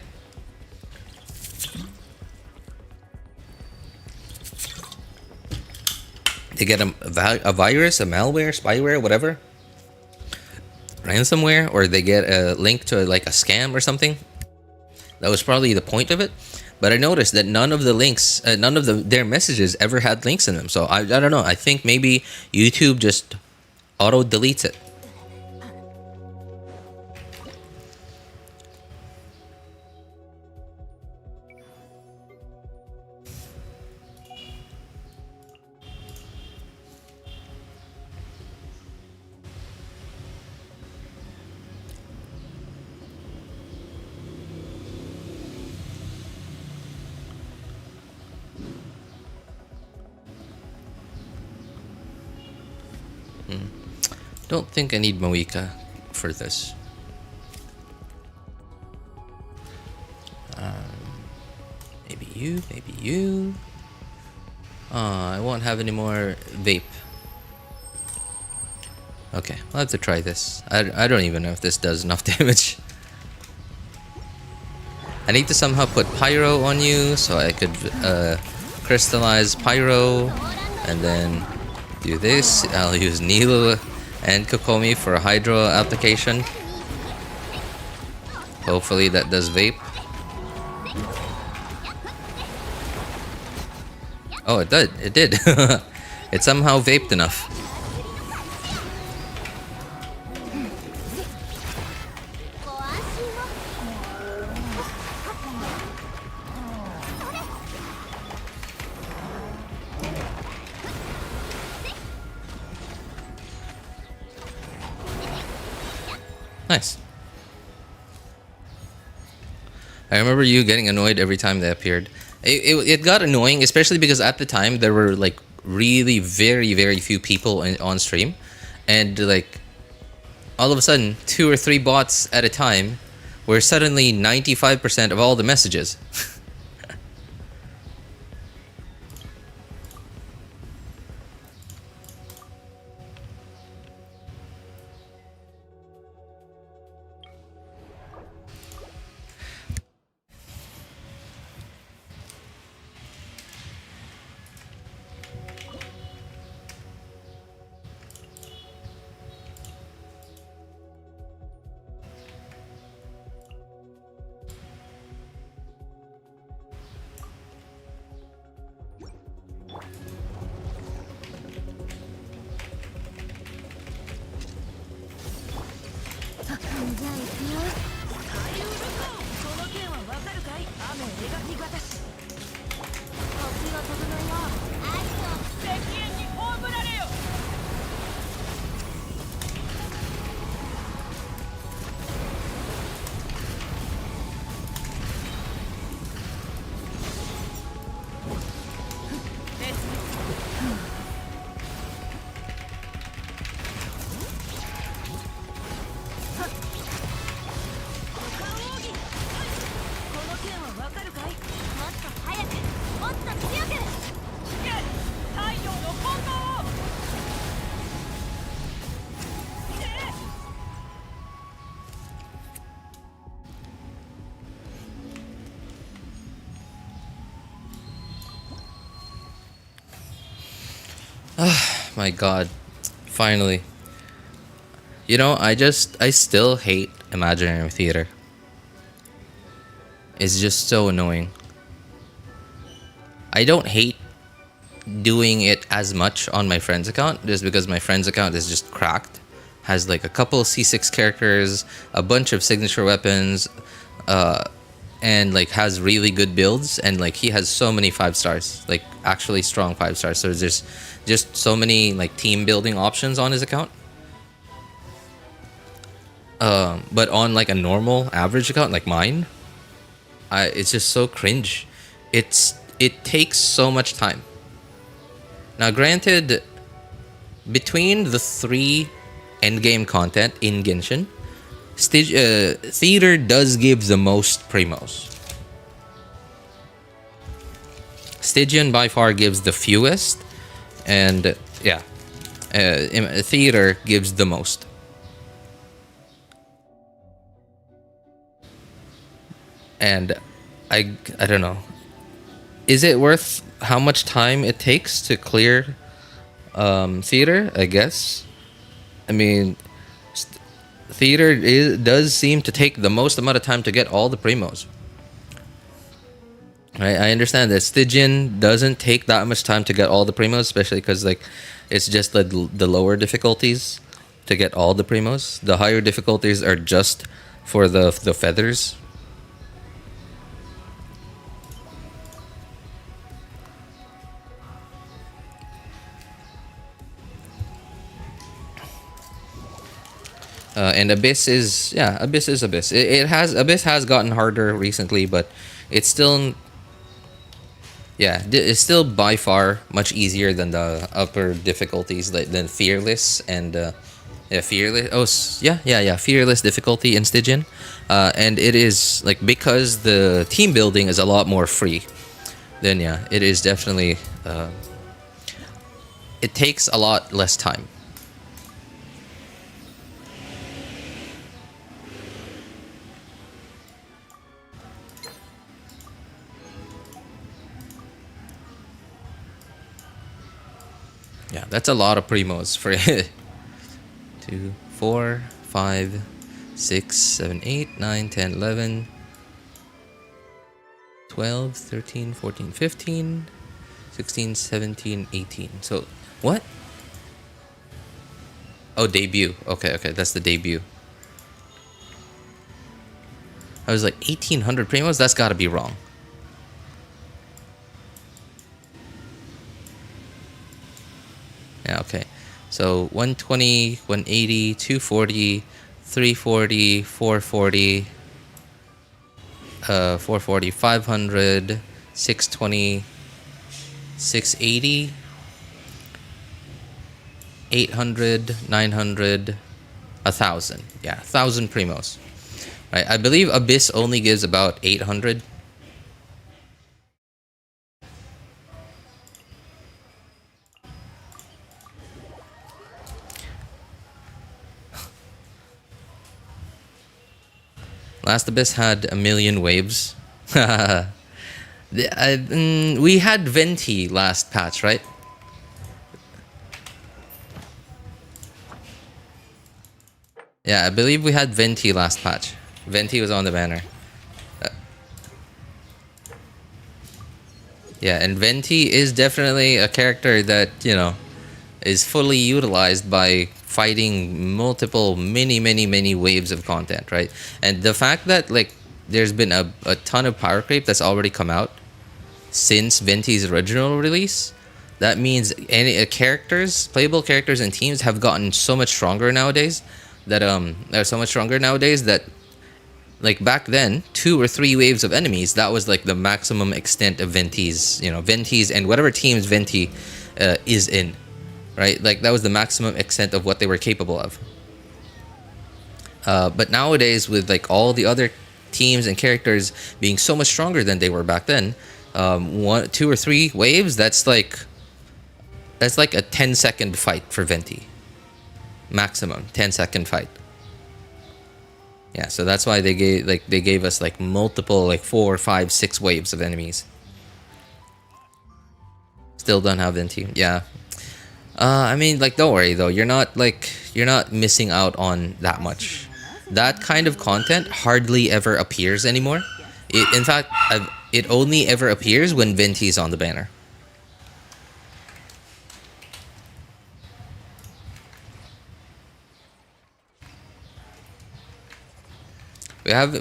They get a virus, a malware, spyware, whatever, ransomware, or they get a link to like a scam or something. That was probably the point of it. But I noticed that none of the links, none of their messages ever had links in them. So I don't know. I think maybe YouTube just auto deletes it. Don't think I need Moika for this. Maybe you, maybe you. I won't have any more vape. Okay, I'll have to try this. I don't even know if this does enough damage. I need to somehow put Pyro on you so I could crystallize Pyro and then do this. I'll use Nilo and Kokomi for a Hydro application. Hopefully that does vape. Oh, it did. It did. It somehow vaped enough. Nice. I remember you getting annoyed every time they appeared. It got annoying, especially because at the time there were like really very few people on stream, and like all of a sudden 2 or 3 bots at a time were suddenly 95% of all the messages. My god. Finally. You know, I still hate Imaginarium Theater. It's just so annoying. I don't hate doing it as much on my friend's account, just because my friend's account is just cracked. Has like a couple C6 characters, a bunch of signature weapons, and like has really good builds, and like he has so many 5 stars, like actually strong 5 stars. So there's just so many like team building options on his account. But on like a normal average account like mine, it's just so cringe. It takes so much time. Now granted, between the 3 endgame content in Genshin, Theater does give the most primos. Stygian by far gives the fewest, and yeah, Theater gives the most. And I don't know. Is it worth how much time it takes to clear Theater? I guess. I mean, Theater does seem to take the most amount of time to get all the primos. I understand that Stygian doesn't take that much time to get all the primos, especially because like it's just the lower difficulties to get all the primos. The higher difficulties are just for the feathers. And Abyss is Abyss. Abyss has gotten harder recently, but it's still it's still by far much easier than the upper difficulties, like than Fearless and Fearless. Fearless difficulty in Stygian, and it is like because the team building is a lot more free. Then it is definitely it takes a lot less time. Yeah, that's a lot of primos for 2, 4, 5, 6, 7, 8, 9, 10, 11, 12, 13, 14, 15, 16, 17, 18. So, what? Oh, debut. Okay, that's the debut. I was like, 1,800 primos? That's gotta be wrong. Yeah, okay. So 120, 180, 240, 340, 440, 440, 500, 620, 680, 800, 900, 1,000. Yeah, 1,000 primos. Right, I believe Abyss only gives about 800. Last Abyss had 1,000,000 waves. We had Venti last patch, right? Yeah, I believe we had Venti last patch. Venti was on the banner. Yeah, and Venti is definitely a character that, you know, is fully utilized by fighting multiple many waves of content, right? And the fact that like there's been a ton of power creep that's already come out since Venti's original release, that means any playable characters and teams have gotten so much stronger nowadays that like back then 2 or 3 waves of enemies, that was like the maximum extent of Venti's and whatever teams Venti is in. Right, like that was the maximum extent of what they were capable of. But nowadays, with like all the other teams and characters being so much stronger than they were back then, 1, 2, or 3 waves, that's like a 10-second fight for Venti. Maximum 10-second fight. Yeah, so that's why they gave us like multiple like 4, 5, 6 waves of enemies. Still don't have Venti. Yeah. I mean, like, don't worry though. You're not missing out on that much. That kind of content hardly ever appears anymore. In fact, it only ever appears when Venti's on the banner.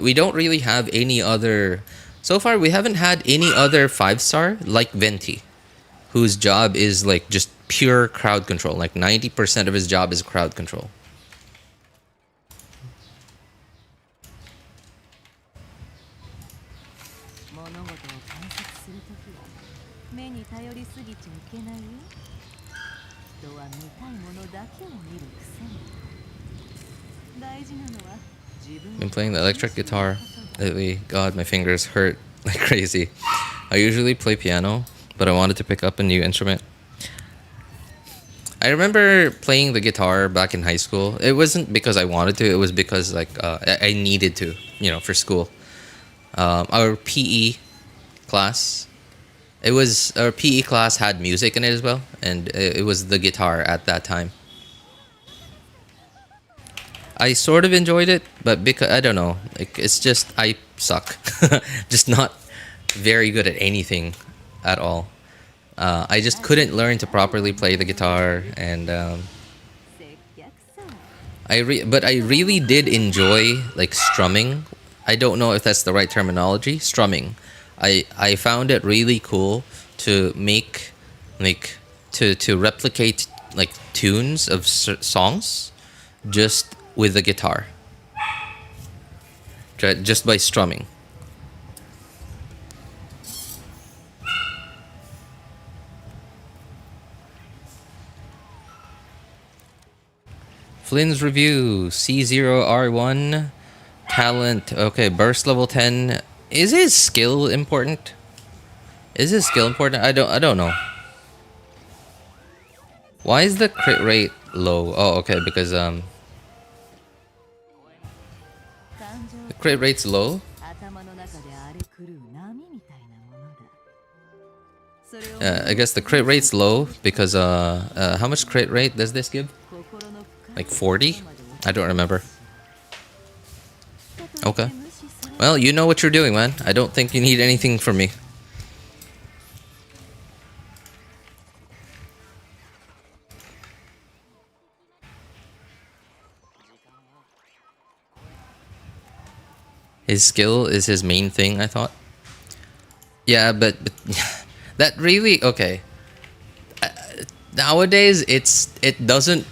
We don't really have any other. So far, we haven't had any other 5-star like Venti, whose job is like just pure crowd control. Like 90% of his job is crowd control. 物事を観察するときは目に頼りすぎちゃいけないよ。人は見たいものだけを見るくせに。大事なのは自分 Been playing the electric guitar lately. God, my fingers hurt like crazy. I usually play piano, but I wanted to pick up a new instrument. I remember playing the guitar back in high school. It wasn't because I wanted to. It was because like I needed to, for school. Our PE class. Our PE class had music in it as well, and it was the guitar at that time. I sort of enjoyed it, but because I don't know, like it's just I suck, just not very good at anything at all. I just couldn't learn to properly play the guitar, and but I really did enjoy like strumming. I don't know if that's the right terminology. Strumming. I found it really cool to make like to replicate like tunes of songs just with the guitar, just by strumming. Flynn's review: C0R1 talent. Okay, burst level 10. Is his skill important? I don't know. Why is the crit rate low? Oh, okay, because the crit rate's low. I guess the crit rate's low because how much crit rate does this give? Like 40? I don't remember. Okay. Well, you know what you're doing, man. I don't think you need anything from me. His skill is his main thing, I thought. Yeah, but that really okay. Nowadays, it doesn't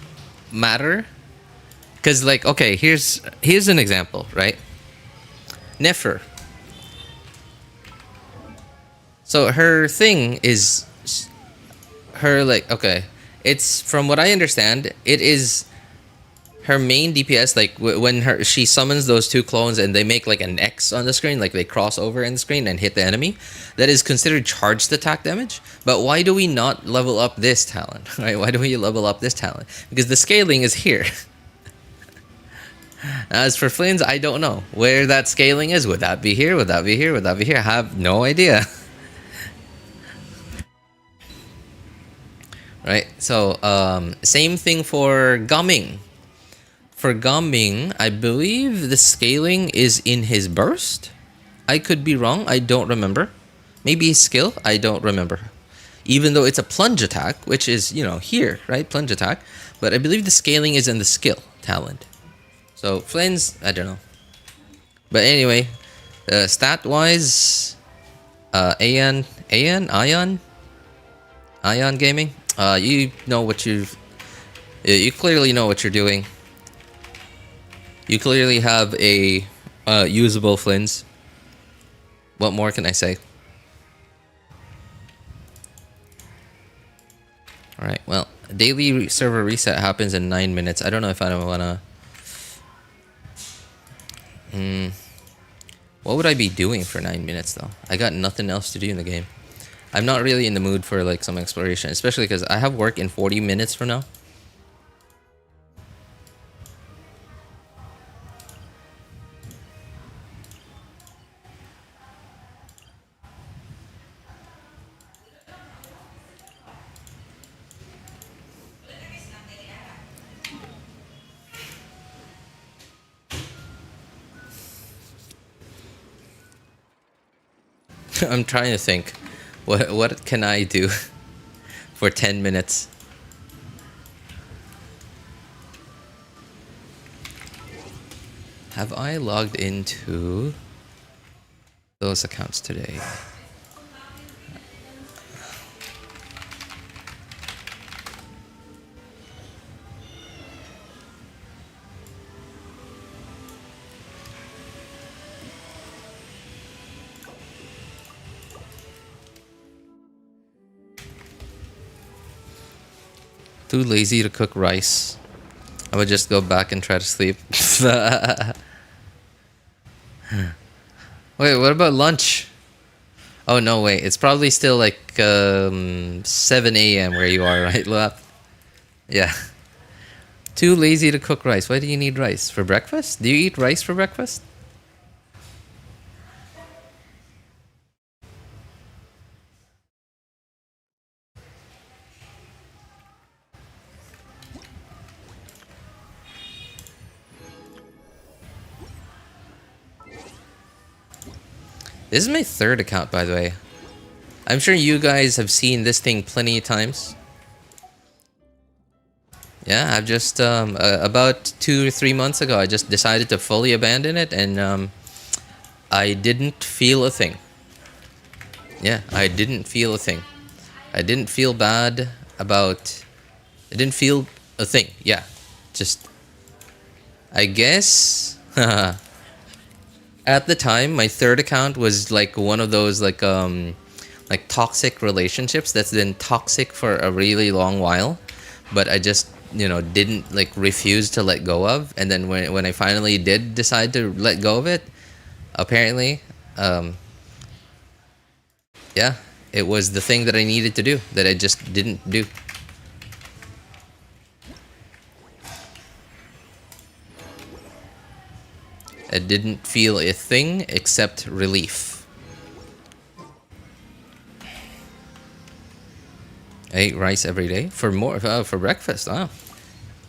matter, because like okay, here's an example, right? Nefer. So her thing is her like okay, it's from what I understand, it is her main DPS, like when she summons those two clones and they make like an X on the screen, like they cross over in the screen and hit the enemy, that is considered charged attack damage. But why do we not level up this talent, right? Why do we level up this talent? Because the scaling is here. As for Flynn's, I don't know where that scaling is. Would that be here? Would that be here? Would that be here? I have no idea. Right, so same thing for Gumming. For Gumming, I believe the scaling is in his burst. I could be wrong, I don't remember. Maybe his skill, I don't remember. Even though it's a plunge attack, which is, here, right? Plunge attack. But I believe the scaling is in the skill talent. So, Flynn's, I don't know. But anyway, stat-wise, Ion Gaming, you know what you clearly know what you're doing. You clearly have a usable Flynn's. What more can I say? Alright, well, daily server reset happens in 9 minutes. I don't know if I wanna... What would I be doing for 9 minutes though? I got nothing else to do in the game. I'm not really in the mood for like some exploration, especially because I have work in 40 minutes from now. I'm trying to think. What can I do for 10 minutes? Have I logged into those accounts today? Too lazy to cook rice. I would just go back and try to sleep. Wait, what about lunch? Oh no, wait. It's probably still like 7 a.m. where you are, right, Lap? Yeah. Too lazy to cook rice. Why do you need rice? For breakfast? Do you eat rice for breakfast? This is my 3rd account, by the way. I'm sure you guys have seen this thing plenty of times. Yeah, I've just, about 2 or 3 months ago, I just decided to fully abandon it, and I didn't feel a thing. Yeah, I didn't feel a thing. I didn't feel bad about... I didn't feel a thing. Yeah, just... I guess... At the time, my 3rd account was like one of those like toxic relationships that's been toxic for a really long while, but I just, you know, didn't like refuse to let go of. And then when I finally did decide to let go of it, apparently, yeah, it was the thing that I needed to do that I just didn't do. I didn't feel a thing except relief. I ate rice every day for breakfast. Oh.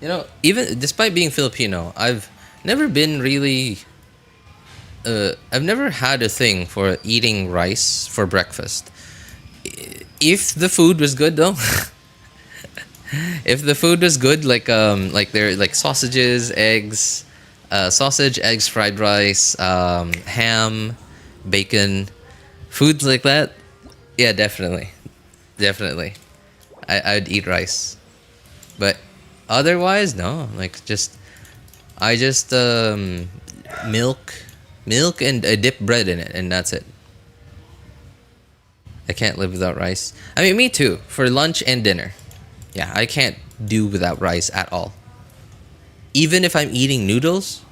You know, even despite being Filipino, I've never been really... I've never had a thing for eating rice for breakfast. If the food was good, though... if the food was good, like there like sausages, eggs... sausage, eggs, fried rice, ham, bacon, foods like that. Yeah, definitely. I'd eat rice, but otherwise, no. Like I just milk, and I dip bread in it, and that's it. I can't live without rice. I mean, me too. For lunch and dinner, yeah, I can't do without rice at all. Even if I'm eating noodles,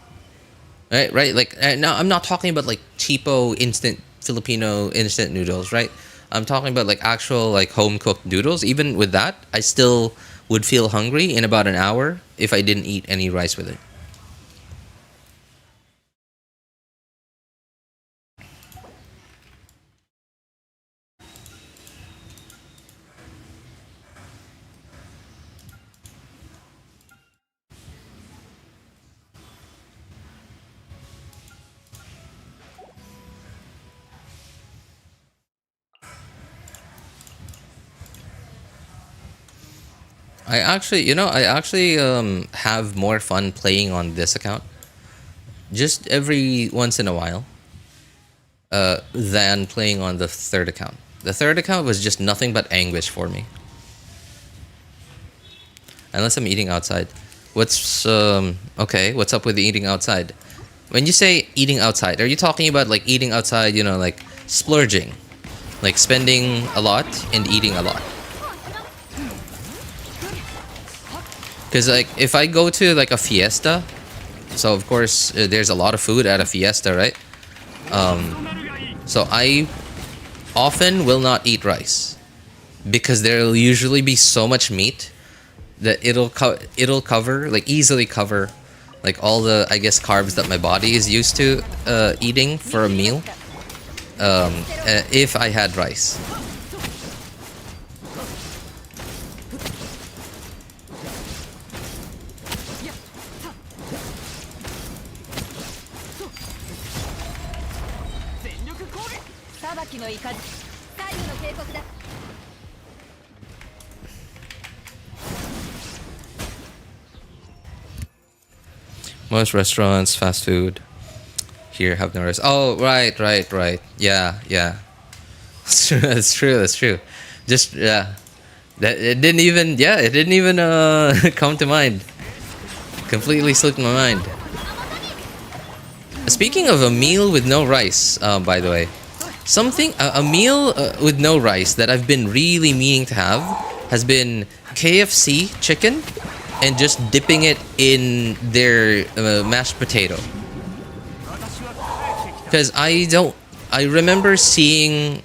right? Like, now I'm not talking about like cheapo instant Filipino instant noodles, right? I'm talking about like actual like home cooked noodles. Even with that, I still would feel hungry in about an hour if I didn't eat any rice with it. I actually have more fun playing on this account, just every once in a while, than playing on the 3rd account. The 3rd account was just nothing but anguish for me. Unless I'm eating outside. What's up with the eating outside? When you say eating outside, are you talking about like eating outside, you know, like splurging, like spending a lot and eating a lot? Because like if I go to like a fiesta, so of course there's a lot of food at a fiesta, right? So I often will not eat rice because there'll usually be so much meat that it'll cover, like easily cover, like all the, I guess, carbs that my body is used to eating for a meal. If I had rice. 先の雷最後の警告だ Most restaurants, fast food here have no rice. Oh, right. Yeah. That's true. That's true. Just yeah. It didn't even come to mind. Completely slipped my mind. Speaking of a meal with no rice, by the way, a meal with no rice that I've been really meaning to have has been KFC chicken and just dipping it in their mashed potato. Because I remember seeing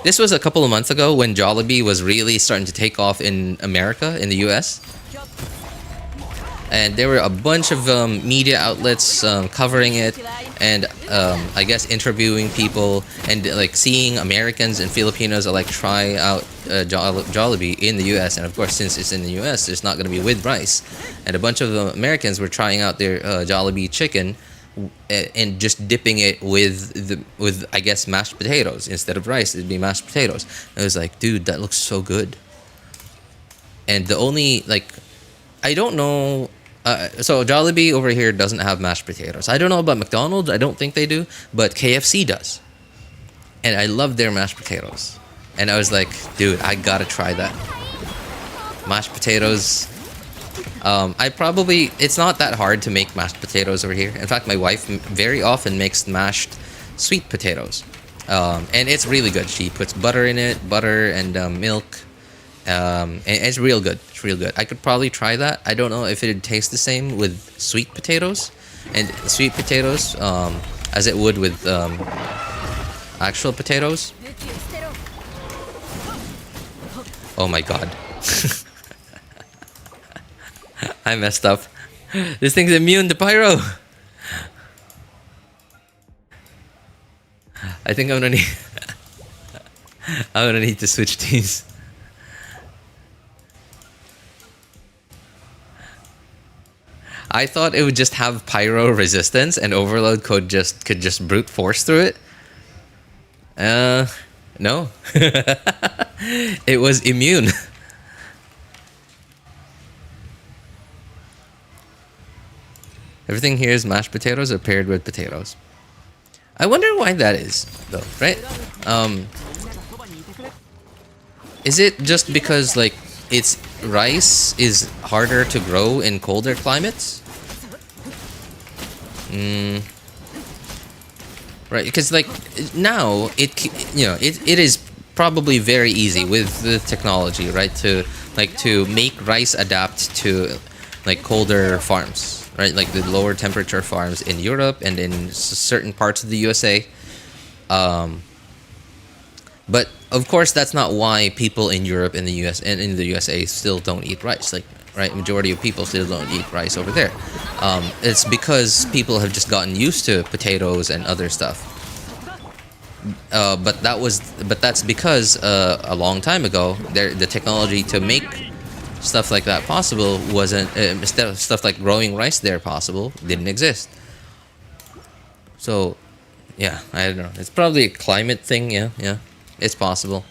this was a couple of months ago when Jollibee was really starting to take off in America, in the US. And there were a bunch of media outlets covering it, and I guess interviewing people, and like seeing Americans and Filipinos like try out Jollibee in the US. And of course, since it's in the US, it's not going to be with rice. And a bunch of Americans were trying out their Jollibee chicken and just dipping it with I guess mashed potatoes instead of rice. It'd be mashed potatoes. And I was like, dude, that looks so good. And the only I don't know. So Jollibee over here doesn't have mashed potatoes. I don't know about McDonald's. I don't think they do, but KFC does. And I love their mashed potatoes. And I was like, dude, I gotta try that. Mashed potatoes. It's not that hard to make mashed potatoes over here. In fact, my wife very often makes mashed sweet potatoes. And it's really good. She puts butter in it, and milk. And it's real good. It's real good. I could probably try that. I don't know if it'd taste the same with sweet potatoes, as it would with actual potatoes. Oh my god. I messed up. This thing's immune to pyro. I think I'm gonna need to switch teams. I thought it would just have pyro resistance and overload could just brute force through it. No. It was immune. Everything here is mashed potatoes or paired with potatoes. I wonder why that is, though, right? Is it just because rice is harder to grow in colder climates? Right, because now it is probably very easy with the technology, right, to make rice adapt to colder farms, right, like the lower temperature farms in Europe and in certain parts of the USA. But of course, that's not why people in Europe and the US and in the USA still don't eat rice. Right, majority of people still don't eat rice over there. It's because people have just gotten used to potatoes and other stuff. But that's because a long time ago, the technology to make stuff like that possible wasn't. Stuff like growing rice there possible didn't exist. So, yeah, I don't know. It's probably a climate thing. Yeah, it's possible.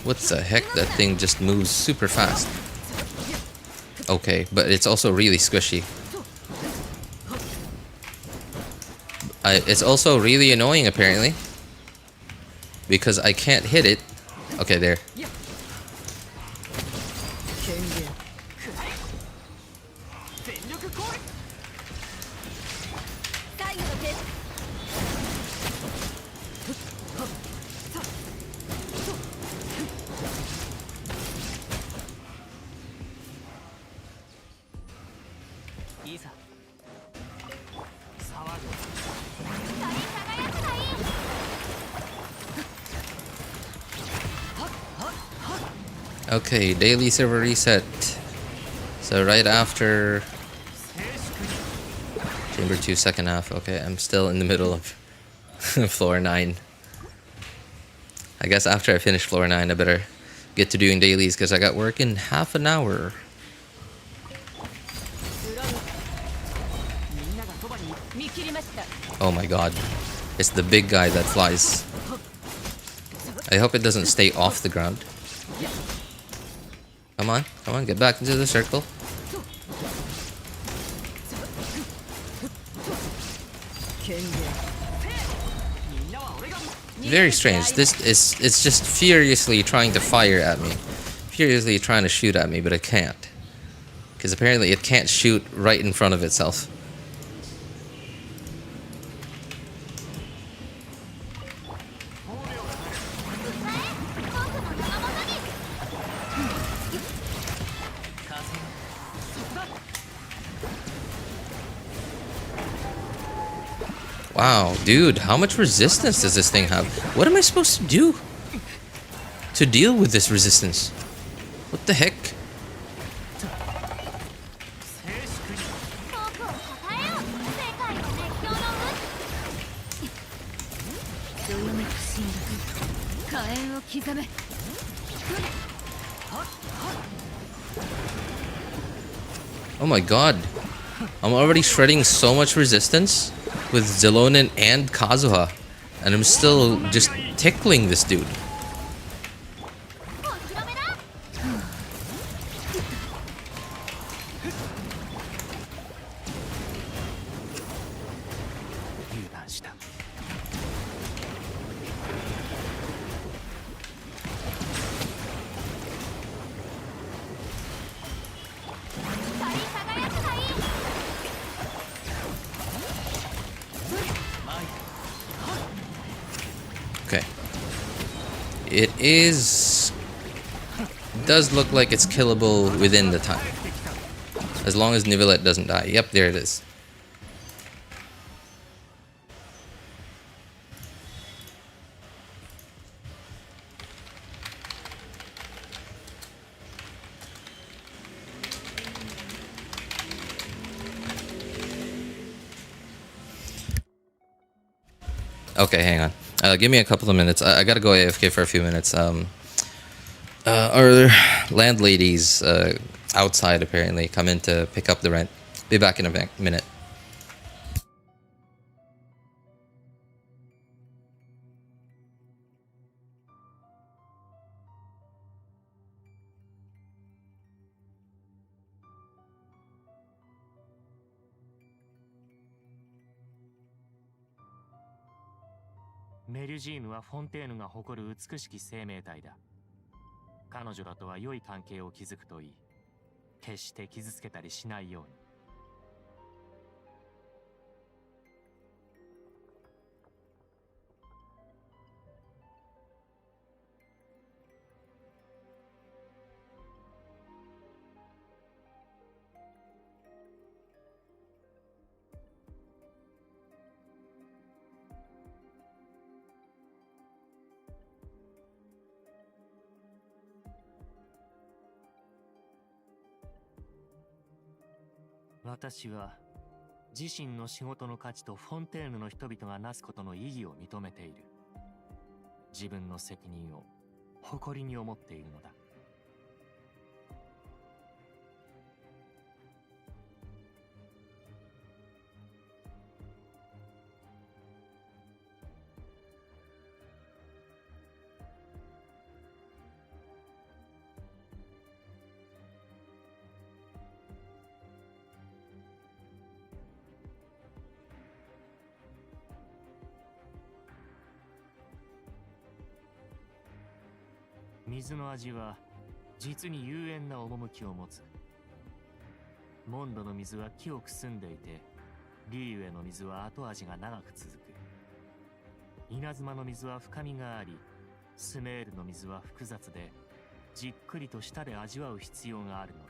What the heck? That thing just moves super fast. Okay, but it's also really squishy. It's also really annoying, apparently. Because I can't hit it. Okay, there. Okay, daily server reset. So right after Chamber 2 second half. Okay, I'm still in the middle of floor 9. I guess after I finish floor 9 I better get to doing dailies because I got work in half an hour. Oh my god. It's the big guy that flies. I hope it doesn't stay off the ground. Come on, come on, get back into the circle. Very strange. It's just furiously trying to fire at me. Furiously trying to shoot at me, but it can't. Because apparently it can't shoot right in front of itself. Wow, dude, how much resistance does this thing have? What am I supposed to do to deal with this resistance? What the heck? Oh my god. I'm already shredding so much resistance with Zelonin and Kazuha, and I'm still just tickling this dude. Okay. It does look like it's killable within the time. As long as Neuvillette doesn't die. Yep, there it is. Okay, hang on. Give me a couple of minutes. I gotta go AFK for a few minutes. Our landladies outside apparently come in to pick up the rent. Be back in a minute. Melusium はフォンテーヌが誇る美しき生命体だ。彼女らとは良い関係を築くといい。決して傷つけたりしないように。私は自身の仕事の価値とフォンテーヌの人々がなすことの意義を認めている。自分の責任を誇りに思っているのだ。水の味は実に幽怨な趣を持つ。モンドの水は清く澄んでいて、リーウェの水は後味が長く続く。稲妻の水は深みがあり、スメールの水は複雑で、じっくりと舌で味わう必要があるのだ。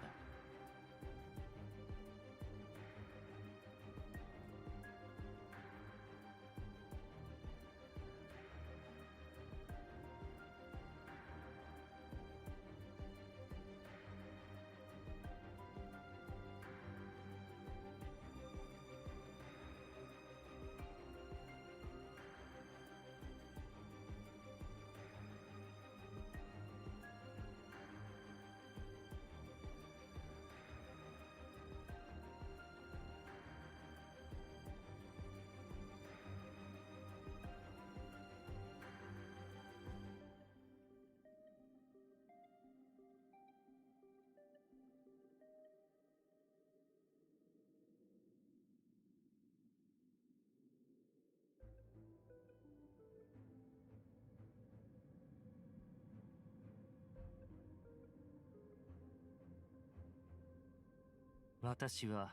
私は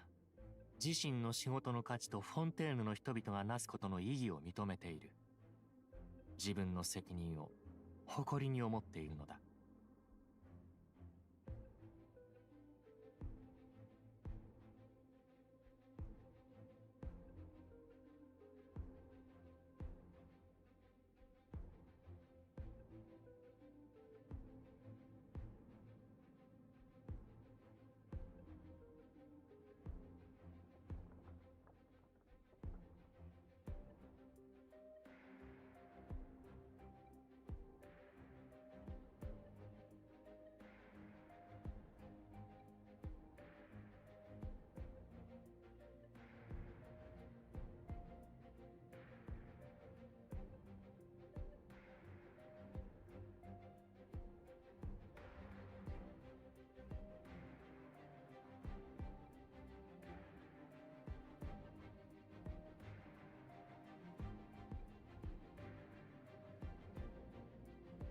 自身の仕事の価値とフォンテーヌの人々がなすことの意義を認めている。自分の責任を誇りに思っているのだ。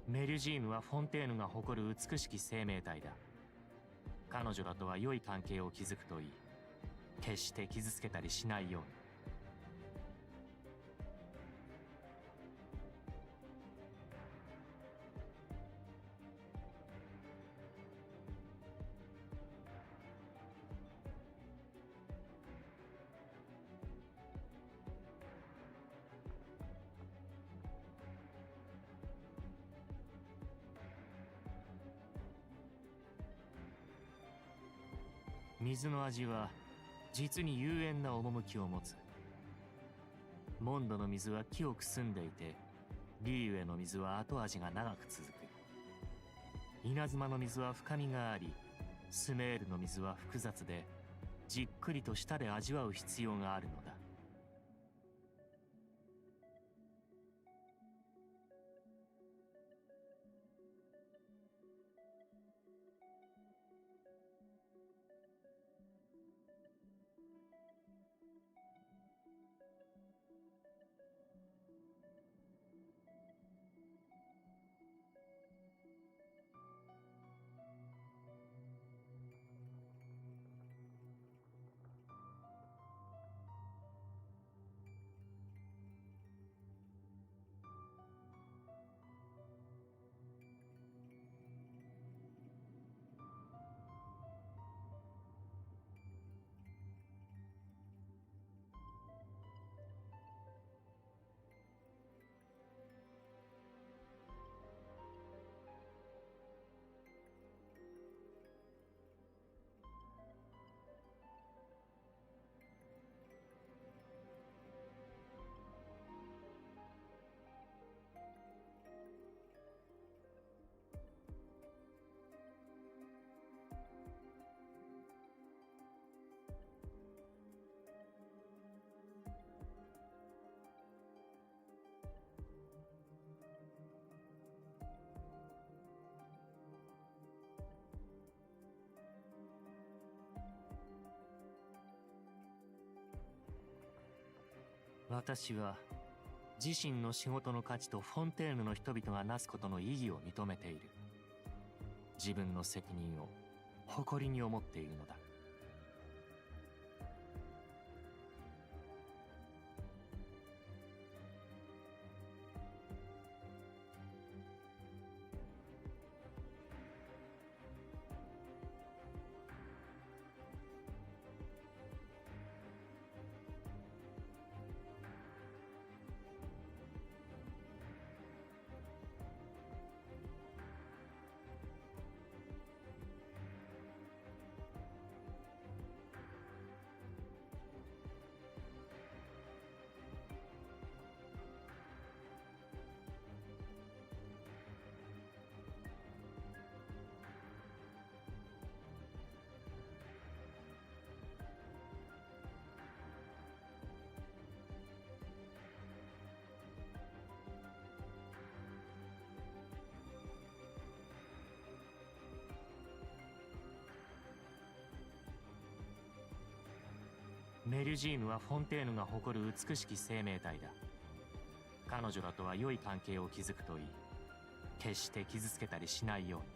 メルジーヌはフォンテーヌが誇る美しき生命体だ。彼女らとは良い関係を築くといい。決して傷つけたりしないように。水の味は実に幽怨な趣を持つ。モンドの水は清く澄んでいて、リーウェの水は後味が長く続く。稲妻の水は深みがあり、スメールの水は複雑で、じっくりと舌で味わう必要があるのだ。私は自身の仕事の価値とフォンテーヌの人々がなすことの意義を認めている。自分の責任を誇りに思っているのだ。メルジーヌはフォンテーヌが誇る美しき生命体だ。彼女らとは良い関係を築くといい。決して傷つけたりしないように。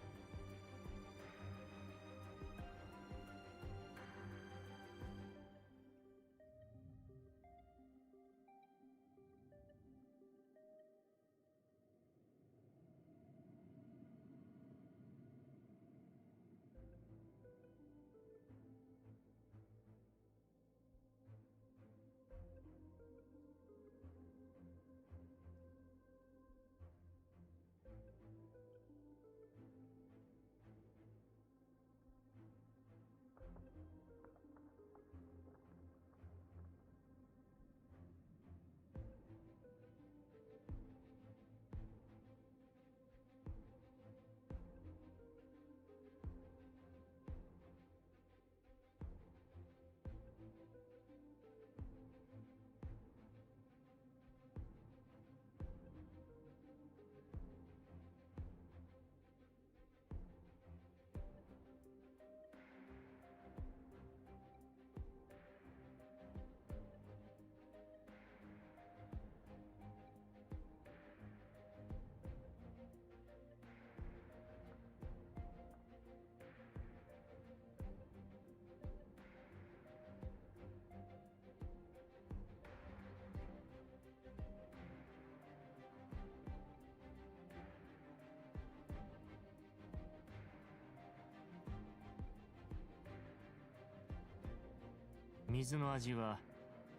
水の味は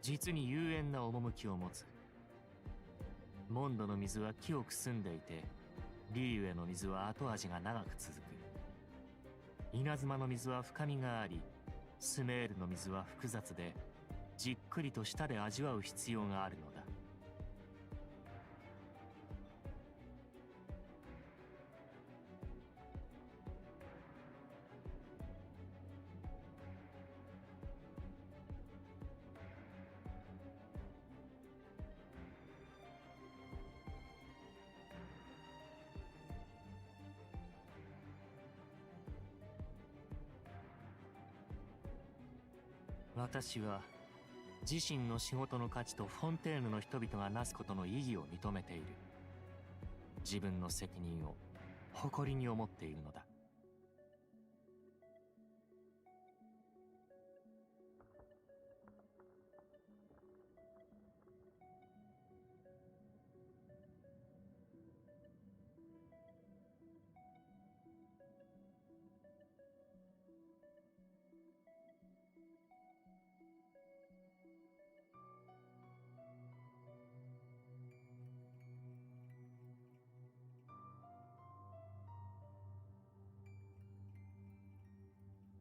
実に幽怨な趣を持つ。モンドの水は清く澄んでいて、リーウェの水は後味が長く続く。稲妻の水は深みがあり、スメールの水は複雑で、じっくりと舌で味わう必要があるのだ。私は自身の仕事の価値とフォンテーヌの人々がなすことの意義を認めている。自分の責任を誇りに思っているのだ。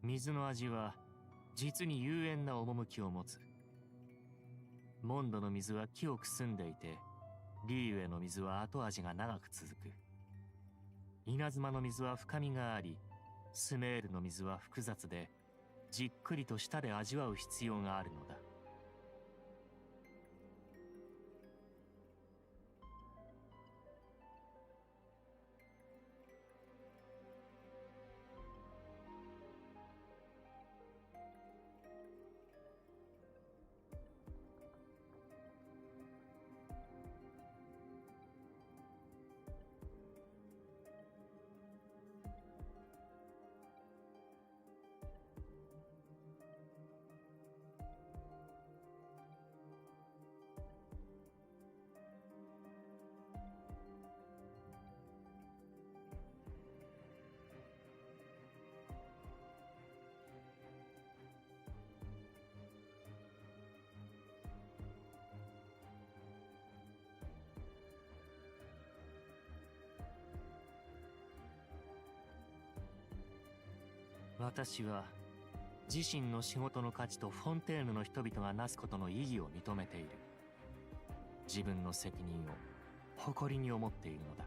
水の味は実に幽怨な趣を持つ。モンドの水は清く澄んでいて、リーウェの水は後味が長く続く。稲妻の水は深みがあり、スメールの水は複雑で、じっくりと舌で味わう必要があるのだ。私は自身の仕事の価値とフォンテーヌの人々がなすことの意義を認めている。自分の責任を誇りに思っているのだ。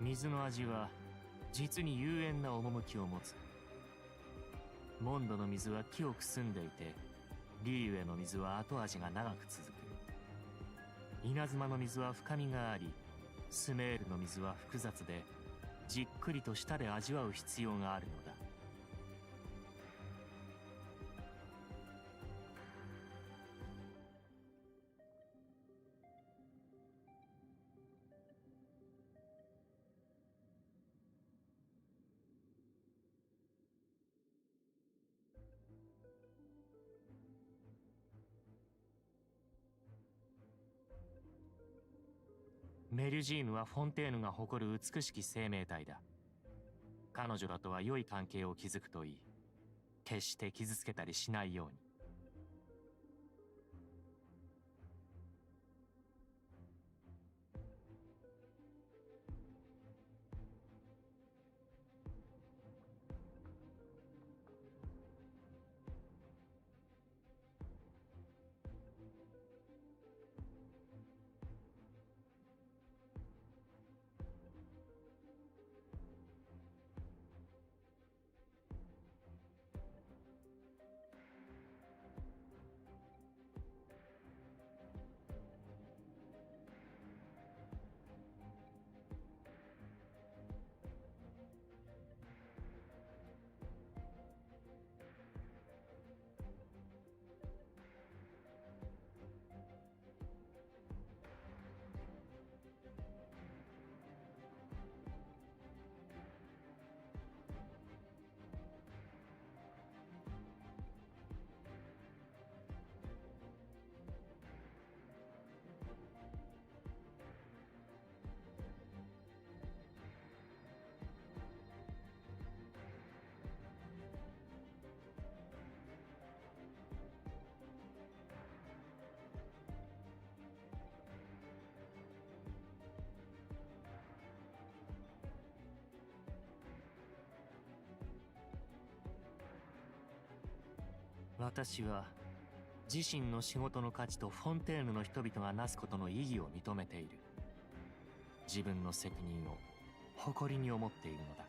水の味は実に幽怨な趣を持つ。モンドの水は清く澄んでいて、リーウェの水は後味が長く続く。稲妻の水は深みがあり、スメールの水は複雑で、じっくりと舌で味わう必要があるのだ。メルジーヌはフォンテーヌが誇る美しき生命体だ。彼女らとは良い関係を築くといい。決して傷つけたりしないように。私は自身の仕事の価値とフォンテーヌの人々がなすことの意義を認めている。自分の責任を誇りに思っているのだ。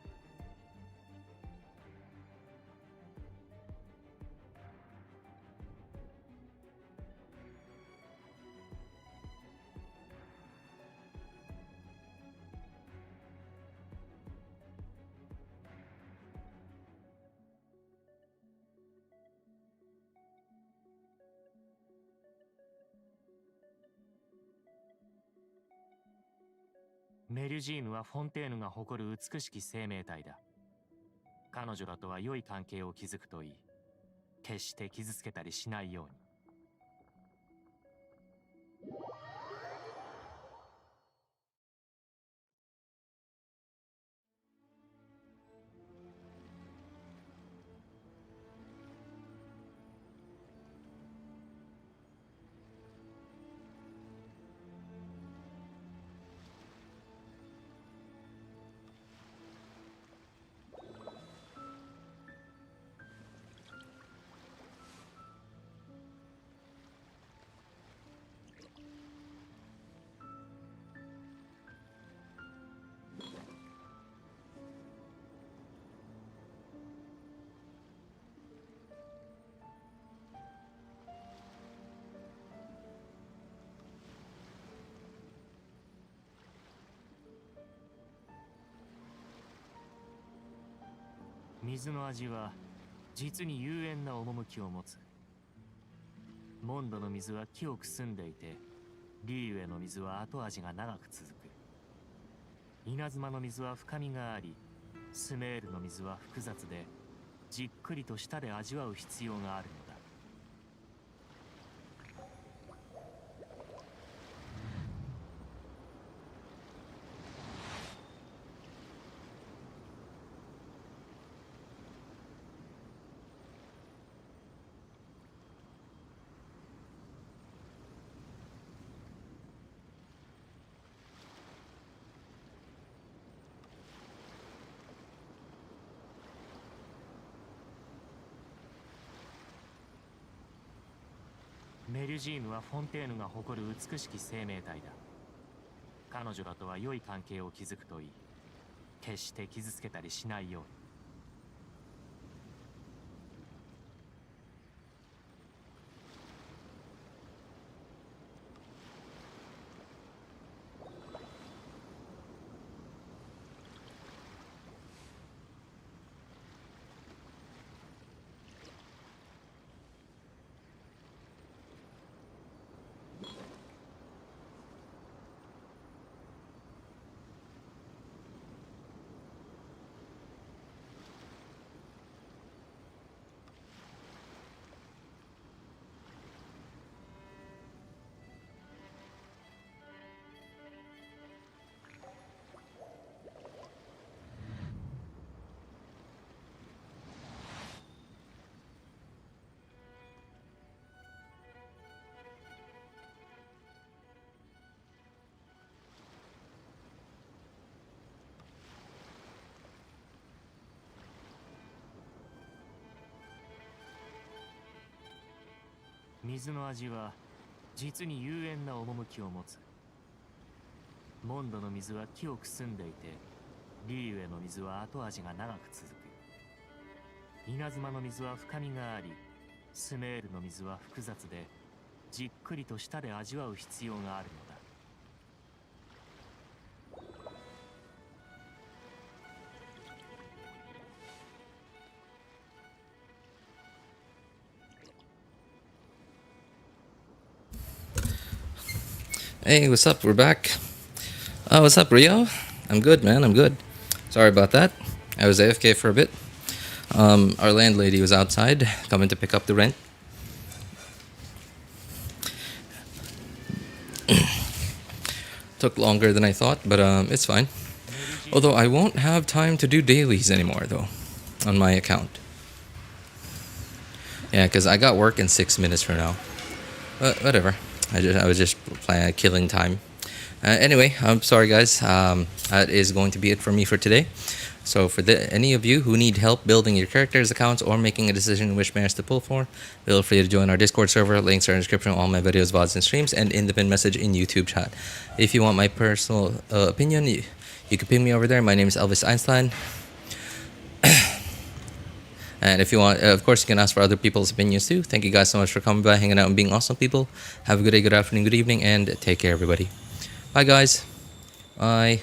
メリュジーヌはフォンテーヌが誇る美しき生命体だ。彼女らとは良い関係を築くといい。決して傷つけたりしないように。水の味は実に幽怨な趣を持つ。モンドの水は清く澄んでいて、リーウェの水は後味が長く続く。稲妻の水は深みがあり、スメールの水は複雑で、じっくりと舌で味わう必要があるのだ。メリュジーヌはフォンテーヌが誇る美しき生命体だ。彼女らとは良い関係を築くといい。決して傷つけたりしないように。水の味は実に幽怨な趣を持つ。モンドの水は清く澄んでいて、リーウェの水は後味が長く続く。稲妻の水は深みがあり、スメールの水は複雑で、じっくりと舌で味わう必要があるのだ。Hey, what's up? We're back. What's up, Rio? I'm good, man. I'm good. Sorry about that. I was AFK for a bit. Our landlady was outside, coming to pick up the rent. Took longer than I thought, but it's fine. Although I won't have time to do dailies anymore, though, on my account. Yeah, because I got work in 6 minutes from now. But whatever. I was just planning killing time. Anyway, I'm sorry guys. That is going to be it for me for today. So for any of you who need help building your characters' accounts or making a decision which banners to pull for, feel free to join our Discord server. Links are in the description of all my videos, VODs, and streams, and in the pinned message in YouTube chat. If you want my personal opinion, you can ping me over there. My name is Elvis Einstein. And if you want, of course, you can ask for other people's opinions too. Thank you guys so much for coming by, hanging out, and being awesome people. Have a good day, good afternoon, good evening, and take care, everybody. Bye, guys. Bye.